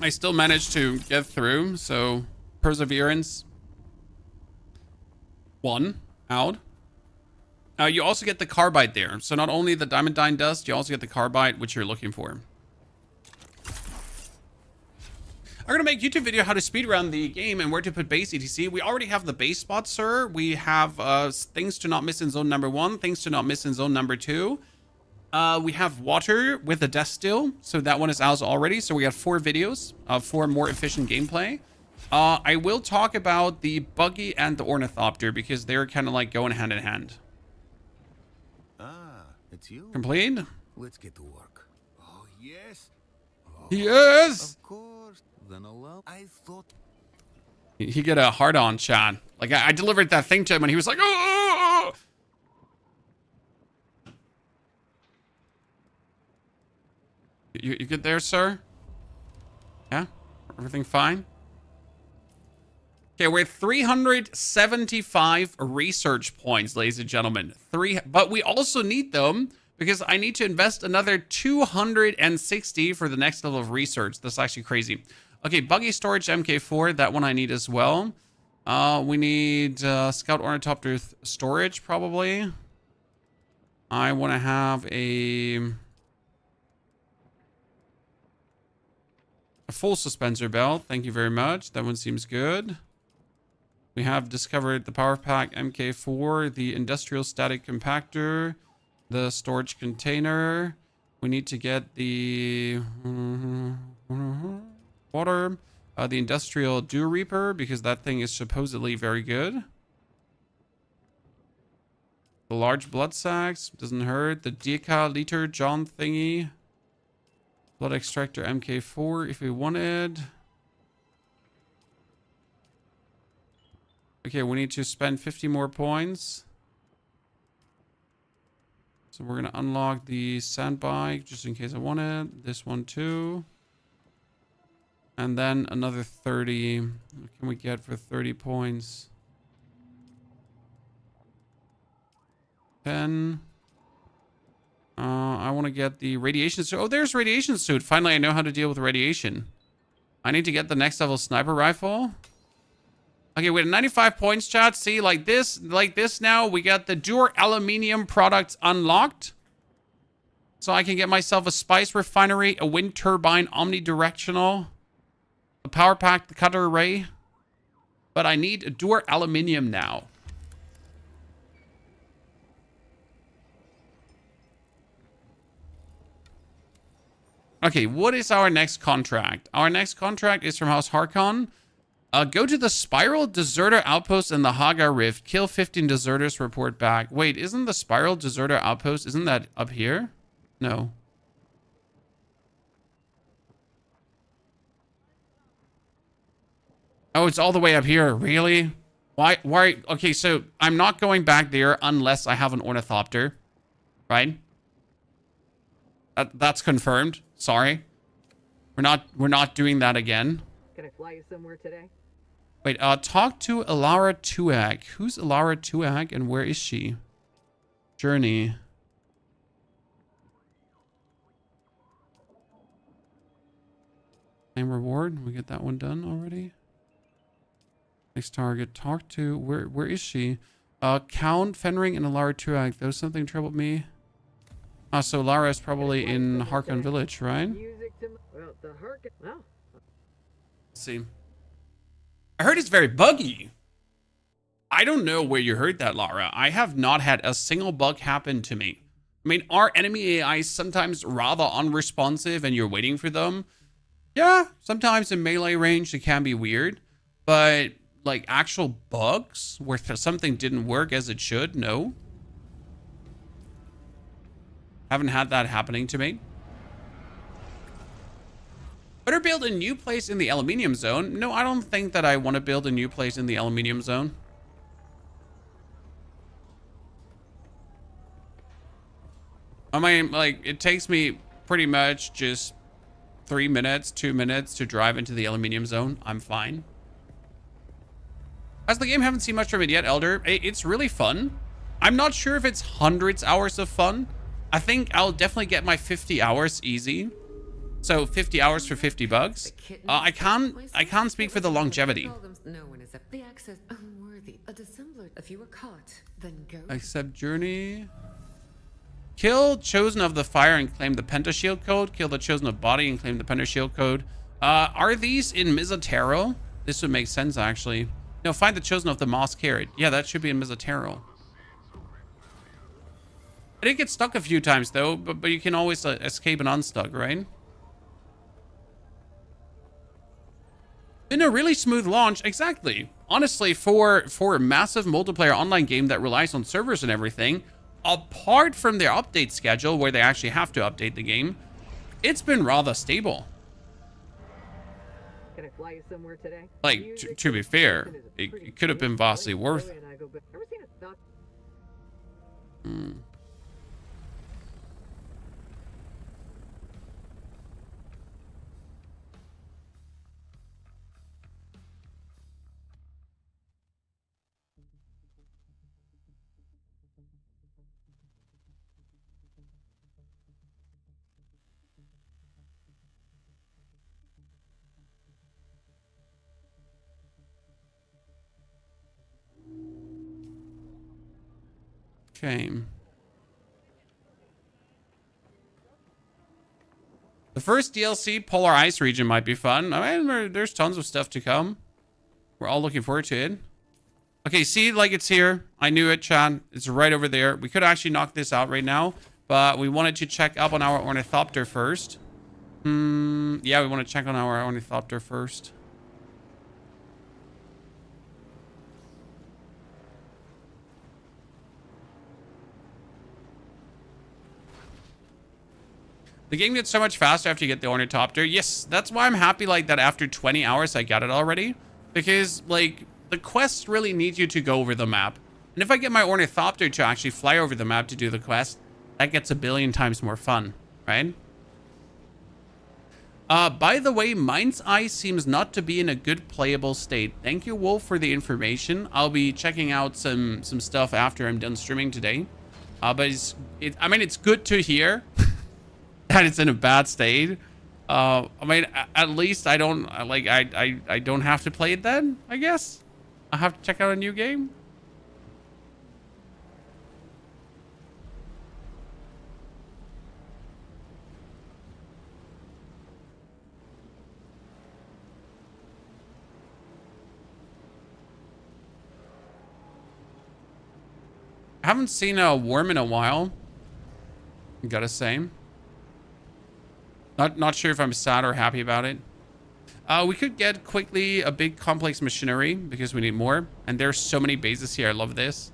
I still managed to get through, so perseverance. 1 out. You also get the carbide there. So not only the diamondine dust, you also get the carbide, which you're looking for. I'm going to make a YouTube video how to speedrun the game and where to put base etc. We already have the base spot, sir. We have things to not miss in zone number 1, things to not miss in zone number 2. We have water with a death still, so that one is out already. So we got 4 videos for more efficient gameplay. I will talk about the buggy and the ornithopter because they're kind of like going hand in hand. Ah, it's you. Complete? Let's get to work. Oh, yes. Oh, yes. Of course. Then allow. I thought he get a hard on, Chad. Like I delivered that thing to him and he was like, oh. You good there, sir? Yeah? Everything fine? Okay, we're at 375 research points, ladies and gentlemen. But we also need them because I need to invest another 260 for the next level of research. That's actually crazy. Okay, buggy storage MK4. That one I need as well. We need Scout Ornithopter storage, probably. I want to have a full suspensor belt. Thank you very much. That one seems good. We have discovered the power pack MK4, the industrial static compactor, the storage container. We need to get the water, the industrial dew reaper, because that thing is supposedly very good. The large blood sacks doesn't hurt. The decaliter John thingy. Blood extractor MK4 if we wanted. Okay, we need to spend 50 more points. So we're going to unlock the sand bike just in case I want it. This one too. And then another 30. What can we get for 30 points? 10. I want to get the radiation suit. Oh, there's radiation suit. Finally, I know how to deal with radiation. I need to get the next level sniper rifle. Okay, we had 95 points, chat. See, like this now. We got the Dure aluminium products unlocked. So I can get myself a spice refinery, a wind turbine, omnidirectional, a power pack, the cutter array. But I need a Dure aluminium now. Okay, what is our next contract? Our next contract is from House Harkon. Go to the Spiral Deserter Outpost in the Haga Rift. Kill 15 deserters, report back. Wait, isn't the Spiral Deserter Outpost, isn't that up here? No. Oh, it's all the way up here. Really? Why? Okay, so I'm not going back there unless I have an Ornithopter. Right? That's confirmed. Sorry. We're not doing that again. Can I fly you somewhere today? Wait, talk to Alara Tuag. Who's Alara Tuag and where is she? Journey. Claim reward. We get that one done already. Next target. Talk to where is she? Count Fenring and Alara Tuag. There was something troubled me. So Lara is probably in Harkon Village, right? Well, the Harkon. Well. Let's see. I heard it's very buggy. I don't know where you heard that, Lara. I have not had a single bug happen to me. I mean, are enemy AIs sometimes rather unresponsive and you're waiting for them? Yeah, sometimes in melee range it can be weird. But, like, actual bugs where something didn't work as it should? No. Haven't had that happening to me. Better build a new place in the aluminium zone. No, I don't think that I want to build a new place in the aluminium zone. I mean, like, it takes me pretty much just 3 minutes, 2 minutes to drive into the aluminium zone. I'm fine. As the game, haven't seen much from it yet, Elder. It's really fun. I'm not sure if it's hundreds hours of fun. I think I'll definitely get my 50 hours easy. So 50 hours for 50 bucks. I can't speak for the longevity. No one is the access unworthy. A dissembler. If you were caught, then go. Accept journey. Kill Chosen of the Fire and claim the Pentashield code. Kill the Chosen of Body and claim the Pentashield code. Are these in Mizotero? This would make sense, actually. No, find the Chosen of the Moss Carrot. Yeah, that should be in Mizotero. I did get stuck a few times, though, but you can always escape and unstuck, right? Been a really smooth launch. Exactly. Honestly, for a massive multiplayer online game that relies on servers and everything, apart from their update schedule where they actually have to update the game, it's been rather stable. Can I fly you somewhere today? Like, to be fair, it could have been vastly worth. Okay. The first DLC, Polar Ice Region, might be fun. I mean, there's tons of stuff to come. We're all looking forward to it. Okay, see, like, it's here. I knew it, Chan. It's right over there. We could actually knock this out right now, but we wanted to check up on our Ornithopter first. Yeah, we want to check on our Ornithopter first. The game gets so much faster after you get the Ornithopter. Yes, that's why I'm happy, like, that after 20 hours I got it already. Because, like, the quests really need you to go over the map. And if I get my Ornithopter to actually fly over the map to do the quest, that gets a billion times more fun, right? By the way, Mind's Eye seems not to be in a good playable state. Thank you, Wolf, for the information. I'll be checking out some stuff after I'm done streaming today. But I mean, it's good to hear that it's in a bad state. I mean, at least I don't like I don't have to play it then, I guess. I have to check out a new game. I haven't seen a worm in a while, gotta say. Not sure if I'm sad or happy about it. We could get quickly a big complex machinery because we need more. And there's so many bases here. I love this.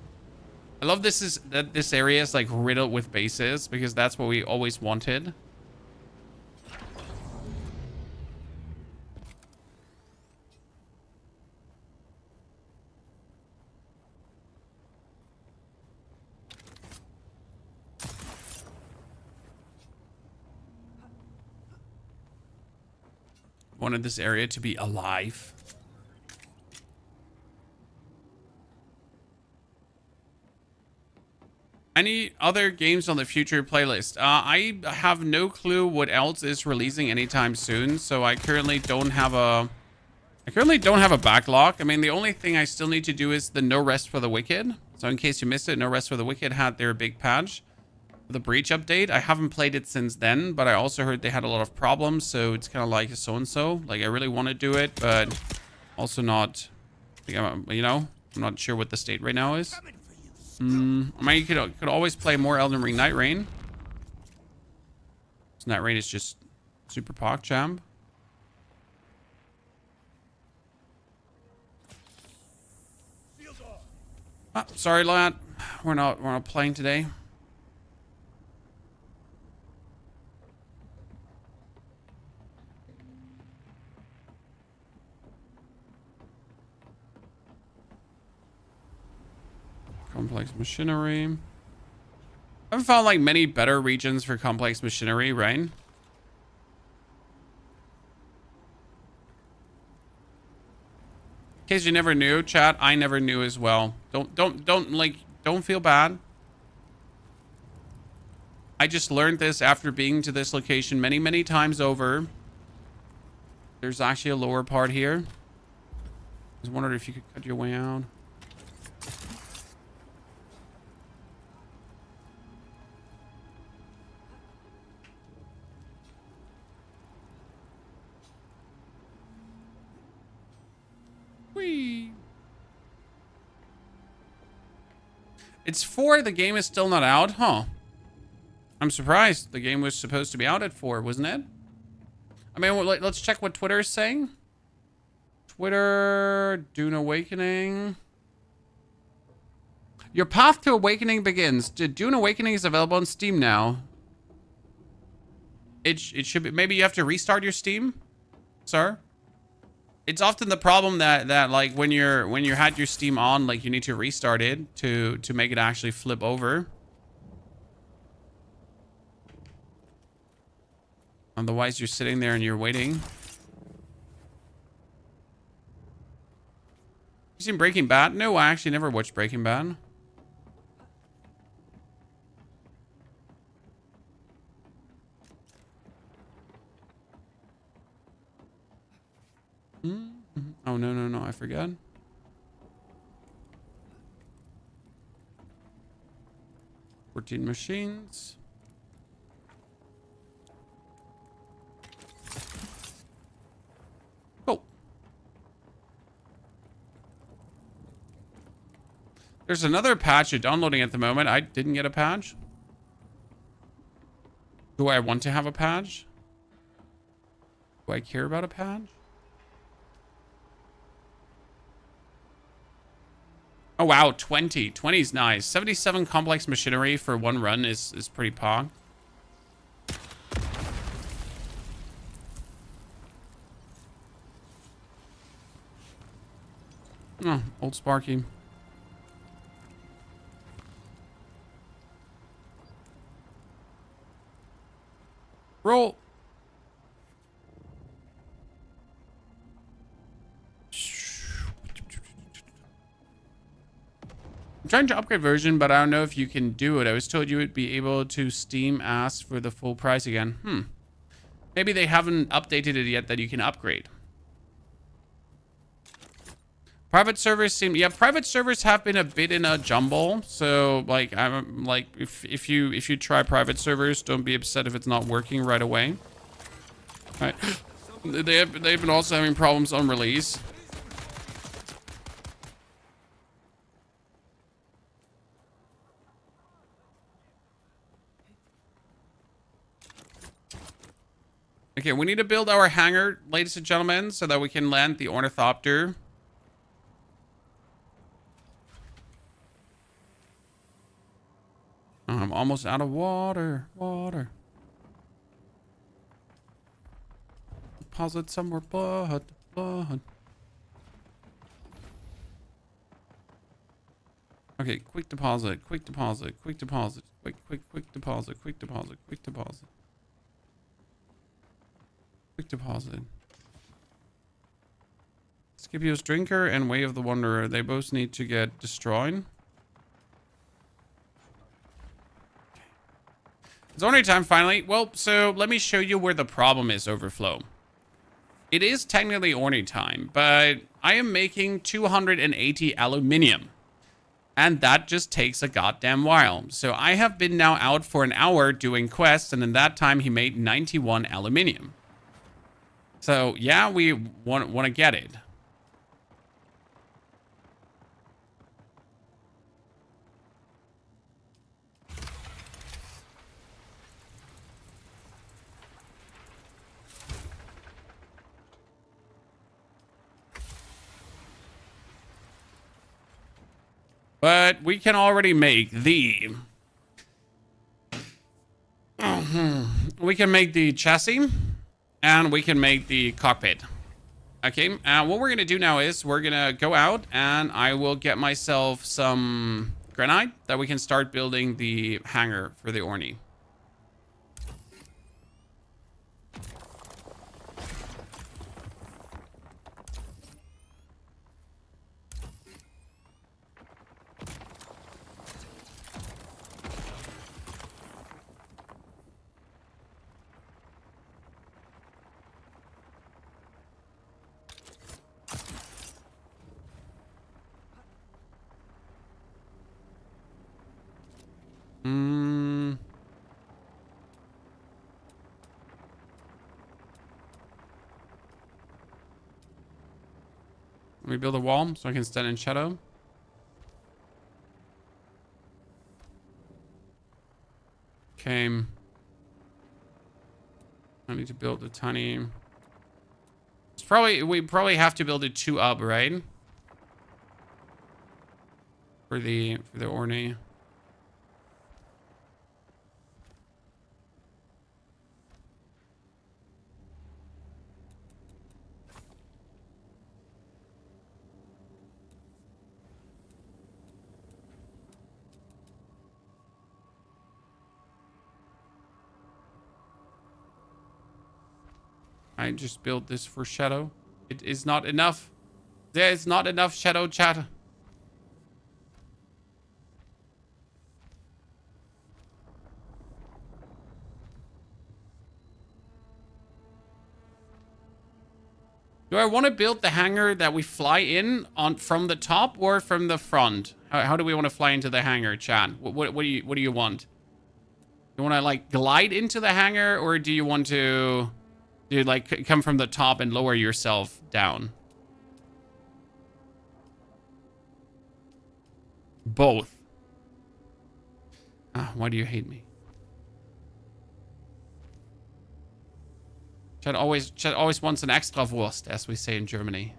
I love that this area is like riddled with bases because that's what we always wanted. Wanted this area to be alive. Any other games on the future playlist? I have no clue what else is releasing anytime soon, so I currently don't have a backlog. I mean, the only thing I still need to do is the No Rest for the Wicked. So in case you missed it, No Rest for the Wicked had their big patch. The Breach update. I haven't played it since then, but I also heard they had a lot of problems, so it's kind of like so-and-so. Like, I really want to do it, but also not, you know, I'm not sure what the state right now is. I mean, you could always play more Elden Ring Night Rain. So Night Rain is just super PogChamp. Ah, sorry, lad. We're not playing today. Complex machinery. I haven't found like many better regions for complex machinery, right? In case you never knew, chat, I never knew as well. Don't feel bad. I just learned this after being to this location many, many times over. There's actually a lower part here. I was wondering if you could cut your way out. Whee! It's 4. The game is still not out, huh? I'm surprised. The game was supposed to be out at 4, wasn't it? I mean, let's check what Twitter is saying. Twitter, Dune Awakening. Your path to awakening begins. Dune Awakening is available on Steam now. It should be. Maybe you have to restart your Steam, sir. It's often the problem that like when you had your Steam on, like you need to restart it to make it actually flip over. Otherwise, you're sitting there and you're waiting. You seen Breaking Bad? No, I actually never watched Breaking Bad. Oh, no, I forgot. "14 machines. Oh. There's another patch you're downloading at the moment. I didn't get a patch. Do I want to have a patch? Do I care about a patch? Oh, wow. 20. 20 is nice. 77 complex machinery for one run is pretty pog. Oh, old Sparky. Roll. I'm trying to upgrade version, but I don't know if you can do it. I was told you would be able to Steam ask for the full price again. Maybe they haven't updated it yet that you can upgrade. Private servers seem... Yeah, private servers have been a bit in a jumble. So, like, I'm like, if you try private servers, don't be upset if it's not working right away. All right. They've been also having problems on release. Okay, we need to build our hangar, ladies and gentlemen, so that we can land the Ornithopter. Oh, I'm almost out of water. Deposit somewhere, blood. Okay, quick deposit. Quick deposit. Scipio's Drinker and Way of the Wanderer. They both need to get destroyed. It's only time finally. Well, so let me show you where the problem is, Overflow. It is technically Orny time, but I am making 280 aluminium. And that just takes a goddamn while. So I have been now out for an hour doing quests, and in that time he made 91 aluminium. So yeah, we want to get it. But we can already make the... we can make the chassis. And we can make the cockpit. Okay, what we're going to do now is we're going to go out and I will get myself some granite that we can start building the hangar for the Orny. Let me build a wall so I can stand in shadow. Okay. I need to build a tiny... we probably have to build it 2 up, right? For the Orny. I just built this for shadow. It is not enough. There is not enough shadow, chat. Do I want to build the hangar that we fly in on from the top or from the front? How do we want to fly into the hangar, chat? What do you want? You want to like glide into the hangar, or do you want to... Dude, like, come from the top and lower yourself down? Both. Why do you hate me? Chad always wants an extra Wurst, as we say in Germany.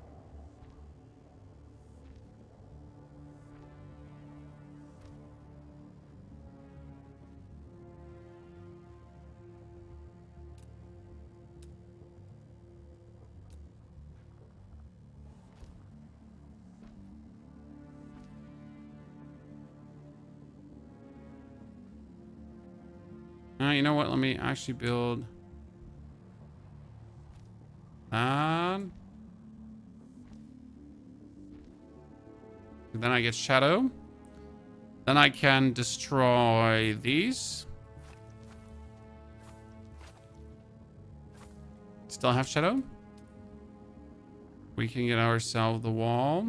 You know what? Let me actually build that. Then I get shadow. Then I can destroy these. Still have shadow. We can get ourselves the wall.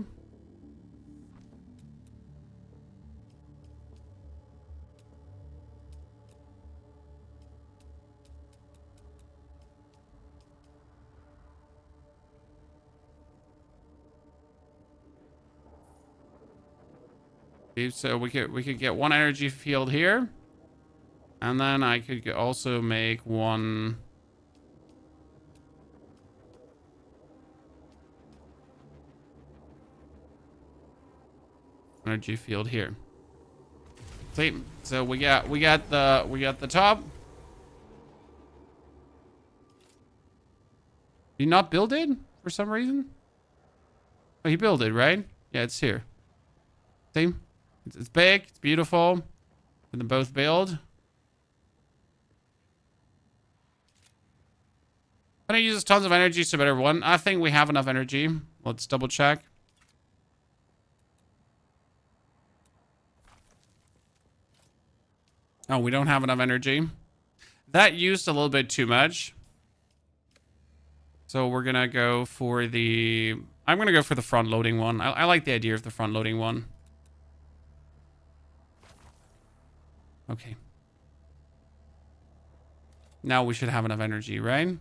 So we could get 1 energy field here, and then I could also make 1 energy field here. See, so we got the top. Did you not build it for some reason? Oh, you built it, right? Yeah, it's here. See? It's big, it's beautiful. And then both build. But it uses tons of energy, so better one. I think we have enough energy. Let's double check. Oh, we don't have enough energy. That used a little bit too much. So we're gonna go for the... I'm gonna go for the front loading one. I like the idea of the front loading one. Okay. Now we should have enough energy, right?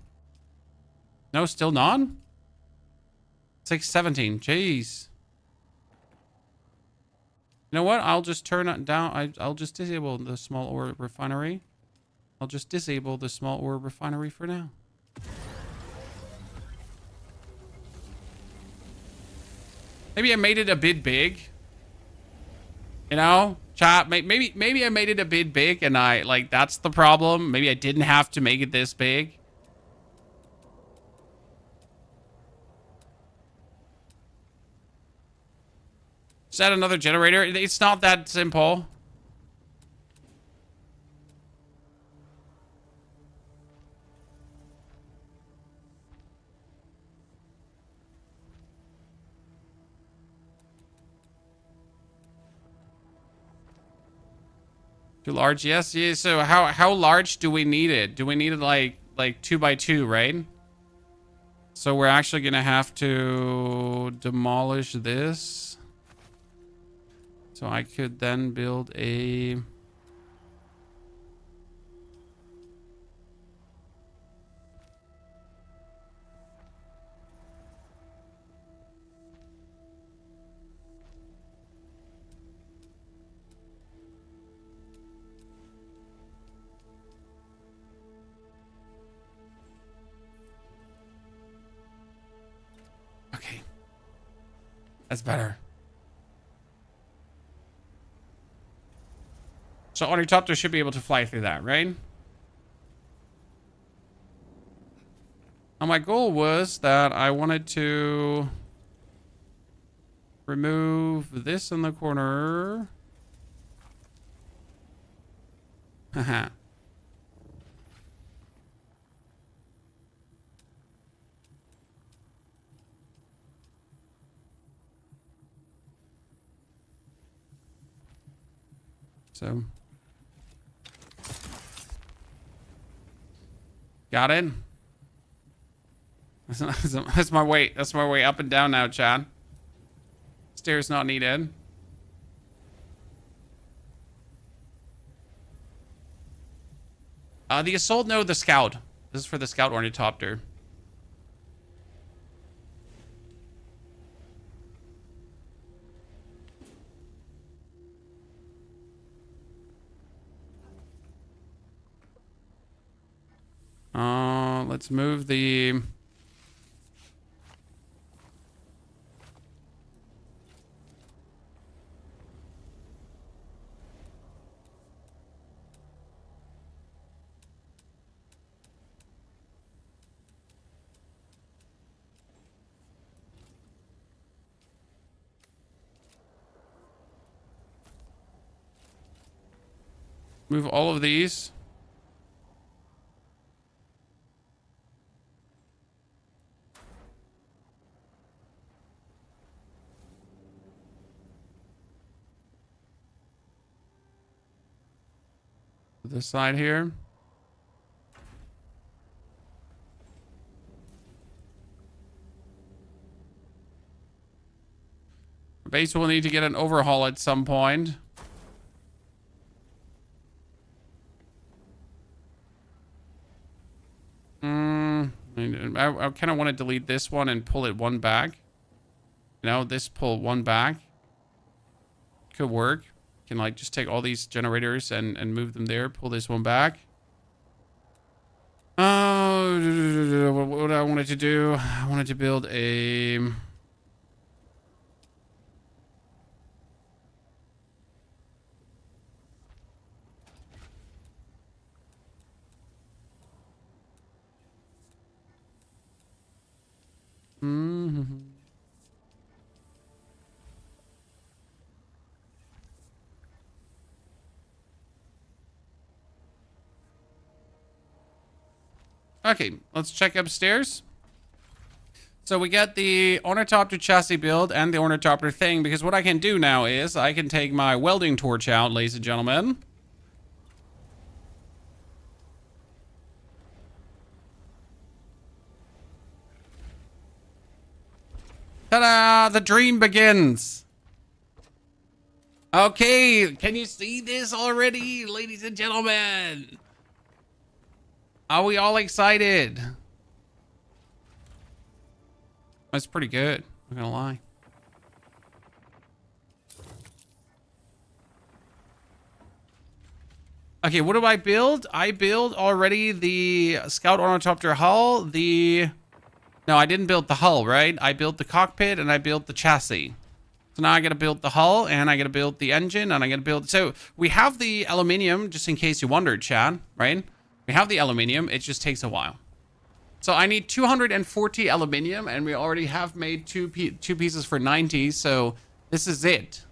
No, still not? It's like 17. Jeez. You know what? I'll just turn it down. I'll just disable the small ore refinery. I'll just disable the small ore refinery for now. Maybe I made it a bit big. You know? Chat, maybe I made it a bit big and that's the problem. Maybe I didn't have to make it this big. Just add another generator. It's not that simple. Too large? Yes. Yeah. So how large do we need it? Do we need it like 2 by 2, right? So we're actually gonna have to demolish this. So I could then build a... Okay. That's better. So Ornithopter should be able to fly through that, right? Now my goal was that I wanted to remove this in the corner. Haha. So got it. That's my way. That's my way up and down now, Chad. Stairs not needed. The assault, no, the scout. This is for the scout ornithopter. Let's move the... Move all of these. This side here. Base will need to get an overhaul at some point. I kind of want to delete this one and pull it one back. You know, this pull one back. Could work. Can like just take all these generators and move them there. Pull this one back. What I wanted to do, I wanted to build a... Okay, let's check upstairs. So we got the Ornithopter chassis build and the Ornithopter thing, because what I can do now is I can take my welding torch out, ladies and gentlemen. Ta-da! The dream begins. Okay, can you see this already, ladies and gentlemen? Are we all excited? That's pretty good, I'm not gonna lie. Okay, what do I build? I build already the Scout Ornithopter hull, No, I didn't build the hull, right? I built the cockpit and I built the chassis. So now I gotta build the hull and I gotta build the engine and I gotta build... So we have the aluminium, just in case you wondered, Chad, right? We have the aluminium, it just takes a while. So I need 240 aluminium and we already have made two pieces for 90, so this is it.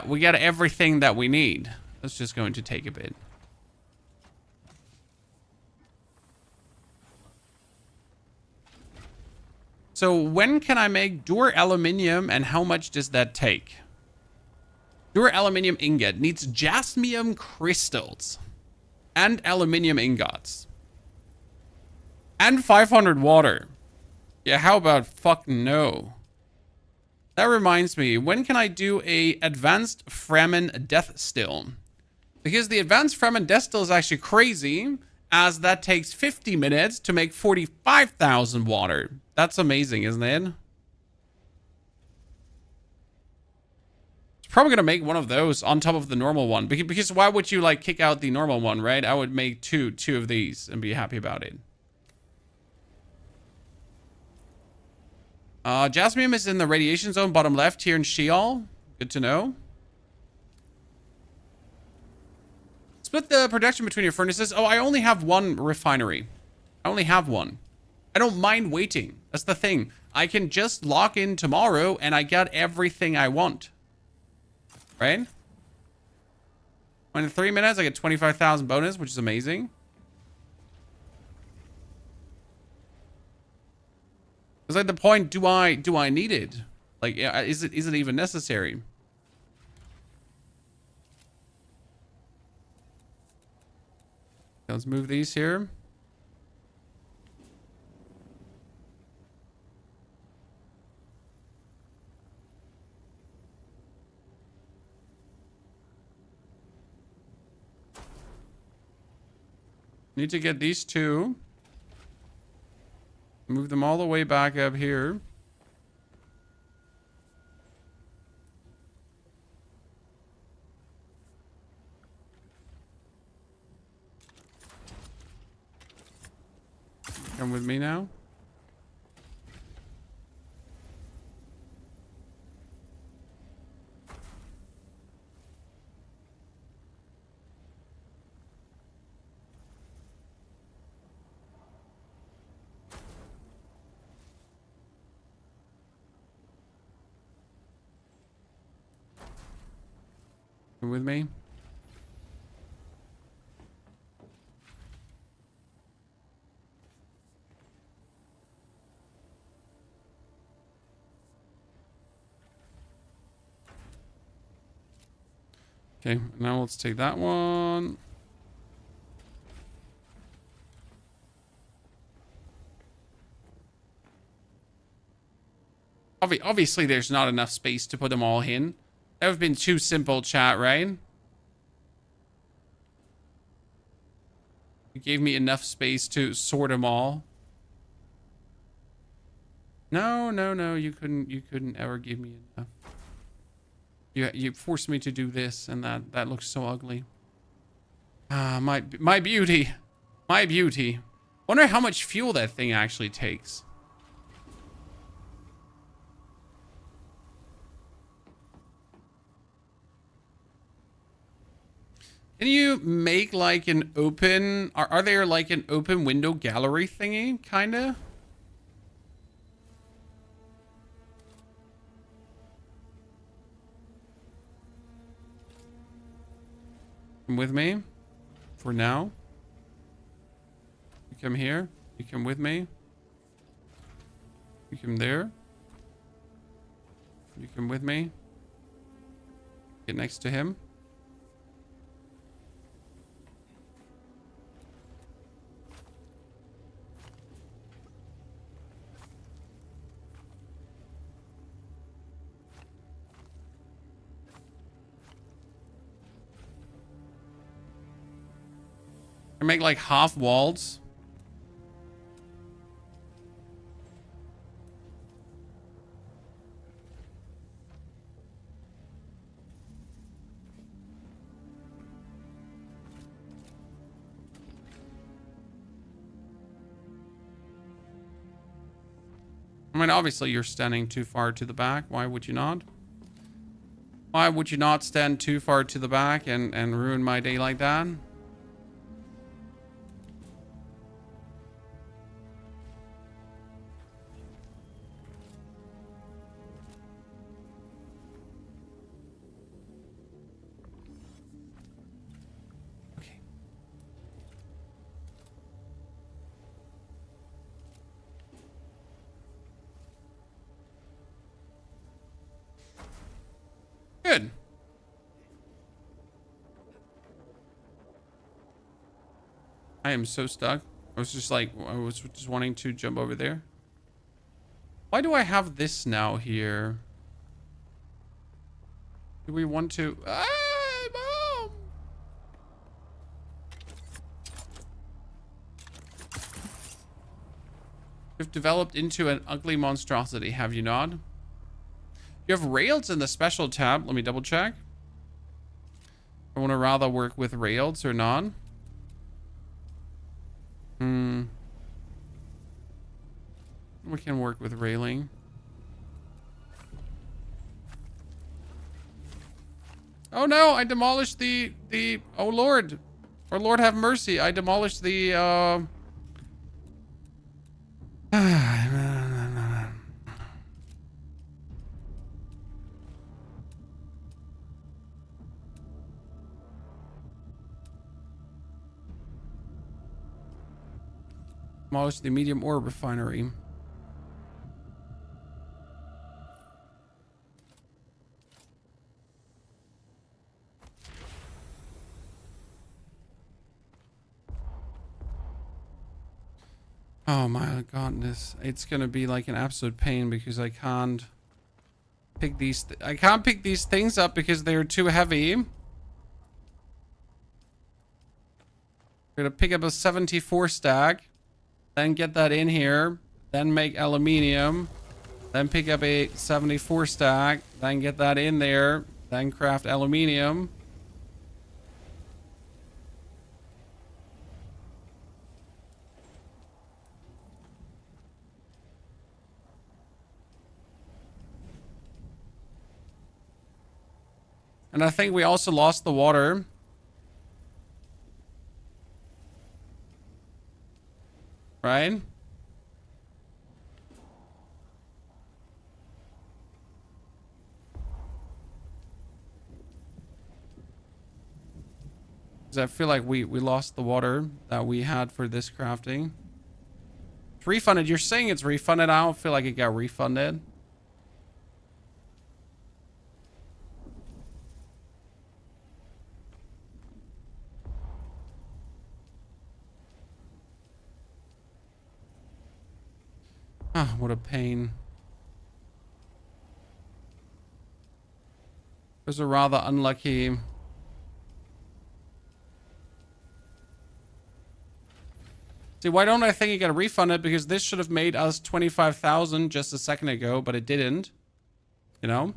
We got everything that we need. That's just going to take a bit. So when can I make Dur aluminium and how much does that take? Dur aluminium ingot needs jasmium crystals and aluminium ingots and 500 water. Yeah, how about fucking no? That reminds me, when can I do a advanced Fremen death still? Because the advanced Fremen death still is actually crazy, as that takes 50 minutes to make 45,000 water. That's amazing, isn't it? It's probably going to make one of those on top of the normal one. Because why would you, like, kick out the normal one, right? I would make two of these and be happy about it. Jasmium is in the radiation zone, bottom left here in Sheol. Good to know. Split the production between your furnaces. Oh, I only have one refinery. I only have one. I don't mind waiting. That's the thing. I can just lock in tomorrow and I got everything I want. Right? In 3 minutes, I get 25,000 bonus, which is amazing. It's like the point, do I need it? Like, is it even necessary? Let's move these here. Need to get these two. Move them all the way back up here. Come with me now. Come with me. Okay, now let's take that one. Obviously, there's not enough space to put them all in. That would have been too simple, chat, right? You gave me enough space to sort them all. No, you couldn't ever give me enough. You forced me to do this, and that looks so ugly. Ah, my beauty. My beauty. Wonder how much fuel that thing actually takes. Can you make like an open... Are there like an open window gallery thingy, kinda? Come with me. For now. You come here. You come with me. You come there. You come with me. Get next to him. Or make like half walls. I mean, obviously you're standing too far to the back. Why would you not? Why would you not stand too far to the back and ruin my day like that? I am so stuck. I was just wanting to jump over there. Why do I have this now here? Do we want to... Ah, Mom! You've developed into an ugly monstrosity, have you not? You have rails in the special tab. Let me double check. I want to rather work with rails or not. We can work with railing. Oh no, I demolished the oh Lord. Or Lord have mercy, I demolished the demolished the medium ore refinery. Oh my goodness, it's gonna be like an absolute pain because I can't pick these things up because they're too heavy. We're gonna pick up a 74 stack, then get that in here, then make aluminium, then pick up a 74 stack, then get that in there, then craft aluminium. And I think we also lost the water. Right? Because I feel like we lost the water that we had for this crafting. It's refunded. You're saying it's refunded. I don't feel like it got refunded. Ah, what a pain. It was a rather unlucky... See, why don't I think it got refunded? Because this should have made us 25,000 just a second ago, but it didn't. You know?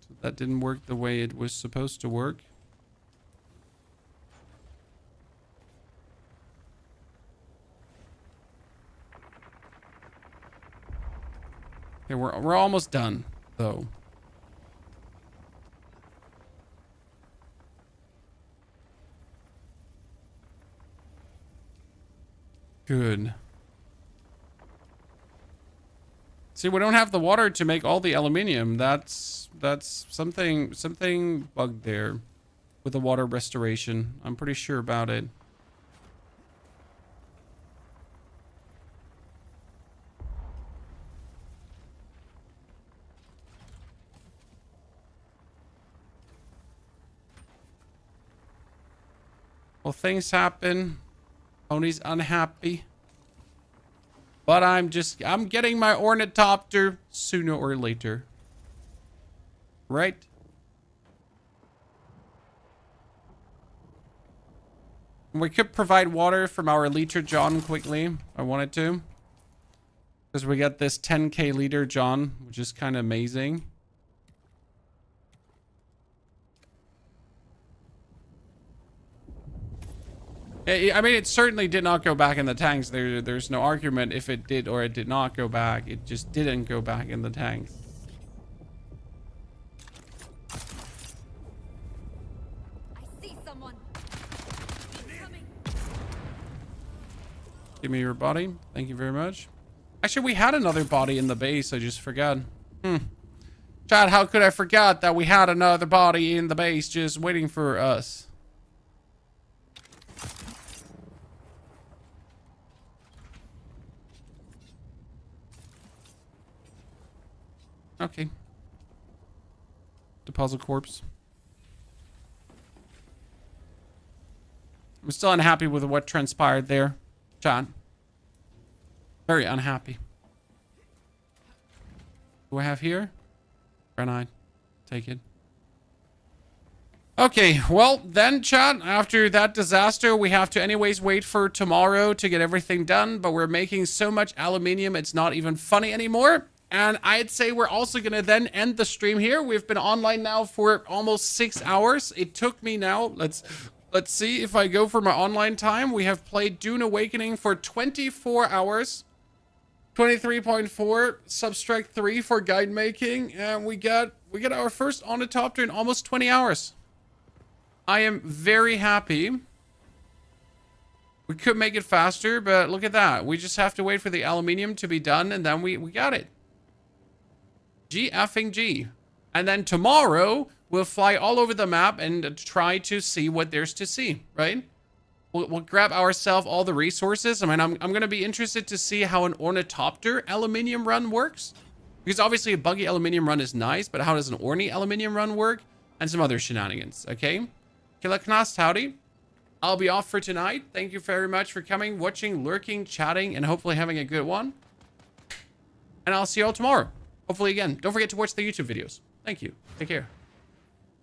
So that didn't work the way it was supposed to work. Okay, we're almost done, though. Good. See, we don't have the water to make all the aluminium. That's something bugged there with the water restoration. I'm pretty sure about it. Well, things happen. Pony's unhappy. But I'm getting my Ornithopter sooner or later. Right? We could provide water from our liter John quickly. If I wanted to. Because we got this 10k liter John, which is kind of amazing. I mean, it certainly did not go back in the tanks. There's no argument if it did or it did not go back. It just didn't go back in the tanks. I see someone. Coming. Give me your body. Thank you very much. Actually, we had another body in the base. I just forgot. Chad, how could I forget that we had another body in the base just waiting for us? Okay. Deposit corpse. I'm still unhappy with what transpired there, chat. Very unhappy. What do I have here? Granite. Take it. Okay, well, then, chat, after that disaster, we have to anyways wait for tomorrow to get everything done, but we're making so much aluminium, it's not even funny anymore. And I'd say we're also going to then end the stream here. We've been online now for almost 6 hours. It took me now, let's see if I go for my online time. We have played Dune Awakening for 24 hours. 23.4, subtract 3 for guide making, and we got our first Ornithopter in almost 20 hours. I am very happy. We could make it faster, but look at that. We just have to wait for the aluminium to be done, and then we got it. G. And then tomorrow, we'll fly all over the map and try to see what there's to see, right? We'll grab ourselves all the resources. I mean, I'm going to be interested to see how an Ornithopter aluminium run works. Because obviously a buggy aluminium run is nice, but how does an Orny aluminium run work? And some other shenanigans, okay? Kilaknast, howdy. I'll be off for tonight. Thank you very much for coming, watching, lurking, chatting, and hopefully having a good one. And I'll see you all tomorrow. Hopefully again. Don't forget to watch the YouTube videos. Thank you. Take care.